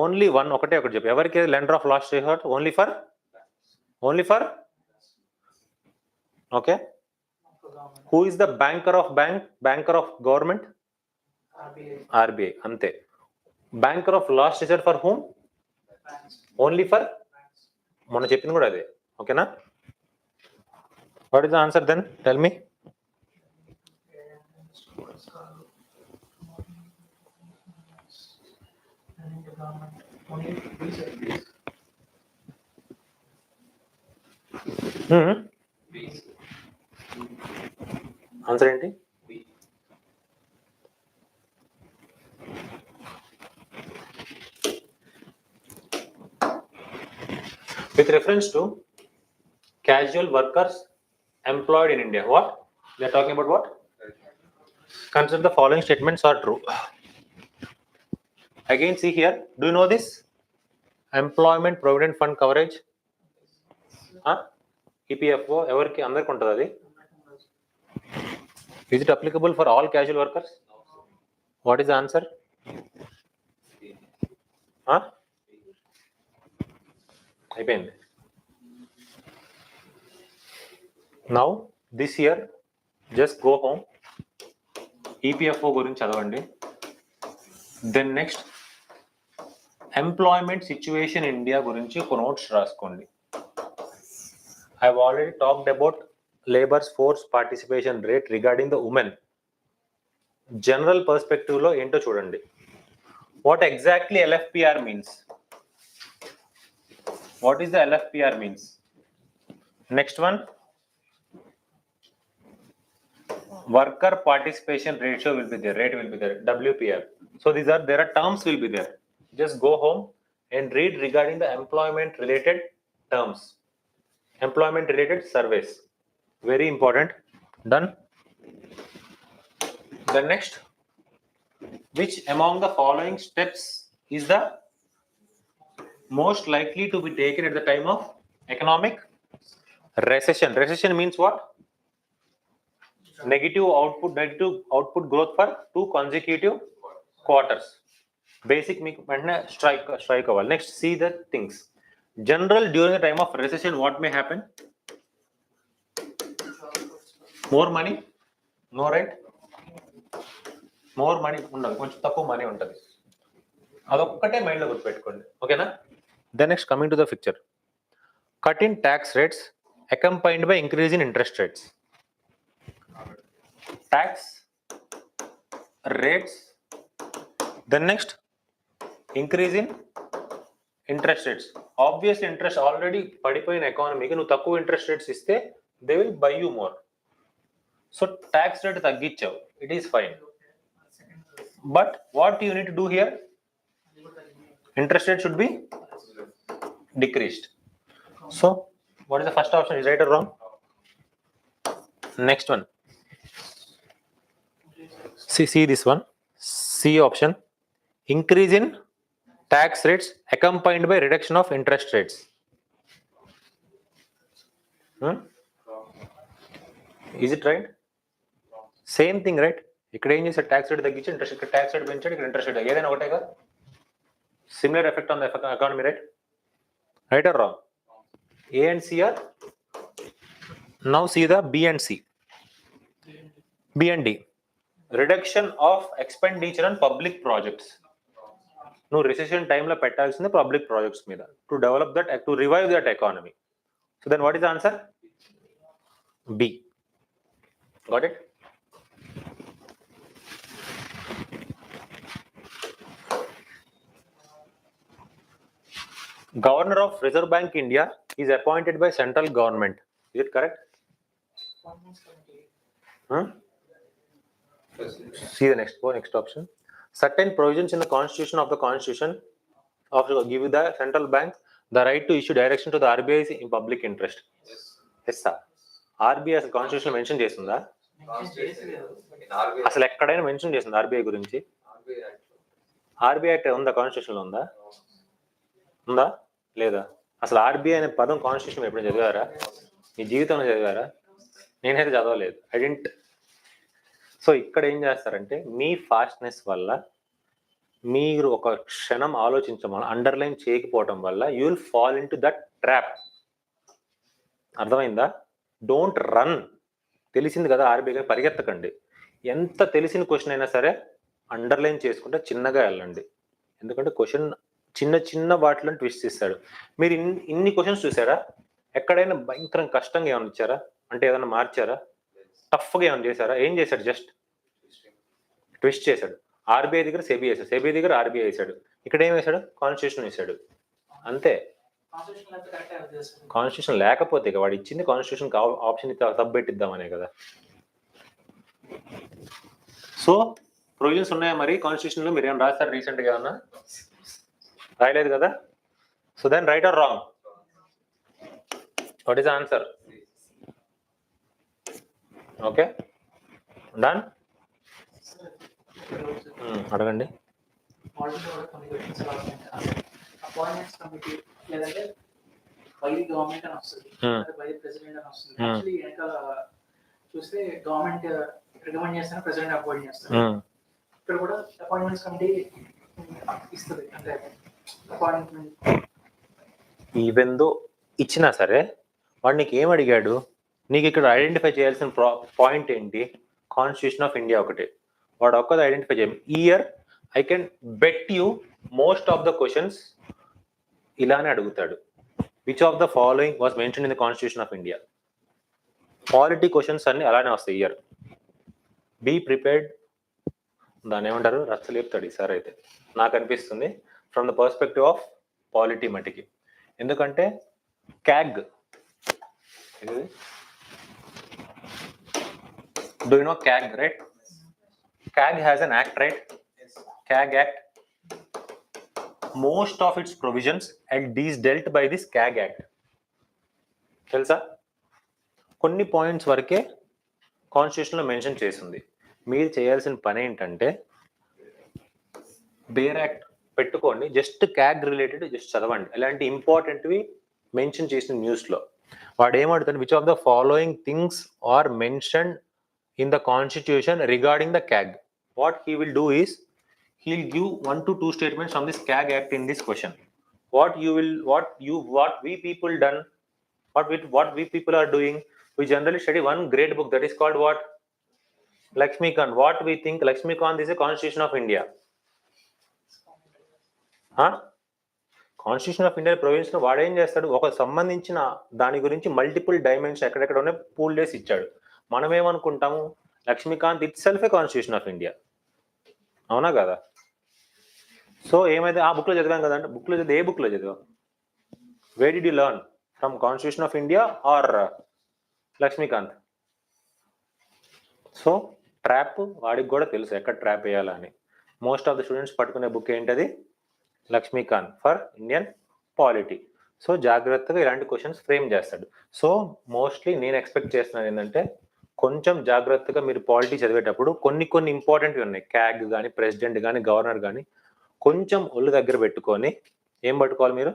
A: Only one, ఒకటే ఒకటి చెప్పు, ఎవరికి lender of last resort? Only for okay. Who is the banker of government? RBI. అంతే. Banker of last resort for whom? Only for మొన్న చెప్పింది కూడా అదే, ఓకేనా? What is the answer then? Tell me. Answer ఏంటి? With reference to casual workers employed in India, what they are talking about? What? Consider the following statements are true. Again see here, do you know this employment provident fund coverage? EPFO everki andariki untadi adi. Is it applicable for all casual workers? What is the answer? అయిపోయింది. Now this year just go home, EPFO గురించి చదవండి. Then next employment situation India గురించి ఒక notes రాసుకోండి. I have already talked about labours force participation rate regarding the women. General perspective లో ఏంటో చూడండి. What exactly ఎల్ఎఫ్పిఆర్ means? What is the ఎల్ఎఫ్పిఆర్ means? Next one, worker participation ratio will be there, rate will be there, WPR. So there are terms will be there. Just go home and read regarding the employment related terms, employment related surveys. Very important. Done. The next, which among the following steps is the most likely to be taken at the time of economic recession? Recession means what? Negative output growth for 2 consecutive quarters. Basic మీకు వెంటనే strike అవ్వాలి. Next, see the things. General during the time of recession, what may happen? More money? No, right? More money ఉండదు, కొంచెం తక్కువ money ఉంటుంది. అదొక్కటే మైండ్లో గుర్తుపెట్టుకోండి, ఓకేనా? Then next, coming to the picture. Cut in tax rates accompanied by increase in interest rates. Tax rates, then next, increase in interest rates. Obviously interest already పడిపోయిన ఎకానమీకి నువ్వు తక్కువ ఇంట్రెస్ట్ రేట్స్ ఇస్తే they will buy you more. So tax rate తగ్గించావు, it is fine. But what you need to do here? Interest rate should be decreased. So what is the first option? Is right or wrong? Next one, see this one, C option, increase in tax rates accompanied by reduction of interest rates. Is it right? Same thing, right? ఇక్కడ ఏం చేశాడు? Tax rate తగ్గించి interest, ఇక్కడ tax rate పెంచాడు, ఇక్కడ interest rate, ఏదైనా ఒకటేగా. Similar effect on the economy, right? Right or wrong? A and C are. Now see the B and C. B and D. Reduction of expenditure on public projects. నువ్వు recession టైంలో పెట్టాల్సింది public projects మీద, to develop that, to revive that economy. So then what is the answer? B. Got it? Governor of Reserve Bank India is appointed by central government. Is it correct? See the next option. Certain provisions in the constitution of give the central bank the right to issue direction to the RBI in public interest. Yes sir. RBI as constitution mention చేస్తుందా? అసలు ఎక్కడైనా mention చేస్తుంది RBI గురించి? RBI act ఉందా? Constitution లో ఉందా? ఉందా లేదా? అసలు ఆర్బీఐ అనే పదం కాన్స్టిట్యూషన్ ఎప్పుడు చదివారా? మీ జీవితంలో చదివారా? నేనైతే చదవలేదు, ఐ డెంట్. సో ఇక్కడ ఏం చేస్తారంటే, మీ ఫాస్ట్నెస్ వల్ల, మీరు ఒక క్షణం ఆలోచించడం వల్ల, అండర్లైన్ చేయకపోవడం వల్ల you will fall into that trap. అర్థమైందా? Don't run. తెలిసింది కదా ఆర్బీఐ, పరిగెత్తకండి. ఎంత తెలిసిన క్వశ్చన్ అయినా సరే అండర్లైన్ చేసుకుంటే చిన్నగా వెళ్ళండి. ఎందుకంటే క్వశ్చన్ చిన్న చిన్న వాటిలో ట్విస్ట్ ఇస్తాడు. మీరు ఇన్ని క్వశ్చన్స్ చూసారా? ఎక్కడైనా భయంకరం కష్టంగా ఏమైనా ఇచ్చారా? అంటే ఏదైనా మార్చారా? టఫ్గా ఏమైనా చేశారా? ఏం చేశాడు? జస్ట్ ట్విస్ట్ చేశాడు. ఆర్బీఐ దగ్గర సెబీ వేసాడు, సెబీ దగ్గర ఆర్బీఐ వేసాడు, ఇక్కడ ఏం వేసాడు? కాన్స్టిట్యూషన్ వేసాడు, అంతే. కాన్స్టిట్యూషన్ లేకపోతే ఇక వాడు ఇచ్చింది కాన్స్టిట్యూషన్ ఆప్షన్ తబ్బెట్టిద్దామనే కదా. సో ప్రొవిజన్స్ ఉన్నాయా మరి కాన్స్టిట్యూషన్ లో? మీరు ఏమైనా రాస్తారు రీసెంట్గా? ఏమన్నా రాయలేదు కదా. So then right or wrong? What is the answer? Okay, done. అడగండి.
C: అపాయింట్మెంట్స్ కమిటీ లేదంటే బై గవర్నమెంట్ అని వస్తుంది, బై ప్రెసిడెంట్ అని వస్తుంది. యాక్చువల్లీ వెనకాల చూస్తే గవర్నమెంట్ రికమెండ్ చేస్తాను, ప్రెసిడెంట్ అపాయింట్ చేస్తాను. ఇక్కడ కూడా అపాయింట్మెంట్స్ కమిటీ ఇస్తుంది. అంటే అపాయింట్మెంట్
A: ఈవెన్ దో ఇచ్చినా సరే వాడు నీకు ఏం అడిగాడు? నీకు ఇక్కడ ఐడెంటిఫై చేయాల్సిన పాయింట్ ఏంటి? కాన్స్టిట్యూషన్ ఆఫ్ ఇండియా ఒకటి. వాడు ఒక్కది ఐడెంటిఫై చేయం. ఈ year I can bet you most of the questions ఇలానే అడుగుతాడు. Which of the following was mention in the constitution of India. Polity questions అన్ని అలానే వస్తాయి ఇయర్. Be prepared. దాన్ని ఏమంటారు, రచ్చలేపుతాడు ఈసారి అయితే నాకు అనిపిస్తుంది, from the perspective of polity మటికి. ఎందుకంటే CAG, do you know CAG, right? CAG has an act, right? CAG Act. Most of its provisions and is dealt by this CAG Act. తెలుసా? కొన్ని పాయింట్స్ వరకే కాన్స్టిట్యూషన్లో మెన్షన్ చేసింది. మీరు చేయాల్సిన పని ఏంటంటే బేర్ యాక్ట్ పెట్టుకోండి, జస్ట్ క్యాగ్ రిలేటెడ్ జస్ట్ చదవండి. అలాంటి ఇంపార్టెంట్వి మెన్షన్ చేసిన న్యూస్లో వాడు ఏమడుతాడు, which of the following things are mention in the constitution regarding the CAG. What he will do is he'll give 1 to 2 statements from this CAG Act in this question. What we people done, what we people are doing, we generally study one great book that is called what? Lakshmikant. What we think Lakshmikant is a constitution of India. Constitution of India provisions లో వాడు ఏం చేస్తాడు, ఒక సంబంధించిన దాని గురించి multiple dimension ఎక్కడెక్కడ ఉన్నాయి పూల్ చేసి ఇచ్చాడు. మనం ఏమనుకుంటాము, Laxmikanth itself a constitution of India, అవునా కదా? సో ఏమైతే ఆ బుక్లో చదివాం కదంటే, బుక్లో చదివి ఏ బుక్లో చదివాం? Where did you learn, from constitution of India or Laxmikanth? సో ట్రాప్ వాడికి కూడా తెలుసు ఎక్కడ ట్రాప్ వేయాలని. మోస్ట్ ఆఫ్ ద స్టూడెంట్స్ పట్టుకునే బుక్ ఏంటది? Laxmikanth for Indian polity. So జాగ్రత్తగా ఇలాంటి క్వశ్చన్స్ ఫ్రేమ్ చేస్తాడు. సో మోస్ట్లీ నేను ఎక్స్పెక్ట్ చేస్తున్నాను ఏంటంటే, కొంచెం జాగ్రత్తగా మీరు పాలిటీ చదివేటప్పుడు కొన్ని ఇంపార్టెంట్వి ఉన్నాయి, క్యాగ్ కానీ ప్రెసిడెంట్ కానీ గవర్నర్ కానీ, కొంచెం ఒళ్ళు దగ్గర పెట్టుకొని, ఏం పట్టుకోవాలి మీరు?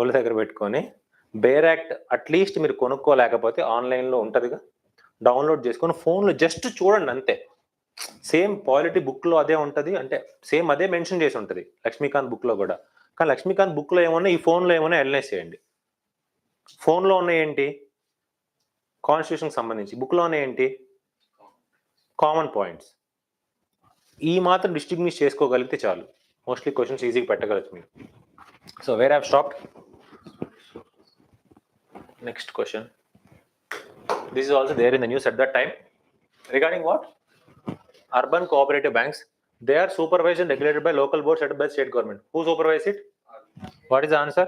A: ఒళ్ళు దగ్గర పెట్టుకొని బేర్ యాక్ట్ అట్లీస్ట్ మీరు కొనుక్కోలేకపోతే ఆన్లైన్లో ఉంటుందిగా, డౌన్లోడ్ చేసుకొని ఫోన్లో జస్ట్ చూడండి అంతే. సేమ్ పాలిటీ బుక్లో అదే ఉంటుంది, అంటే సేమ్ అదే మెన్షన్ చేసి ఉంటుంది లక్ష్మీకాంత్ బుక్లో కూడా. కానీ లక్ష్మీకాంత్ బుక్లో ఏమన్నా, ఈ ఫోన్లో ఏమన్నా ఎల్ఎస్ చేయండి. ఫోన్లో ఉన్నాయి ఏంటి? కాన్స్టిట్యూషన్కి సంబంధించి. బుక్లో ఉన్నాయి ఏంటి? Common points. ఈ మాత్రం డిస్టింగ్విష్ చేసుకోగలిగితే చాలు, మోస్ట్లీ క్వశ్చన్స్ ఈజీగా పెట్టగలచ్చు మీరు. So where have stopped. Next question. This is also there in the news at that time regarding what? Urban cooperative banks, they are supervised and regulated by local boards set up by state government. Who supervise it? What is the answer?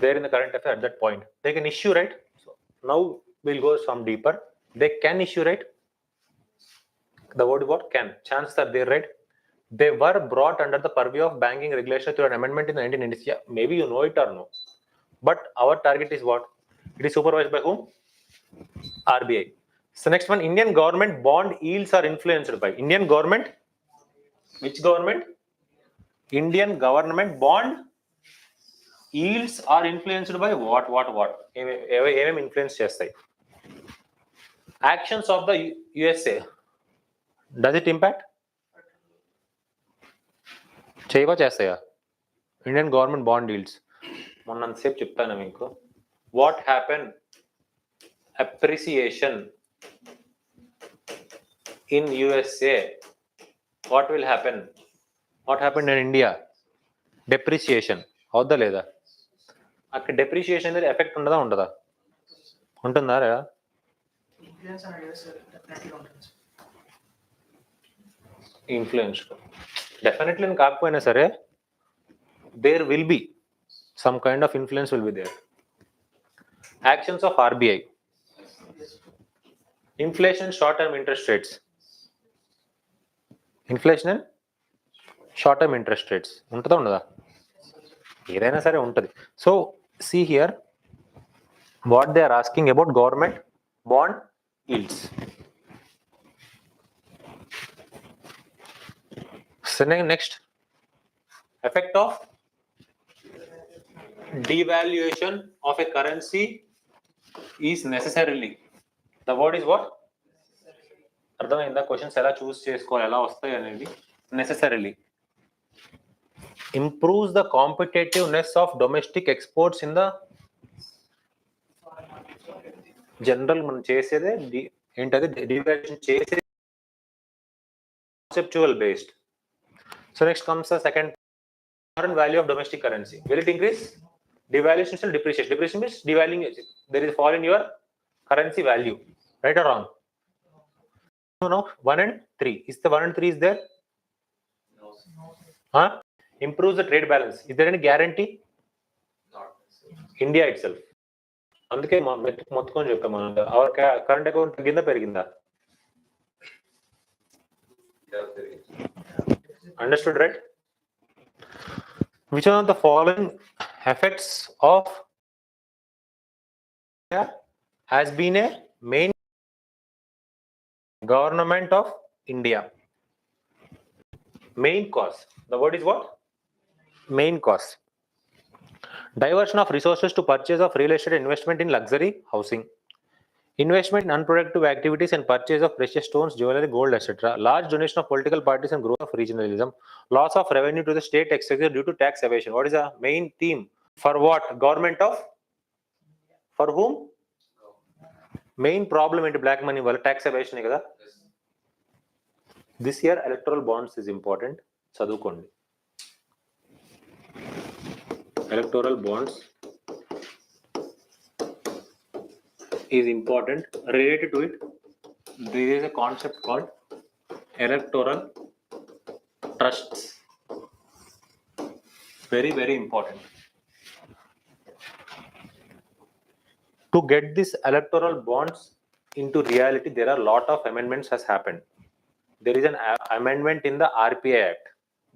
A: There in the current affair at that point, they can issue, right? So now we'll go some deeper. They can issue, right? The word what? Can. Chances are there, right? They were brought under the purview of banking regulation through an amendment in the 1990s. Yeah, maybe you know it or no. But our target is what? It is supervised by whom? RBI. So next one, Indian government bond yields are influenced by Indian government. Which government? Indian government bond yields are influenced by what? ఏమేమి influence చేస్తాయి? Actions of the USA. Does it impact? చేయవా చేస్తాయా? Indian government bond yields. మొన్నంతసేపు చెప్తాను మీకు. What happen? Appreciation in USA. What will happen? What happen in India? Depreciation. అవుద్దా లేదా? అక్కడ డెప్రిసియేషన్ అనేది ఎఫెక్ట్ ఉండదా ఉండదా? ఉంటుందా లేదా? ఇన్ఫ్లుయెన్స్ డెఫినెట్లీ కాకపోయినా సరే there will be some kind of influence will be there. Actions of RBI. Inflation, short-term interest rates. Inflation and short-term interest rates. ఉంటుందా ఉండదా? ఏదైనా సరే ఉంటుంది. So see here what they are asking about government bond yields. So next, effect of devaluation of a currency is necessarily. The word is what? అర్థమైందా? Questions ఎలా చూస్ చేసుకోవాలి, ఎలా వస్తాయి అనేది. necessarily improves the competitiveness of domestic exports in the general మనం చేసేదే ఏంటది devaluation చేసేది conceptual based. So next comes the second, current value of domestic currency. Will it increase? Devaluation or depreciation? Depreciation means devaluing. There is a fall in your currency value. Right or wrong? No. 1 and 3. Is the 1 and 3 is there?
B: No.
A: Huh? Improves the trade balance. Is there any guarantee?
B: Not.
A: India itself. అందుకే మొత్తం చెప్పాం మనం hour current account తగ్గిందా పెరిగిందా? Understood, right? Which one of the following effects of has been a main government of India? Main cause. The word is what? Main cause. Diversion of resources to purchase of real estate, investment in luxury housing, investment in unproductive activities and purchase of precious stones, jewelry, gold, etc. Large donation of political parties and growth of regionalism. Loss of revenue to the state exchequer due to tax evasion. What is the main theme? For what? Government of? For whom? Main problem into black money wala tax evasion kada. This year electoral bonds is important. Chadukondi. Electoral bonds is important. Related to it, there is a concept called electoral trusts. Very, very important. To get this electoral bonds into reality, there are a lot of amendments has happened. There is an amendment in the RPI Act.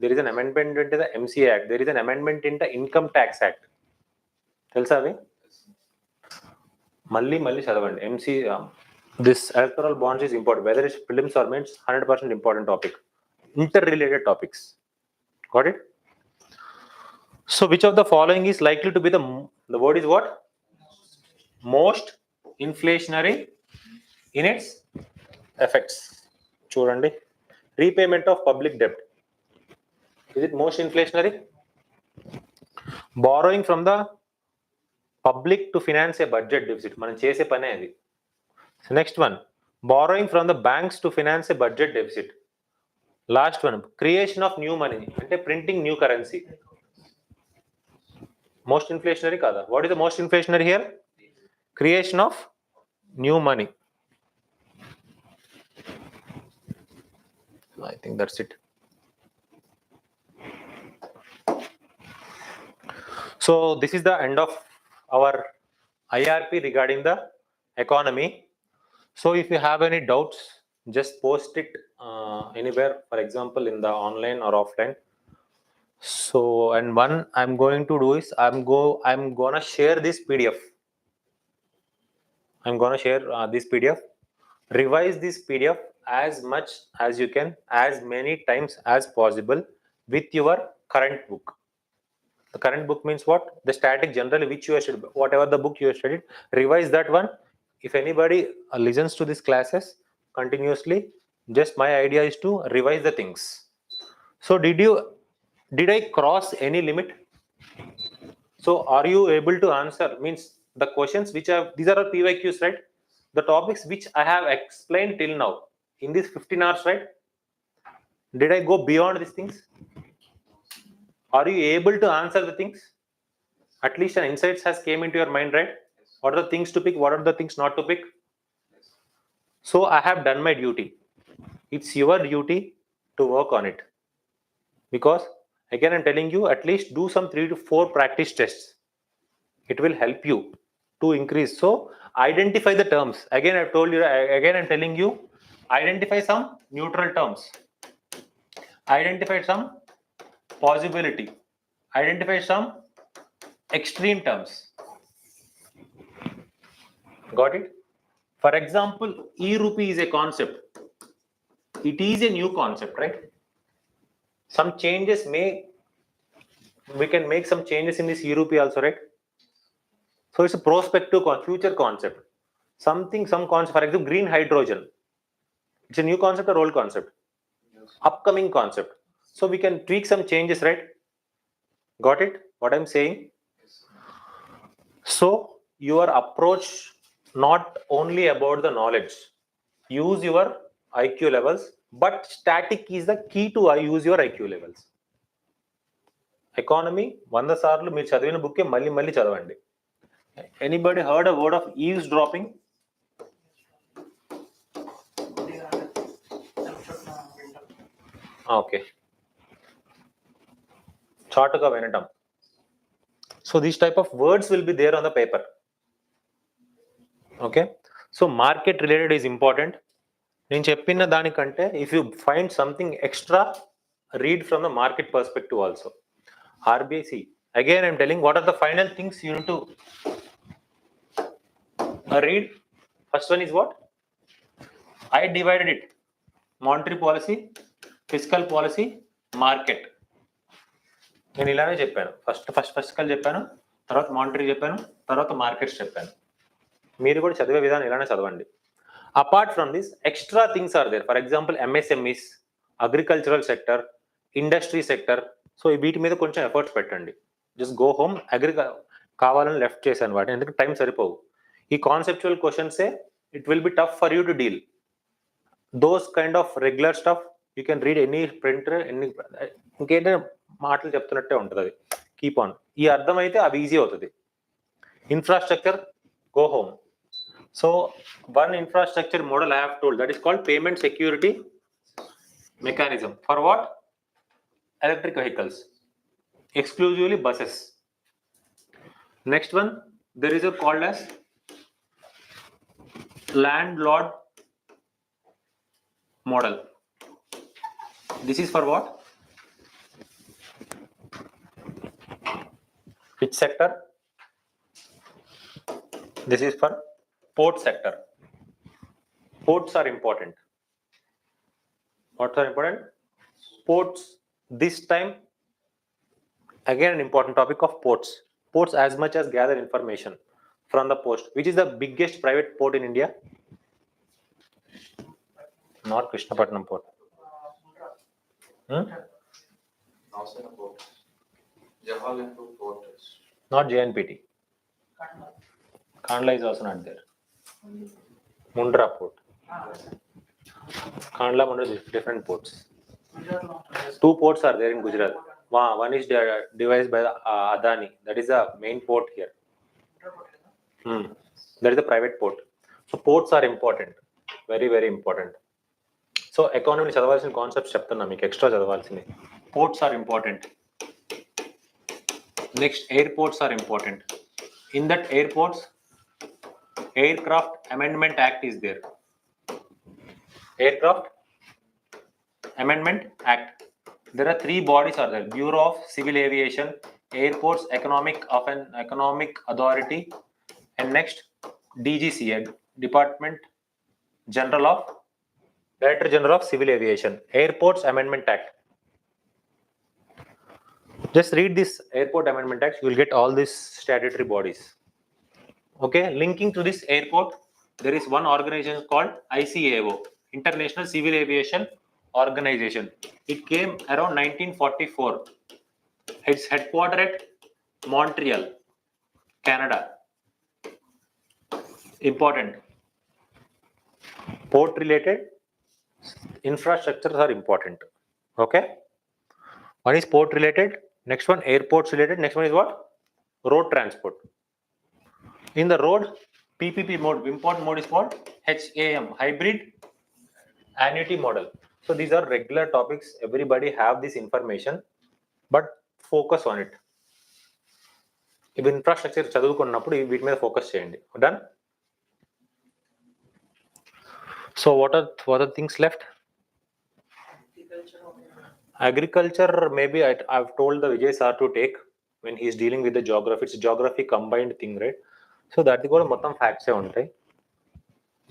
A: There is an amendment into the MCA Act. There is an amendment in the Income Tax Act. Telsa avi? Malli chadavandi. This electoral bonds is important. Whether it's prelims or mains, 100% important topic. Interrelated topics. Got it? So which of the following is likely to be the word is what? Most inflationary in its effects. Chudandi. Repayment of public debt. Is it most inflationary? Borrowing from the public to finance a budget deficit. మనం చేసే పనే అది. So next one, borrowing from the banks to finance a budget deficit. Last one, creation of new money. అంటే printing new currency. Most inflationary kada. What is the most inflationary here? Creation of new money. I think that's it. So this is the end of our IRP regarding the economy. So if you have any doubts, just post it anywhere, for example in the online or offline. So and one I'm going to do is I'm gonna share this PDF. I'm gonna share this PDF. Revise this PDF as much as you can, as many times as possible with your current book. The current book means what? The static generally which you have studied, whatever the book you have studied, revise that one. If anybody listens to these classes continuously, just my idea is to revise the things. So did I cross any limit? So are you able to answer? Means the questions which these are all PYQs, right? The topics which I have explained till now in these 15 hours, right? Did I go beyond these things? Are you able to answer the things? At least an insights has came into your mind, right? What are the things to pick? What are the things not to pick? So I have done my duty. It's your duty to work on it. Because again I'm telling you, at least do some 3 to 4 practice tests. It will help you to increase. So identify the terms. Again I've told you, again I'm telling you, identify some neutral terms. Identify some possibility. Identify some extreme terms. Got it? For example, e-rupee is a concept. It is a new concept, right? Some changes we can make some changes in this e-rupee also, right? So it's a prospective future concept. Some concept, for example, green hydrogen. It's a new concept or old concept?
B: Yes.
A: Upcoming concept. So we can tweak some changes, right? Got it? What I'm saying?
B: Yes.
A: So your approach not only about the knowledge. Use your IQ levels, but static is the key to use your IQ levels. Economy 100 సార్లు మీరు చదివిన బుక్కే మళ్ళీ మళ్ళీ చదవండి. Anybody heard a word of eavesdropping? Okay, చాటుగా వినటం. So these type of words will be there on the paper. Okay, so market related is important. నేను చెప్పిన దానికంటే if you find something extra, read from the market perspective also. RBC, again I'm telling what are the final things you need to read. First one is what? I divided it: monetary policy, fiscal policy, market. నేను ఇలానే చెప్పాను. First physical చెప్పాను, తర్వాత monetary చెప్పాను, తర్వాత markets చెప్పాను. మీరు కూడా చదివే విధానం ఇలానే చదవండి. Apart from this extra things are there. For example MSMEs, agricultural sector, industry sector. So వీటి మీద కొంచెం ఎఫర్ట్స్ పెట్టండి. Just go home. కావాలని లెఫ్ట్ చేశాను వాటిని, ఎందుకంటే టైం సరిపోవు. ఈ కాన్సెప్చువల్ క్వశ్చన్సే it will be tough for you to deal. Those kind of regular stuff you can read any printer, ఇంకేంటే మాటలు చెప్తున్నట్టే ఉంటుంది అది. Keep on. ఈ అర్థమైతే అవి ఈజీ అవుతుంది. Infrastructure, go home. So one infrastructure model I have told, that is called payment security mechanism. For what? Electric vehicles, exclusively buses. Next one, there is a called as landlord model. This is for what? Which sector? This is for port sector. Ports are important. What are important? Ports. This time, again an important topic of ports. Ports as much as gather information from the post. Which is the biggest private port in India? Not Krishnapatnam port.
B: Navsena Port. Jawaharlal Port.
A: Not JNPT. Kandla is also not there. Mundra port. Kandla, Mundra is different ports. Two ports are there in Gujarat. One is devised by Adani. That is the main port here. That is the private port. So ports are important. Very, very important. So economy చదవాల్సిన concepts చెప్తున్నా మీకు, extra చదవాల్సింది. Ports are important. Next, airports are important. In that airports, Aircraft Amendment Act is there. Aircraft Amendment Act. There are three bodies are there: Bureau of Civil Aviation, Airports Economic Authority, and next DGCA, Director General of Civil Aviation. Airports Amendment Act. Just read this Airport Amendment Act. You will get all these statutory bodies. Okay, linking to this airport, there is one organization called ICAO, International Civil Aviation Organization. It came around 1944. Its headquartered at Montreal, Canada. Important. Port related infrastructures are important. Okay, one is port related, next one airports related, next one is what? Road transport. In the road, PPP mode, important mode is called HAM, hybrid annuity model. So these are regular topics. Everybody have this information, but focus on it. If infrastructure చదువుకున్నప్పుడు వీటి మీద focus చేయండి. Done? So what are things left? Agriculture, maybe I've told the Vijay sir to take when he is dealing with the geography. It's a geography combined thing, right? So దానికి కూడా మొత్తం ఫ్యాక్ట్సే ఉంటాయి.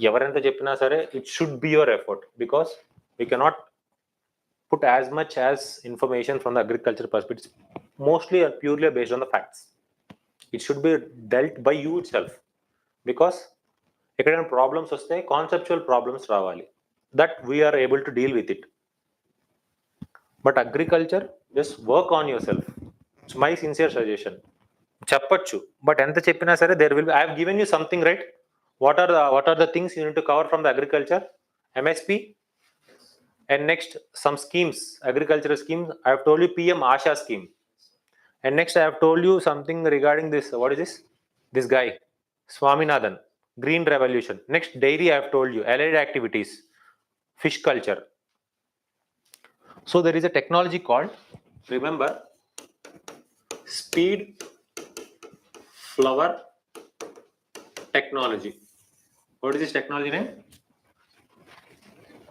A: ఎవరెంత చెప్పినా సరే it should be your effort, because we cannot put as much as information from the agriculture perspective. Mostly purely based on the facts. It should be dealt by you itself, because ఎక్కడైనా problems వస్తే conceptual problems రావాలి, that we're able to deal with it. But agriculture just work on yourself. It's my sincere suggestion. చెప్పచ్చు, but ఎంత చెప్పినా సరే there will be, I have given you something, right? What are the things you need to cover from the agriculture? MSP, and next some schemes, agricultural schemes. I have told you PM Asha scheme, and next I have told you something regarding this. What is this? This guy, Swaminathan, Green Revolution. Next dairy, I have told you, allied activities, fish culture. So there is a technology called, remember, speed flower technology. What is this technology name?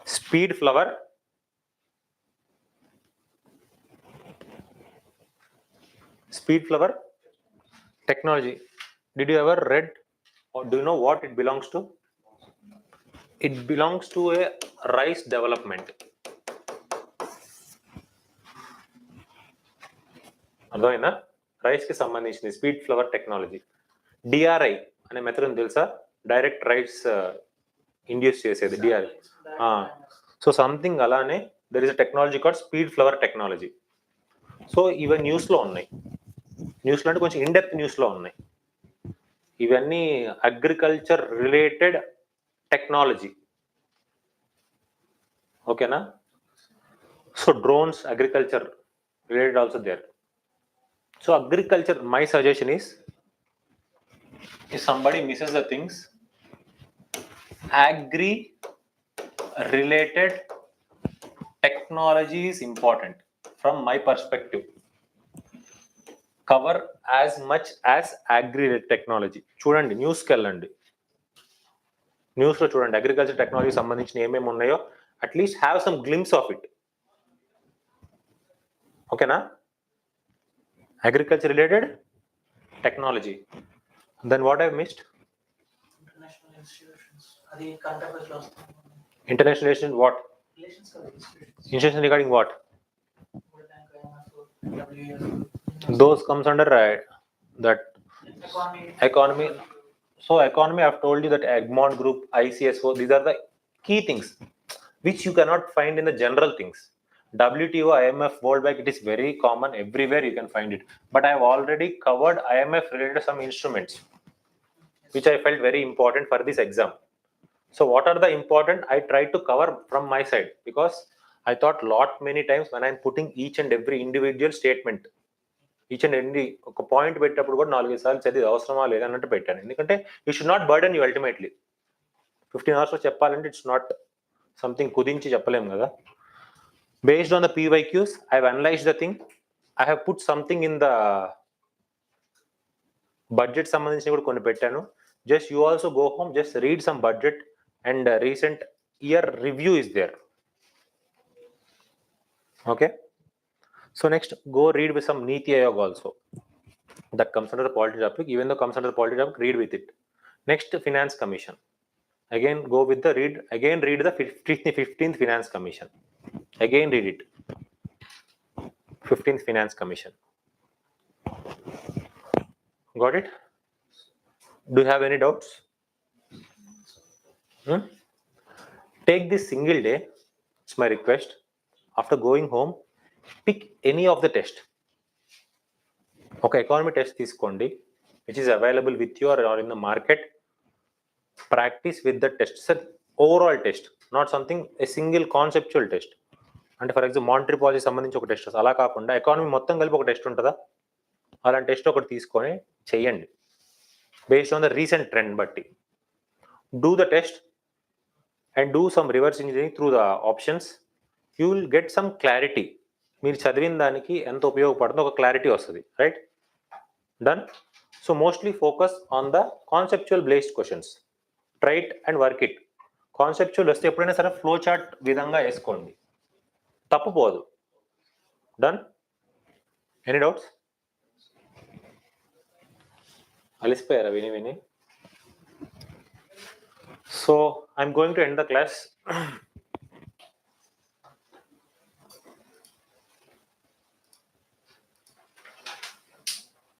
A: Speed flower technology. Did you ever read or do you know what it belongs to? It belongs to a rice development. అర్థమైందా? Rice కి సంబంధించింది speed flower technology. DRI అనే method తెలుసా? Direct rice induce చేసేది DRI. So something అలానే there is a technology called speed flower technology. So ఇవి న్యూస్లో ఉన్నాయి. న్యూస్లో అంటే కొంచెం ఇన్డెప్త్ న్యూస్లో ఉన్నాయి. ఇవన్నీ అగ్రికల్చర్ రిలేటెడ్ టెక్నాలజీ. ఓకేనా? So drones, agriculture related also there. So agriculture, my suggestion is, if somebody misses the things, agri related technology is important from my perspective. Cover as much as agri technology. చూడండి, న్యూస్కి వెళ్ళండి, న్యూస్లో చూడండి agriculture technology సంబంధించిన ఏమేమి ఉన్నాయో, at least have some glimpse of it. ఓకేనా? Agriculture related technology. Then what I've missed?
C: International institutions. అది current affairs లో వస్తుంది.
A: International relations what?
C: Relations కాదు, institutions.
A: Institutions regarding what?
C: World Bank, IMF, WEF.
A: Those comes under that economy. So economy, I've told you that Egmont Group, ICSO, these are the key things which you cannot find in the general things. WTO, IMF, World Bank, it is very common everywhere, you can find it. But I have already covered IMF related some instruments which I felt very important for this exam. So what are the important? I tried to cover from my side, because I thought many times when I'm putting each and every individual statement, each and every ఒక point పెట్టేటప్పుడు కూడా 4-5 సార్లు చదివి అవసరమా లేదన్నట్టు పెట్టాను. ఎందుకంటే you should not burden you ultimately. 15 hours చెప్పాలంటే ఇట్స్ నాట్ సంథింగ్ కుదించి చెప్పలేము కదా. Based on the PYQs, I have analyzed the thing. I have put something in the budget సంబంధించి కూడా కొన్ని పెట్టాను. Just you also go home, just read some budget and recent year review is there. Okay. So next, go read with some Niti Aayog also. That comes under the polity topic. Even though comes under the polity topic, read with it. Next, Finance Commission. Again, go with the read. Again, read the 15th Finance Commission. Again, read it. 15th Finance Commission. Got it? Do you have any doubts? Take this single day. It's my request. After going home, pick any of the test. Okay, economy test తీసుకోండి, which is available with you or in the market. Practice with the test. Sir, overall test, not something a single conceptual test. అంటే for example monetary policy సంబంధించి ఒక test, అలా కాకుండా economy మొత్తం కలిపి ఒక test ఉంటుందా, అలాంటి టెస్ట్ ఒకటి తీసుకొని చెయ్యండి. Based on the recent trend బట్టి do the test and do some reverse engineering through the options. You will get some clarity. మీరు చదివిన దానికి ఎంత ఉపయోగపడుతుందో ఒక క్లారిటీ వస్తుంది. Right? Done. So mostly focus on the conceptual based questions. Try it and work it. Conceptual వస్తే ఎప్పుడైనా సరే ఫ్లో చార్ట్ విధంగా వేసుకోండి, తప్పుపోదు. డన్. Any doubts? అలిసిపోయారా విని? So I'm going to end the class.